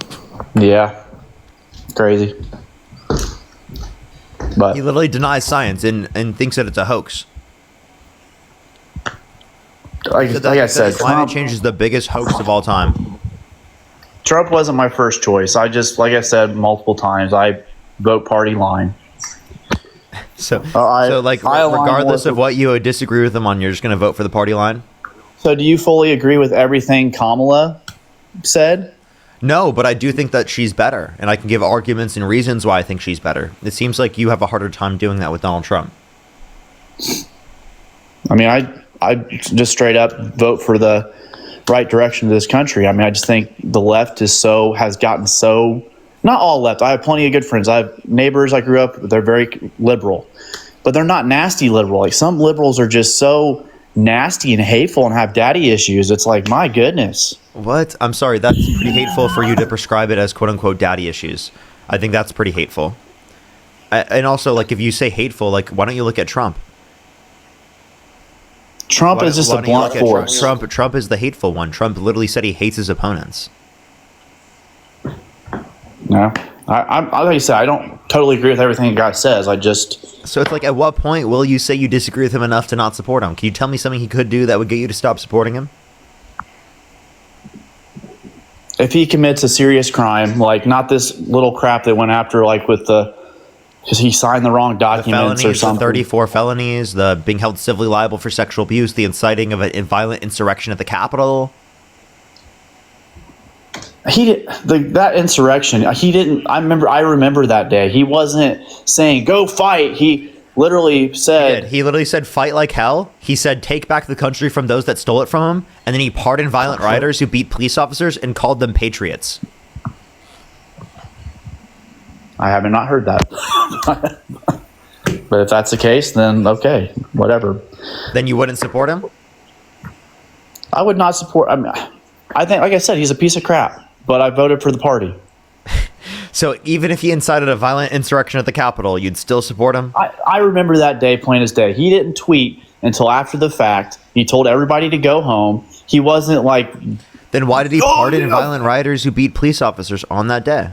Yeah. Crazy. But he literally denies science and thinks that it's a hoax. Like I said, climate change is the biggest hoax of all time. Trump wasn't my first choice. Like I said multiple times, I vote party line. So regardless of what you disagree with them on, you're just going to vote for the party line? So do you fully agree with everything Kamala said? No, but I do think that she's better, and I can give arguments and reasons why I think she's better. It seems like you have a harder time doing that with Donald Trump. I mean, I just straight up vote for the right direction of this country. I mean, I just think the left has gotten so, not all left. I have plenty of good friends. I have neighbors I grew up with, they're very liberal, but they're not nasty liberal. Like some liberals are just so nasty and hateful and have daddy issues. It's like, my goodness. What? I'm sorry, that's pretty hateful for you to prescribe it as quote unquote daddy issues. I think that's pretty hateful. And also, like, if you say hateful, like, why don't you look at Trump? Trump is just a blunt force. Trump is the hateful one. Trump literally said he hates his opponents. No, like I said, I don't totally agree with everything the guy says. So it's like, at what point will you say you disagree with him enough to not support him? Can you tell me something he could do that would get you to stop supporting him? If he commits a serious crime, like not this little crap that went after, like with because he signed the wrong documents or something. The 34 felonies, the being held civilly liable for sexual abuse, the inciting of a violent insurrection at the Capitol. That insurrection. He didn't. I remember that day. He wasn't saying go fight. He literally said. He literally said fight like hell. He said take back the country from those that stole it from him, and then he pardoned violent rioters who beat police officers and called them patriots. I have not heard that. But if that's the case, then okay, whatever. Then you wouldn't support him? I would not support. I mean, I think, like I said, he's a piece of crap. But I voted for the party. So even if he incited a violent insurrection at the Capitol, you'd still support him? I remember that day plain as day. He didn't tweet until after the fact. He told everybody to go home. He wasn't like... Then why did he pardon violent rioters who beat police officers on that day?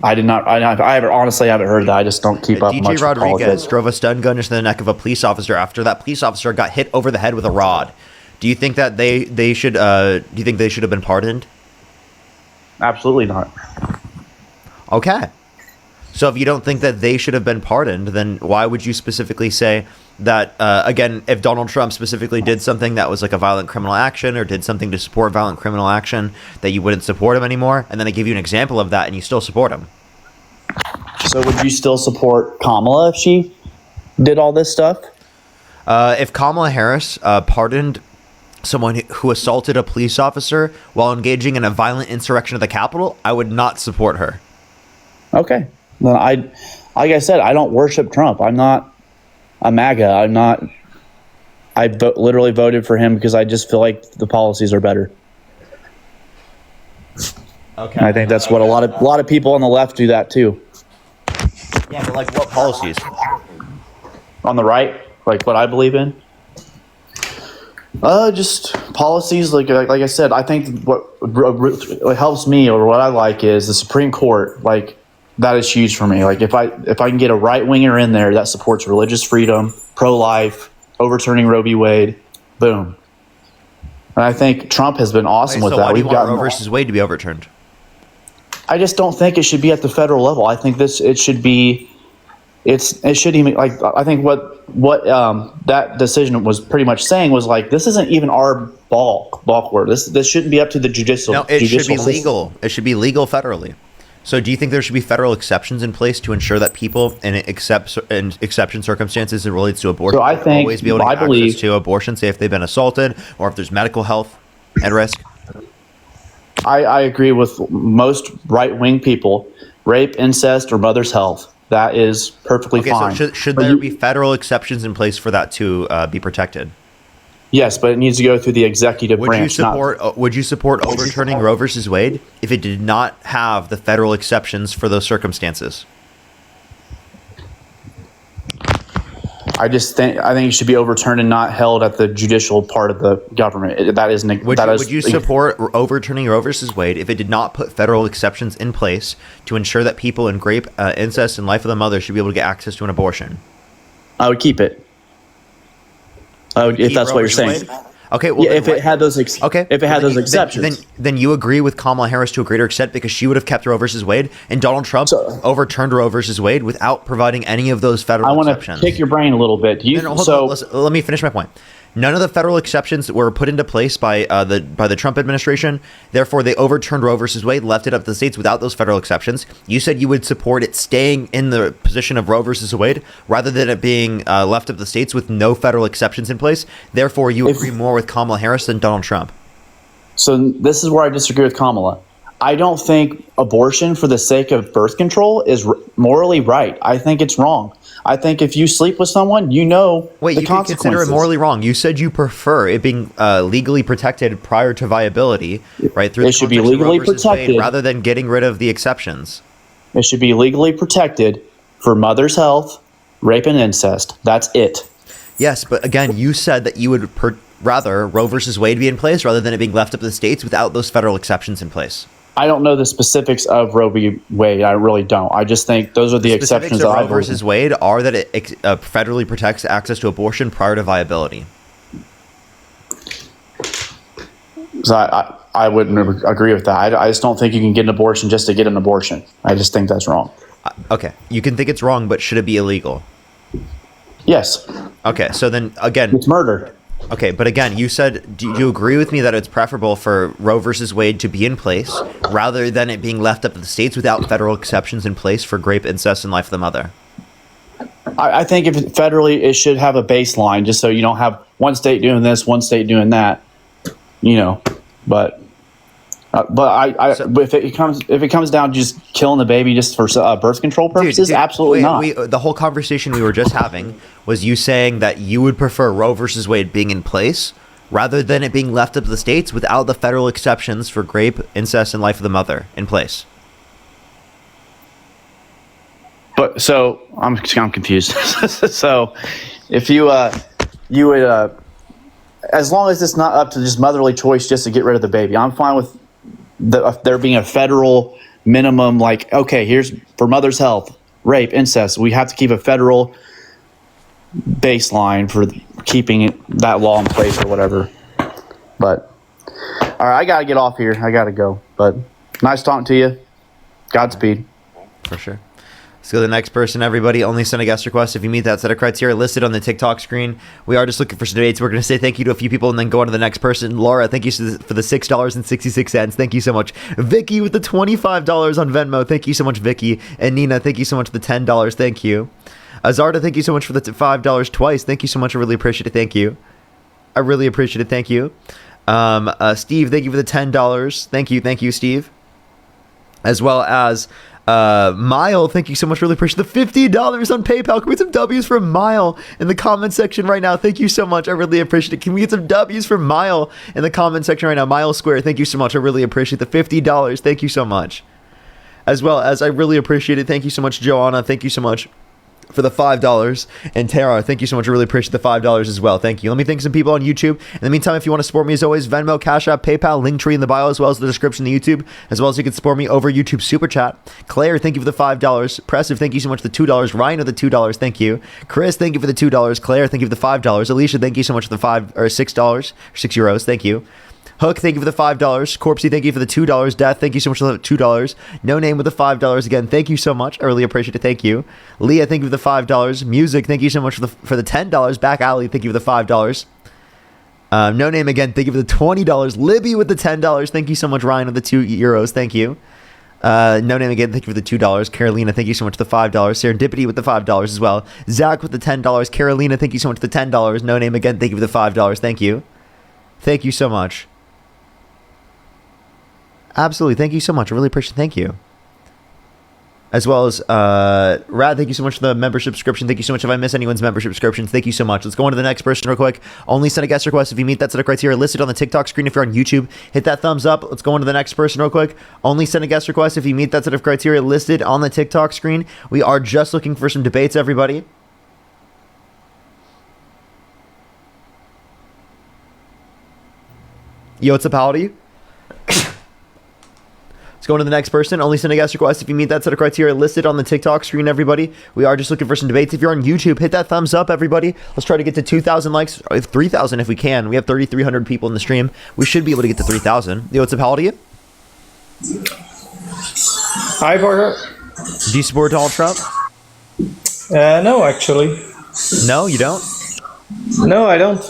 I did not. I honestly haven't heard that. I just don't keep up much. DJ Rodriguez drove a stun gun into the neck of a police officer after that police officer got hit over the head with a rod. Do you think that they should? Do you think they should have been pardoned? Absolutely not. Okay. So if you don't think that they should have been pardoned, then why would you specifically say that, again, if Donald Trump specifically did something that was like a violent criminal action or did something to support violent criminal action, that you wouldn't support him anymore? And then I give you an example of that and you still support him. So would you still support Kamala if she did all this stuff? If Kamala Harris pardoned someone who assaulted a police officer while engaging in a violent insurrection at the Capitol, I would not support her. Okay. Then like I said, I don't worship Trump. I'm not a MAGA. I'm not. Literally voted for him because I just feel like the policies are better. Okay. And I think that's what a lot of people on the left do that too. Yeah, but like what policies? On the right, like what I believe in. Just policies like I said. I think what helps me or what I like is the Supreme Court. Like that is huge for me. Like if I can get a right winger in there that supports religious freedom, pro-life, overturning Roe v. Wade, boom. And I think Trump has been awesome with that. Why do you want Roe versus Wade to be overturned? I just don't think it should be at the federal level. I think it should be. It should even like I think what that decision was pretty much saying was like this isn't even our ballpark. This shouldn't be up to the judicial. No, it should be legal. It should be legal federally. So do you think there should be federal exceptions in place to ensure that people in exception circumstances it relates to abortion so I think, always be able to get access to abortion, say if they've been assaulted or if there's medical health at risk? I agree with most right-wing people. Rape, incest, or mother's health. That is perfectly fine. So should there be federal exceptions in place for that to be protected? Yes, but it needs to go through the executive branch. Would you support overturning Roe versus Wade if it did not have the federal exceptions for those circumstances? I think it should be overturned and not held at the judicial part of the government. Would you support overturning Roe versus Wade if it did not put federal exceptions in place to ensure that people in rape, incest, and life of the mother should be able to get access to an abortion? I would keep it. If that's what you're saying. Okay, well, yeah, if it had those exceptions, then you agree with Kamala Harris to a greater extent because she would have kept Roe versus Wade, and Donald Trump overturned Roe versus Wade without providing any of those federal exceptions. I want to pick your brain a little bit. Let me finish my point. None of the federal exceptions were put into place by the Trump administration. Therefore, they overturned Roe versus Wade, left it up to the states without those federal exceptions. You said you would support it staying in the position of Roe versus Wade rather than it being left up to the states with no federal exceptions in place. Therefore, you agree more with Kamala Harris than Donald Trump. So this is where I disagree with Kamala. I don't think abortion for the sake of birth control is morally right. I think it's wrong. I think if you sleep with someone, you know the consequences. Can consider it morally wrong. You said you prefer it being legally protected prior to viability, right? It should be legally protected rather than getting rid of the exceptions. It should be legally protected for mother's health, rape, and incest. That's it. Yes, but again, you said that you would rather Roe versus Wade be in place rather than it being left up to the states without those federal exceptions in place. I don't know the specifics of Roe v. Wade. I really don't. I just think those are the exceptions that Roe versus Wade are that it federally protects access to abortion prior to viability. So I wouldn't agree with that. I just don't think you can get an abortion just to get an abortion. I just think that's wrong. Okay, you can think it's wrong, but should it be illegal? Yes. Okay, so then again, it's murder. Okay, but again, you said, do you agree with me that it's preferable for Roe versus Wade to be in place rather than it being left up to the states without federal exceptions in place for rape, incest, and life of the mother? I think if federally, it should have a baseline just so you don't have one state doing this, one state doing that, but if it comes down to just killing the baby just for birth control purposes, absolutely not. The whole conversation we were just having was you saying that you would prefer Roe versus Wade being in place rather than it being left up to the states without the federal exceptions for rape, incest, and life of the mother in place. But so I'm confused. So if you would, as long as it's not up to just motherly choice just to get rid of the baby, I'm fine with there being a federal minimum, like, okay, here's for mother's health, rape, incest. We have to keep a federal baseline for keeping that law in place or whatever. But all right, I gotta get off here. I gotta go. But nice talking to you. Godspeed. For sure. Let's go to the next person, everybody. Only send a guest request if you meet that set of criteria listed on the TikTok screen. We are just looking for some debates. We're going to say thank you to a few people and then go on to the next person. Laura, thank you for the $6.66. Thank you so much. Vicky with the $25 on Venmo. Thank you so much, Vicky. And Nina, thank you so much for the $10. Thank you. Azarda, thank you so much for the $5 twice. Thank you so much. I really appreciate it. Thank you. I really appreciate it. Thank you. Steve, thank you for the $10. Thank you. Thank you, Steve. As well as Mile, thank you so much. Really appreciate the $50 on PayPal. Can we get some W's for Mile in the comment section right now? Thank you so much. I really appreciate it. Can we get some W's for Mile in the comment section right now? Mile Square, thank you so much. I really appreciate the $50. Thank you so much. As well as I really appreciate it. Thank you so much, Joanna. Thank you so much for the $5. And Tara, thank you so much. I really appreciate the $5 as well. Thank you. Let me thank some people on YouTube. In the meantime, if you want to support me, as always, Venmo, Cash App, PayPal, Linktree in the bio, as well as the description of YouTube, as well as you can support me over YouTube Super Chat. Claire, thank you for the $5. Pressive, thank you so much for the $2. Ryan with the $2. Thank you. Chris, thank you for the $2. Claire, thank you for the $5. Alicia, thank you so much for the $6 or €6. Thank you. Hook, thank you for the $5. Corpsey, thank you for the $2. Death, thank you so much for the $2. No Name with the $5 again. Thank you so much. I really appreciate it. Thank you. Leah, thank you for the $5. Music, thank you so much for the $10. Back Alley, thank you for the $5. No Name again, thank you for the $20. Libby with the $10. Thank you so much. Ryan with the €2. Thank you. No Name again, thank you for the $2. Carolina, thank you so much for the $5. Serendipity with the $5 as well. Zach with the $10. Carolina, thank you so much for the $10. No Name again, thank you for the $5. Thank you. Thank you so much. Absolutely. Thank you so much. I really appreciate it. Thank you. As well as Rad, thank you so much for the membership subscription. Thank you so much. If I miss anyone's membership subscriptions, thank you so much. Let's go on to the next person real quick. Only send a guest request if you meet that set of criteria listed on the TikTok screen. If you're on YouTube, hit that thumbs up. Let's go on to the next person real quick. Only send a guest request if you meet that set of criteria listed on the TikTok screen. We are just looking for some debates, everybody. Yo, what's up, howdy? Let's go on to the next person. Only send a guest request if you meet that set of criteria listed on the TikTok screen, everybody. We are just looking for some debates. If you're on YouTube, hit that thumbs up, everybody. Let's try to get to 2,000 likes, 3,000 if we can. We have 3,300 people in the stream. We should be able to get to 3,000. Yo, what's up, how old are you? Hi, Parker. Do you support Donald Trump? No, actually. No, you don't? No, I don't.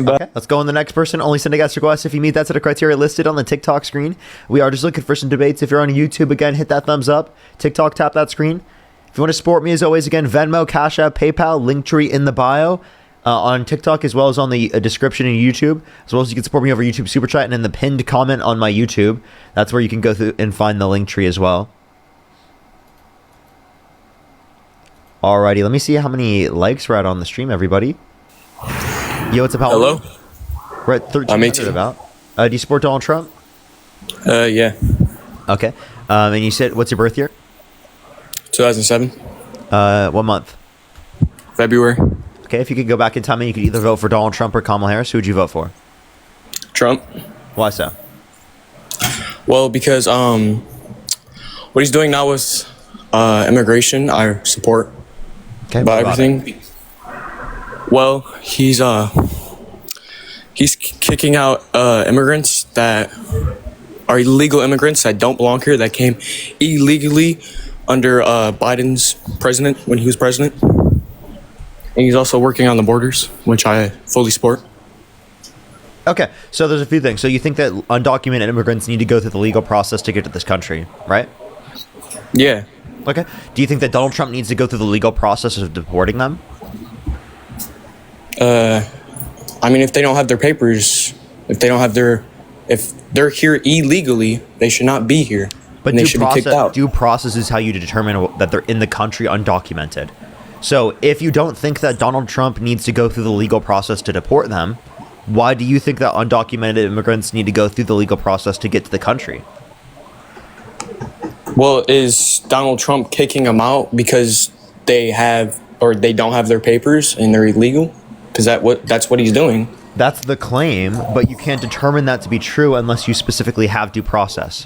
But okay, let's go on the next person. Only send a guest request if you meet that set of criteria listed on the TikTok screen. We are just looking for some debates. If you're on YouTube, again, hit that thumbs up. TikTok, tap that screen. If you want to support me, as always, again, Venmo, Cash App, PayPal, Linktree in the bio. On TikTok, as well as on the description in YouTube, as well as you can support me over YouTube Super Chat and in the pinned comment on my YouTube. That's where you can go through and find the Linktree as well. Alrighty, let me see how many likes we're at on the stream, everybody. Yo, what's up, how Hello? We're at 1,300 about. Do you support Donald Trump? Yeah. Okay. And you said, what's your birth year? 2007. What month? February. Okay, if you could go back in time and you could either vote for Donald Trump or Kamala Harris, who would you vote for? Trump. Why so? Well, because what he's doing now with immigration, I support. Okay, about everything. Well, he's kicking out immigrants that are illegal immigrants that don't belong here, that came illegally under Biden's president when he was president. And he's also working on the borders, which I fully support. Okay, so there's a few things. So you think that undocumented immigrants need to go through the legal process to get to this country, right? Yeah. Okay. Do you think that Donald Trump needs to go through the legal process of deporting them? I mean, if they don't have their papers, if they're here illegally, they should not be here. But they should be kicked out. Due process is how you determine that they're in the country undocumented. So if you don't think that Donald Trump needs to go through the legal process to deport them, why do you think that undocumented immigrants need to go through the legal process to get to the country? Well, is Donald Trump kicking them out because they don't have their papers and they're illegal? Because that's what he's doing. That's the claim, but you can't determine that to be true unless you specifically have due process.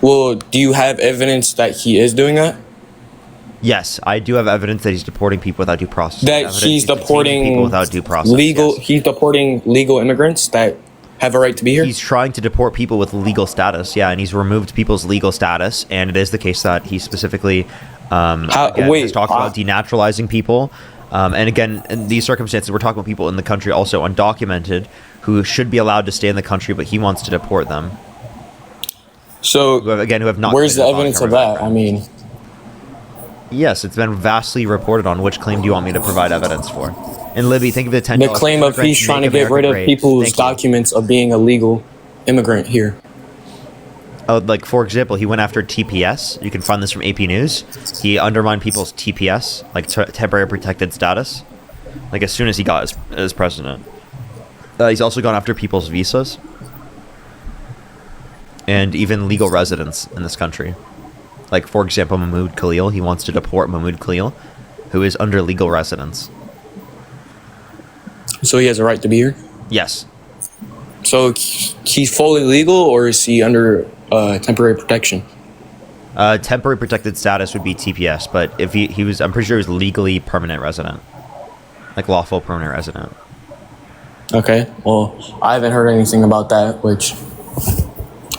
Well, do you have evidence that he is doing that? Yes, I do have evidence that he's deporting people without due process. That he's deporting people without due process. Yes. He's deporting legal immigrants that have a right to be here? He's trying to deport people with legal status, yeah, and he's removed people's legal status, and it is the case that he specifically has talked about denaturalizing people. And again, in these circumstances, we're talking about people in the country also undocumented who should be allowed to stay in the country, but he wants to deport them. So, who have not. Where's the evidence of that? I mean, yes, it's been vastly reported on. Which claim do you want me to provide evidence for? And Libby, think of the $10. The claim of he's trying to get rid of people's documents of being a legal immigrant here. Oh, like, for example, he went after TPS. You can find this from AP News. He undermined people's TPS, like temporary protected status, like as soon as he got as president. He's also gone after people's visas and even legal residents in this country. Like, for example, Mahmoud Khalil. He wants to deport Mahmoud Khalil, who is under legal residence. So he has a right to be here? Yes. So he's fully legal, or is he under temporary protection? Temporary protected status would be TPS, but if he was, I'm pretty sure he was legally permanent resident. Like lawful permanent resident. Okay, well, I haven't heard anything about that, which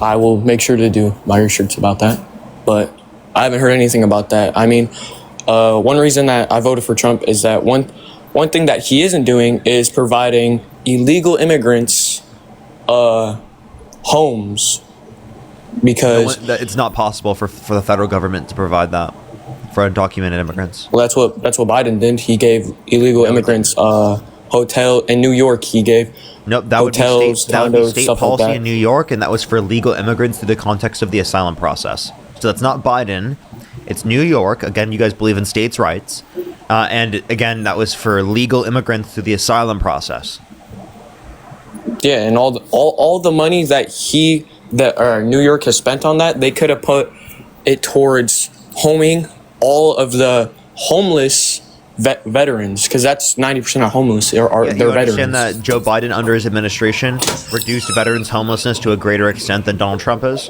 I will make sure to do my research about that. But I haven't heard anything about that. I mean, one reason that I voted for Trump is that one thing that he isn't doing is providing illegal immigrants homes, because it's not possible for the federal government to provide that for undocumented immigrants. Well, that's what Biden did. He gave illegal immigrants hotel in New York. He gave that hotels, would be condos, state stuff policy like that. in New York, and that was for legal immigrants through the context of the asylum process. So that's not Biden. It's New York. Again, you guys believe in states' rights. And again, that was for legal immigrants through the asylum process. Yeah, and all the money that New York has spent on that, they could have put it towards homing all of the homeless veterans, because that's 90% of homeless they're veterans. You understand that Joe Biden, under his administration, reduced veterans' homelessness to a greater extent than Donald Trump is?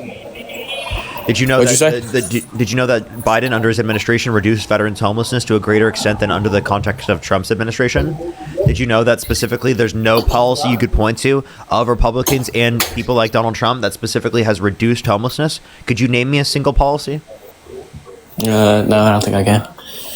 Did you know What'd that? Did you know that Biden, under his administration, reduced veterans' homelessness to a greater extent than under the context of Trump's administration? Did you know that specifically there's no policy you could point to of Republicans and people like Donald Trump that specifically has reduced homelessness? Could you name me a single policy? No, I don't think I can.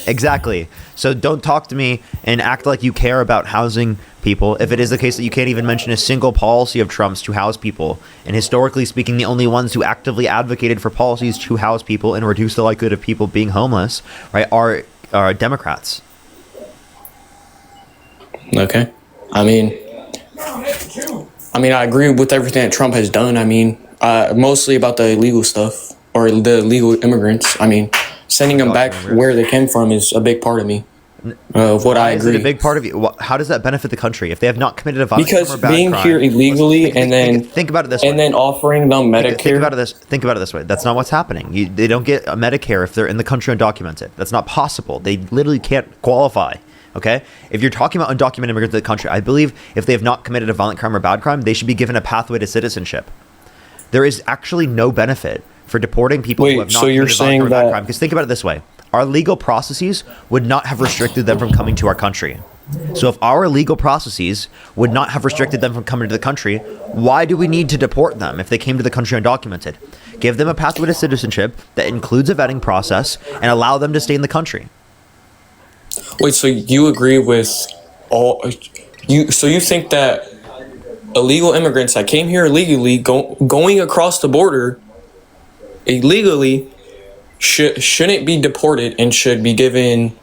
Exactly. So don't talk to me and act like you care about housing people if it is the case that you can't even mention a single policy of Trump's to house people. And historically speaking, the only ones who actively advocated for policies to house people and reduce the likelihood of people being homeless, right, are Democrats. Okay. I mean, I agree with everything that Trump has done. I mean, mostly about the illegal stuff or the illegal immigrants. I mean, sending them back where they came from is a big part of me. Of what I agree. Is it a big part of you? How does that benefit the country if they have not committed a violent crime or bad being crime? here illegally think about it this way. And then offering them Medicare. Think about it this way. That's not what's happening. They don't get a Medicare if they're in the country undocumented. That's not possible. They literally can't qualify. Okay? If you're talking about undocumented immigrants in the country, I believe if they have not committed a violent crime or bad crime, they should be given a pathway to citizenship. There is actually no benefit for deporting people who have not committed a violent crime or bad crime. Because think about it this way. Our legal processes would not have restricted them from coming to our country. So if our legal processes would not have restricted them from coming to the country, why do we need to deport them if they came to the country undocumented? Give them a pathway to citizenship that includes a vetting process and allow them to stay in the country. Wait, so you agree with so you think that illegal immigrants that came here illegally going across the border illegally shouldn't be deported and should be given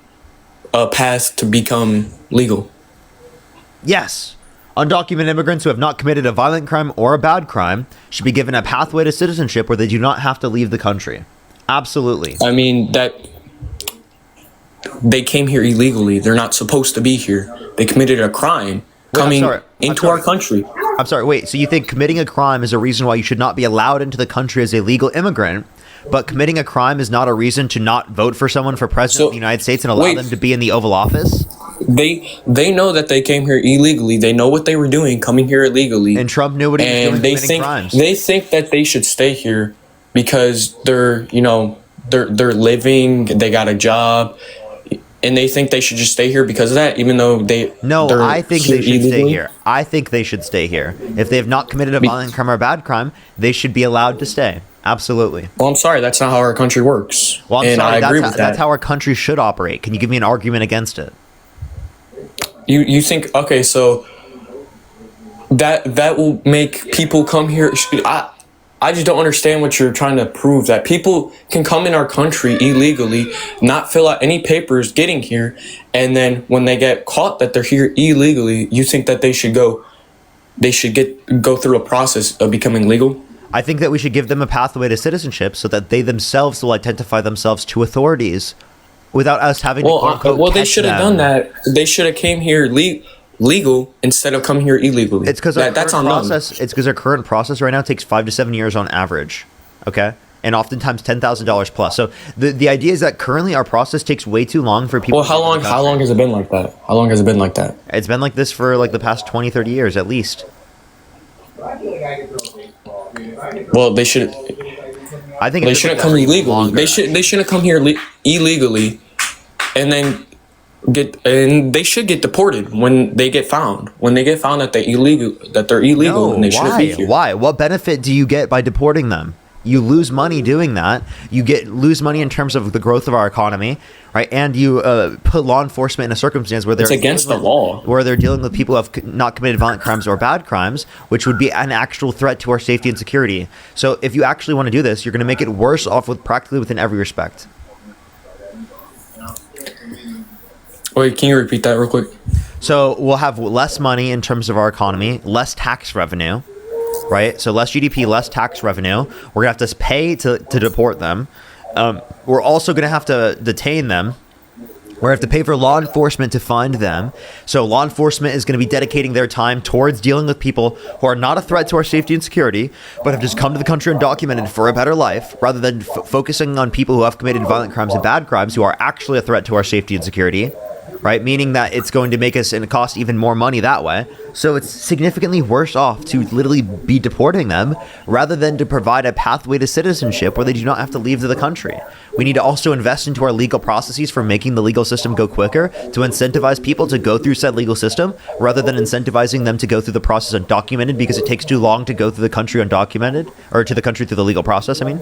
a path to become legal? Yes. Undocumented immigrants who have not committed a violent crime or a bad crime should be given a pathway to citizenship where they do not have to leave the country. Absolutely. I mean, that they came here illegally. They're not supposed to be here. They committed a crime coming into our country. I'm sorry, wait, so you think committing a crime is a reason why you should not be allowed into the country as a legal immigrant, but committing a crime is not a reason to not vote for someone for president of the United States and allow them to be in the Oval Office? They know that they came here illegally. They know what they were doing coming here illegally. And Trump knew what he was doing, committing crimes. They think that they should stay here because they're living, they got a job, and they think they should just stay here because of that, even though I think they should stay here. I think they should stay here. If they have not committed a violent crime or a bad crime, they should be allowed to stay. Absolutely. Well, I'm sorry, that's not how our country works. Well, I agree with that. That's how our country should operate. Can you give me an argument against it? You think, okay, so that will make people come here. I just don't understand what you're trying to prove, that people can come in our country illegally, not fill out any papers getting here, and then when they get caught that they're here illegally, you think that they should go through a process of becoming legal? I think that we should give them a pathway to citizenship so that they themselves will identify themselves to authorities without us having to well, they should have done that. They should have came here legal instead of coming here illegally. It's because our current process right now takes 5 to 7 years on average. Okay? And oftentimes $10,000 plus. So the idea is that currently our process takes way too long for people. Well, how long has it been like that? How long has it been like that? It's been like this for like the past 20, 30 years at least. Well, they should. I think they shouldn't come illegally. They shouldn't come here illegally, and then they should get deported when they get found. When they get found that they're illegal, and they shouldn't be here. Why? What benefit do you get by deporting them? You lose money doing that. You lose money in terms of the growth of our economy, right? And you put law enforcement in a circumstance where it's against the law, where they're dealing with people who have not committed violent crimes or bad crimes, which would be an actual threat to our safety and security. So if you actually want to do this, you're going to make it worse off within every respect. Wait, can you repeat that real quick? So we'll have less money in terms of our economy, less tax revenue. Right? So less GDP, less tax revenue. We're going to have to pay to deport them. We're also going to have to detain them. We're going to have to pay for law enforcement to find them. So law enforcement is going to be dedicating their time towards dealing with people who are not a threat to our safety and security, but have just come to the country undocumented for a better life, rather than focusing on people who have committed violent crimes and bad crimes who are actually a threat to our safety and security. right? Meaning that it's going to make us and cost even more money that way. So it's significantly worse off to literally be deporting them rather than to provide a pathway to citizenship where they do not have to leave the country. We need to also invest into our legal processes for making the legal system go quicker to incentivize people to go through said legal system rather than incentivizing them to go through the process undocumented because it takes too long to go through the country undocumented, or to the country through the legal process, I mean.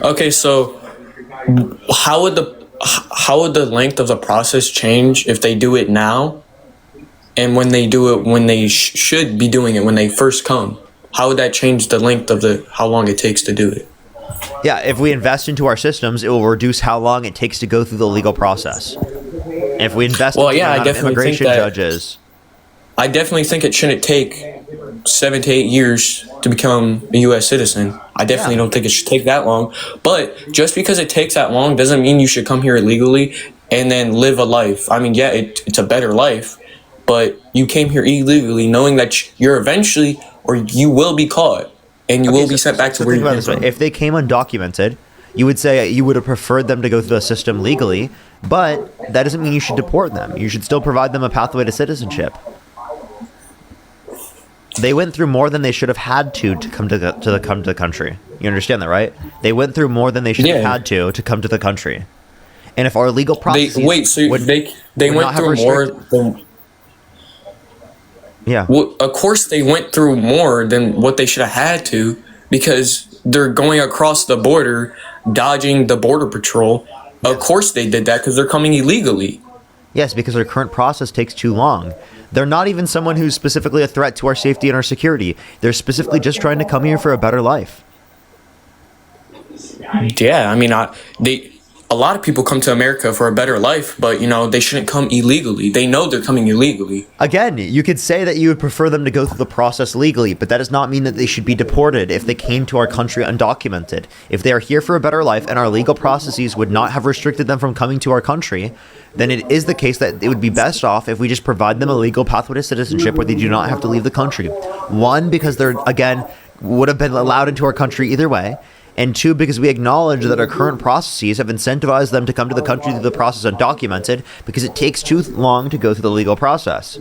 Okay, so how would the length of the process change if they do it now and when they do it when they should be doing it when they first come? How would that change the length of how long it takes to do it? Yeah, if we invest into our systems, it will reduce how long it takes to go through the legal process. If we invest into the amount of immigration judges. I definitely think it shouldn't take 7 to 8 years to become a U.S. citizen. I definitely don't think it should take that long. But just because it takes that long doesn't mean you should come here illegally and then live a life. I mean, yeah, it's a better life, but you came here illegally knowing that you're eventually, or you will be caught, and you will be sent back to where you came from. If they came undocumented, you would say you would have preferred them to go through the system legally, but that doesn't mean you should deport them. You should still provide them a pathway to citizenship. They went through more than they should have had to come to the country. You understand that, right? They went through more than they should have had to come to the country. And if our legal processes they went through more than. Yeah. Well, of course, they went through more than what they should have had to because they're going across the border, dodging the border patrol. Of course, they did that because they're coming illegally. Yes, because our current process takes too long. They're not even someone who's specifically a threat to our safety and our security. They're specifically just trying to come here for a better life. Yeah, I mean, a lot of people come to America for a better life, but, they shouldn't come illegally. They know they're coming illegally. Again, you could say that you would prefer them to go through the process legally, but that does not mean that they should be deported if they came to our country undocumented. If they are here for a better life and our legal processes would not have restricted them from coming to our country, then it is the case that it would be best off if we just provide them a legal pathway to citizenship where they do not have to leave the country. One, because they're, again, would have been allowed into our country either way. And two, because we acknowledge that our current processes have incentivized them to come to the country through the process undocumented because it takes too long to go through the legal process.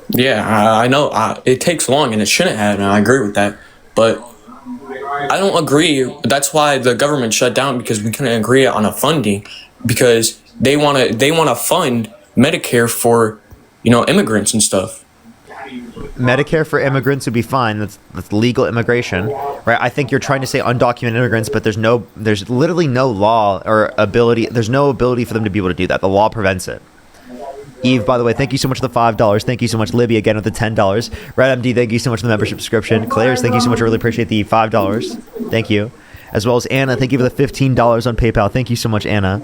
Yeah, I know. It takes long and it shouldn't have, and I agree with that. But I don't agree. That's why the government shut down, because we couldn't agree on a funding, because they want to fund Medicare for, immigrants and stuff. Medicare for immigrants would be fine. That's legal immigration, right? I think you're trying to say undocumented immigrants, but there's literally no law or ability. There's no ability for them to be able to do that. The law prevents it. Eve, by the way, thank you so much for the $5. Thank you so much, Libby, again with the $10. Red MD, thank you so much for the membership subscription. Claire's, thank you so much. I really appreciate the $5. Thank you. As well as Anna, thank you for the $15 on PayPal. Thank you so much, Anna.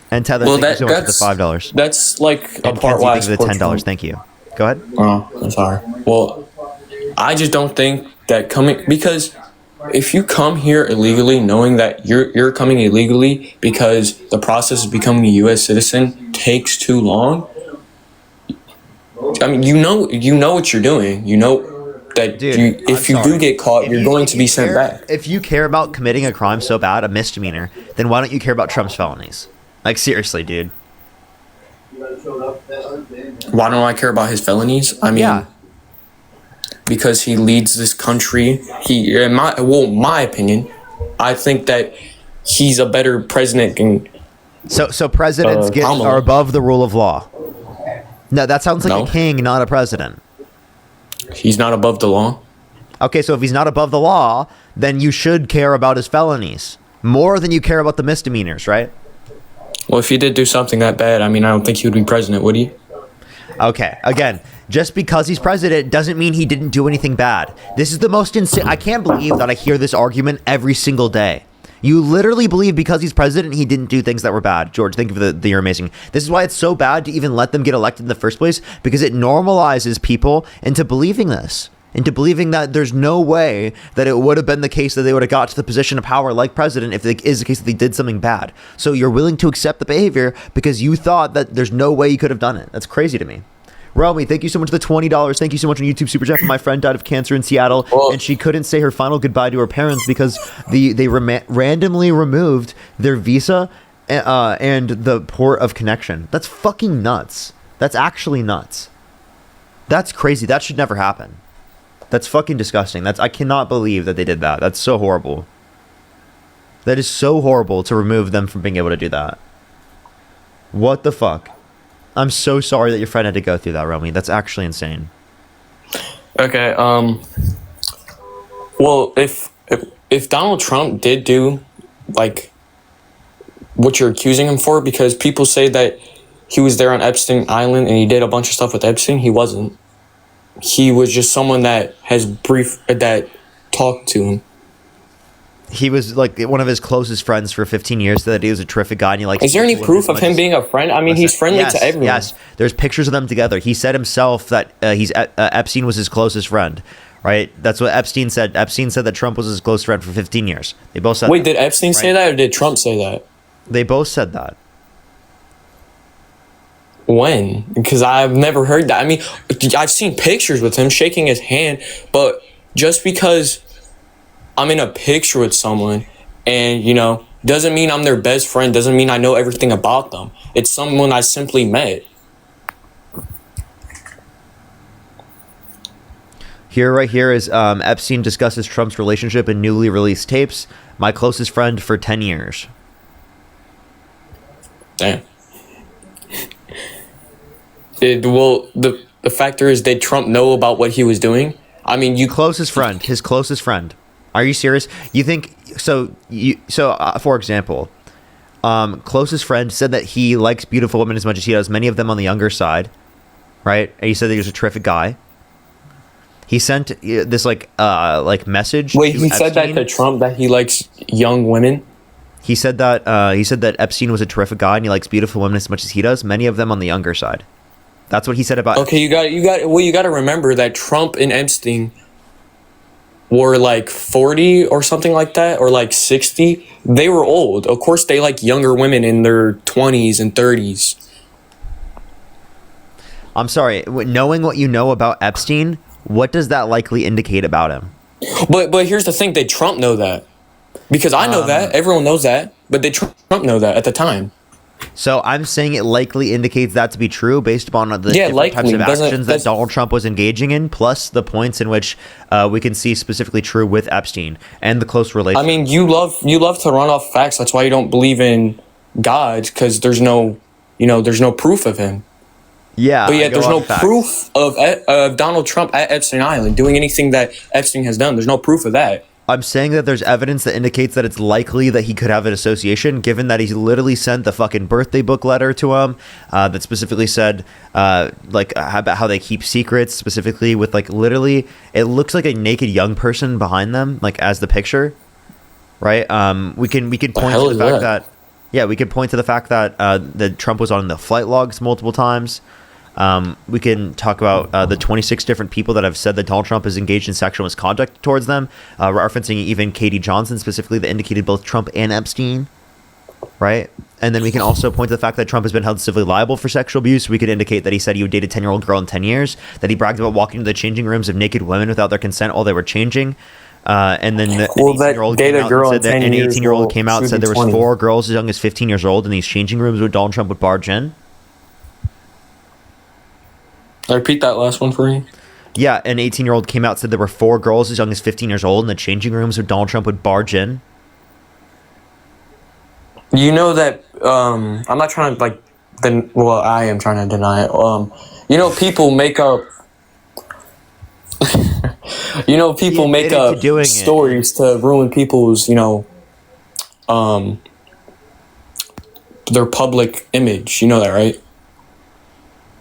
And Tether, thank you so much for the $5. That's like a and part why I the $10. Thank you. Go ahead. Oh, I'm sorry. Well, I just don't think that because if you come here illegally, knowing that you're coming illegally because the process of becoming a U.S. citizen takes too long. I mean, you know what you're doing. You know that if you do get caught, you're going to be sent back. If you care about committing a crime so bad, a misdemeanor, then why don't you care about Trump's felonies? Like, seriously, dude. Why don't I care about his felonies? I mean, because he leads this country. In my opinion, I think that he's a better president than. So presidents are above the rule of law. No, that sounds like a king, not a president. He's not above the law. Okay, so if he's not above the law, then you should care about his felonies more than you care about the misdemeanors, right? Well, if he did do something that bad, I mean, I don't think he would be president, would he? Okay, again, just because he's president doesn't mean he didn't do anything bad. This is the most insane. I can't believe that I hear this argument every single day. You literally believe because he's president, he didn't do things that were bad. George, thank you for the you're amazing. This is why it's so bad to even let them get elected in the first place, because it normalizes people into believing this. Into believing that there's no way that it would have been the case that they would have got to the position of power like president if it is the case that they did something bad. So you're willing to accept the behavior because you thought that there's no way you could have done it. That's crazy to me. Romy, thank you so much for the $20. Thank you so much on YouTube Super Chat. My friend died of cancer in Seattle, and she couldn't say her final goodbye to her parents because they randomly removed their visa and the port of connection. That's fucking nuts. That's actually nuts. That's crazy. That should never happen. That's fucking disgusting. I cannot believe that they did that. That's so horrible. That is so horrible to remove them from being able to do that. What the fuck? I'm so sorry that your friend had to go through that, Romy. That's actually insane. Okay, well, if Donald Trump did do, like, what you're accusing him for, because people say that he was there on Epstein Island and he did a bunch of stuff with Epstein, he wasn't. He was just someone that that talked to him. He was like one of his closest friends for 15 years. That he was a terrific guy, and he likes. Is there any proof of him being a friend? I mean, he's friendly to everyone. Yes, there's pictures of them together. He said himself that Epstein was his closest friend. Right? That's what Epstein said. Epstein said that Trump was his close friend for 15 years. They both said. Wait, did Epstein say that, or did Trump say that? They both said that. When? Because I've never heard that. I mean, I've seen pictures with him shaking his hand, but just because I'm in a picture with someone and, doesn't mean I'm their best friend, doesn't mean I know everything about them. It's someone I simply met. Right here is Epstein discusses Trump's relationship in newly released tapes. My closest friend for 10 years. Damn. The factor is, did Trump know about what he was doing? I mean, his closest friend. Are you serious? You think so? For example, closest friend said that he likes beautiful women as much as he does. Many of them on the younger side, right? And he said that he was a terrific guy. He sent this message. Wait, he said that to Trump, that he likes young women. He said that Epstein was a terrific guy and he likes beautiful women as much as he does. Many of them on the younger side. That's what he said about. Okay, you got to remember that Trump and Epstein were like 40 or something like that, or like 60. They were old. Of course, they like younger women in their 20s and 30s. I'm sorry. Knowing what you know about Epstein, what does that likely indicate about him? But here's the thing: did Trump know that? Because I know that everyone knows that, but did Trump know that at the time? So I'm saying it likely indicates that to be true based upon the different types of actions that Donald Trump was engaging in, plus the points in which we can see specifically true with Epstein and the close relationship. I mean, you love to run off facts. That's why you don't believe in God, because there's no proof of him. Yeah, but yet there's no proof of Donald Trump at Epstein Island doing anything that Epstein has done. There's no proof of that. I'm saying that there's evidence that indicates that it's likely that he could have an association, given that he literally sent the fucking birthday book letter to him that specifically said about how they keep secrets, specifically with literally it looks like a naked young person behind them, as the picture, right? We can point to the fact that we could point to the fact that that Trump was on the flight logs multiple times. We can talk about the 26 different people that have said that Donald Trump is engaged in sexual misconduct towards them, referencing even Katie Johnson specifically, that indicated both Trump and Epstein, right? And then we can also point to the fact that Trump has been held civilly liable for sexual abuse. We could indicate that he said he would date a 10-year-old girl in 10 years, that he bragged about walking to the changing rooms of naked women without their consent while they were changing. And then an 18-year-old came out and said there was 4 girls as young as 15 years old in these changing rooms where Donald Trump would barge in. I repeat that last one for you. Yeah, an 18-year-old came out and said there were 4 girls as young as 15 years old in the changing rooms where Donald Trump would barge in. You know that I'm not trying to I am trying to deny it. People make up. People make up stories to ruin people's their public image. You know that, right?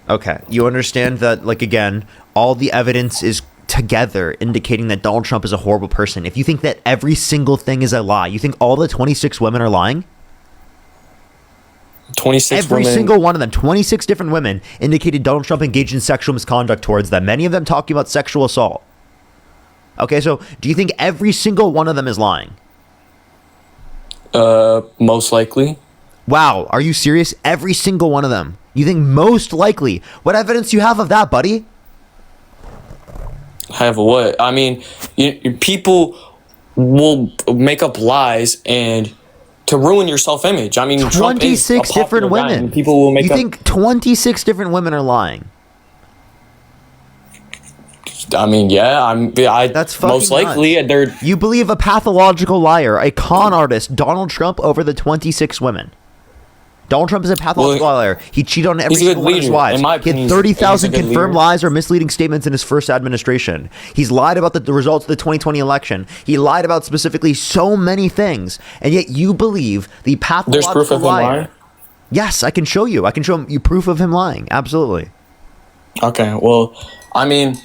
Okay, you understand that, again, all the evidence is together indicating that Donald Trump is a horrible person. If you think that every single thing is a lie, you think all the 26 women are lying? 26 Every single one of them, 26 different women, indicated Donald Trump engaged in sexual misconduct towards them, many of them talking about sexual assault. Okay, so do you think every single one of them is lying? Most likely. Wow, are you serious? Every single one of them. You think most likely. What evidence do you have of that, buddy? Have what? I mean, people will make up lies and to ruin your self-image. I mean, 26 different women. People will make You think 26 different women are lying? I mean, yeah, that's most likely they're. You believe a pathological liar, a con artist, Donald Trump, over the 26 women. Donald Trump is a pathological liar. He cheated on every single one of his wives. He had 30,000 confirmed lies or misleading statements in his first administration. He's lied about the results of the 2020 election. He lied about specifically so many things, and yet you believe the pathological There's proof of him lying? Yes, I can show you. I can show you proof of him lying. Absolutely. Okay, well, I mean,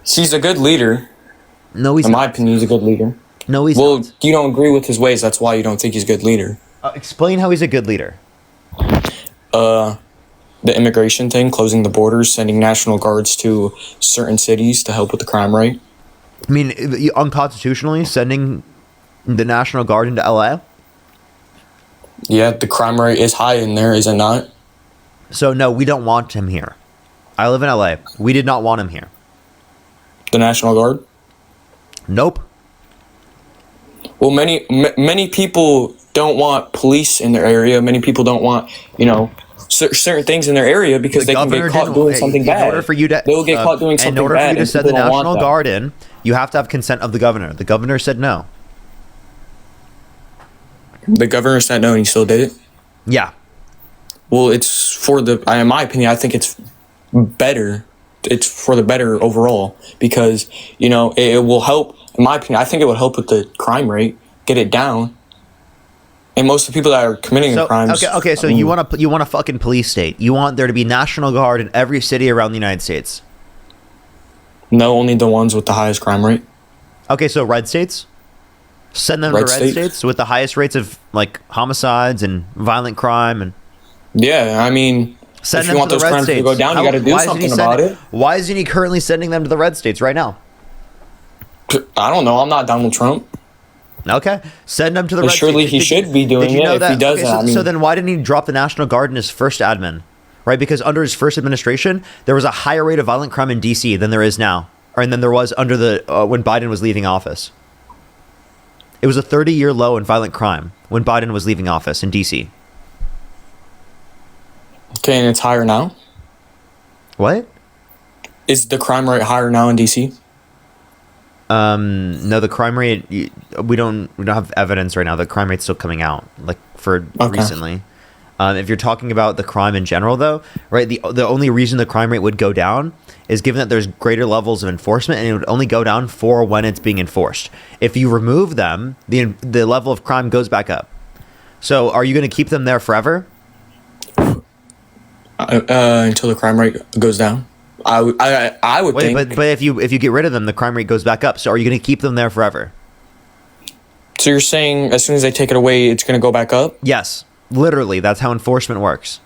he's a good leader. No, he's in my opinion, he's a good leader. No, he's not. You don't agree with his ways. That's why you don't think he's a good leader. Explain how he's a good leader. The immigration thing, closing the borders, sending National Guards to certain cities to help with the crime rate. I mean, unconstitutionally sending the National Guard into LA? Yeah, the crime rate is high in there, is it not? So, no, we don't want him here. I live in LA. We did not want him here. The National Guard? Nope. Well, many people don't want police in their area. Many people don't want, certain things in their area because they can get caught doing something bad. In order for you to, they'll get caught doing something bad. In order for you to send the people don't National want that. Guard in, you have to have consent of the governor. The governor said no. The governor said no and he still did it? Yeah. Well, it's for in my opinion, I think it's better. It's for the better overall because, it will help, in my opinion, I think it would help with the crime rate, get it down. And most of the people that are committing crimes. Okay. So you want a fucking police state. You want there to be National Guard in every city around the United States. No, only the ones with the highest crime rate. Okay, so red states? Send them to red states with the highest rates of homicides and violent crime and. Yeah, I mean, if you want those crimes to go down, you got to do something about it. Why isn't he currently sending them to the red states right now? I don't know. I'm not Donald Trump. Okay, send them to the red states. Surely he should be doing it if he does that. So then why didn't he drop the National Guard in his first admin? Right, because under his first administration, there was a higher rate of violent crime in D.C. than there is now, and than there was under when Biden was leaving office. It was a 30-year low in violent crime when Biden was leaving office in D.C. Okay, and it's higher now? What? Is the crime rate higher now in D.C.? No, the crime rate, we don't have evidence right now. The crime rate's still coming out, recently. If you're talking about the crime in general, though, right, the only reason the crime rate would go down is given that there's greater levels of enforcement, and it would only go down for when it's being enforced. If you remove them, the level of crime goes back up. So are you going to keep them there forever? Until the crime rate goes down. I would think. But if you get rid of them, the crime rate goes back up. So are you going to keep them there forever? So you're saying as soon as they take it away, it's going to go back up? Yes. Literally, that's how enforcement works.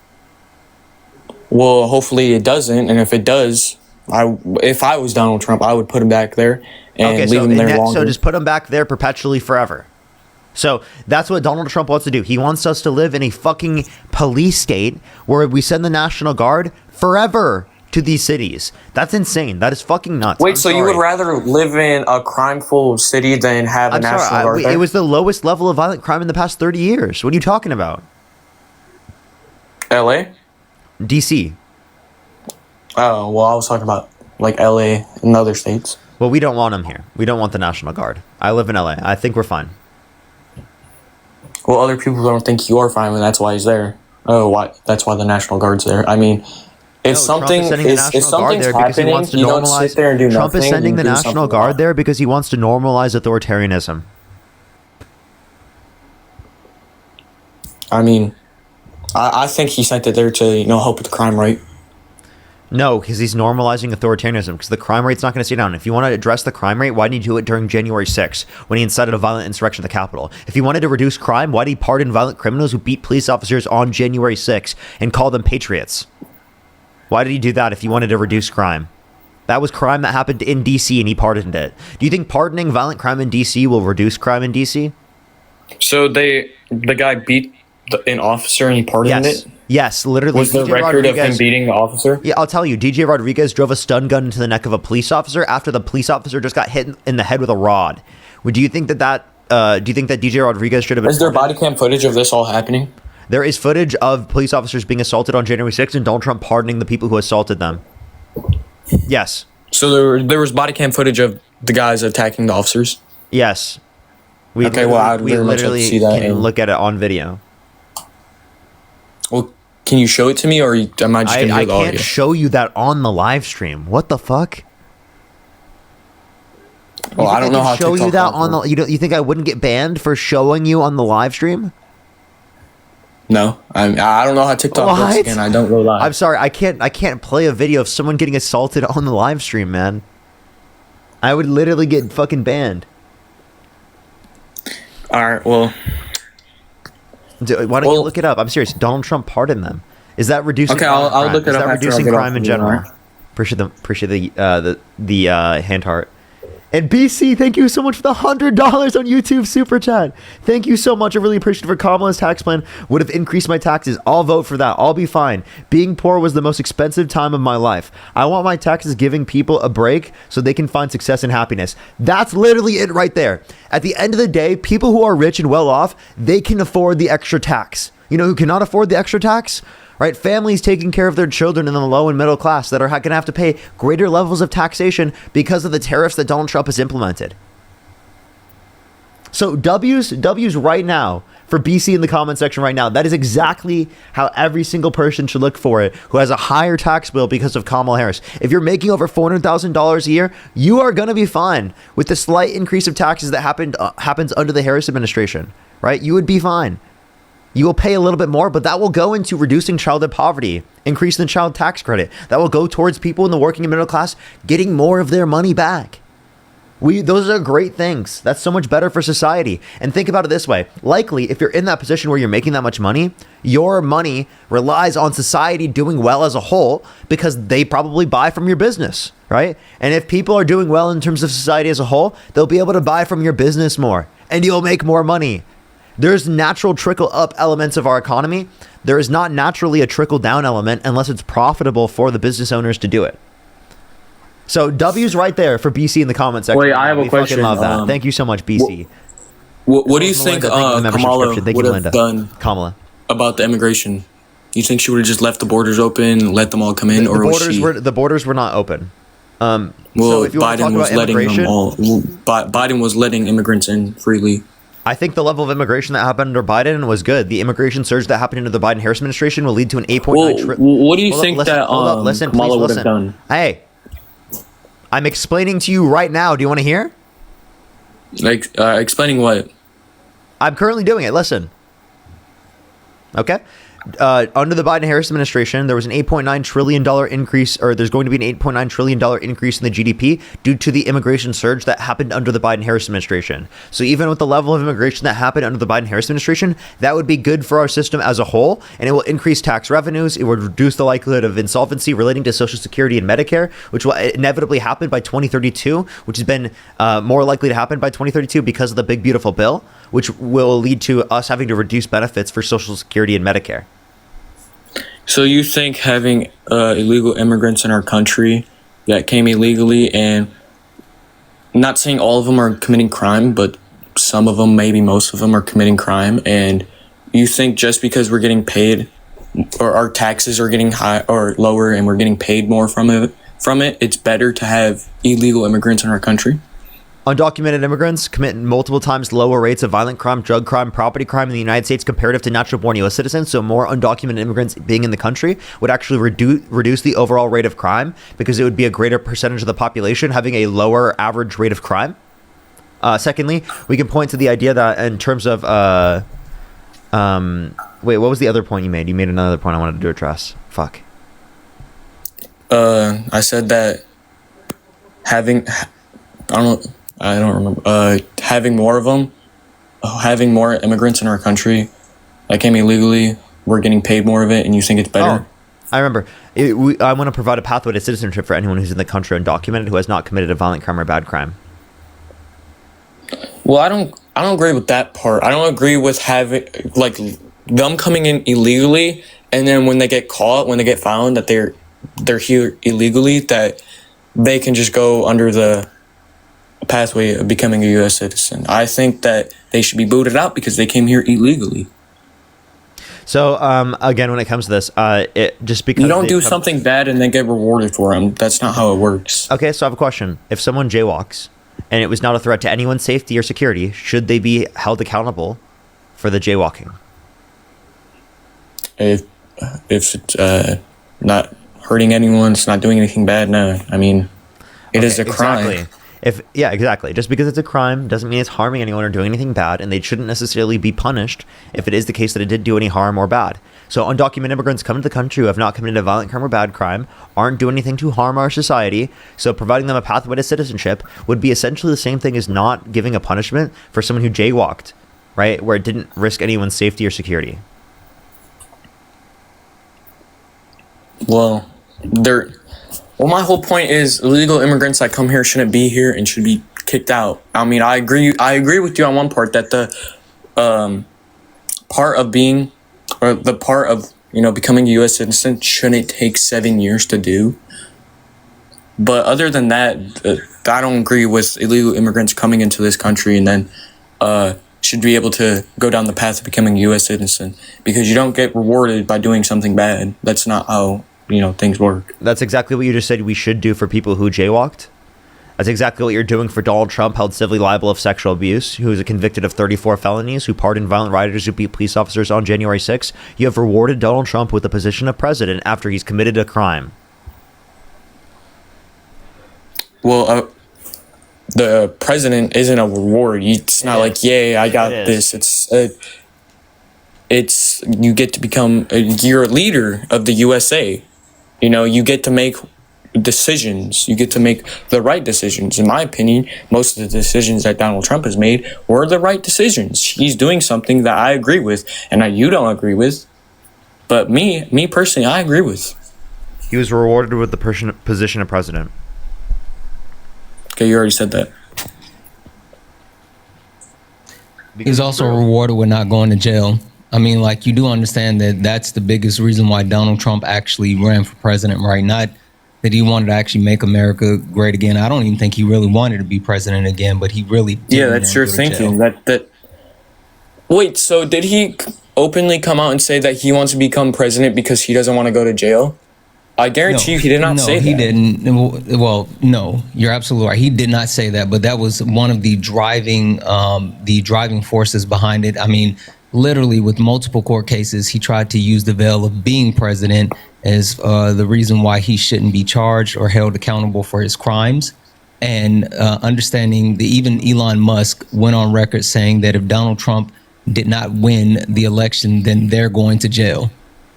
Well, hopefully it doesn't. And if it does, if I was Donald Trump, I would put him back there and leave him there longer. So just put him back there perpetually forever. So that's what Donald Trump wants to do. He wants us to live in a fucking police state where we send the National Guard forever to these cities. That's insane. That is fucking nuts. Wait, so you would rather live in a crime-full city than have a National Guard there? It was the lowest level of violent crime in the past 30 years. What are you talking about? LA? DC. Oh, well, I was talking about LA and other states. Well, we don't want them here. We don't want the National Guard. I live in LA. I think we're fine. Well, other people don't think you are fine, and that's why he's there. Oh, why? That's why the National Guard's there. I mean, if something's happening, you don't sit there and do nothing. Trump is sending the National Guard there because he wants to normalize authoritarianism. I mean, I think he sent it there to help with the crime rate. No, because he's normalizing authoritarianism, because the crime rate's not going to stay down. If you want to address the crime rate, why didn't you do it during January 6th when he incited a violent insurrection at the Capitol? If he wanted to reduce crime, why did he pardon violent criminals who beat police officers on January 6th and call them patriots? Why did he do that if he wanted to reduce crime? That was crime that happened in D.C. and he pardoned it. Do you think pardoning violent crime in D.C. will reduce crime in D.C.? So the guy beat an officer and he pardoned it? Yes, literally. Was the record of him beating the officer? Yeah, I'll tell you. DJ Rodriguez drove a stun gun into the neck of a police officer after the police officer just got hit in the head with a rod. Do you think that DJ Rodriguez should have been... Is there body cam footage of this all happening? There is footage of police officers being assaulted on January 6th and Donald Trump pardoning the people who assaulted them. Yes. So there was body cam footage of the guys attacking the officers? Yes. We literally see that can look at it on video. Well, can you show it to me, or am I just going to hear the audio? I can't show you that on the live stream. What the fuck? Well, I don't know how to show you that on the. You think I wouldn't get banned for showing you on the live stream? No, I don't know how TikTok works, and I don't go live. I'm sorry, I can't play a video of someone getting assaulted on the live stream, man. I would literally get fucking banned. All right, well, why don't you look it up? I'm serious. Donald Trump pardoned them. Is that reducing? Okay, I'll look it up. Is that reducing crime in general? Appreciate the hand heart. And BC, thank you so much for the $100 on YouTube Super Chat. Thank you so much. I really appreciate it. For Kamala's tax plan would have increased my taxes. I'll vote for that. I'll be fine. Being poor was the most expensive time of my life. I want my taxes giving people a break so they can find success and happiness. That's literally it right there. At the end of the day, people who are rich and well off, they can afford the extra tax. You know who cannot afford the extra tax? Right? Families taking care of their children in the low and middle class that are going to have to pay greater levels of taxation because of the tariffs that Donald Trump has implemented. So W's right now for BC in the comment section right now. That is exactly how every single person should look for it who has a higher tax bill because of Kamala Harris. If you're making over $400,000 a year, you are going to be fine with the slight increase of taxes that happens under the Harris administration, right? You would be fine. You will pay a little bit more, but that will go into reducing childhood poverty, increasing the child tax credit. That will go towards people in the working and middle class getting more of their money back. Those are great things. That's so much better for society. And think about it this way. Likely, if you're in that position where you're making that much money, your money relies on society doing well as a whole because they probably buy from your business, right? And if people are doing well in terms of society as a whole, they'll be able to buy from your business more and you'll make more money. There's natural trickle up elements of our economy. There is not naturally a trickle down element unless it's profitable for the business owners to do it. So W's right there for BC in the comment section. Wait, I have a question. Fucking love that. Thank you so much, BC. What do you think Kamala would have done Kamala about the immigration? You think she would have just left the borders open, let them all come in, or was she? The borders were not open. Well, so if you Biden was letting them all. Biden was letting immigrants in freely. I think the level of immigration that happened under Biden was good. The immigration surge that happened under the Biden-Harris administration will lead to an 8.9 trillion. What do you think Kamala would have done? Hey, I'm explaining to you right now. Do you want to hear? Like, explaining what? I'm currently doing it. Listen. Okay. Under the Biden-Harris administration, there was an $8.9 trillion increase, or there's going to be an $8.9 trillion increase in the GDP due to the immigration surge that happened under the Biden-Harris administration. So even with the level of immigration that happened under the Biden-Harris administration, that would be good for our system as a whole, and it will increase tax revenues. It would reduce the likelihood of insolvency relating to Social Security and Medicare, which will inevitably happen by 2032, which has been more likely to happen by 2032 because of the big, beautiful bill, which will lead to us having to reduce benefits for Social Security and Medicare. So you think having illegal immigrants in our country that came illegally, and not saying all of them are committing crime, but some of them, maybe most of them, are committing crime, and you think just because we're getting paid, or our taxes are getting high or lower, and we're getting paid more from it, it's better to have illegal immigrants in our country? Undocumented immigrants commit multiple times lower rates of violent crime, drug crime, property crime in the United States comparative to natural-born U.S. citizens. So more undocumented immigrants being in the country would actually reduce the overall rate of crime because it would be a greater percentage of the population having a lower average rate of crime. Secondly, we can point to the idea that in terms of... wait, what was the other point you made? You made another point I wanted to address. Fuck. I said that having... I don't remember. Having more of them, having more immigrants in our country that came illegally, we're getting paid more of it, and you think it's better? Oh, I remember. I want to provide a pathway to citizenship for anyone who's in the country undocumented who has not committed a violent crime or bad crime. Well, I don't agree with that part. I don't agree with having, like, them coming in illegally, and then when they get caught, when they get found that they're here illegally, that they can just go under the pathway of becoming a U.S. citizen. I think that they should be booted out because they came here illegally. So again, when it comes to this, just because you don't do something bad and then get rewarded for them, that's not how it works. Okay, so I have a question. If someone jaywalks and it was not a threat to anyone's safety or security, should they be held accountable for the jaywalking? If it's not hurting anyone, it's not doing anything bad, no. I mean, it is a crime. Exactly. Exactly. Just because it's a crime doesn't mean it's harming anyone or doing anything bad, and they shouldn't necessarily be punished if it is the case that it did do any harm or bad. So undocumented immigrants coming to the country who have not committed a violent crime or bad crime aren't doing anything to harm our society, so providing them a pathway to citizenship would be essentially the same thing as not giving a punishment for someone who jaywalked, right, where it didn't risk anyone's safety or security. Well, my whole point is illegal immigrants that come here shouldn't be here and should be kicked out. I mean, I agree with you on one part that the part of being, or the part of, becoming a U.S. citizen shouldn't take 7 years to do. But other than that, I don't agree with illegal immigrants coming into this country and then should be able to go down the path of becoming a U.S. citizen, because you don't get rewarded by doing something bad. That's not how things work. That's exactly what you just said we should do for people who jaywalked. That's exactly what you're doing for Donald Trump, held civilly liable of sexual abuse, who is convicted of 34 felonies, who pardoned violent rioters who beat police officers on January 6th. You have rewarded Donald Trump with the position of president after he's committed a crime. Well, the president isn't a reward. It's not like, yay, I got this. It's you get to become, you're a leader of the USA. You get to make decisions. You get to make the right decisions. In my opinion, most of the decisions that Donald Trump has made were the right decisions. He's doing something that I agree with and that you don't agree with. But me personally, I agree with. He was rewarded with the position of president. Okay, you already said that. He's also rewarded with not going to jail. I mean, you do understand that that's the biggest reason why Donald Trump actually ran for president, right? Not that he wanted to actually make America great again. I don't even think he really wanted to be president again, but he really did. Yeah, that's your thinking. Wait, so did he openly come out and say that he wants to become president because he doesn't want to go to jail? I guarantee you he did not say that. No, he didn't. Well, no, you're absolutely right. He did not say that, but that was one of the driving forces behind it. I mean, literally with multiple court cases, he tried to use the veil of being president as the reason why he shouldn't be charged or held accountable for his crimes. And understanding that even Elon Musk went on record saying that if Donald Trump did not win the election, then they're going to jail.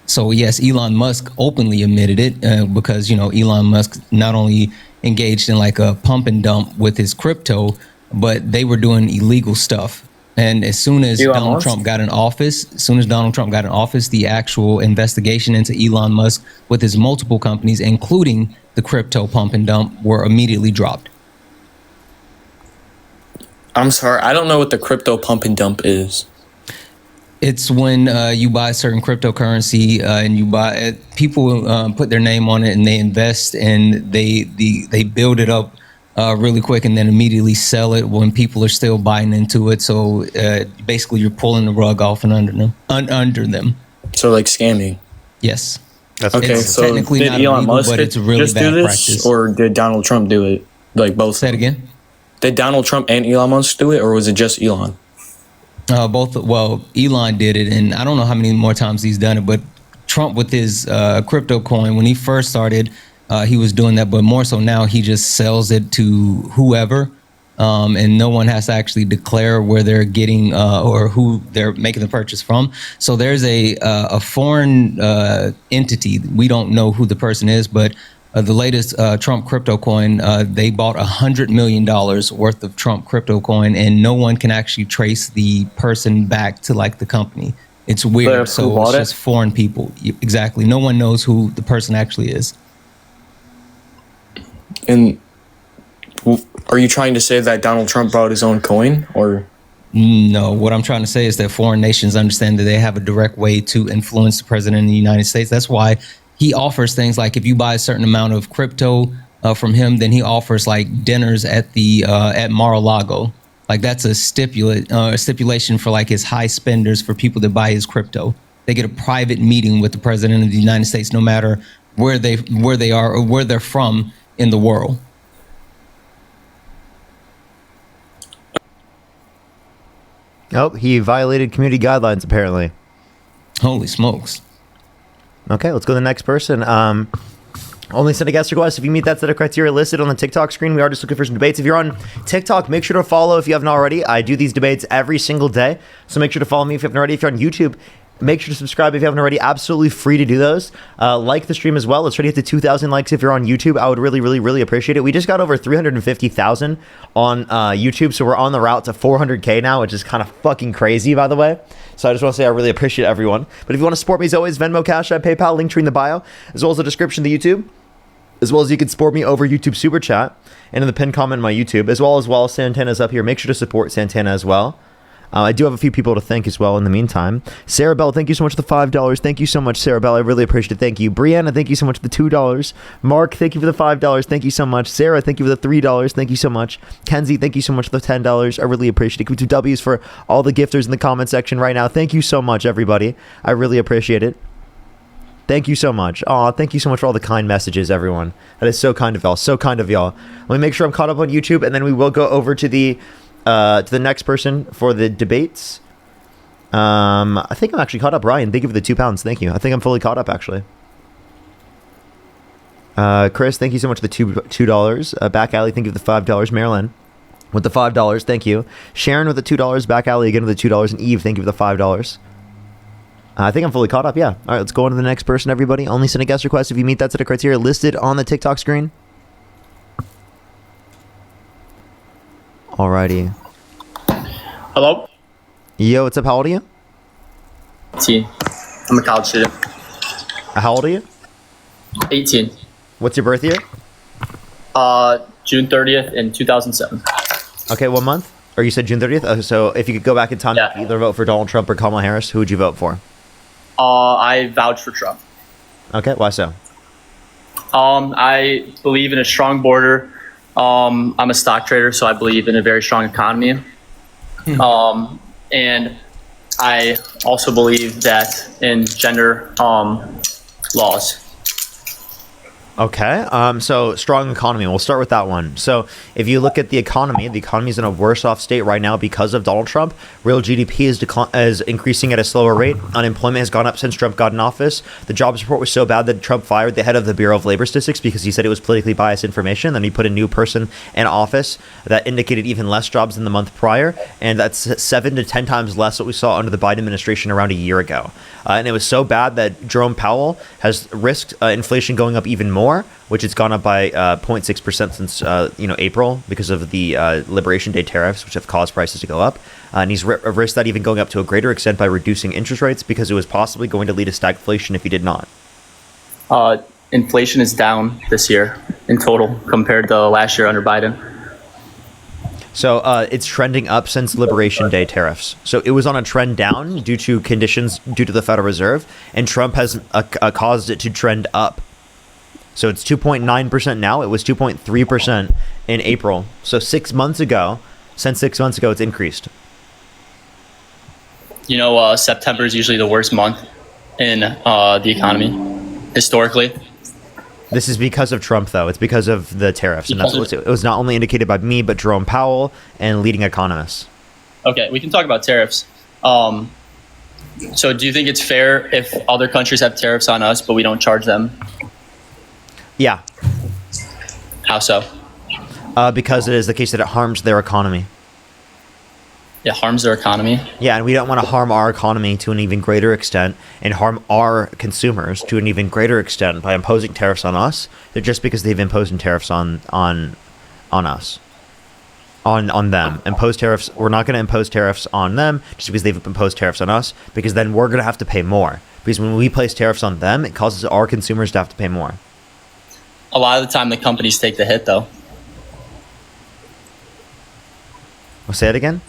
So yes, Elon Musk openly admitted it because, Elon Musk not only engaged in a pump and dump with his crypto, but they were doing illegal stuff. And as soon as Donald Trump got in office, the actual investigation into Elon Musk with his multiple companies, including the crypto pump and dump, were immediately dropped. I'm sorry, I don't know what the crypto pump and dump is. It's when you buy a certain cryptocurrency and you buy people put their name on it and they invest and they build it up really quick and then immediately sell it when people are still buying into it. So basically, you're pulling the rug off and under them. So scamming. Yes. Okay. So technically did not Elon illegal, Musk but it's really just bad do this, practice. Or did Donald Trump do it? Both. Say it again. Did Donald Trump and Elon Musk do it, or was it just Elon? Both. Well, Elon did it, and I don't know how many more times he's done it. But Trump with his crypto coin, when he first started, he was doing that. But more so now, he just sells it to whoever, and no one has to actually declare where they're getting or who they're making the purchase from. So there's a foreign entity. We don't know who the person is, but the latest Trump crypto coin, they bought $100 million worth of Trump crypto coin, and no one can actually trace the person back to the company. It's weird. So it's just foreign people. Exactly. No one knows who the person actually is. And are you trying to say that Donald Trump bought his own coin, or? No, what I'm trying to say is that foreign nations understand that they have a direct way to influence the president of the United States. That's why he offers things like if you buy a certain amount of crypto from him, then he offers like dinners at the at Mar-a-Lago. Like that's a stipulation for like his high spenders, for people that buy his crypto. They get a private meeting with the president of the United States, no matter where they are or where they're from in the world. Oh, he violated community guidelines, apparently. Holy smokes. Okay, let's go to the next person. Only send a guest request if you meet that set of criteria listed on the TikTok screen. We are just looking for some debates. If you're on TikTok, make sure to follow if you haven't already. I do these debates every single day, so make sure to follow me if you haven't already. If you're on YouTube, make sure to subscribe if you haven't already. Absolutely free to do those. Like the stream as well. Let's try to get to 2,000 likes if you're on YouTube. I would really, really, really appreciate it. We just got over 350,000 on YouTube, so we're on the route to 400K now, which is kind of fucking crazy, by the way. So I just want to say I really appreciate everyone. But if you want to support me, as always, Venmo, Cash App, PayPal, link tree in the bio, as well as the description of the YouTube, as well as you can support me over YouTube Super Chat and in the pinned comment on my YouTube, as well as while Santana's up here. Make sure to support Santana as well. I do have a few people to thank as well in the meantime. Sarah Bell, thank you so much for the $5. Thank you so much, Sarah Bell. I really appreciate it. Thank you. Brianna, thank you so much for the $2. Mark, thank you for the $5. Thank you so much. Sarah, thank you for the $3. Thank you so much. Kenzie, thank you so much for the $10. I really appreciate it. Give me 2 W's for all the gifters in the comment section right now. Thank you so much, everybody. I really appreciate it. Thank you so much. Aw, thank you so much for all the kind messages, everyone. That is so kind of y'all. So kind of y'all. Let me make sure I'm caught up on YouTube, and then we will go over to the next person for the debates. I think I'm actually caught up. Ryan, thank you for the £2. Thank you. I think I'm fully caught up, actually. Chris, thank you so much for the $2. Back Alley, thank you for the $5. Marilyn with the $5. Thank you. Sharon with the $2. Back Alley again with the $2. And Eve, thank you for the $5. I think I'm fully caught up, yeah. All right, let's go on to the next person, everybody. Only send a guest request if you meet that set of criteria listed on the TikTok screen. Alrighty. Hello? Yo, what's up? How old are you? 18. I'm a college student. How old are you? 18. What's your birth year? June 30th in 2007. Okay, what month? Or you said June 30th? So if you could go back in time, yeah, either vote for Donald Trump or Kamala Harris, who would you vote for? I vouch for Trump. Okay, why so? I believe in a strong border. I'm a stock trader, so I believe in a very strong economy. And I also believe that in gender laws. Okay, so strong economy. We'll start with that one. So if you look at the economy is in a worse off state right now because of Donald Trump. Real GDP is increasing at a slower rate. Unemployment has gone up since Trump got in office. The jobs report was so bad that Trump fired the head of the Bureau of Labor Statistics because he said it was politically biased information. Then he put a new person in office that indicated even less jobs than the month prior. And that's 7 to 10 times less what we saw under the Biden administration around a year ago. And it was so bad that Jerome Powell has risked inflation going up even more, which has gone up by 0.6% since April because of the Liberation Day tariffs, which have caused prices to go up. And he's risked that even going up to a greater extent by reducing interest rates because it was possibly going to lead to stagflation if he did not. Inflation is down this year in total compared to last year under Biden. So it's trending up since Liberation Day tariffs. So it was on a trend down due to conditions due to the Federal Reserve, and Trump has caused it to trend up. So it's 2.9% now. It was 2.3% in April. So 6 months ago, since 6 months ago, it's increased. September is usually the worst month in the economy, historically. This is because of Trump, though. It's because of the tariffs. And that's what it was not only indicated by me, but Jerome Powell and leading economists. Okay, we can talk about tariffs. So do you think it's fair if other countries have tariffs on us, but we don't charge them? Yeah. How so? Because it is the case that it harms their economy. It harms their economy? Yeah, and we don't want to harm our economy to an even greater extent and harm our consumers to an even greater extent by imposing tariffs on us. They're just because they've imposed tariffs on us. On them. Impose tariffs. We're not going to impose tariffs on them just because they've imposed tariffs on us, because then we're going to have to pay more. Because when we place tariffs on them, it causes our consumers to have to pay more. A lot of the time the companies take the hit, though. I'll say it again?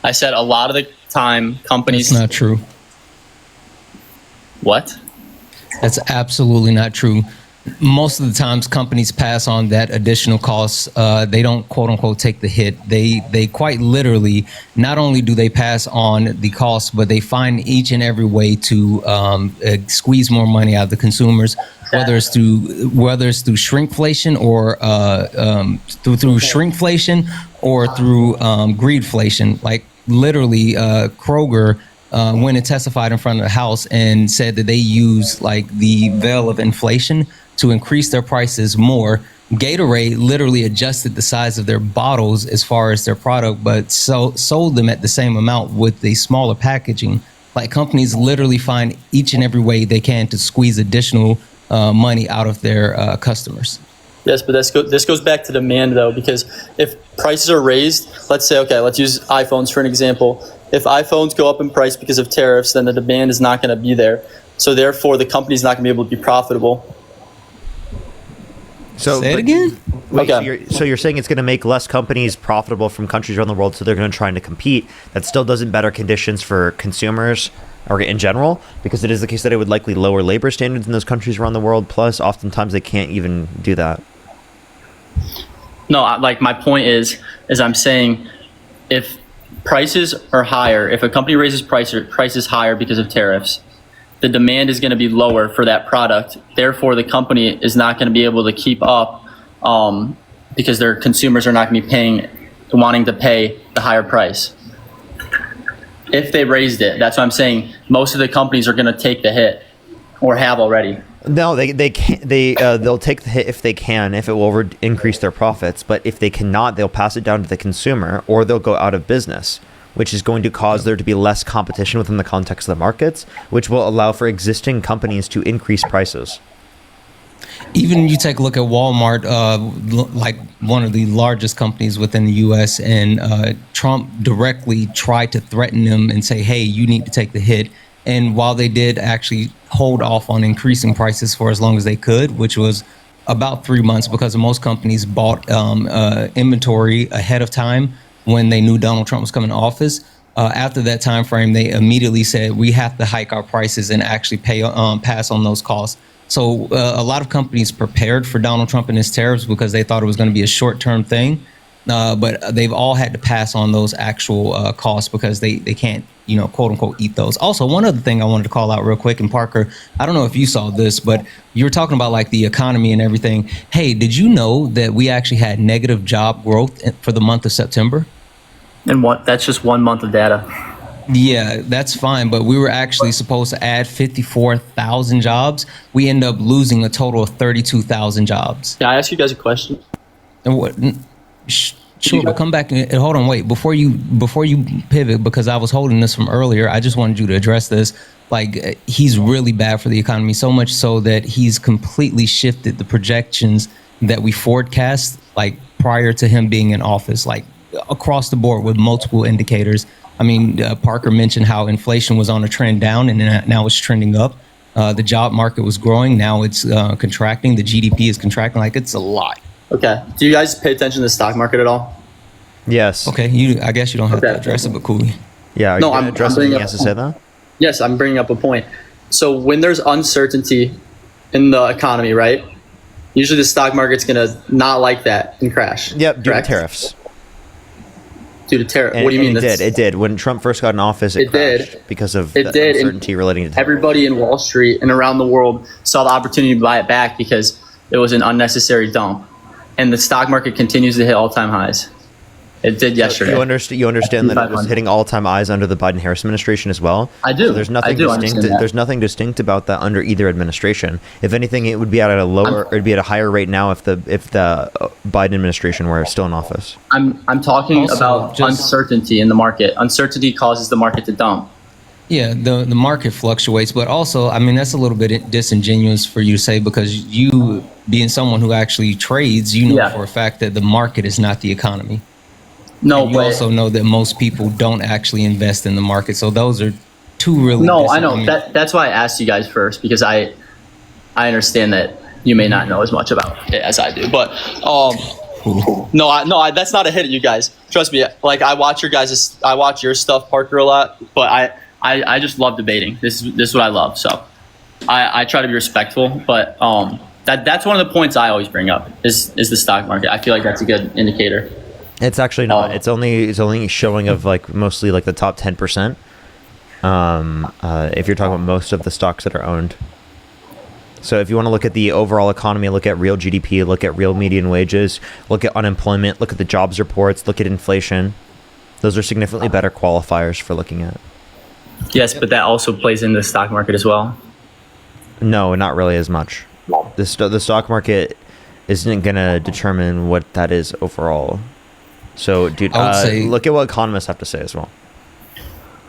I said a lot of the time companies. That's not true. What? That's absolutely not true. Most of the times companies pass on that additional cost. They don't quote unquote take the hit. They quite literally, not only do they pass on the cost, but they find each and every way to squeeze more money out of the consumers, whether it's through shrinkflation or through shrinkflation or through greedflation. Like literally, Kroger went and testified in front of the House and said that they use like the veil of inflation to increase their prices more. Gatorade literally adjusted the size of their bottles as far as their product, but sold them at the same amount with the smaller packaging. Like companies literally find each and every way they can to squeeze additional money out of their customers. Yes, but this goes back to demand though, because if prices are raised, let's say, okay, let's use iPhones for an example. If iPhones go up in price because of tariffs, then the demand is not going to be there. So therefore, the company's not going to be able to be profitable. So say it again. Wait, Okay. so you're saying it's going to make less companies profitable from countries around the world, so they're going to try to compete. That still doesn't better conditions for consumers or in general, because it is the case that it would likely lower labor standards in those countries around the world. Plus, oftentimes they can't even do that. No, like my point is I'm saying if prices are higher, if a company raises prices higher because of tariffs, the demand is going to be lower for that product. Therefore, the company is not going to be able to keep up because their consumers are not going to be wanting to pay the higher price. If they raised it, that's what I'm saying. Most of the companies are going to take the hit or have already. No, they can't. They'll take the hit if they can, if it will increase their profits. But if they cannot, they'll pass it down to the consumer, or they'll go out of business, which is going to cause there to be less competition within the context of the markets, which will allow for existing companies to increase prices. Even you take a look at Walmart, like one of the largest companies within the U.S., and Trump directly tried to threaten them and say, hey, you need to take the hit. And while they did actually hold off on increasing prices for as long as they could, which was about 3 months, because most companies bought inventory ahead of time when they knew Donald Trump was coming to office. After that time frame, they immediately said, we have to hike our prices and actually pass on those costs. So a lot of companies prepared for Donald Trump and his tariffs because they thought it was going to be a short-term thing. But they've all had to pass on those actual costs because they can't, quote unquote, eat those. Also, one other thing I wanted to call out real quick, and Parker, I don't know if you saw this, but you were talking about like the economy and everything. Hey, did you know that we actually had negative job growth for the month of September? And that's just 1 month of data. Yeah, that's fine. But we were actually supposed to add 54,000 jobs. We end up losing a total of 32,000 jobs. Can I ask you guys a question? And what? Sure, but come back and hold on. Wait, before you pivot, because I was holding this from earlier. I just wanted you to address this. Like, he's really bad for the economy, so much so that he's completely shifted the projections that we forecast, like prior to him being in office, like across the board with multiple indicators. I mean, Parker mentioned how inflation was on a trend down, and now it's trending up. The job market was growing, now it's contracting. The GDP is contracting. Like, it's a lot. Okay. Do you guys pay attention to the stock market at all? Yes. Okay. I guess you don't have to address it, but cool. Yeah. No, I'm addressing. He has to say that. Yes, I'm bringing up a point. So when there's uncertainty in the economy, right? Usually the stock market's gonna not like that and crash. Yep. Due to tariffs. Due to tariff. And, what do you mean? It did. When Trump first got in office, it crashed did because of the uncertainty relating to tariffs. Everybody in Wall Street and around the world saw the opportunity to buy it back because it was an unnecessary dump. And the stock market continues to hit all-time highs. It did yesterday. You understand that it was hitting all-time highs under the Biden-Harris administration as well? I do. So there's nothing distinct. There's nothing distinct about that under either administration. If anything, it would be at a lower, or it'd be at a higher rate now if the Biden administration were still in office. I'm talking about uncertainty in the market. Uncertainty causes the market to dump. Yeah, the market fluctuates, but also, I mean, that's a little bit disingenuous for you to say, because you, being someone who actually trades, you know for a fact that the market is not the economy. No, and you also know that most people don't actually invest in the market. So those are two really. No, I know that's why I asked you guys first, because I understand that you may not know as much about it as I do. But No, that's not a hit at you guys. Trust me. Like I watch your stuff, Parker, a lot. But I just love debating. This is what I love. So I try to be respectful. But that's one of the points I always bring up is the stock market. I feel like that's a good indicator. It's actually not. It's only showing of like mostly like the top 10%. If you're talking about most of the stocks that are owned. So if you want to look at the overall economy, look at real GDP, look at real median wages, look at unemployment, look at the jobs reports, look at inflation. Those are significantly better qualifiers for looking at. Yes, but that also plays in the stock market as well. No, not really as much. The stock market isn't going to determine what that is overall. So, dude, look at what economists have to say as well.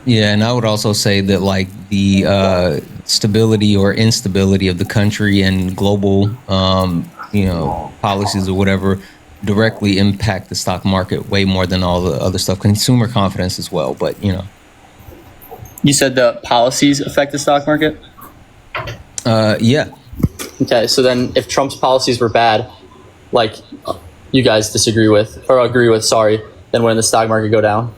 Yeah, and I would also say that like the stability or instability of the country and global, policies or whatever directly impact the stock market way more than all the other stuff. Consumer confidence as well, but You said the policies affect the stock market? Yeah. Okay, so then if Trump's policies were bad, like you guys agree with, then wouldn't the stock market go down?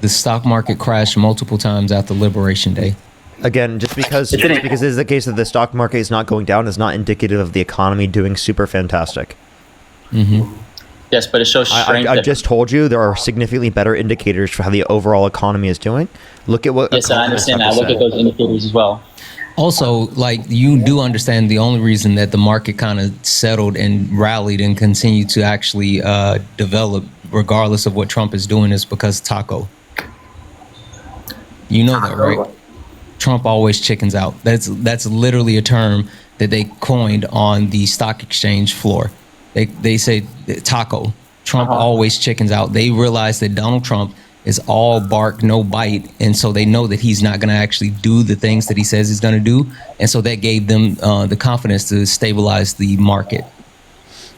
The stock market crashed multiple times after Liberation Day. Again, just because it is the case that the stock market is not going down is not indicative of the economy doing super fantastic. Mm-hmm. Yes, but it shows strength. I just told you there are significantly better indicators for how the overall economy is doing. Look at what. Yes, I understand that. Look at those indicators as well. Also, like you do understand the only reason that the market kind of settled and rallied and continued to actually develop, regardless of what Trump is doing, is because taco. You know that, right? Trump always chickens out. That's literally a term that they coined on the stock exchange floor. They say taco. Trump always chickens out. They realize that Donald Trump is all bark, no bite, and so they know that he's not going to actually do the things that he says he's going to do, and so that gave them the confidence to stabilize the market.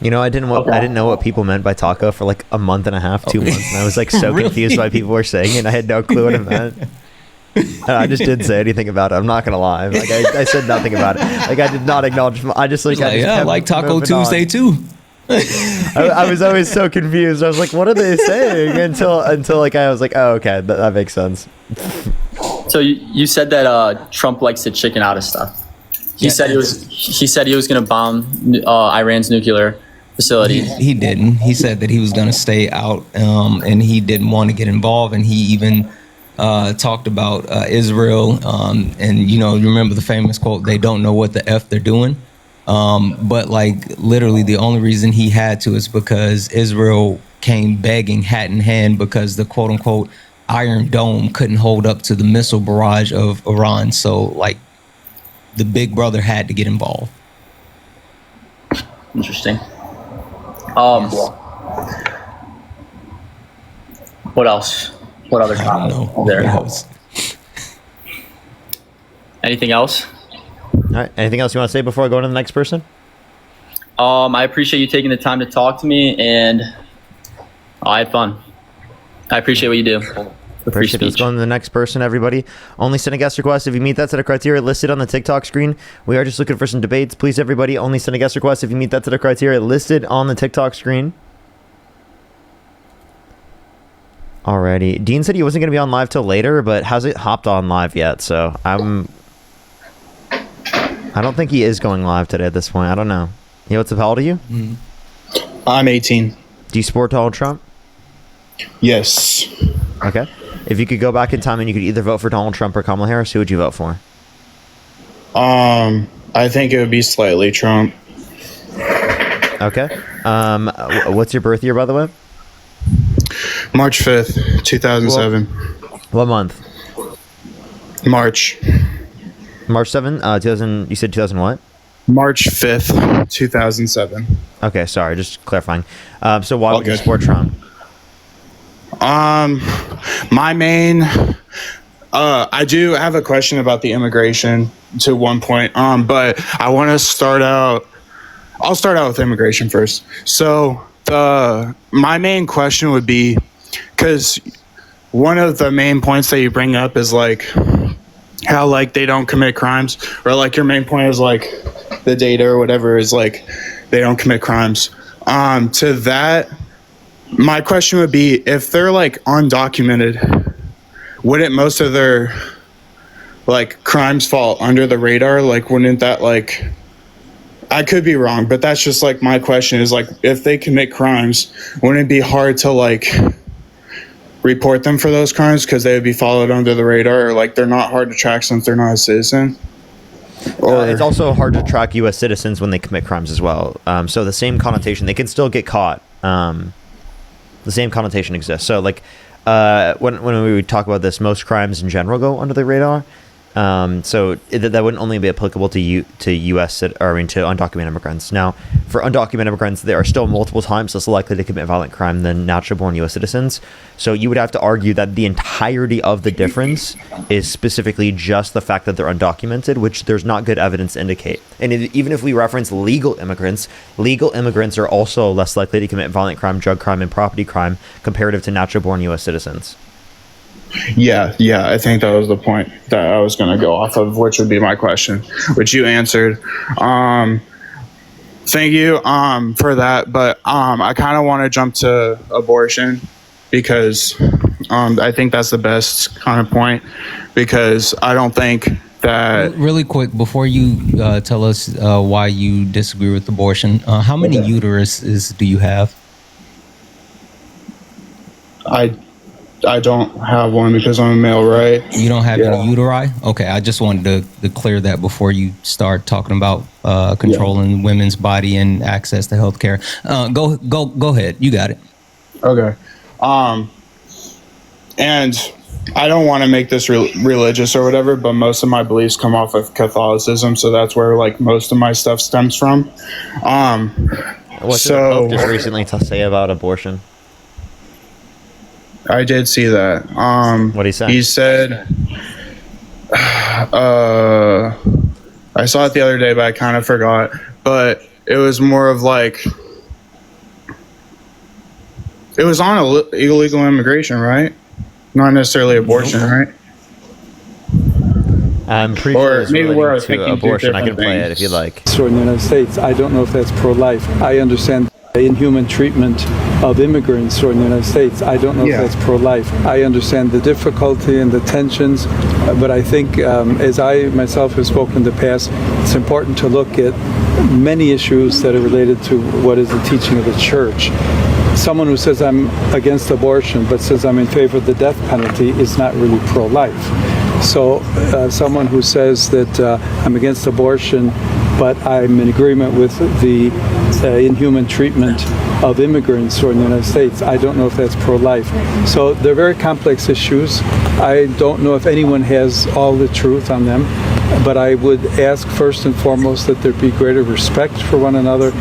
I didn't know what people meant by taco for like a month and a half, 2 months, and I was like so Really? confused why people were saying it. And I had no clue what it meant. I just didn't say anything about it. I'm not gonna lie. Like I said nothing about it. Like I did not acknowledge. I just I like Taco Tuesday too. I was always so confused. I was like, "What are they saying?" Until like I was like, "Oh, okay, that makes sense." So you said that Trump likes to chicken out of stuff. He said he was going to bomb Iran's nuclear facility. He didn't. He said that he was going to stay out, and he didn't want to get involved. And he even talked about Israel. And you remember the famous quote, "They don't know what the F they're doing." But like literally the only reason he had to is because Israel came begging hat in hand because the quote unquote Iron Dome couldn't hold up to the missile barrage of Iran. So like the big brother had to get involved. Interesting. What else? What other topic there? Anything else? All right. Anything else you want to say before I go on to the next person? I appreciate you taking the time to talk to me, and I had fun. I appreciate what you do. Appreciate it. Let's go on to the next person, everybody. Only send a guest request if you meet that set of criteria listed on the TikTok screen. We are just looking for some debates. Please, everybody, only send a guest request if you meet that set of criteria listed on the TikTok screen. Alrighty. Dean said he wasn't going to be on live till later, but hasn't hopped on live yet, so I don't think he is going live today at this point. I don't know. What's up? How old are you? I'm 18. Do you support Donald Trump? Yes. Okay. If you could go back in time and you could either vote for Donald Trump or Kamala Harris, who would you vote for? I think it would be slightly Trump. Okay. What's your birth year, by the way? March 5th, 2007. What month? March 7? 2000. You said 2000 what? March 5th, 2007. Okay, sorry, just clarifying. So why would you support Trump? My main, I do have a question about the immigration to one point. But I want to start out. I'll start out with immigration first. So my main question would be, because one of the main points that you bring up is like how like they don't commit crimes, or like your main point is like the data or whatever is like they don't commit crimes. To that, my question would be, if they're like undocumented, wouldn't most of their like crimes fall under the radar? Like, wouldn't that like, I could be wrong, but that's just like my question is like, if they commit crimes, wouldn't it be hard to like report them for those crimes because they would be followed under the radar, or like they're not hard to track since they're not a citizen? Or it's also hard to track U.S. citizens when they commit crimes as well. So the same connotation, they can still get caught. The same connotation exists. So like when we talk about this, most crimes in general go under the radar. So that wouldn't only be applicable to U.S. to undocumented immigrants. Now, for undocumented immigrants, they are still multiple times less likely to commit violent crime than natural-born U.S. citizens. So you would have to argue that the entirety of the difference is specifically just the fact that they're undocumented, which there's not good evidence to indicate. And even if we reference legal immigrants are also less likely to commit violent crime, drug crime, and property crime comparative to natural-born U.S. citizens. Yeah, I think that was the point that I was going to go off of, which would be my question, which you answered. Thank you for that, but I kind of want to jump to abortion because I think that's the best kind of point, because I don't think that... Really quick, before you tell us why you disagree with abortion, how many uteruses do you have? I don't have one because I'm a male, right? You don't have any uteri? Okay, I just wanted to clear that before you start talking about controlling women's body and access to healthcare. Go ahead. You got it. Okay. And I don't want to make this religious or whatever, but most of my beliefs come off of Catholicism, so that's where like most of my stuff stems from. What's the Pope just recently to say about abortion? I did see that. What did he say? He said, I saw it the other day, but I kind of forgot. But it was more of like, it was on illegal immigration, right? Not necessarily abortion, right? I'm pretty sure it's relating to abortion. I can play it if you like. So in the United States, I don't know if that's pro-life. I understand inhuman treatment of immigrants in the United States. I don't know if that's pro-life. I understand the difficulty and the tensions, but I think as I myself have spoken in the past, it's important to look at many issues that are related to what is the teaching of the church. Someone who says I'm against abortion but says I'm in favor of the death penalty is not really pro-life. So someone who says that I'm against abortion but I'm in agreement with the inhuman treatment of immigrants in the United States, I don't know if that's pro-life. So they're very complex issues. I don't know if anyone has all the truth on them, but I would ask first and foremost that there be greater respect for one another.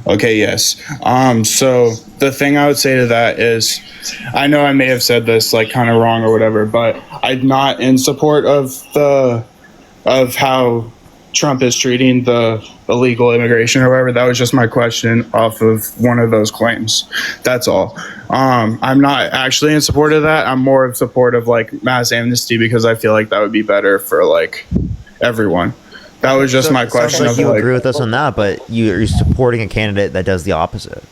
Okay, yes. So the thing I would say to that is, I know I may have said this like kind of wrong or whatever, but I'm not in support of how Trump is treating the illegal immigration or whatever. That was just my question off of one of those claims. That's all. I'm not actually in support of that. I'm more in support of like mass amnesty because I feel like that would be better for like everyone. That was just my question. Like you agree with us on that, but you're supporting a candidate that does the opposite.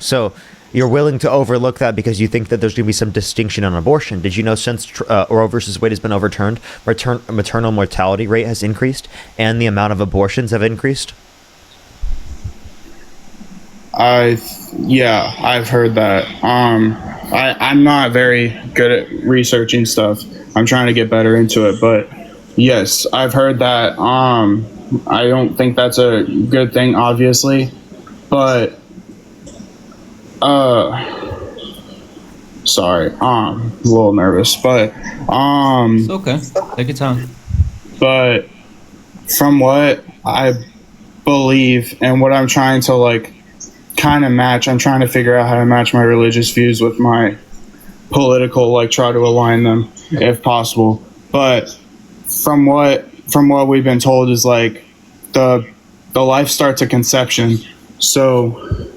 So you're willing to overlook that because you think that there's going to be some distinction on abortion. Did you know since Roe versus Wade has been overturned, maternal mortality rate has increased and the amount of abortions have increased? I've heard that. I'm not very good at researching stuff. I'm trying to get better into it, but yes, I've heard that. I don't think that's a good thing, obviously, but sorry, I'm a little nervous, but it's okay. Take your time. But from what I believe and what I'm trying to like kind of match, I'm trying to figure out how to match my religious views with my political, like try to align them if possible. But from what we've been told is like the life starts at conception. So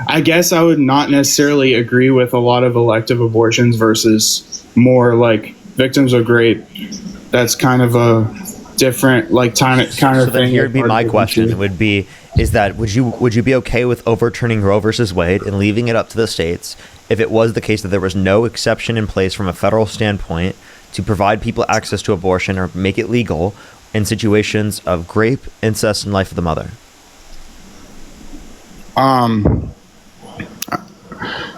I guess I would not necessarily agree with a lot of elective abortions versus more like victims of rape. That's kind of a different like kind of so thing. Here'd be my question. It would be, is that would you be okay with overturning Roe versus Wade and leaving it up to the states if it was the case that there was no exception in place from a federal standpoint to provide people access to abortion or make it legal in situations of rape, incest, and life of the mother?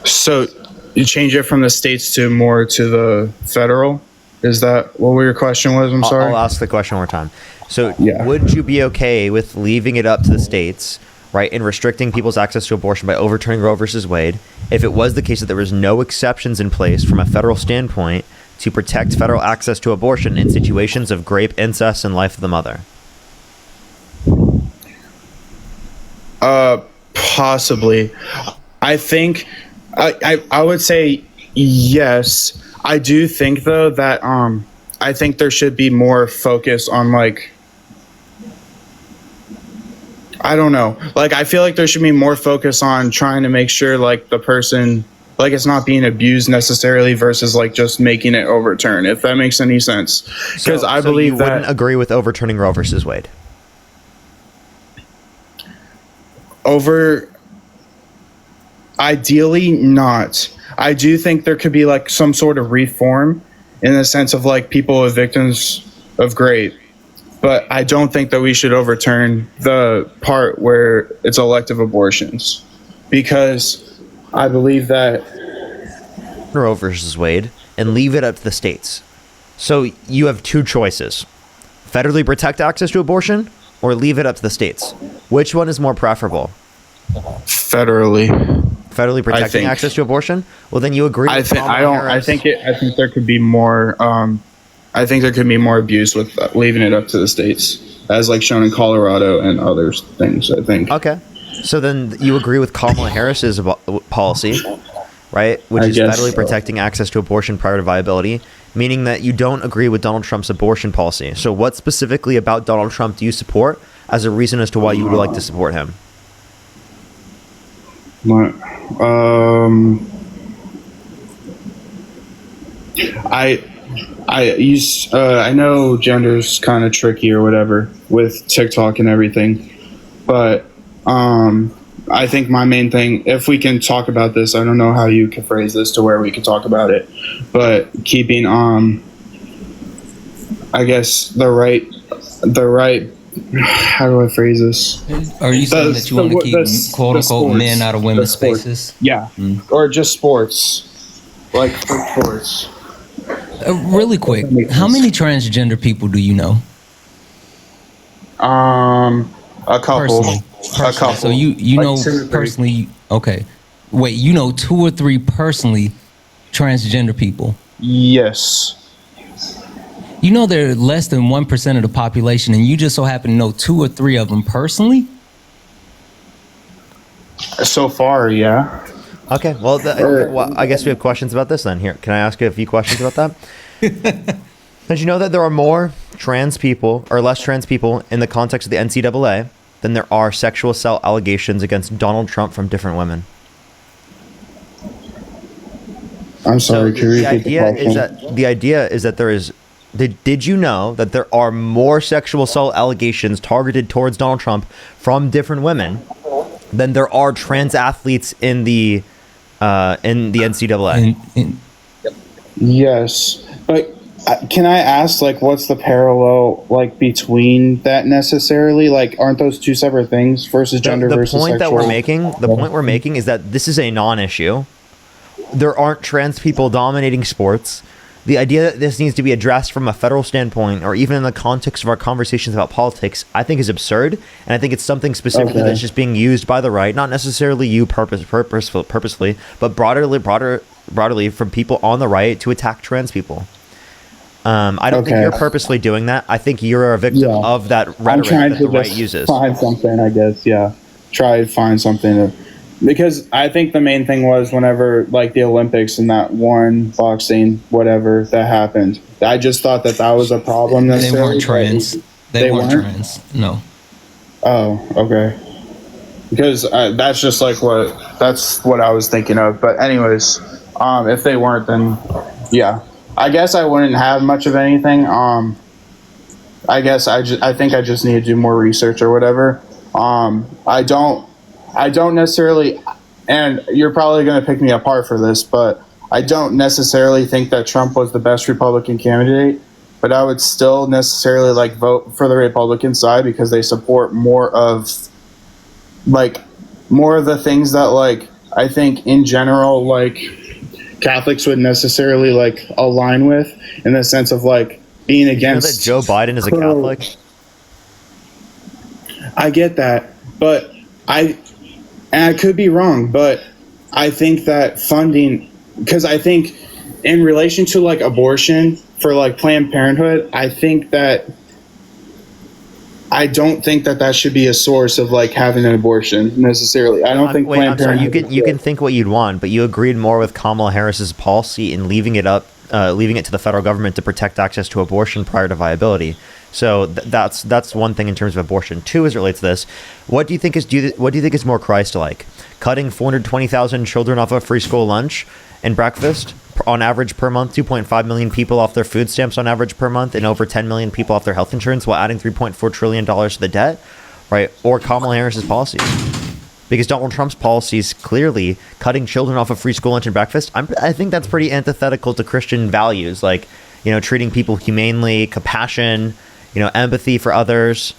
So you change it from the states to more to the federal? Is that what your question was? I'm sorry. I'll ask the question one more time. So would you be okay with leaving it up to the states, right, and restricting people's access to abortion by overturning Roe versus Wade if it was the case that there was no exceptions in place from a federal standpoint to protect federal access to abortion in situations of rape, incest, and life of the mother? Possibly. I think I would say yes. I do think though that I think there should be more focus on like, I don't know. Like I feel like there should be more focus on trying to make sure like the person, like it's not being abused necessarily versus like just making it overturn, if that makes any sense. Because I believe you that wouldn't agree with overturning Roe versus Wade. Ideally not. I do think there could be like some sort of reform in the sense of like people with victims of rape, but I don't think that we should overturn the part where it's elective abortions, because I believe that Roe versus Wade and leave it up to the states. So you have two choices: federally protect access to abortion or leave it up to the states. Which one is more preferable? Federally protecting access to abortion? Well, then you agree with I think there could be more I think there could be more abuse with leaving it up to the states, as like shown in Colorado and other things, I think. Okay. So then you agree with Kamala Harris's policy, right? Which is federally protecting access to abortion prior to viability, meaning that you don't agree with Donald Trump's abortion policy. So what specifically about Donald Trump do you support as a reason as to why you would like to support him? I know gender's kind of tricky or whatever with TikTok and everything, but I think my main thing, if we can talk about this, I don't know how you can phrase this to where we can talk about it, but keeping I guess the right how do I phrase this? Are you saying that you want to keep quote unquote men out of women's spaces? Yeah, or just sports, like sports. Really quick, how many transgender people do you know? A couple. Personally. A couple. So you know personally? Okay. Wait, you know 2 or 3 personally transgender people? Yes. You know they're less than 1% of the population, and you just so happen to know 2 or 3 of them personally? So far, yeah. Okay, well, I guess we have questions about this then. Here, can I ask you a few questions about that? Did you know that there are more trans people, or less trans people, in the context of the NCAA than there are sexual assault allegations against Donald Trump from different women? I'm sorry, can you repeat the question? The idea is that there is... Did you know that there are more sexual assault allegations targeted towards Donald Trump from different women than there are trans athletes in the NCAA? Yes, but can I ask, like, what's the parallel, like, between that necessarily? Like, aren't those two separate things versus gender versus sexual? The point we're making is that this is a non-issue. There aren't trans people dominating sports. The idea that this needs to be addressed from a federal standpoint, or even in the context of our conversations about politics, I think is absurd, and I think it's something specifically that's just being used by the right, not necessarily you purposefully, but broadly from people on the right to attack trans people. I don't think you're purposely doing that. I think you're a victim of that rhetoric that the right uses. Find something, I guess. Yeah, try to find something because I think the main thing was whenever, like, the Olympics and that one boxing, whatever, that happened. I just thought that was a problem necessarily. They weren't trans. They weren't trans. No. Oh, okay. Because that's just like that's what I was thinking of. But anyways, if they weren't, then yeah. I guess I wouldn't have much of anything. I guess I think I just need to do more research or whatever I don't necessarily, and you're probably going to pick me apart for this, but I don't necessarily think that Trump was the best Republican candidate, but I would still necessarily like vote for the Republican side because they support more of the things that like I think in general like Catholics would necessarily like align with, in the sense of like being against. You know that Joe Biden is a Catholic? I get that, but I could be wrong, but I think that funding, because I think in relation to like abortion for like Planned Parenthood, I don't think that should be a source of like having an abortion necessarily. I don't think Planned Parenthood. You can think what you'd want, but you agreed more with Kamala Harris's policy in leaving it to the federal government to protect access to abortion prior to viability. So that's one thing in terms of abortion. Two, as it relates to this, what do you think is more Christ-like? Cutting 420,000 children off of free school lunch and breakfast on average per month, 2.5 million people off their food stamps on average per month, and over 10 million people off their health insurance, while adding $3.4 trillion to the debt, right? Or Kamala Harris's policies? Because Donald Trump's policies clearly cutting children off of free school lunch and breakfast, I think that's pretty antithetical to Christian values, like, you know, treating people humanely, compassion, you know, empathy for others,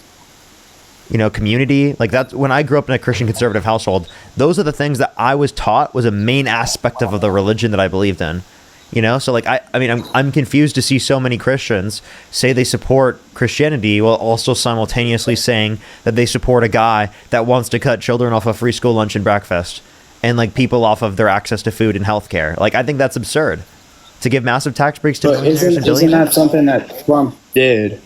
you know, community. Like, that's when I grew up in a Christian conservative household, those are the things that I was taught was a main aspect of the religion that I believed in, you know? So like, I'm confused to see so many Christians say they support Christianity while also simultaneously saying that they support a guy that wants to cut children off of free school lunch and breakfast and like people off of their access to food and healthcare. Like, I think that's absurd to give massive tax breaks to millionaires and billionaires. Isn't that something that Trump did?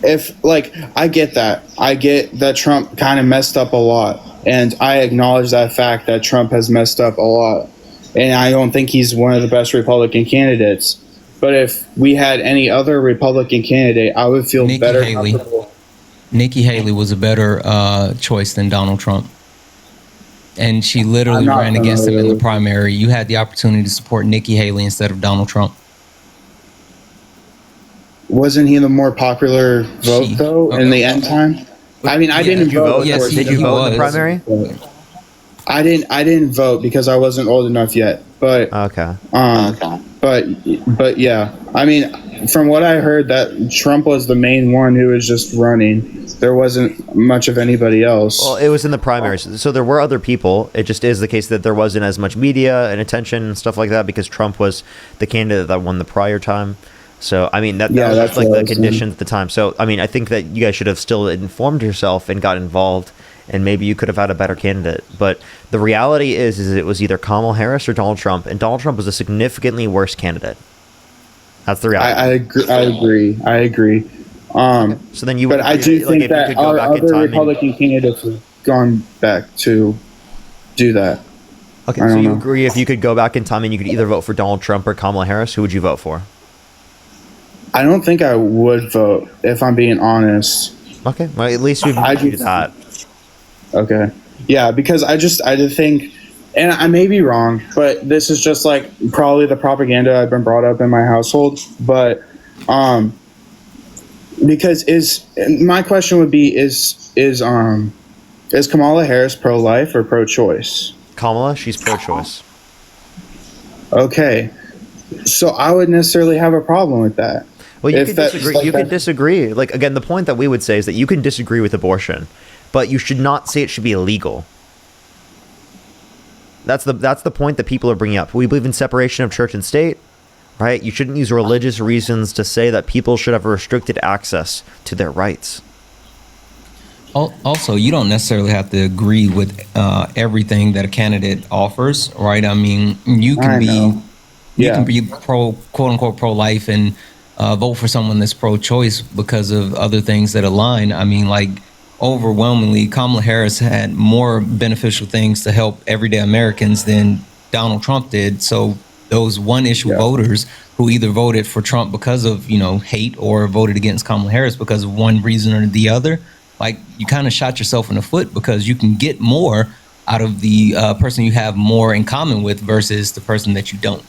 If like, I get that Trump kind of messed up a lot, and I acknowledge that fact that Trump has messed up a lot, and I don't think he's one of the best Republican candidates. But if we had any other Republican candidate, I would feel better. Nikki Haley was a better choice than Donald Trump, and she literally ran against him in the primary. You had the opportunity to support Nikki Haley instead of Donald Trump. Wasn't he the more popular vote though in the end time? I mean, I didn't vote. Yes, did you vote in the primary? I didn't vote because I wasn't old enough yet. But okay. But yeah, I mean, from what I heard, that Trump was the main one who was just running. There wasn't much of anybody else. Well, it was in the primaries, so there were other people. It just is the case that there wasn't as much media and attention and stuff like that because Trump was the candidate that won the prior time. So, I mean, that was just like the conditions at the time. So, I mean, I think that you guys should have still informed yourself and got involved, and maybe you could have had a better candidate. But the reality is it was either Kamala Harris or Donald Trump, and Donald Trump was a significantly worse candidate. That's the reality. I agree. Okay. So then you would, but I do think that our other Republican candidates have gone back to do that. Okay, so you agree if you could go back in time and you could either vote for Donald Trump or Kamala Harris, who would you vote for? I don't think I would vote, if I'm being honest. Okay, well, at least we've do that. Okay. Yeah, because I did think, and I may be wrong, but this is just like probably the propaganda I've been brought up in my household. But because my question would be, is Kamala Harris pro-life or pro-choice? Kamala, she's pro-choice. Okay. So I would necessarily have a problem with that. Well, you can disagree. You can disagree. Like, again, the point that we would say is that you can disagree with abortion, but you should not say it should be illegal. That's the point that people are bringing up. We believe in separation of church and state, right? You shouldn't use religious reasons to say that people should have restricted access to their rights. Also, you don't necessarily have to agree with everything that a candidate offers, right? I mean, you can be quote unquote pro-life and vote for someone that's pro-choice because of other things that align. I mean, like, overwhelmingly, Kamala Harris had more beneficial things to help everyday Americans than Donald Trump did. So those one-issue voters who either voted for Trump because of, you know, hate or voted against Kamala Harris because of one reason or the other, like, you kind of shot yourself in the foot because you can get more out of the person you have more in common with versus the person that you don't.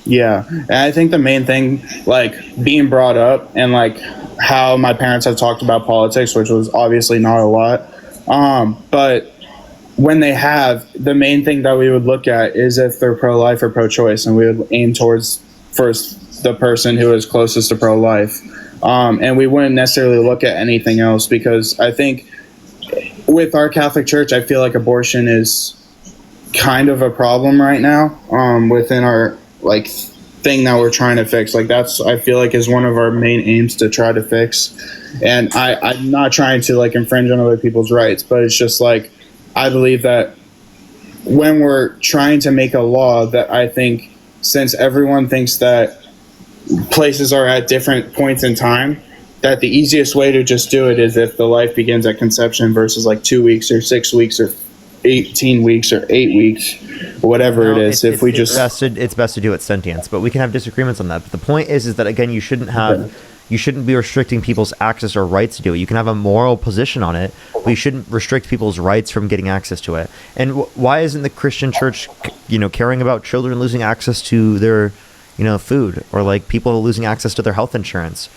Yeah, and I think the main thing, like, being brought up and like how my parents have talked about politics, which was obviously not a lot, But when they have, the main thing that we would look at is if they're pro-life or pro-choice, and we would aim towards first the person who is closest to pro-life. And we wouldn't necessarily look at anything else, because I think with our Catholic Church, I feel like abortion is kind of a problem right now within our like thing that we're trying to fix. Like that's, I feel like, is one of our main aims to try to fix. And I'm not trying to like infringe on other people's rights, but it's just like, I believe that when we're trying to make a law, that I think since everyone thinks that places are at different points in time, that the easiest way to just do it is if the life begins at conception versus like 2 weeks or 6 weeks or 18 weeks or 8 weeks, whatever it is. If we just it's best to do it sentience, but we can have disagreements on that. But the point is that again, you shouldn't be restricting people's access or rights to do it. You can have a moral position on it, but you shouldn't restrict people's rights from getting access to it. And why isn't the Christian church, caring about children losing access to their, food, or like people losing access to their health insurance?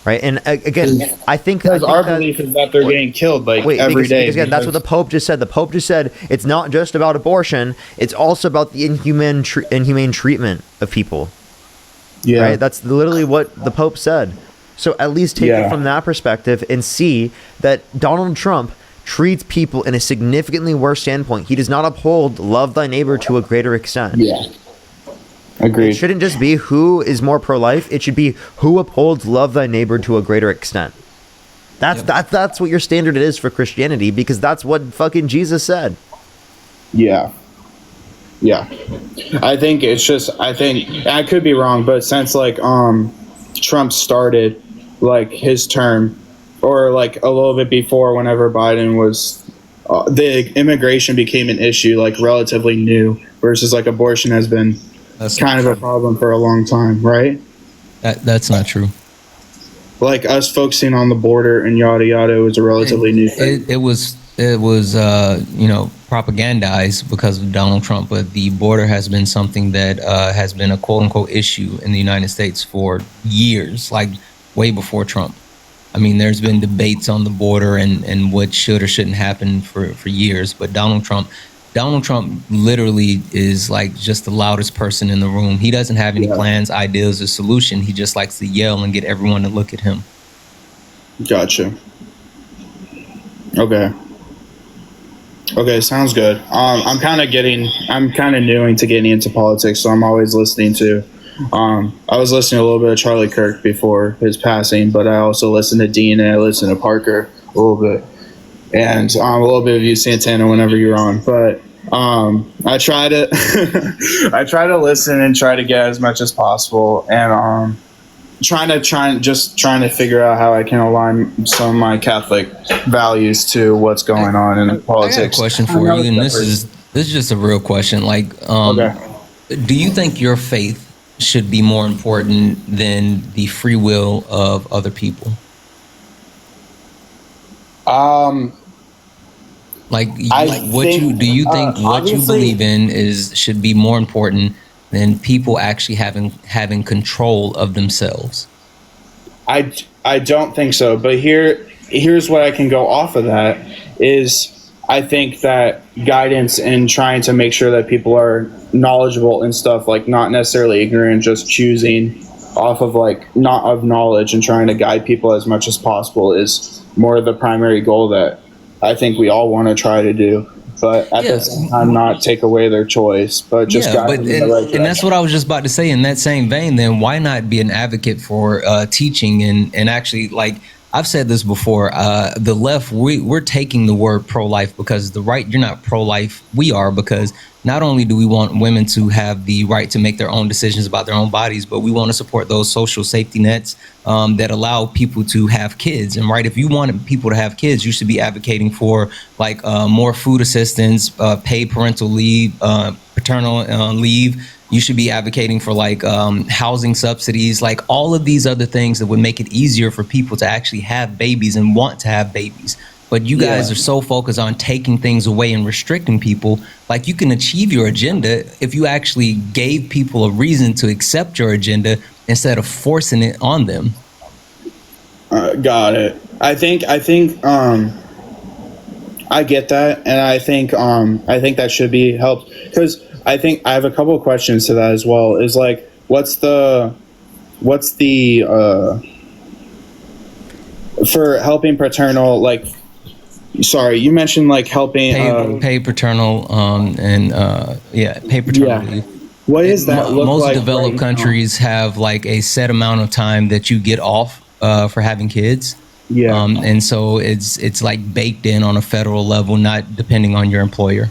Right. And again, I think our belief is that they're getting killed every day. Because again, that's what the Pope just said. The Pope just said it's not just about abortion; it's also about the inhumane treatment of people. Yeah, right. That's literally what the Pope said. So at least take it from that perspective and see that Donald Trump treats people in a significantly worse standpoint. He does not uphold love thy neighbor to a greater extent. Yeah. Agreed. It shouldn't just be who is more pro-life. It should be who upholds love thy neighbor to a greater extent. That's what your standard is for Christianity, because that's what fucking Jesus said. Yeah. Yeah. I think I could be wrong, but since like Trump started like his term, or like a little bit before, whenever Biden was the immigration became an issue like relatively new, versus like abortion has been kind of a problem for a long time, right? That's not true. Like us focusing on the border and yada yada was a relatively new thing. It was propagandized because of Donald Trump, but the border has been something that has been a quote unquote issue in the United States for years, like way before Trump. I mean, there's been debates on the border and what should or shouldn't happen for years, but Donald Trump literally is like just the loudest person in the room. He doesn't have any plans, ideas, or solution. He just likes to yell and get everyone to look at him. Gotcha. Okay, sounds good. I'm kind of new into getting into politics, so I'm always listening to. I was listening to a little bit of Charlie Kirk before his passing, but I also listened to Dean and I listened to Parker a little bit, and a little bit of you, Santana, whenever you're on. But I try to listen and try to get as much as possible, and trying to figure out how I can align some of my Catholic values to what's going on in politics. I got a question for you, and this is just a real question. Like, do you think your faith should be more important than the free will of other people? Do you think what you believe in should be more important than people actually having control of themselves? I don't think so, but here's what I can go off of that is I think that guidance in trying to make sure that people are knowledgeable and stuff, like not necessarily ignorant, just choosing off of like not of knowledge and trying to guide people as much as possible is more of the primary goal that I think we all want to try to do. But at the same time, not take away their choice, but just guide them in the right direction. And that's what I was just about to say. In that same vein, then why not be an advocate for teaching and actually, like I've said this before, the left, we're taking the word pro-life because the right, you're not pro-life, we are, because not only do we want women to have the right to make their own decisions about their own bodies, but we want to support those social safety nets that allow people to have kids. And right, if you want people to have kids, you should be advocating for like more food assistance, paid parental leave, paternal leave. You should be advocating for like housing subsidies, like all of these other things that would make it easier for people to actually have babies and want to have babies. But you guys are so focused on taking things away and restricting people. Like you can achieve your agenda if you actually gave people a reason to accept your agenda instead of forcing it on them. I get that, and I think that should be helped, because I think I have a couple of questions to that as well. Is like, what's the for helping paternal, like, sorry, you mentioned like helping Paid paternal paid paternal leave. What is that look Most like developed right countries have like a set amount of time that you get off for having kids. Yeah. And so it's like baked in on a federal level, not depending on your employer.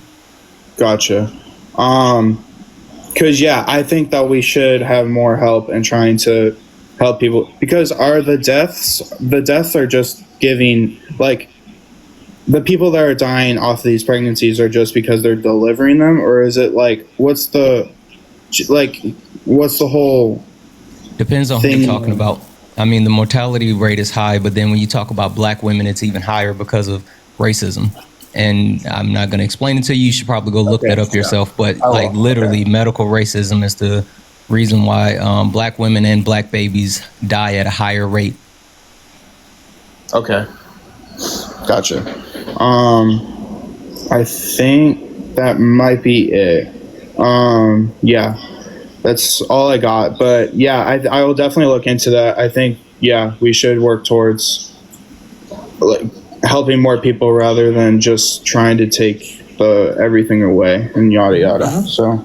Gotcha. Because I think that we should have more help in trying to help people, because the deaths are just giving, like, the people that are dying off of these pregnancies are just because they're delivering them, or is it like, what's the whole Depends on who thing? you're talking about. I mean, the mortality rate is high, but then when you talk about black women, it's even higher because of racism. And I'm not going to explain it to you. You should probably go look that up yourself. But literally, medical racism is the reason why black women and black babies die at a higher rate. Okay. Gotcha. I think that might be it. That's all I got. But I will definitely look into that. I think we should work towards like helping more people rather than just trying to take everything away and yada yada. So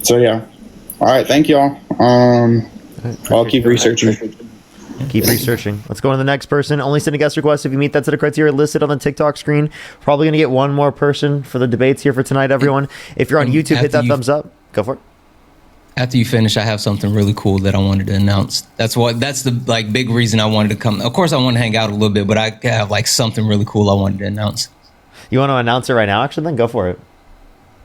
yeah. All right, thank y'all. I'll keep researching. Keep researching. Let's go on to the next person. Only send a guest request if you meet that set of criteria listed on the TikTok screen. Probably going to get one more person for the debates here for tonight, everyone. If you're on YouTube, hit that thumbs up. Go for it. After you finish, I have something really cool that I wanted to announce. That's the like big reason I wanted to come. Of course, I want to hang out a little bit, but I have like something really cool I wanted to announce. You want to announce it right now, actually? Then go for it.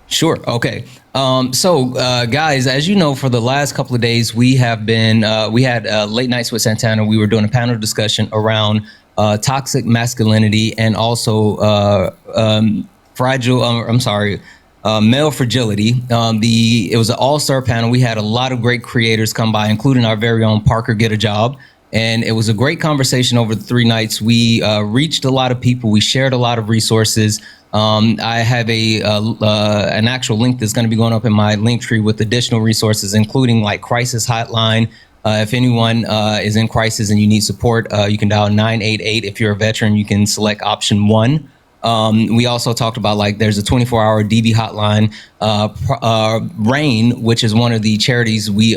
Sure. Okay. Guys, as you know, for the last couple of days, we have been, we had Late Nights with Santana. We were doing a panel discussion around toxic masculinity and also male fragility. It was an all-star panel. We had a lot of great creators come by, including our very own Parker Get a Job. And it was a great conversation over the 3 nights. We reached a lot of people. We shared a lot of resources. I have an actual link that's going to be going up in my link tree with additional resources, including like crisis hotline. If anyone is in crisis and you need support, you can dial 988. If you're a veteran, you can select option 1. We also talked about like there's a 24-hour DV hotline. RAIN, which is one of the charities we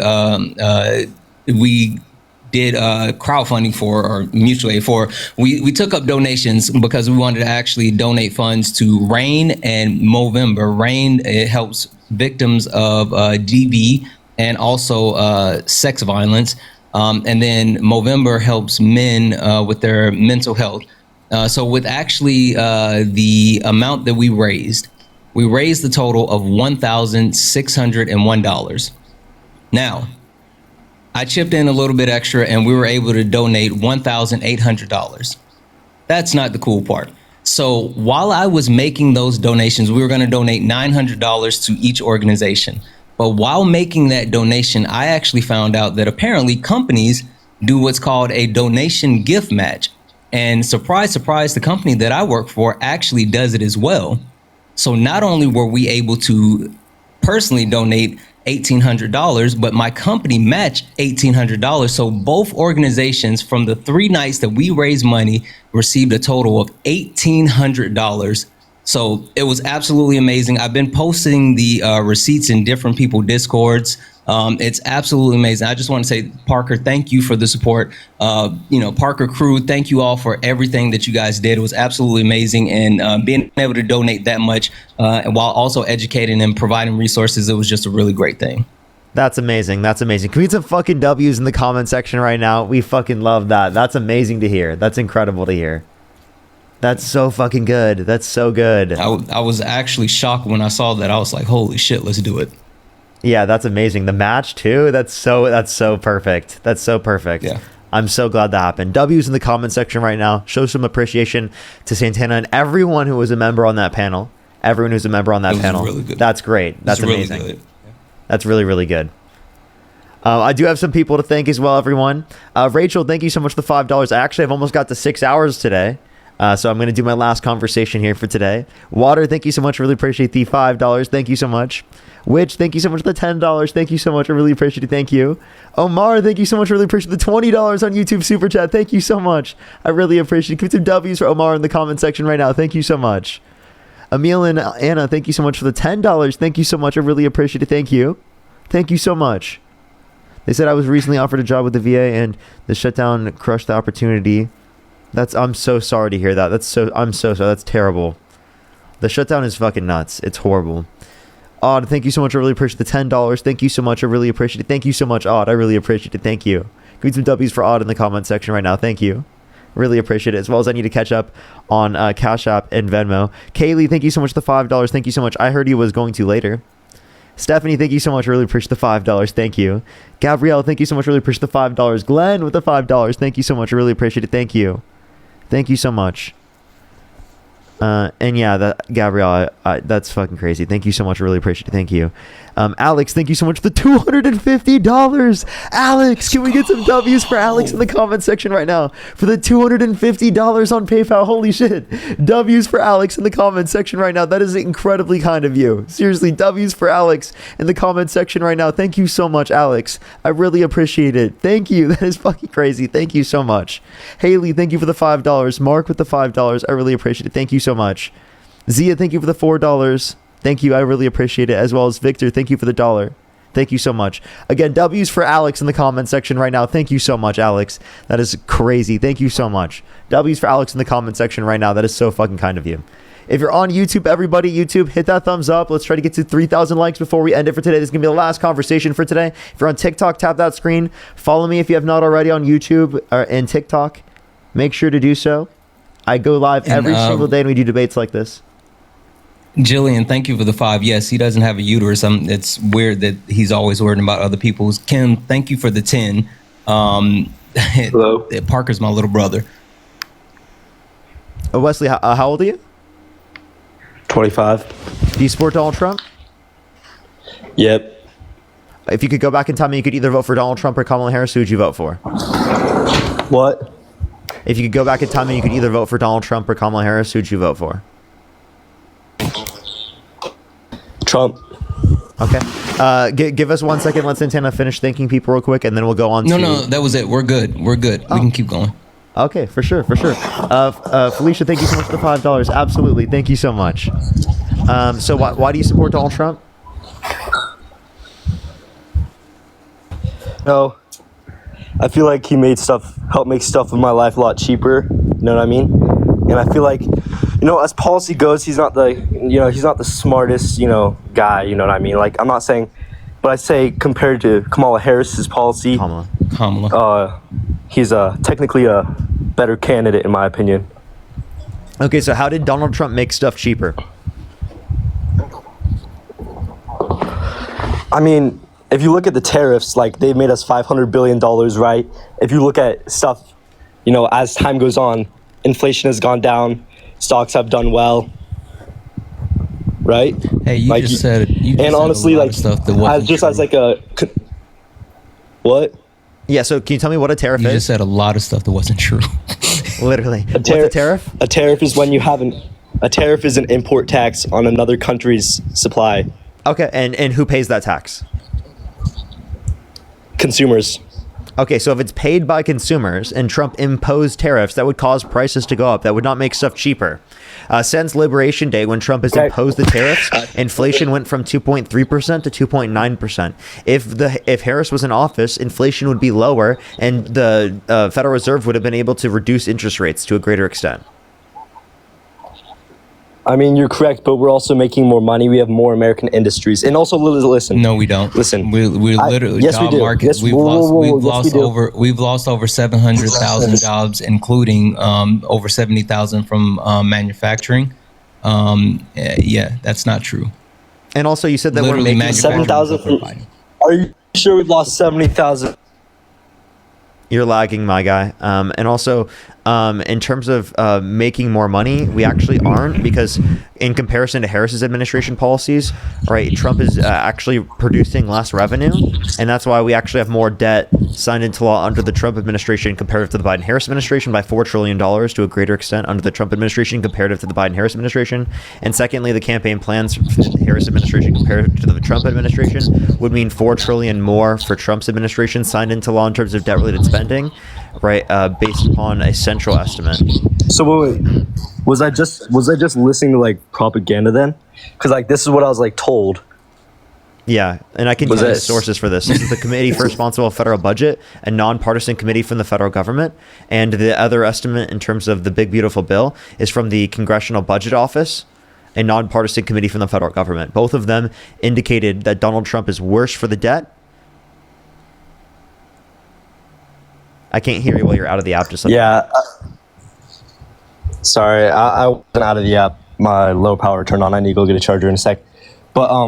did crowdfunding for or mutual aid for. We took up donations because we wanted to actually donate funds to RAIN and Movember. RAIN, it helps victims of DV and also sex violence. And then Movember helps men with their mental health. So with actually the amount that we raised the total of $1,601. Now, I chipped in a little bit extra and we were able to donate $1,800. That's not the cool part. So while I was making those donations, we were going to donate $900 to each organization. But while making that donation, I actually found out that apparently companies do what's called a donation gift match. And surprise, surprise, the company that I work for actually does it as well. So not only were we able to personally donate $1,800, but my company matched $1,800. So both organizations from the 3 nights that we raised money received a total of $1,800. So it was absolutely amazing. I've been posting the receipts in different people's Discords. It's absolutely amazing. I just want to say, Parker, thank you for the support. Parker crew, thank you all for everything that you guys did. It was absolutely amazing. And being able to donate that much while also educating and providing resources, it was just a really great thing. That's amazing. That's amazing. Can we get some fucking W's in the comment section right now? We fucking love that. That's amazing to hear. That's incredible to hear. That's so fucking good. That's so good. I was actually shocked when I saw that. I was like, holy shit, let's do it. Yeah, that's amazing. The match too. That's so perfect. That's so perfect. Yeah. I'm so glad that happened. W's in the comment section right now. Show some appreciation to Santana and everyone who was a member on that panel. Everyone who's a member on that panel. Really good. That's great. That's amazing. Really good. That's really, really good. I do have some people to thank as well, everyone. Rachel, thank you so much for the $5. I actually have almost got to 6 hours today. So I'm going to do my last conversation here for today. Water, thank you so much. Really appreciate the $5. Thank you so much. Witch, thank you so much for the $10. Thank you so much. I really appreciate it. Thank you. Omar, thank you so much. Really appreciate the $20 on YouTube Super Chat. Thank you so much. I really appreciate it. Give me some W's for Omar in the comment section right now. Thank you so much. Emil and Anna, thank you so much for the $10. Thank you so much. I really appreciate it. Thank you. Thank you so much. They said I was recently offered a job with the VA and the shutdown crushed the opportunity. I'm so sorry to hear that. I'm so sorry. That's terrible. The shutdown is fucking nuts. It's horrible. Odd, thank you so much. I really appreciate the $10. Thank you so much. I really appreciate it. Thank you so much, Odd. I really appreciate it. Thank you. Give me some W's for Odd in the comment section right now. Thank you. Really appreciate it. As well as I need to catch up on Cash App and Venmo. Kaylee, thank you so much for the $5. Thank you so much. I heard you was going to later. Stephanie, thank you so much. Really appreciate the $5. Thank you. Gabrielle, thank you so much. Really appreciate the $5. Glenn with the $5. Thank you so much. I really appreciate it. Thank you. Thank you so much. And yeah, Gabrielle, that's fucking crazy. Thank you so much. I really appreciate it. Thank you. Alex, thank you so much for the $250. Alex, can we get some W's for Alex in the comment section right now? For the $250 on PayPal. Holy shit. W's for Alex in the comment section right now. That is incredibly kind of you. Seriously, W's for Alex in the comment section right now. Thank you so much, Alex. I really appreciate it. Thank you. That is fucking crazy. Thank you so much. Haley, thank you for the $5. Mark with the $5. I really appreciate it. Thank you so much. Zia, thank you for the $4. Thank you. I really appreciate it. As well as Victor, thank you for the $1. Thank you so much. Again, W's for Alex in the comment section right now. Thank you so much, Alex. That is crazy. Thank you so much. W's for Alex in the comment section right now. That is so fucking kind of you. If you're on YouTube, everybody, YouTube, hit that thumbs up. Let's try to get to 3,000 likes before we end it for today. This is going to be the last conversation for today. If you're on TikTok, tap that screen. Follow me if you have not already on YouTube and TikTok. Make sure to do so. I go live every single day and we do debates like this. Jillian, thank you for the 5. Yes, he doesn't have a uterus. It's weird that he's always worrying about other people's. Kim, thank you for the 10. Hello. Parker's my little brother. Wesley, how old are you? 25. Do you support Donald Trump? Yep. If you could go back in time and you could either vote for Donald Trump or Kamala Harris, who would you vote for? What? If you could go back in time and you could either vote for Donald Trump or Kamala Harris, who would you vote for? Trump. Okay. Give us 1 second. Let Santana finish thanking people real quick, and then we'll go on to... No, that was it. We're good. We can keep going. Okay, for sure. Felicia, thank you so much for the $5. Absolutely. Thank you so much. So why do you support Donald Trump? No. I feel like he helped make stuff in my life a lot cheaper. You know what I mean? And I feel like, as policy goes, he's not the smartest, guy. You know what I mean? Like, I'm not saying, but I say compared to Kamala Harris's policy, Kamala. He's technically a better candidate in my opinion. Okay, so how did Donald Trump make stuff cheaper? I mean, if you look at the tariffs, like they've made us $500 billion, right? If you look at stuff, as time goes on, inflation has gone down, stocks have done well, right? Hey, you just said honestly, a lot of stuff that wasn't just true. as like a what? Yeah, so can you tell me what a tariff is? You just said a lot of stuff that wasn't true. Literally. What's a tariff? A tariff is when you have a tariff is an import tax on another country's supply. Okay, and who pays that tax? Consumers. Okay, so if it's paid by consumers and Trump imposed tariffs, that would cause prices to go up. That would not make stuff cheaper. Since Liberation Day, when Trump has imposed the tariffs, inflation went from 2.3% to 2.9%. If Harris was in office, inflation would be lower, and the Federal Reserve would have been able to reduce interest rates to a greater extent. I mean, you're correct, but we're also making more money. We have more American industries, and also listen. No, we don't. Listen, we're literally yes, we do. market. Yes, we've lost over 700,000 jobs, including over 70,000 from manufacturing. Yeah, that's not true. And also, you said that literally we're making 7,000. Are you sure we've lost 70,000? You're lagging, my guy. And also, in terms of making more money, we actually aren't, because in comparison to Harris's administration policies, right, Trump is actually producing less revenue, and that's why we actually have more debt signed into law under the Trump administration comparative to the Biden-Harris administration by $4 trillion to a greater extent under the Trump administration comparative to the Biden-Harris administration. And secondly, the campaign plans for the Harris administration compared to the Trump administration would mean $4 trillion more for Trump's administration signed into law in terms of debt-related spending, right, based upon a central estimate. So wait, was I just listening to like propaganda then? Because like this is what I was like told. Yeah, and I can use the sources for this. This is the Committee for Responsible Federal Budget, a nonpartisan committee from the federal government. And the other estimate in terms of the big, beautiful bill is from the Congressional Budget Office, a nonpartisan committee from the federal government. Both of them indicated that Donald Trump is worse for the debt. I can't hear you while you're out of the app. Just like sorry, I went out of the app. My low power turned on. I need to go get a charger in a sec. But I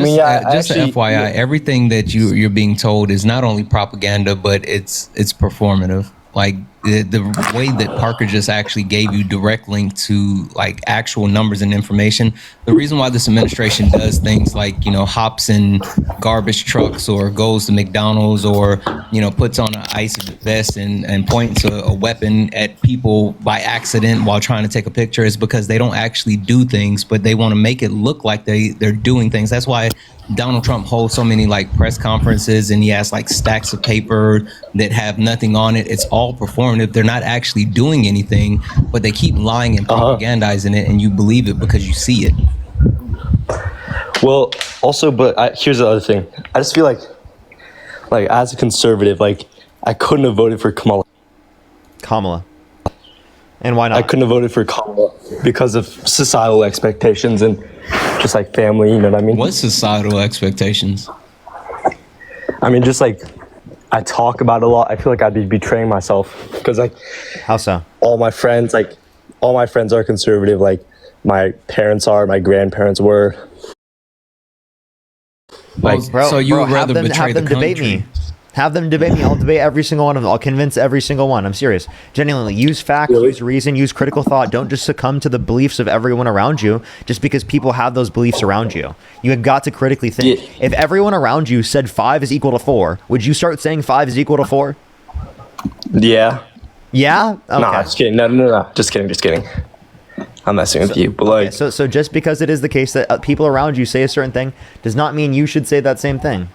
mean, yeah. Just actually, FYI, everything that you're being told is not only propaganda, but it's performative. Like the way that Parker just actually gave you direct link to like actual numbers and information. The reason why this administration does things like, hops in garbage trucks or goes to McDonald's or, puts on an ice vest and points a weapon at people by accident while trying to take a picture is because they don't actually do things, but they want to make it look like they're doing things. That's why Donald Trump holds so many like press conferences and he has like stacks of paper that have nothing on it. It's all performative. They're not actually doing anything, but they keep lying and propagandizing it, and you believe it because you see it. Well, also, but here's the other thing. I just feel like as a conservative, like I couldn't have voted for Kamala. And why not? I couldn't have voted for Kamala because of societal expectations and just like family, you know what I mean? What societal expectations? I mean, just like I talk about it a lot. I feel like I'd be betraying myself because like, how so? All my friends are conservative. Like my parents are, my grandparents were. Like, bro, so you would rather betray the country? Debate me. Have them debate me. I'll debate every single one of them. I'll convince every single one. I'm serious. Genuinely, use facts, use reason, use critical thought. Don't just succumb to the beliefs of everyone around you just because people have those beliefs around you. You have got to critically think. Yeah. If everyone around you said 5 is equal to 4, would you start saying 5 is equal to 4? Yeah. Yeah? Okay. Nah, just kidding. No. Just kidding. I'm messing with you. But like, so just because it is the case that people around you say a certain thing does not mean you should say that same thing.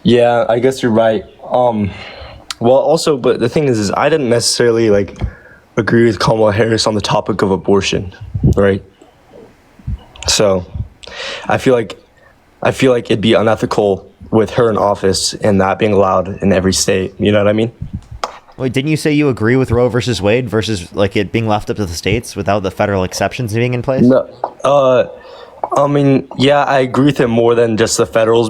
Yeah, I guess you're right. Well, also, but the thing is I didn't necessarily like agree with Kamala Harris on the topic of abortion, right? So, I feel like it'd be unethical with her in office and that being allowed in every state. You know what I mean? Wait, didn't you say you agree with Roe versus Wade versus like it being left up to the states without the federal exceptions being in place? No. I mean, yeah, I agree with him more than just the federal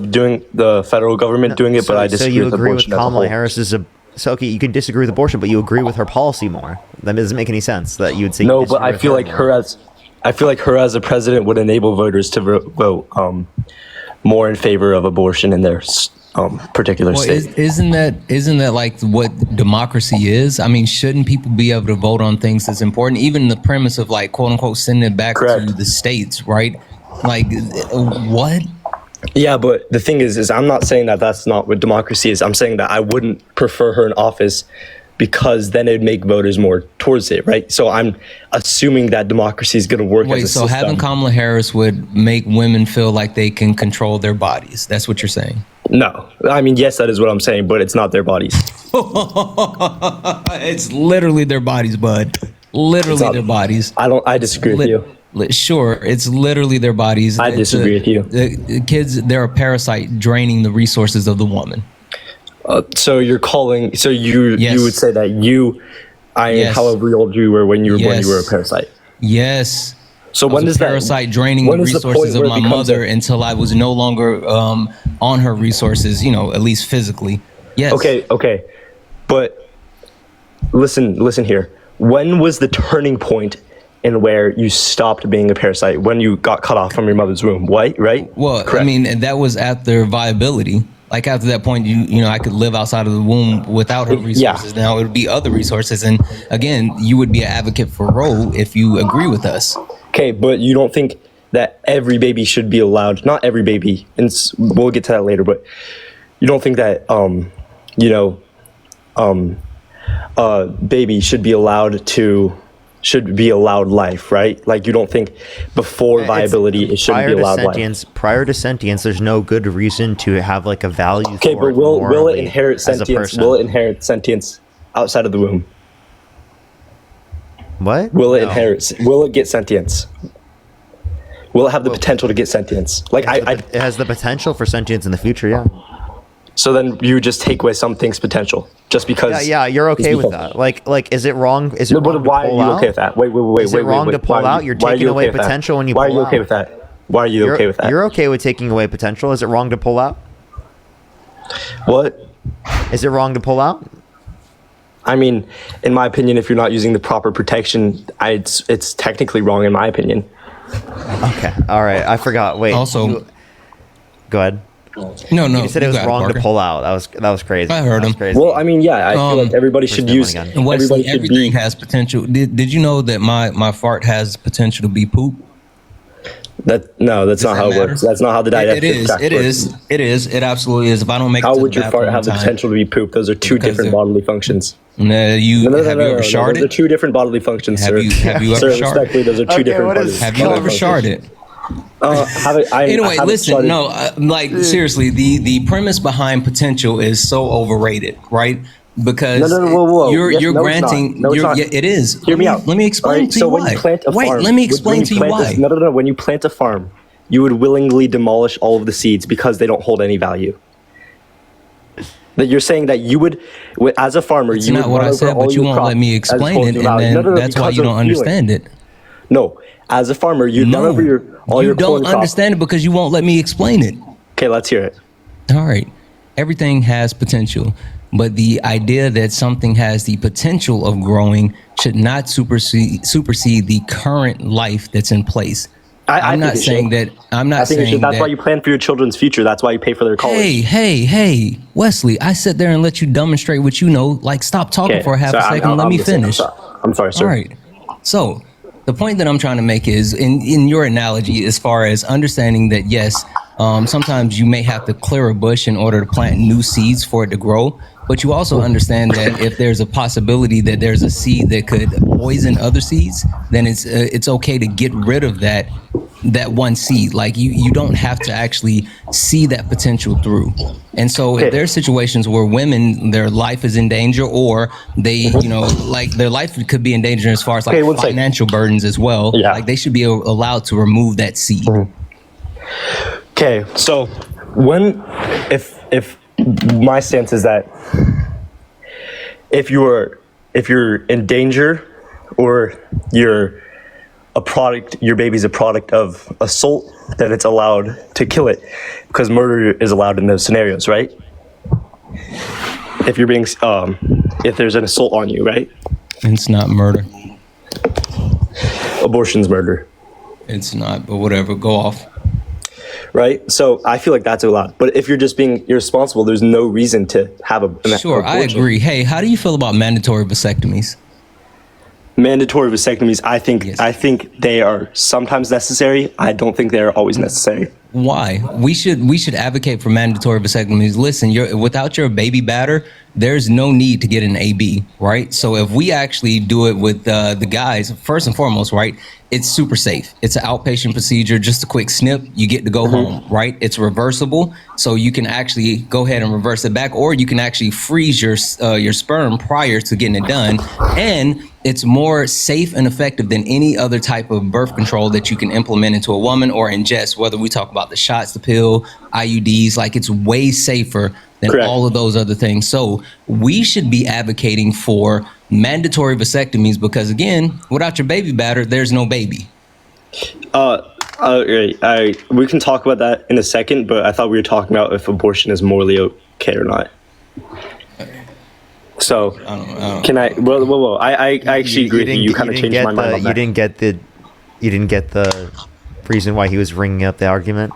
government doing it, but I disagree with abortion. So you agree with Kamala Harris so okay, you can disagree with abortion, but you agree with her policy more. That doesn't make any sense that you would say. No, but I feel like her as a president would enable voters to vote more in favor of abortion in their particular state. Isn't that like what democracy is? I mean, shouldn't people be able to vote on things that's important? Even the premise of like quote unquote sending it back to the states, right? Like, what? Yeah, but the thing is I'm not saying that that's not what democracy is. I'm saying that I wouldn't prefer her in office because then it'd make voters more towards it, right? So I'm assuming that democracy is going to work as a system. So having Kamala Harris would make women feel like they can control their bodies. That's what you're saying? No. I mean, yes, that is what I'm saying, but it's not their bodies. It's literally their bodies, bud. Literally their bodies. I disagree with you. Sure, it's literally their bodies. I disagree with you. The kids, they're a parasite draining the resources of the woman. So you're calling, so you would say that however old you were when you were born, you were a parasite. Yes. So when does that parasite draining the resources of my mother until I was no longer on her resources, at least physically. Yes. Okay. But listen here. When was the turning point in where you stopped being a parasite? When you got cut off from your mother's womb, right? Well, correct. I mean, that was at their viability. like after that point, you know, I could live outside of the womb without her resources. Yeah. Now it would be other resources, and again, you would be an advocate for Roe if you agree with us. Okay, but you don't think that every baby should be allowed? Not every baby, and we'll get to that later. But you don't think that baby should be allowed life, right? Like you don't think before viability it shouldn't be allowed life. Prior to sentience, there's no good reason to have like a value. Okay, for but will it inherit as a sentience? person. Will it inherit sentience outside of the womb? What? Will it inherit? Will it get sentience? Will it have the potential to get sentience? Like it has the potential for sentience in the future, yeah. So then you just take away some things' potential just because. Yeah, you're okay with that. Like, is it wrong? Is it wrong why to are pull you out? okay with that? Wait. Is it wrong to pull out? You're taking away potential when you pull out. Why are you okay with that? Why are you okay with that? You're okay with taking away potential. Is it wrong to pull out? What? Is it wrong to pull out? I mean, in my opinion, if you're not using the proper protection, it's technically wrong in my opinion. Okay. All right. I forgot. Wait. Also, go ahead. No. You said it was wrong to pull out. That was crazy. I heard him. Crazy. Well, I mean, yeah, I feel like everybody should use. Wesley, everything has potential. Did you know that my fart has potential to be poop? That's not how it works. That's not how the digestive tract works. It is. It absolutely is. If I don't make it how to would the your fart have the potential to be poop? Those are two different bodily functions. Have you ever sharted? Those are two different bodily functions, Have sir. you ever Sir, sharted? respectfully, those are two different bodily functions. Have you ever sharted? Anyway, listen. Seriously, the premise behind potential is so overrated, right? Because whoa. you're granting. It is. Hear me out. Let me explain to you why. Let me explain to you why. No. When you plant a farm, you would willingly demolish all of the seeds because they don't hold any value. That you're saying that you would, as a farmer, It's you not would what run I over said, all but you your won't crop let me as explain opposed it, to and value. then that's why because you don't of feeling. understand it. No, as a farmer, you run over all your corn don't crop. understand it because you won't let me explain it. Okay, let's hear it. All right. Everything has potential, but the idea that something has the potential of growing should not supersede the current life that's in place. I'm not saying that. That's why you plan for your children's future. That's why you pay for their college. Hey, Wesley! I sit there and let you demonstrate what you know. Like, stop talking for a half a second. Let me finish. I'm sorry, sir. All right. So, the point that I'm trying to make is, in your analogy, as far as understanding that, yes, sometimes you may have to clear a bush in order to plant new seeds for it to grow. But you also understand that if there's a possibility that there's a seed that could poison other seeds, then it's okay to get rid of that one seed. Like you don't have to actually see that potential through. And so if there's situations where women, their life is in danger, or they, like their life could be in danger as far as like financial burdens as well. Yeah. Like they should be allowed to remove that seed. Okay, so if my stance is that if you're in danger or your baby's a product of assault, then it's allowed to kill it because murder is allowed in those scenarios, right? If you're being if there's an assault on you, right? It's not murder. Abortion's murder. It's not, but whatever, go off. Right, so I feel like that's allowed. But if you're just being irresponsible, there's no reason to have an Sure, abortion. I agree. Hey, how do you feel about mandatory vasectomies? Mandatory vasectomies, I think they are sometimes necessary. I don't think they are always necessary. Why? We should advocate for mandatory vasectomies. Listen, without your baby batter, there's no need to get an AB, right? So if we actually do it with the guys, first and foremost, right, it's super safe. It's an outpatient procedure, just a quick snip, you get to go home, right? It's reversible, so you can actually go ahead and reverse it back, or you can actually freeze your sperm prior to getting it done, and it's more safe and effective than any other type of birth control that you can implement into a woman or ingest, whether we talk about the shots, the pill, IUDs, like it's way safer than all of those other things. So we should be advocating for mandatory vasectomies because, again, without your baby batter, there's no baby. We can talk about that in a second, but I thought we were talking about if abortion is morally okay or not. So, I don't can I? Well, I actually agree with you. You kind of changed my mind on that. You didn't get the reason why he was ringing up the argument.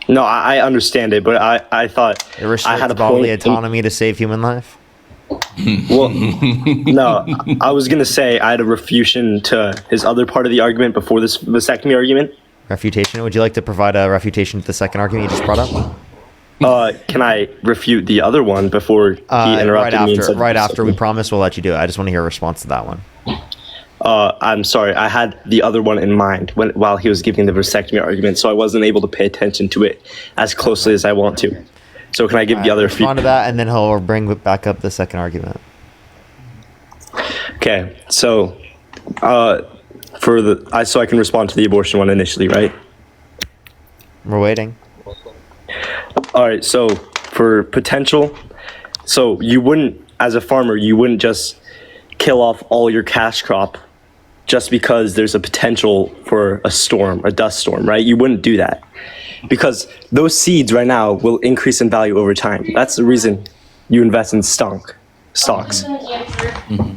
No, I understand it, but I thought It I had a restricts bodily point. autonomy to save human life. Well, no, I was gonna say I had a refutation to his other part of the argument before this vasectomy argument. Refutation? Would you like to provide a refutation to the second argument you just brought up? Can I refute the other one before he interrupted me? Right after, we promise we'll let you do it. I just want to hear a response to that one. I'm sorry, I had the other one in mind while he was giving the vasectomy argument, so I wasn't able to pay attention to it as closely as I want to. So can I give the other respond to that, and then he'll bring back up the second argument. Okay, so so I can respond to the abortion one initially, right? We're waiting. All right, so for potential, so you wouldn't, as a farmer, you wouldn't just kill off all your cash crop just because there's a potential for a storm, a dust storm, right? You wouldn't do that because those seeds right now will increase in value over time. That's the reason you invest in stocks. Mm-hmm.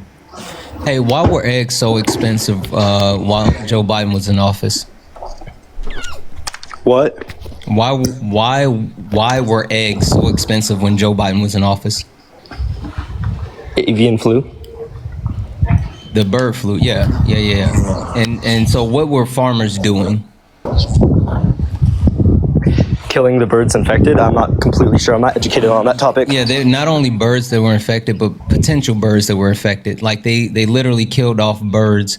Hey, why were eggs so expensive while Joe Biden was in office? What? Why were eggs so expensive when Joe Biden was in office? Avian flu. The bird flu, yeah. And so what were farmers doing? Killing the birds infected? I'm not completely sure. I'm not educated on that topic. Yeah, they're not only birds that were infected, but potential birds that were infected. Like they literally killed off birds,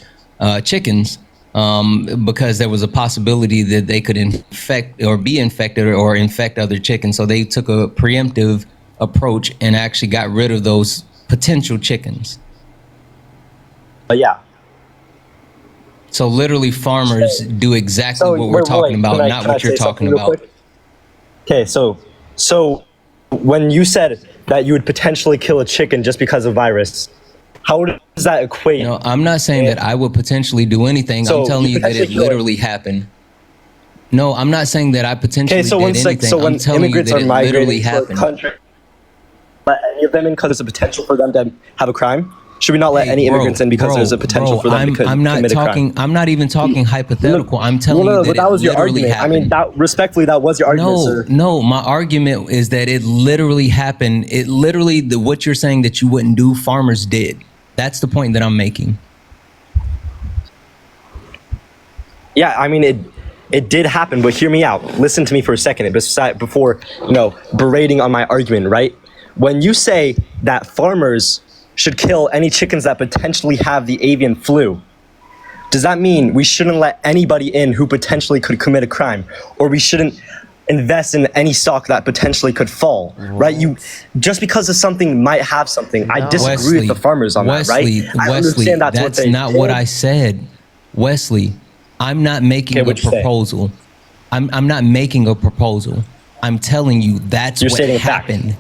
chickens, because there was a possibility that they could infect or be infected or infect other chickens. So they took a preemptive approach and actually got rid of those potential chickens. Yeah. So literally farmers do exactly what we're talking about, not what you're talking about. Okay, so when you said that you would potentially kill a chicken just because of virus, how does that equate? No, I'm not saying that I would potentially do anything. So I'm telling you you that it potentially literally happened. No, I'm not saying that I potentially did anything. So when I'm telling you immigrants that are it literally migrating to a happened. country, let any of them in because there's a potential for them to have a crime? Should we not let any immigrants in because there's a potential for them to commit a crime? I'm not even talking hypothetical. I'm telling you that was it your literally argument. happened. I mean, respectfully, that was your argument, sir. No, my argument is that it literally happened. It literally, what you're saying that you wouldn't do, farmers did. That's the point that I'm making. Yeah, I mean, it did happen, but hear me out. Listen to me for a second before, berating on my argument, right? When you say that farmers should kill any chickens that potentially have the avian flu, does that mean we shouldn't let anybody in who potentially could commit a crime, or we shouldn't invest in any stock that potentially could fall, right? Just because of something might have something. I disagree with the farmers on that, right? I understand that's not what I said. Wesley, I'm not making a proposal. I'm not making a proposal. I'm telling you that's what happened.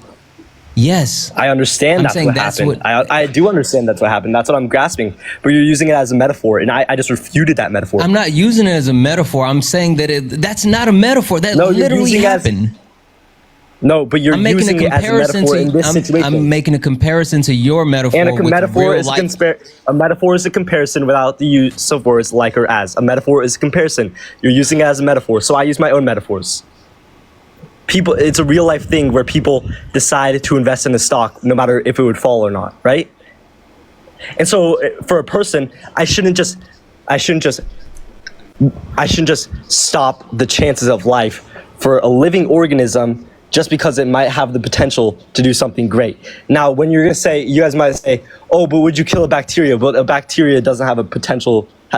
Yes. I understand that's what happened. I do understand that's what happened. That's what I'm grasping. But you're using it as a metaphor, and I just refuted that metaphor. I'm not using it as a metaphor. I'm saying that that's not a metaphor. That literally happened. No, but you're using it as a metaphor in this situation. I'm making a comparison to your metaphor. And a metaphor is a comparison without the use of words like or as. A metaphor is a comparison. You're using it as a metaphor, so I use my own metaphors. It's a real life thing where people decide to invest in a stock no matter if it would fall or not, right? And so for a person, I shouldn't just stop the chances of life for a living organism just because it might have the potential to do something great. Now, when you're gonna say, you guys might say, oh, but would you kill a bacteria? But a bacteria doesn't have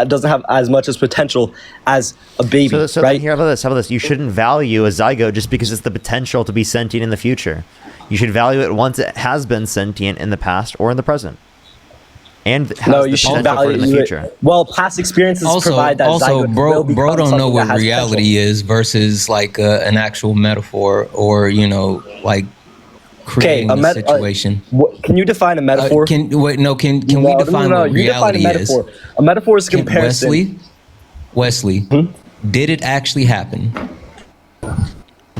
doesn't have as much as potential as a baby, so right? How about this? You shouldn't value a zygote just because it's the potential to be sentient in the future. You should value it once it has been sentient in the past or in the present. And has the potential for it in the future. Well, past experiences provide that zygote bro don't know what reality is versus like an actual metaphor or, like creating a situation. Can you define a metaphor? Can we define what reality is? A metaphor is a comparison. Wesley, did it actually happen?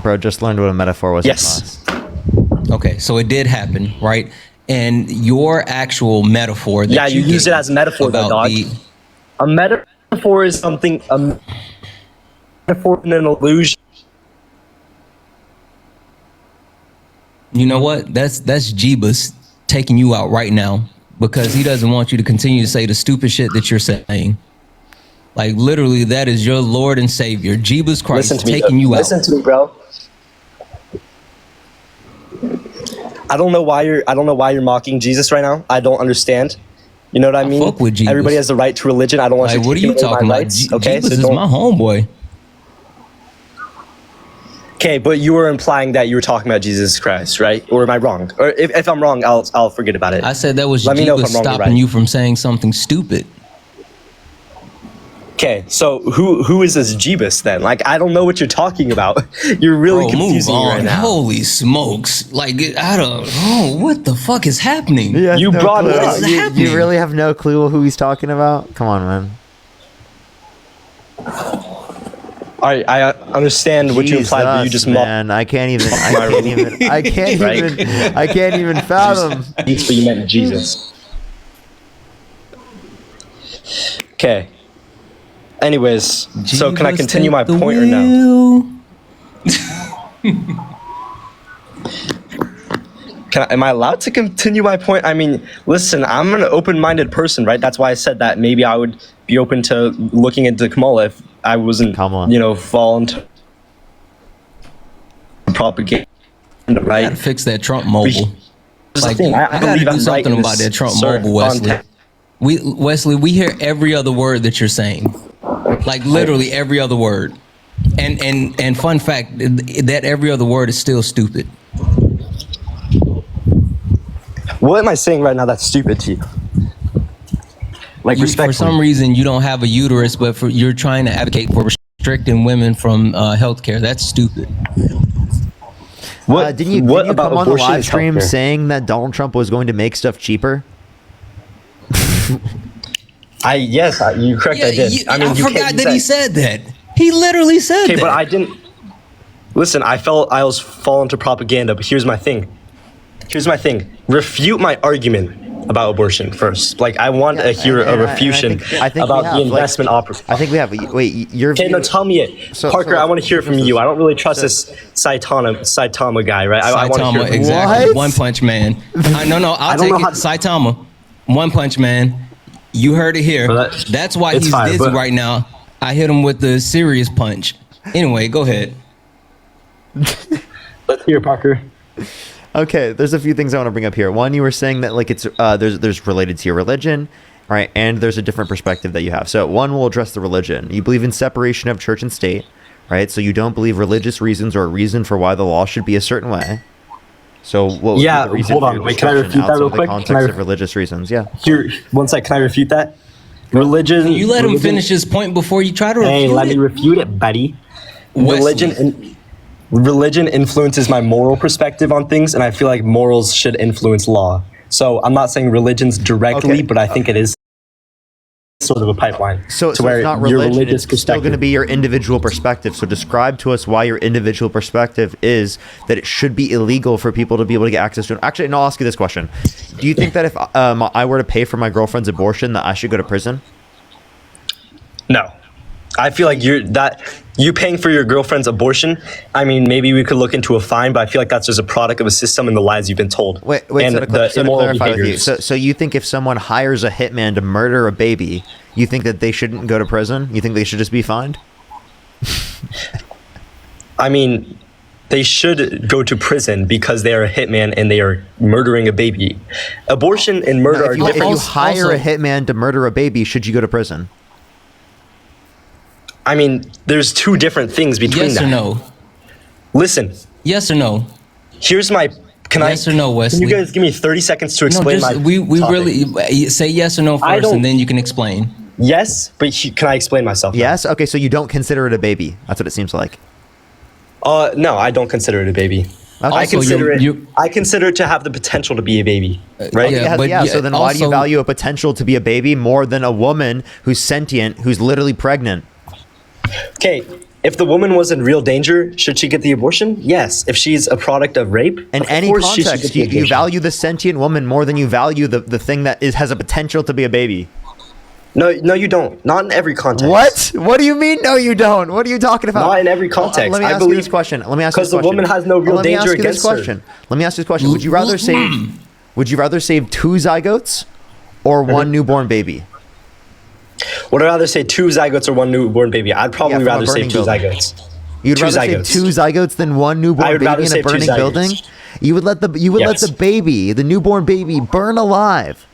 Bro, just learned what a metaphor was. Yes. Okay, so it did happen, right? And your actual metaphor that you use it as a metaphor, though, dog. A metaphor is something. A metaphor is an illusion. You know what? That's Jeebus taking you out right now because he doesn't want you to continue to say the stupid shit that you're saying. Like literally, that is your Lord and Savior, Jeebus Christ, taking you out. Listen to me, bro. I don't know why you're mocking Jesus right now. I don't understand. You know what I mean? Fuck with Jeebus. Everybody has the right to religion. I don't want Like, to what are you talking about? Okay, Jeebus is my homeboy. Okay, but you were implying that you were talking about Jesus Christ, right? Or am I wrong? Or if I'm wrong, I'll forget about it. I said that was Let me know if Jeebus I'm wrong or stopping right. you from saying something stupid. Okay, so who is this Jeebus then? Like, I don't know what you're talking about. You're really confusing me right now. Holy smokes! Like, I don't. Oh, what the fuck is happening? You brought it up. You really have no clue who he's talking about? Come on, man. I understand what you implied, but you just mocked. Man, I can't even fathom. But you meant Jesus. Okay. Anyways, so can I continue my point or no? Am I allowed to continue my point? I mean, listen, I'm an open-minded person, right? That's why I said that maybe I would be open to looking into Kamala if I wasn't, falling to propaganda, right? I gotta fix that Trump mobile. Like, I gotta do something about that Trump mobile, Wesley. Wesley, we hear every other word that you're saying. Like literally every other word. And fun fact, that every other word is still stupid. What am I saying right now that's stupid to you? Like, respectfully. For some reason, you don't have a uterus, but you're trying to advocate for restricting women from healthcare. That's stupid. Didn't you come on the live stream saying that Donald Trump was going to make stuff cheaper? Yes, you're correct. I did. I forgot that he said that. He literally said that. Okay, but I didn't. Listen, I was falling to propaganda, but here's my thing. Refute my argument about abortion first. Like, I want to hear a refutation about the investment opportunity. I think we have. Wait, you're. Okay, no, tell me it. Parker, I want to hear it from you. I don't really trust this Saitama guy, right? I want to hear it from exactly. you. One Punch Man. I'll take it. Saitama. One Punch Man. You heard it here. That's why he's dizzy right now. I hit him with the serious punch. Anyway, go ahead. Let's hear Parker. Okay, there's a few things I want to bring up here. One, you were saying that like it's there's related to your religion, right? And there's a different perspective that you have. So one will address the religion. You believe in separation of church and state, right? So you don't believe religious reasons are a reason for why the law should be a certain way. So what would be the reason hold for on. your Wait, can I refute that real the quick? context of religious reasons? Yeah. Here, one sec. Can I refute that? Religion. Can you let him finish his point before you try to refute it? Hey, let me refute it, buddy. Religion influences my moral perspective on things, and I feel like morals should influence law. So I'm not saying religions directly, but I think it is sort of a pipeline. So to where it's not your religion, religious it's still going to be your individual perspective. So describe to us why your individual perspective is that it should be illegal for people to be able to get access to it. Actually, no, I'll ask you this question. Do you think that if I were to pay for my girlfriend's abortion, that I should go to prison? No. I feel like you paying for your girlfriend's abortion, I mean, maybe we could look into a fine, but I feel like that's just a product of a system and the lies you've been told. Wait, and so the immoral clarify with you. behaviors. So you think if someone hires a hitman to murder a baby, you think that they shouldn't go to prison? You think they should just be fined? I mean, they should go to prison because they are a hitman and they are murdering a baby. Abortion and murder are different. If you hire a hitman to murder a baby, should you go to prison? I mean, there's two different things between that. Yes or no? Listen. Yes or no? Here's my. Yes or no, Wesley? Can you guys give me 30 seconds to explain my we topic? really say yes or no first, and then you can explain. Yes, but can I explain myself? Yes. Okay, so you don't consider it a baby. That's what it seems like. No, I don't consider it a baby. Okay. I consider it to have the potential to be a baby, right? So then why do you value a potential to be a baby more than a woman who's sentient, who's literally pregnant? Okay, if the woman was in real danger, should she get the abortion? Yes. If she's a product of rape, in any context, you value the sentient woman more than you value the thing that has a potential to be a baby. No, you don't. Not in every context. What do you mean? No, you don't. What are you talking about? Not in every context. Let me ask you this question. Let me ask you this because the woman has no real danger against her. Let me ask you this question. Would you rather save? Would you rather save 2 zygotes or 1 newborn baby? Would I rather say 2 zygotes or 1 newborn baby? I'd probably rather save 2 zygotes. You'd rather save 2 zygotes than 1 newborn baby in a burning building? You would let the the newborn baby burn alive.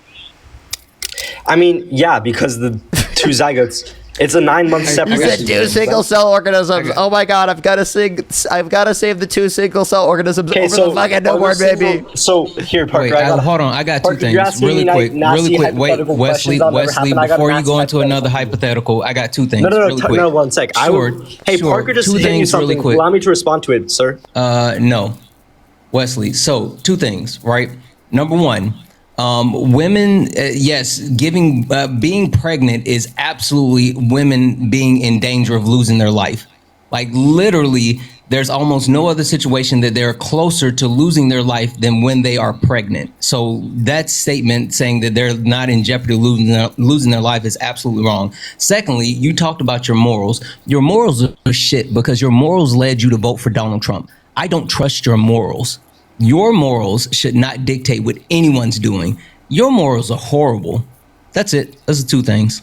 I mean, yeah, because the 2 zygotes, it's a 9-month separation. You said 2 single cell organisms. Oh my god, I've got to save the 2 single cell organisms over the fucking newborn baby. So here, Parker, hold on. I got 2 things really quick. Wait, Wesley, before you go into another hypothetical, I got 2 things. No, 1 sec. Parker just hit you something. Allow me to respond to it, sir. No, Wesley. So 2 things, right? Number 1. Women, yes, being pregnant is absolutely women being in danger of losing their life. Like literally, there's almost no other situation that they're closer to losing their life than when they are pregnant. So that statement saying that they're not in jeopardy of losing their life is absolutely wrong. Secondly, you talked about your morals. Your morals are shit because your morals led you to vote for Donald Trump. I don't trust your morals. Your morals should not dictate what anyone's doing. Your morals are horrible. That's it. Those are 2 things.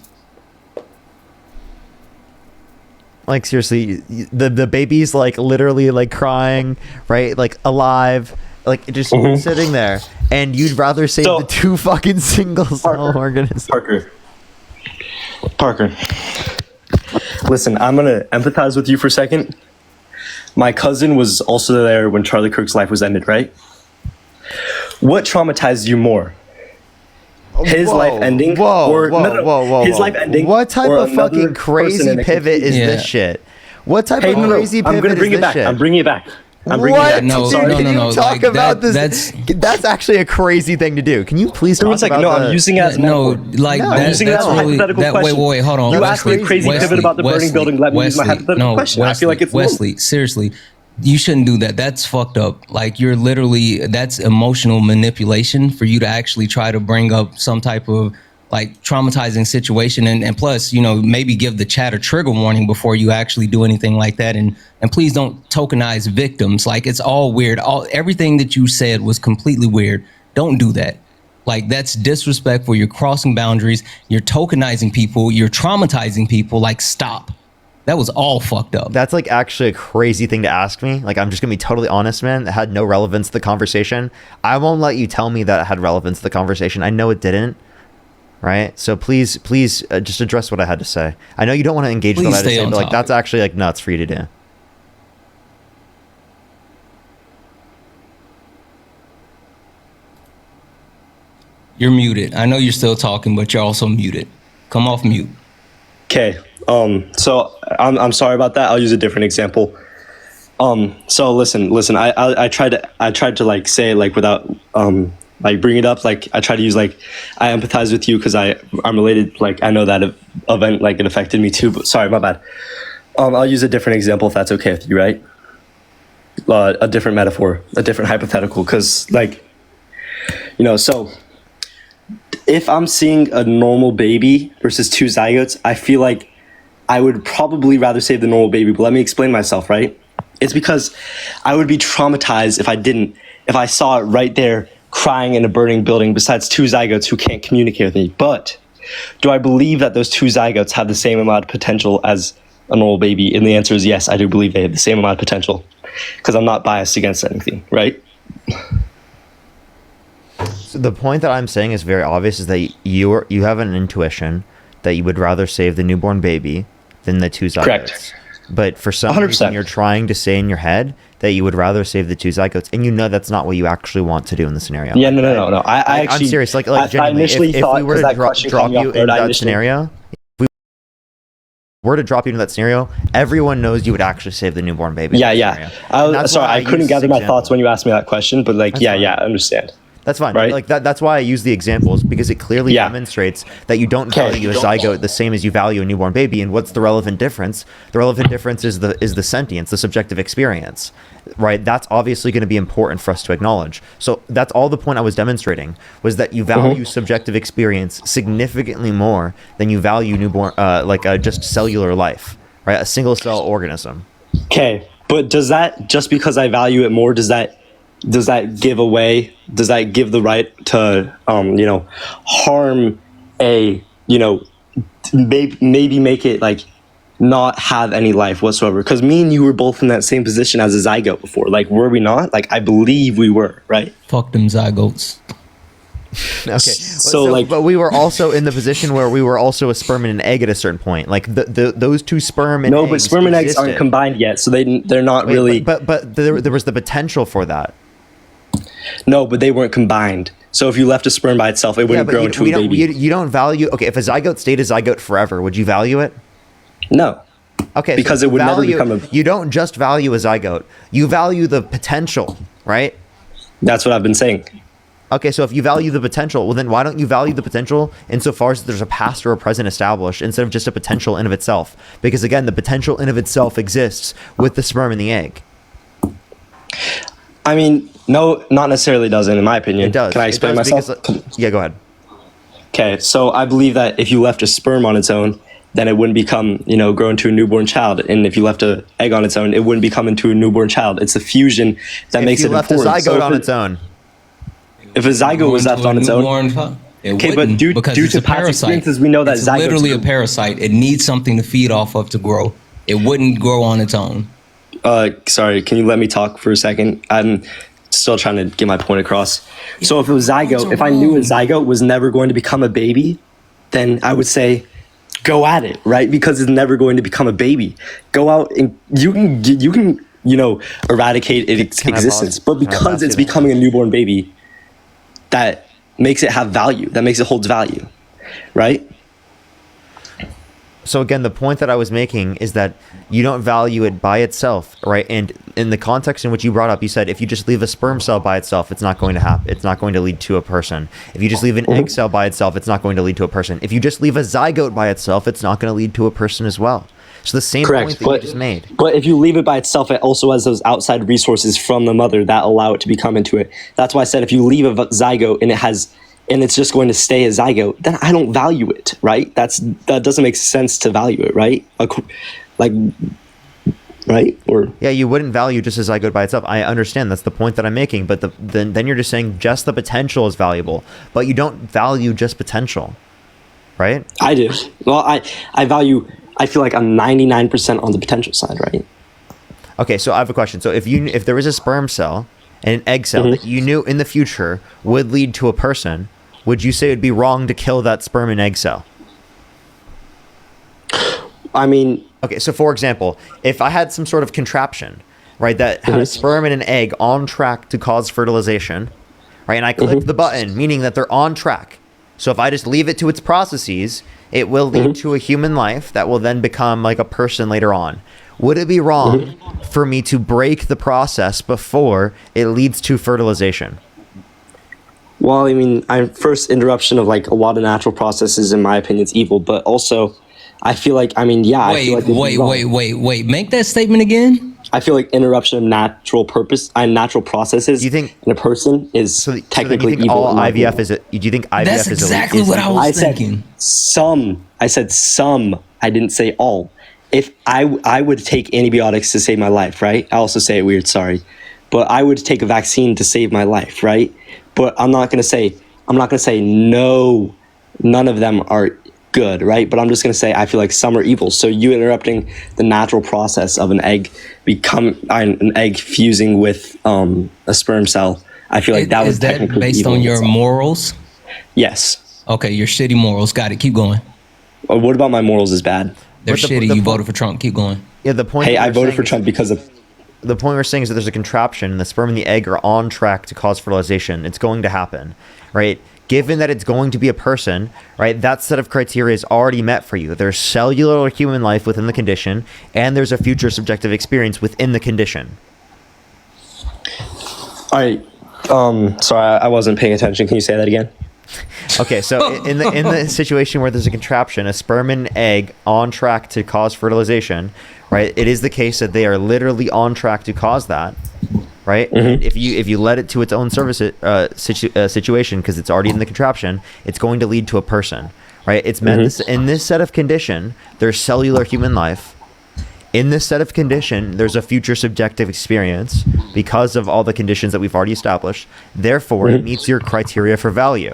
Like seriously, the baby's like literally like crying, right? Like alive, like just sitting there, and you'd rather save the 2 fucking single cell organisms. Parker, listen, I'm gonna empathize with you for a second. My cousin was also there when Charlie Kirk's life was ended, right? What traumatized you more? His life ending? His life ending? What type of fucking crazy pivot is this shit? What type of crazy pivot is this shit? I'm bringing it back. No. Talk about this. That's actually a crazy thing to do. Can you please talk about that? I'm using it as metaphor. I'm using it as a hypothetical question. Wait, hold on. You asked me a crazy pivot about the burning building. Let me use my hypothetical question. I feel like it's Wesley, seriously. You shouldn't do that. That's fucked up. Like that's emotional manipulation for you to actually try to bring up some type of like traumatizing situation. And plus, maybe give the chat a trigger warning before you actually do anything like that. And please don't tokenize victims. Like it's all weird. Everything that you said was completely weird. Don't do that. Like that's disrespectful. You're crossing boundaries. You're tokenizing people. You're traumatizing people. Like stop. That was all fucked up. That's like actually a crazy thing to ask me. Like, I'm just gonna be totally honest, man. It had no relevance to the conversation. I won't let you tell me that it had relevance to the conversation. I know it didn't. Right? So please just address what I had to say. I know you don't want to engage with what I had to say, but like that's actually like nuts for you to do. You're muted. I know you're still talking, but you're also muted. Come off mute. Okay. So I'm sorry about that. I'll use a different example. So listen. I tried to like say like without like bring it up. Like I try to use like I empathize with you because I'm related. Like I know that event like it affected me too. But sorry, my bad. I'll use a different example if that's okay with you, right? A different metaphor, a different hypothetical, because like so. If I'm seeing a normal baby versus 2 zygotes, I feel like I would probably rather save the normal baby. But let me explain myself, right? It's because I would be traumatized if I saw it right there crying in a burning building besides 2 zygotes who can't communicate with me. But do I believe that those 2 zygotes have the same amount of potential as a normal baby? And the answer is yes, I do believe they have the same amount of potential because I'm not biased against anything, right? So the point that I'm saying is very obvious, is that you have an intuition that you would rather save the newborn baby than the 2 zygotes. Correct. But for some 100%. reason you're trying to say in your head that you would rather save the 2 zygotes, and that's not what you actually want to do in the scenario. Yeah, no. I'm serious. Like genuinely, if we were to drop you into that scenario, everyone knows you would actually save the newborn baby. Yeah. Sorry, I couldn't gather my thoughts when you asked me that question, but like, I understand. That's fine. Right. Like that's why I use the examples, because it clearly demonstrates that you don't value a zygote the same as you value a newborn baby. And what's the relevant difference? The relevant difference is the sentience, the subjective experience, right? That's obviously going to be important for us to acknowledge. So that's all the point I was demonstrating, was that you value subjective experience significantly more than you value newborn, just cellular life, right? A single cell organism. Okay, but does that, just because I value it more, does that give the right to harm a, maybe make it like not have any life whatsoever? Because me and you were both in that same position as a zygote before. Like, were we not? Like, I believe we were, right? Fuck them zygotes. Okay, so but we were also in the position where we were also a sperm and an egg at a certain point. Like those two sperm and eggs but sperm and eggs aren't combined yet, so they're not really. But there was the potential for that. No, but they weren't combined. So if you left a sperm by itself, it wouldn't grow into a baby. You don't value. Okay, if a zygote stayed a zygote forever, would you value it? No. Okay, because so it would never become a. You don't just value a zygote. You value the potential, right? That's what I've been saying. Okay, so if you value the potential, well then why don't you value the potential insofar as there's a past or a present established instead of just a potential in of itself? Because again, the potential in of itself exists with the sperm and the egg. I mean, no, not necessarily doesn't, in my opinion. It does. Can I explain myself? Yeah, go ahead. Okay, so I believe that if you left a sperm on its own, then it wouldn't become, grow into a newborn child. And if you left an egg on its own, it wouldn't become into a newborn child. It's the fusion that makes it important. If you left a zygote on its own. If a zygote was left on its own. Okay, but due to past experiences, we know that it's literally a parasite. It needs something to feed off of to grow. It wouldn't grow on its own. Sorry, can you let me talk for a second? I'm still trying to get my point across. So if it was zygote, if I knew a zygote was never going to become a baby, then I would say, go at it, right? Because it's never going to become a baby. Go out and you can eradicate its existence. But because it's becoming a newborn baby, that makes it have value. That makes it hold value, right? So again, the point that I was making is that you don't value it by itself, right? And in the context in which you brought up, you said if you just leave a sperm cell by itself, it's not going to happen. It's not going to lead to a person. If you just leave an egg cell by itself, it's not going to lead to a person. If you just leave a zygote by itself, it's not going to lead to a person as well. So the same point that you just made. But if you leave it by itself, it also has those outside resources from the mother that allow it to become into it. That's why I said if you leave a zygote and it's just going to stay a zygote, then I don't value it, right? That doesn't make sense to value it, right? Right? Or yeah, you wouldn't value just a zygote by itself. I understand, that's the point that I'm making. But then you're just saying just the potential is valuable, but you don't value just potential, right? I do. Well, I value. I feel like I'm 99% on the potential side, right? Okay, so I have a question. So if there was a sperm cell and an egg cell that you knew in the future would lead to a person, would you say it would be wrong to kill that sperm and egg cell? I mean... Okay, so for example, if I had some sort of contraption, right, that had a sperm and an egg on track to cause fertilization, right, and I click the button, meaning that they're on track. So if I just leave it to its processes, it will lead to a human life that will then become like a person later on. Would it be wrong for me to break the process before it leads to fertilization? Well, I mean, first interruption of like a lot of natural processes, in my opinion, is evil. But also, I feel like, I mean, yeah. Wait. Make that statement again. I feel like interruption of natural processes. You think in a person is technically evil? All IVF is it? Do you think IVF That's is exactly what I was thinking. I said some. I didn't say all. If I would take antibiotics to save my life, right? I also say it weird, sorry, but I would take a vaccine to save my life, right? But I'm not gonna say no. None of them are good, right? But I'm just gonna say I feel like some are evil. So you interrupting the natural process of an egg fusing with a sperm cell, I feel like that was technically based evil on your morals? Yes. Okay, your shitty morals. Got it. Keep going. What about my morals is bad? They're shitty. You voted for Trump. Keep going. Yeah, the point. Hey, I voted for Trump because of. The point we're saying is that there's a contraption, and the sperm and the egg are on track to cause fertilization. It's going to happen, right? Given that it's going to be a person, right, that set of criteria is already met for you. There's cellular or human life within the condition, and there's a future subjective experience within the condition. All right. Sorry, I wasn't paying attention. Can you say that again? Okay, so in the situation where there's a contraption, a sperm and egg on track to cause fertilization, right? It is the case that they are literally on track to cause that, right? Mm-hmm. If you let it to its own situation, because it's already in the contraption, it's going to lead to a person, right? It's meant in this set of condition, there's cellular human life. In this set of condition, there's a future subjective experience because of all the conditions that we've already established. Therefore, it meets your criteria for value.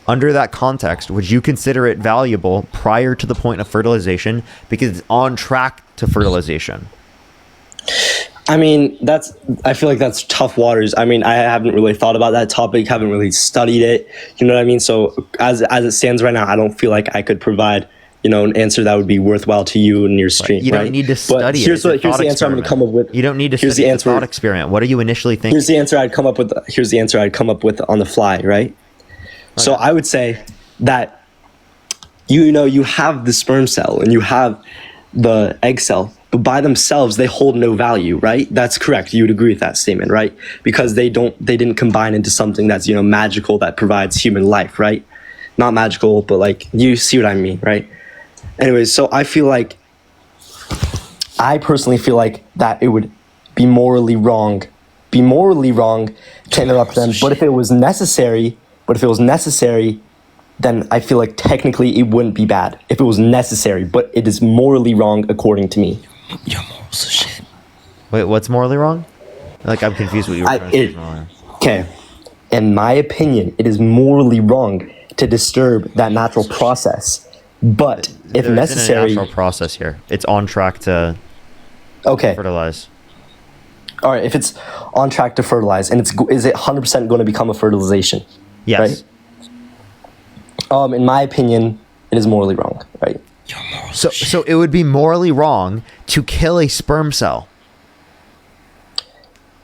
Under that context, would you consider it valuable prior to the point of fertilization because it's on track to fertilization? I mean, I feel like that's tough waters. I mean, I haven't really thought about that topic, haven't really studied it. You know what I mean? So as it stands right now, I don't feel like I could provide, an answer that would be worthwhile to you and your stream. You don't need to study it. Here's the answer I'm going to come up with. You don't need to study the thought experiment. What are you initially thinking? Here's the answer I'd come up with on the fly, right? So I would say that, you have the sperm cell and you have the egg cell, but by themselves, they hold no value, right? That's correct. You would agree with that statement, right? Because they didn't combine into something that's, magical that provides human life, right? Not magical, but like, you see what I mean, right? Anyways, so I personally feel like that it would be morally wrong to interrupt them. But if it was necessary, then I feel like technically it wouldn't be bad if it was necessary, but it is morally wrong according to me. Your morals are shit. Wait, what's morally wrong? Like, I'm confused what you were trying to say. Okay. In my opinion, it is morally wrong to disturb that natural process. But if necessary, a natural process here. It's on track to fertilize. All right, if it's on track to fertilize, and is it 100% going to become a fertilization? Yes. Right? In my opinion, it is morally wrong, right? So it would be morally wrong to kill a sperm cell.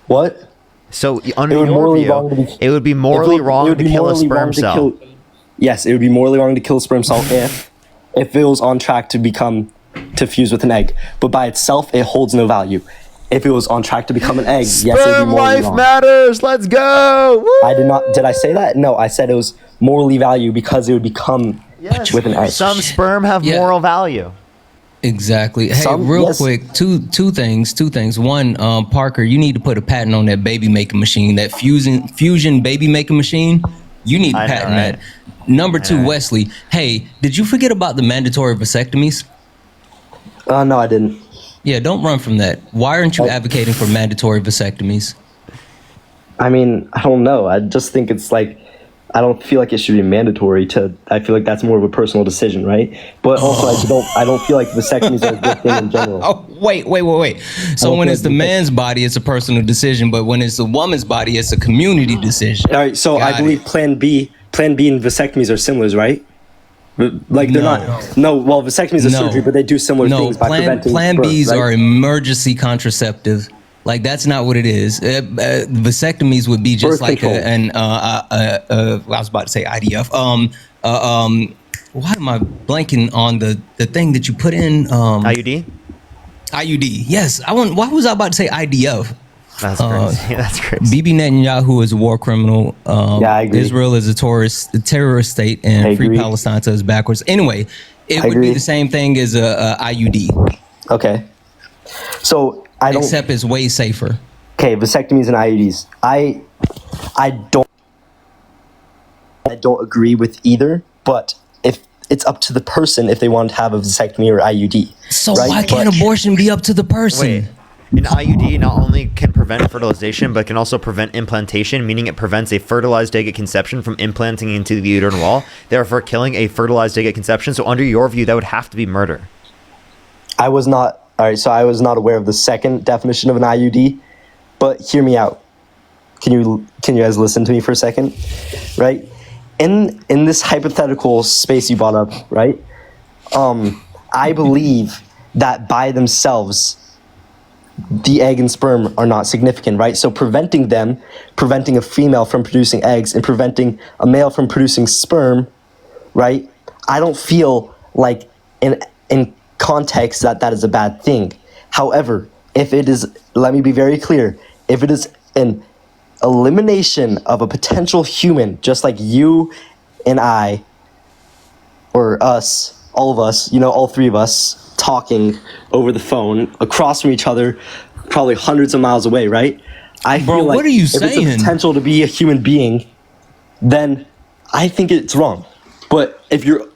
What? So under your view, it would be morally wrong to kill a sperm cell. Yes, it would be morally wrong to kill a sperm cell if it was on track to fuse with an egg. But by itself, it holds no value. If it was on track to become an egg, yes, it would be morally wrong. Sperm life matters. Let's go. Woo! Did I say that? No, I said it was morally value because it would become with an egg. Some sperm have moral value. Exactly. Hey, quick, two things. One, Parker, you need to put a patent on that baby making machine, that fusion baby making machine. You need to patent that. Number two, Wesley. Hey, did you forget about the mandatory vasectomies? No, I didn't. Yeah, don't run from that. Why aren't you advocating for mandatory vasectomies? I mean, I don't know. I just think it's like, I don't feel like it should be mandatory I feel like that's more of a personal decision, right? But also, I don't feel like vasectomies are a good thing in general. Oh, wait. So when it's the man's body, it's a personal decision, but when it's the woman's body, it's a community decision. All right, so I believe Plan B and vasectomies are similar, right? Like they're not. No, well, vasectomies are surgery, but they do similar things by preventing Plan birth, Bs right? are emergency contraceptive. Like that's not what it is. Vasectomies would be just birth like control. I was about to say IDF. Why am I blanking on the thing that you put in? IUD. IUD. Yes. Why was I about to say IDF? That's crazy. That's crazy. Bibi Netanyahu is a war criminal. I agree. Israel is a terrorist state, and Free Palestine is backwards. Anyway, it would be the same thing as a IUD. Okay. So except it's way safer. Okay, vasectomies and IUDs. I don't agree with either, but if it's up to the person if they want to have a vasectomy or IUD. So why can't abortion be up to the person? Wait. An IUD not only can prevent fertilization, but can also prevent implantation, meaning it prevents a fertilized egg at conception from implanting into the uterine wall, therefore killing a fertilized egg at conception. So under your view, that would have to be murder. I was not aware of the second definition of an IUD, but hear me out. Can you guys listen to me for a second? Right? In this hypothetical space you brought up, right? I believe that by themselves, the egg and sperm are not significant, right? So preventing a female from producing eggs and preventing a male from producing sperm, right? I don't feel like in context that is a bad thing. However, if it is, let me be very clear, if it is an elimination of a potential human, just like you and I, or us, all of us, all three of us, talking over the phone across from each other, probably hundreds of miles away, right? I feel like what are you if saying? it's a potential to be a human being, then I think it's wrong. But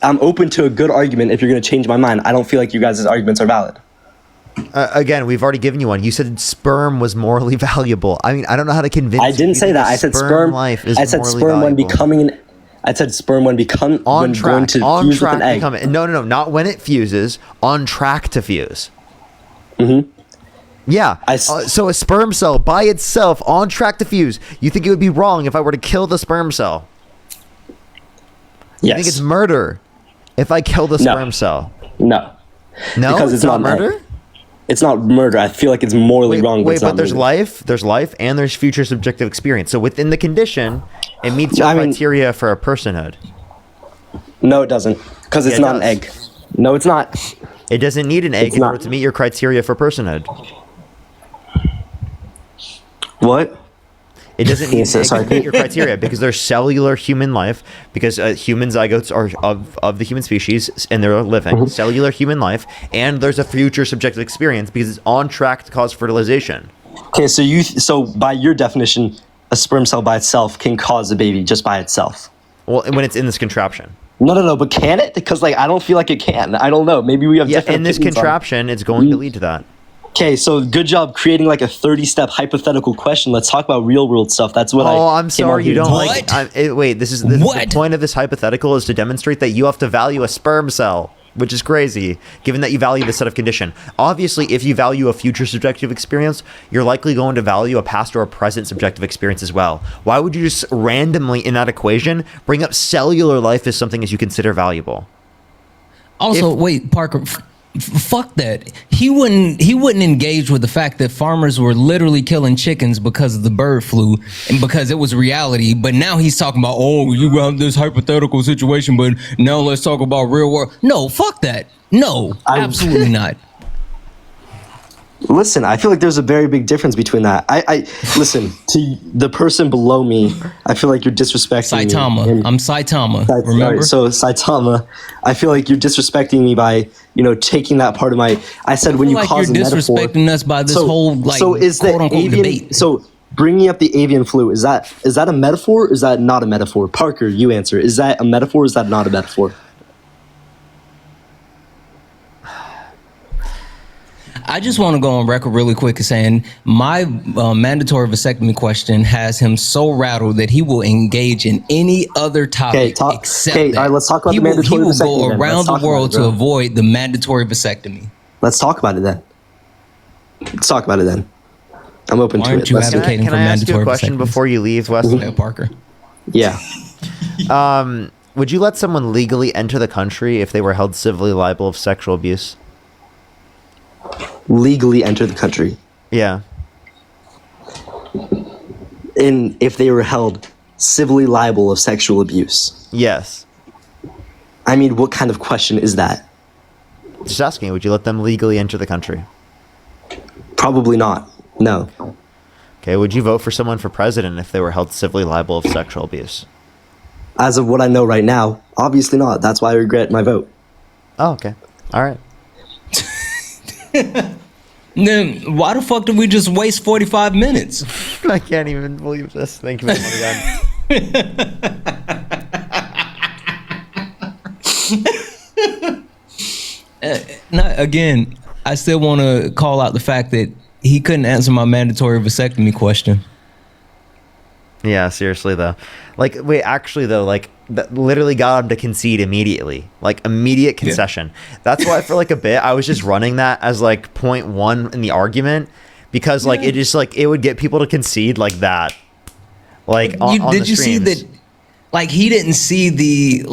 I'm open to a good argument. If you're going to change my mind, I don't feel like you guys' arguments are valid. Again, we've already given you one. You said sperm was morally valuable. I mean, I don't know how to convince you. I didn't say that. I said sperm life is I said morally sperm valuable. when becoming an. I said sperm when going to fuse with an egg. No, not when it fuses. On track to fuse. Mm-hmm. Yeah. So a sperm cell by itself on track to fuse. You think it would be wrong if I were to kill the sperm cell? You think it's murder if I kill the sperm cell? No. No, because it's not murder. It's not murder. I feel like it's morally wrong. But there's life, and there's future subjective experience. So within the condition, it meets the criteria for a personhood. No, it doesn't, because it's not an egg. No, it's not. It doesn't need an egg in order to meet your criteria for personhood. What? It doesn't need an egg to meet your criteria because there's cellular human life, because human zygotes are of the human species and they're living. Cellular human life, and there's a future subjective experience because it's on track to cause fertilization. Okay, so by your definition, a sperm cell by itself can cause a baby just by itself. Well, when it's in this contraption. No, but can it? Because I don't feel like it can. I don't know. Maybe we have different in this contraption, it's going to lead to that. Okay, so good job creating a 30-step hypothetical question. Let's talk about real-world stuff. That's what I'm sorry, you don't like. Wait, the point of this hypothetical is to demonstrate that you have to value a sperm cell, which is crazy, given that you value the set of condition. Obviously, if you value a future subjective experience, you're likely going to value a past or a present subjective experience as well. Why would you just randomly in that equation bring up cellular life as something as you consider valuable? Also, wait, Parker. Fuck that. He wouldn't engage with the fact that farmers were literally killing chickens because of the bird flu and because it was reality. But now he's talking about, you got this hypothetical situation, but now let's talk about real world. No, fuck that. No, absolutely not. Listen, I feel like there's a very big difference between that. I listen to the person below me. I feel like you're disrespecting Saitama. I'm Saitama. Remember? Right, so Saitama, I feel like you're disrespecting me by taking that part of my. I said when you cause a metaphor. You're disrespecting us by this whole so is the avian debate. So bringing up the avian flu, is that a metaphor? Or is that not a metaphor? Parker, you answer. Is that a metaphor? Or is that not a metaphor? I just want to go on record really quick as saying my mandatory vasectomy question has him so rattled that he will engage in any other topic except that. All right, let's talk about the mandatory vasectomy. He will go around the world to avoid the mandatory vasectomy. Let's talk about it then. I'm open to it. Aren't you advocating for mandatory vasectomy? Can I ask you a question before you leave, Wesley? Parker. Yeah. Would you let someone legally enter the country if they were held civilly liable of sexual abuse? Legally enter the country. Yeah. If they were held civilly liable of sexual abuse. Yes. I mean, what kind of question is that? Just asking, would you let them legally enter the country? Probably not. No. Okay, would you vote for someone for president if they were held civilly liable of sexual abuse? As of what I know right now, obviously not. That's why I regret my vote. Oh, okay. All right. Then why the fuck did we just waste 45 minutes? I can't even believe this. Thank you, my God. Again, I still want to call out the fact that he couldn't answer my mandatory vasectomy question. Yeah, seriously though. That literally got him to concede immediately. Immediate concession. Yeah. That's why for a bit I was just running that as point one in the argument because it just it would get people to concede like that. Did you see that? He didn't see the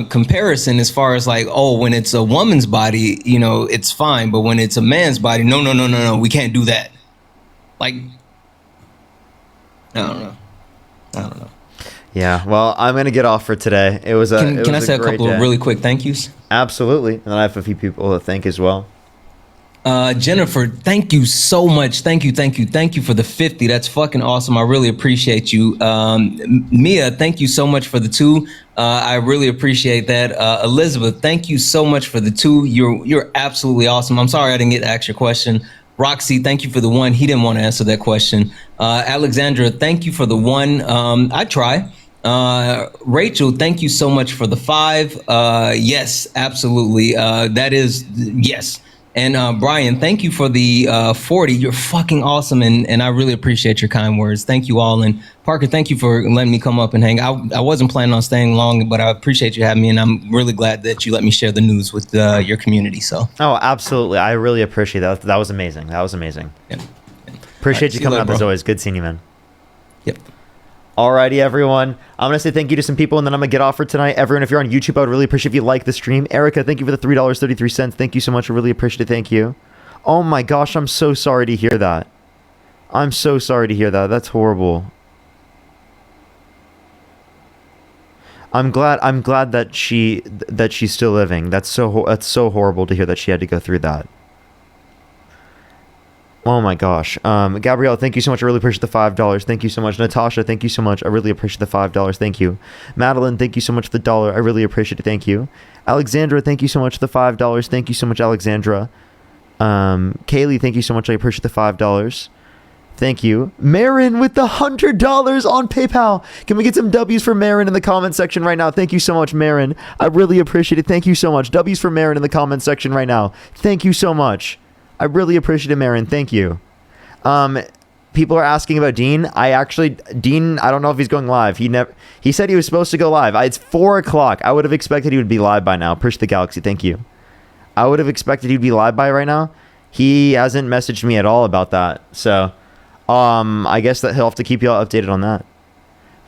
comparison as far as when it's a woman's body, it's fine, but when it's a man's body, no, we can't do that. I don't know. Yeah, well, I'm gonna get off for today. It was a. Can I say a couple of really quick thank yous? Absolutely, and I have a few people to thank as well. Jennifer, thank you so much. Thank you for the 50. That's fucking awesome. I really appreciate you. Mia, thank you so much for the 2. I really appreciate that. Elizabeth, thank you so much for the 2. You're absolutely awesome. I'm sorry I didn't get to ask your question. Roxy, thank you for the 1. He didn't want to answer that question. Alexandra, thank you for the 1. I try. Rachel, thank you so much for the 5. Yes, absolutely. That is yes. And Brian, thank you for the 40. You're fucking awesome, and I really appreciate your kind words. Thank you all. And Parker, thank you for letting me come up and hang. I wasn't planning on staying long, but I appreciate you having me, and I'm really glad that you let me share the news with your community. So. Oh, absolutely. I really appreciate that. That was amazing. That was amazing. Yeah. Appreciate you coming up as always. Good seeing you, man. Yep. Alrighty, everyone. I'm going to say thank you to some people, and then I'm going to get off for tonight. Everyone, if you're on YouTube, I would really appreciate if you like the stream. Erica, thank you for the $3.33. Thank you so much. I really appreciate it. Thank you. Oh my gosh, I'm so sorry to hear that. I'm so sorry to hear that. That's horrible. I'm glad that she's still living. That's so horrible to hear that she had to go through that. Oh my gosh. Gabrielle, thank you so much. I really appreciate the $5. Thank you so much. Natasha, thank you so much. I really appreciate the $5. Thank you. Madeline, thank you so much for the $1. I really appreciate it. Thank you. Alexandra, thank you so much for the $5. Thank you so much, Alexandra. Kaylee, thank you so much. I appreciate the $5. Thank you. Marin with the $100 on PayPal. Can we get some W's for Marin in the comment section right now? Thank you so much, Marin. I really appreciate it. Thank you so much. W's for Marin in the comment section right now. Thank you so much. I really appreciate it, Marin. Thank you. People are asking about Dean. Dean, I don't know if he's going live. He said he was supposed to go live. It's 4 o'clock. I would have expected he would be live by now. Appreciate the Galaxy. Thank you. I would have expected he'd be live by right now. He hasn't messaged me at all about that. So, I guess that he'll have to keep you all updated on that.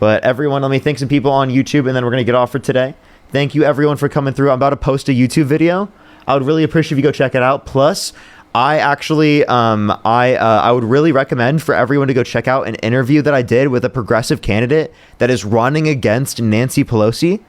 But everyone, let me thank some people on YouTube, and then we're going to get off for today. Thank you, everyone, for coming through. I'm about to post a YouTube video. I would really appreciate if you go check it out. Plus, I actually, I would really recommend for everyone to go check out an interview that I did with a progressive candidate that is running against Nancy Pelosi.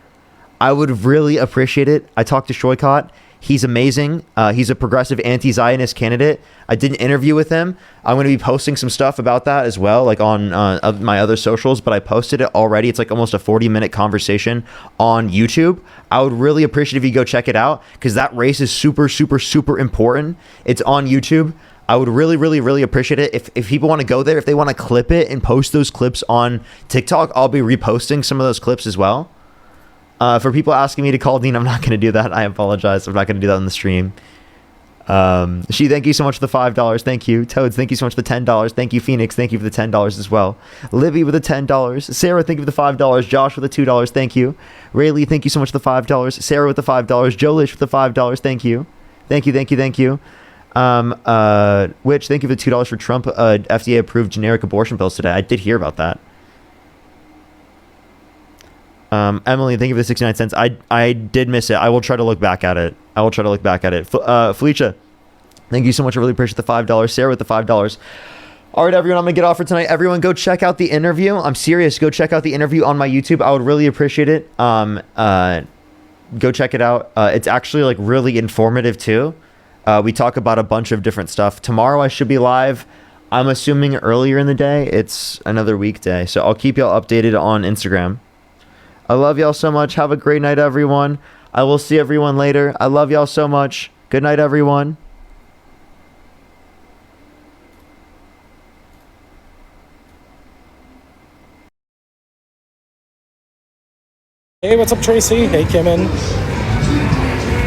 I would really appreciate it. I talked to Shoykot. He's amazing. He's a progressive anti-Zionist candidate. I did an interview with him. I'm going to be posting some stuff about that as well, like on my other socials, but I posted it already. It's like almost a 40-minute conversation on YouTube. I would really appreciate if you go check it out because that race is super, super, super important. It's on YouTube. I would really, really, really appreciate it if people want to go there, if they want to clip it and post those clips on TikTok. I'll be reposting some of those clips as well. For people asking me to call Dean, I'm not going to do that. I apologize. I'm not going to do that on the stream. Thank you so much for the $5. Thank you. Toads, thank you so much for the $10. Thank you, Phoenix. Thank you for the $10 as well. Libby with the $10. Sarah, thank you for the $5. Josh with the $2. Thank you. Rayleigh, thank you so much for the $5. Sarah with the $5. Jolish with the $5. Thank you. Thank you. Thank you. Thank you. Which, thank you for the $2 for Trump FDA approved generic abortion pills today. I did hear about that. Emily, thank you for the 69 cents. I did miss it. I will try to look back at it. Felicia, thank you so much. I really appreciate the $5. Sarah with the $5. All right, everyone, I'm going to get off for tonight. Everyone, go check out the interview. I'm serious. Go check out the interview on my YouTube. I would really appreciate it. Go check it out. It's actually like really informative too. We talk about a bunch of different stuff. Tomorrow I should be live. I'm assuming earlier in the day. It's another weekday. So I'll keep y'all updated on Instagram. I love y'all so much. Have a great night, everyone. I will see everyone later. I love y'all so much. Good night, everyone. Hey, what's up, Tracy? Hey, Kimmin.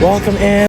Welcome in.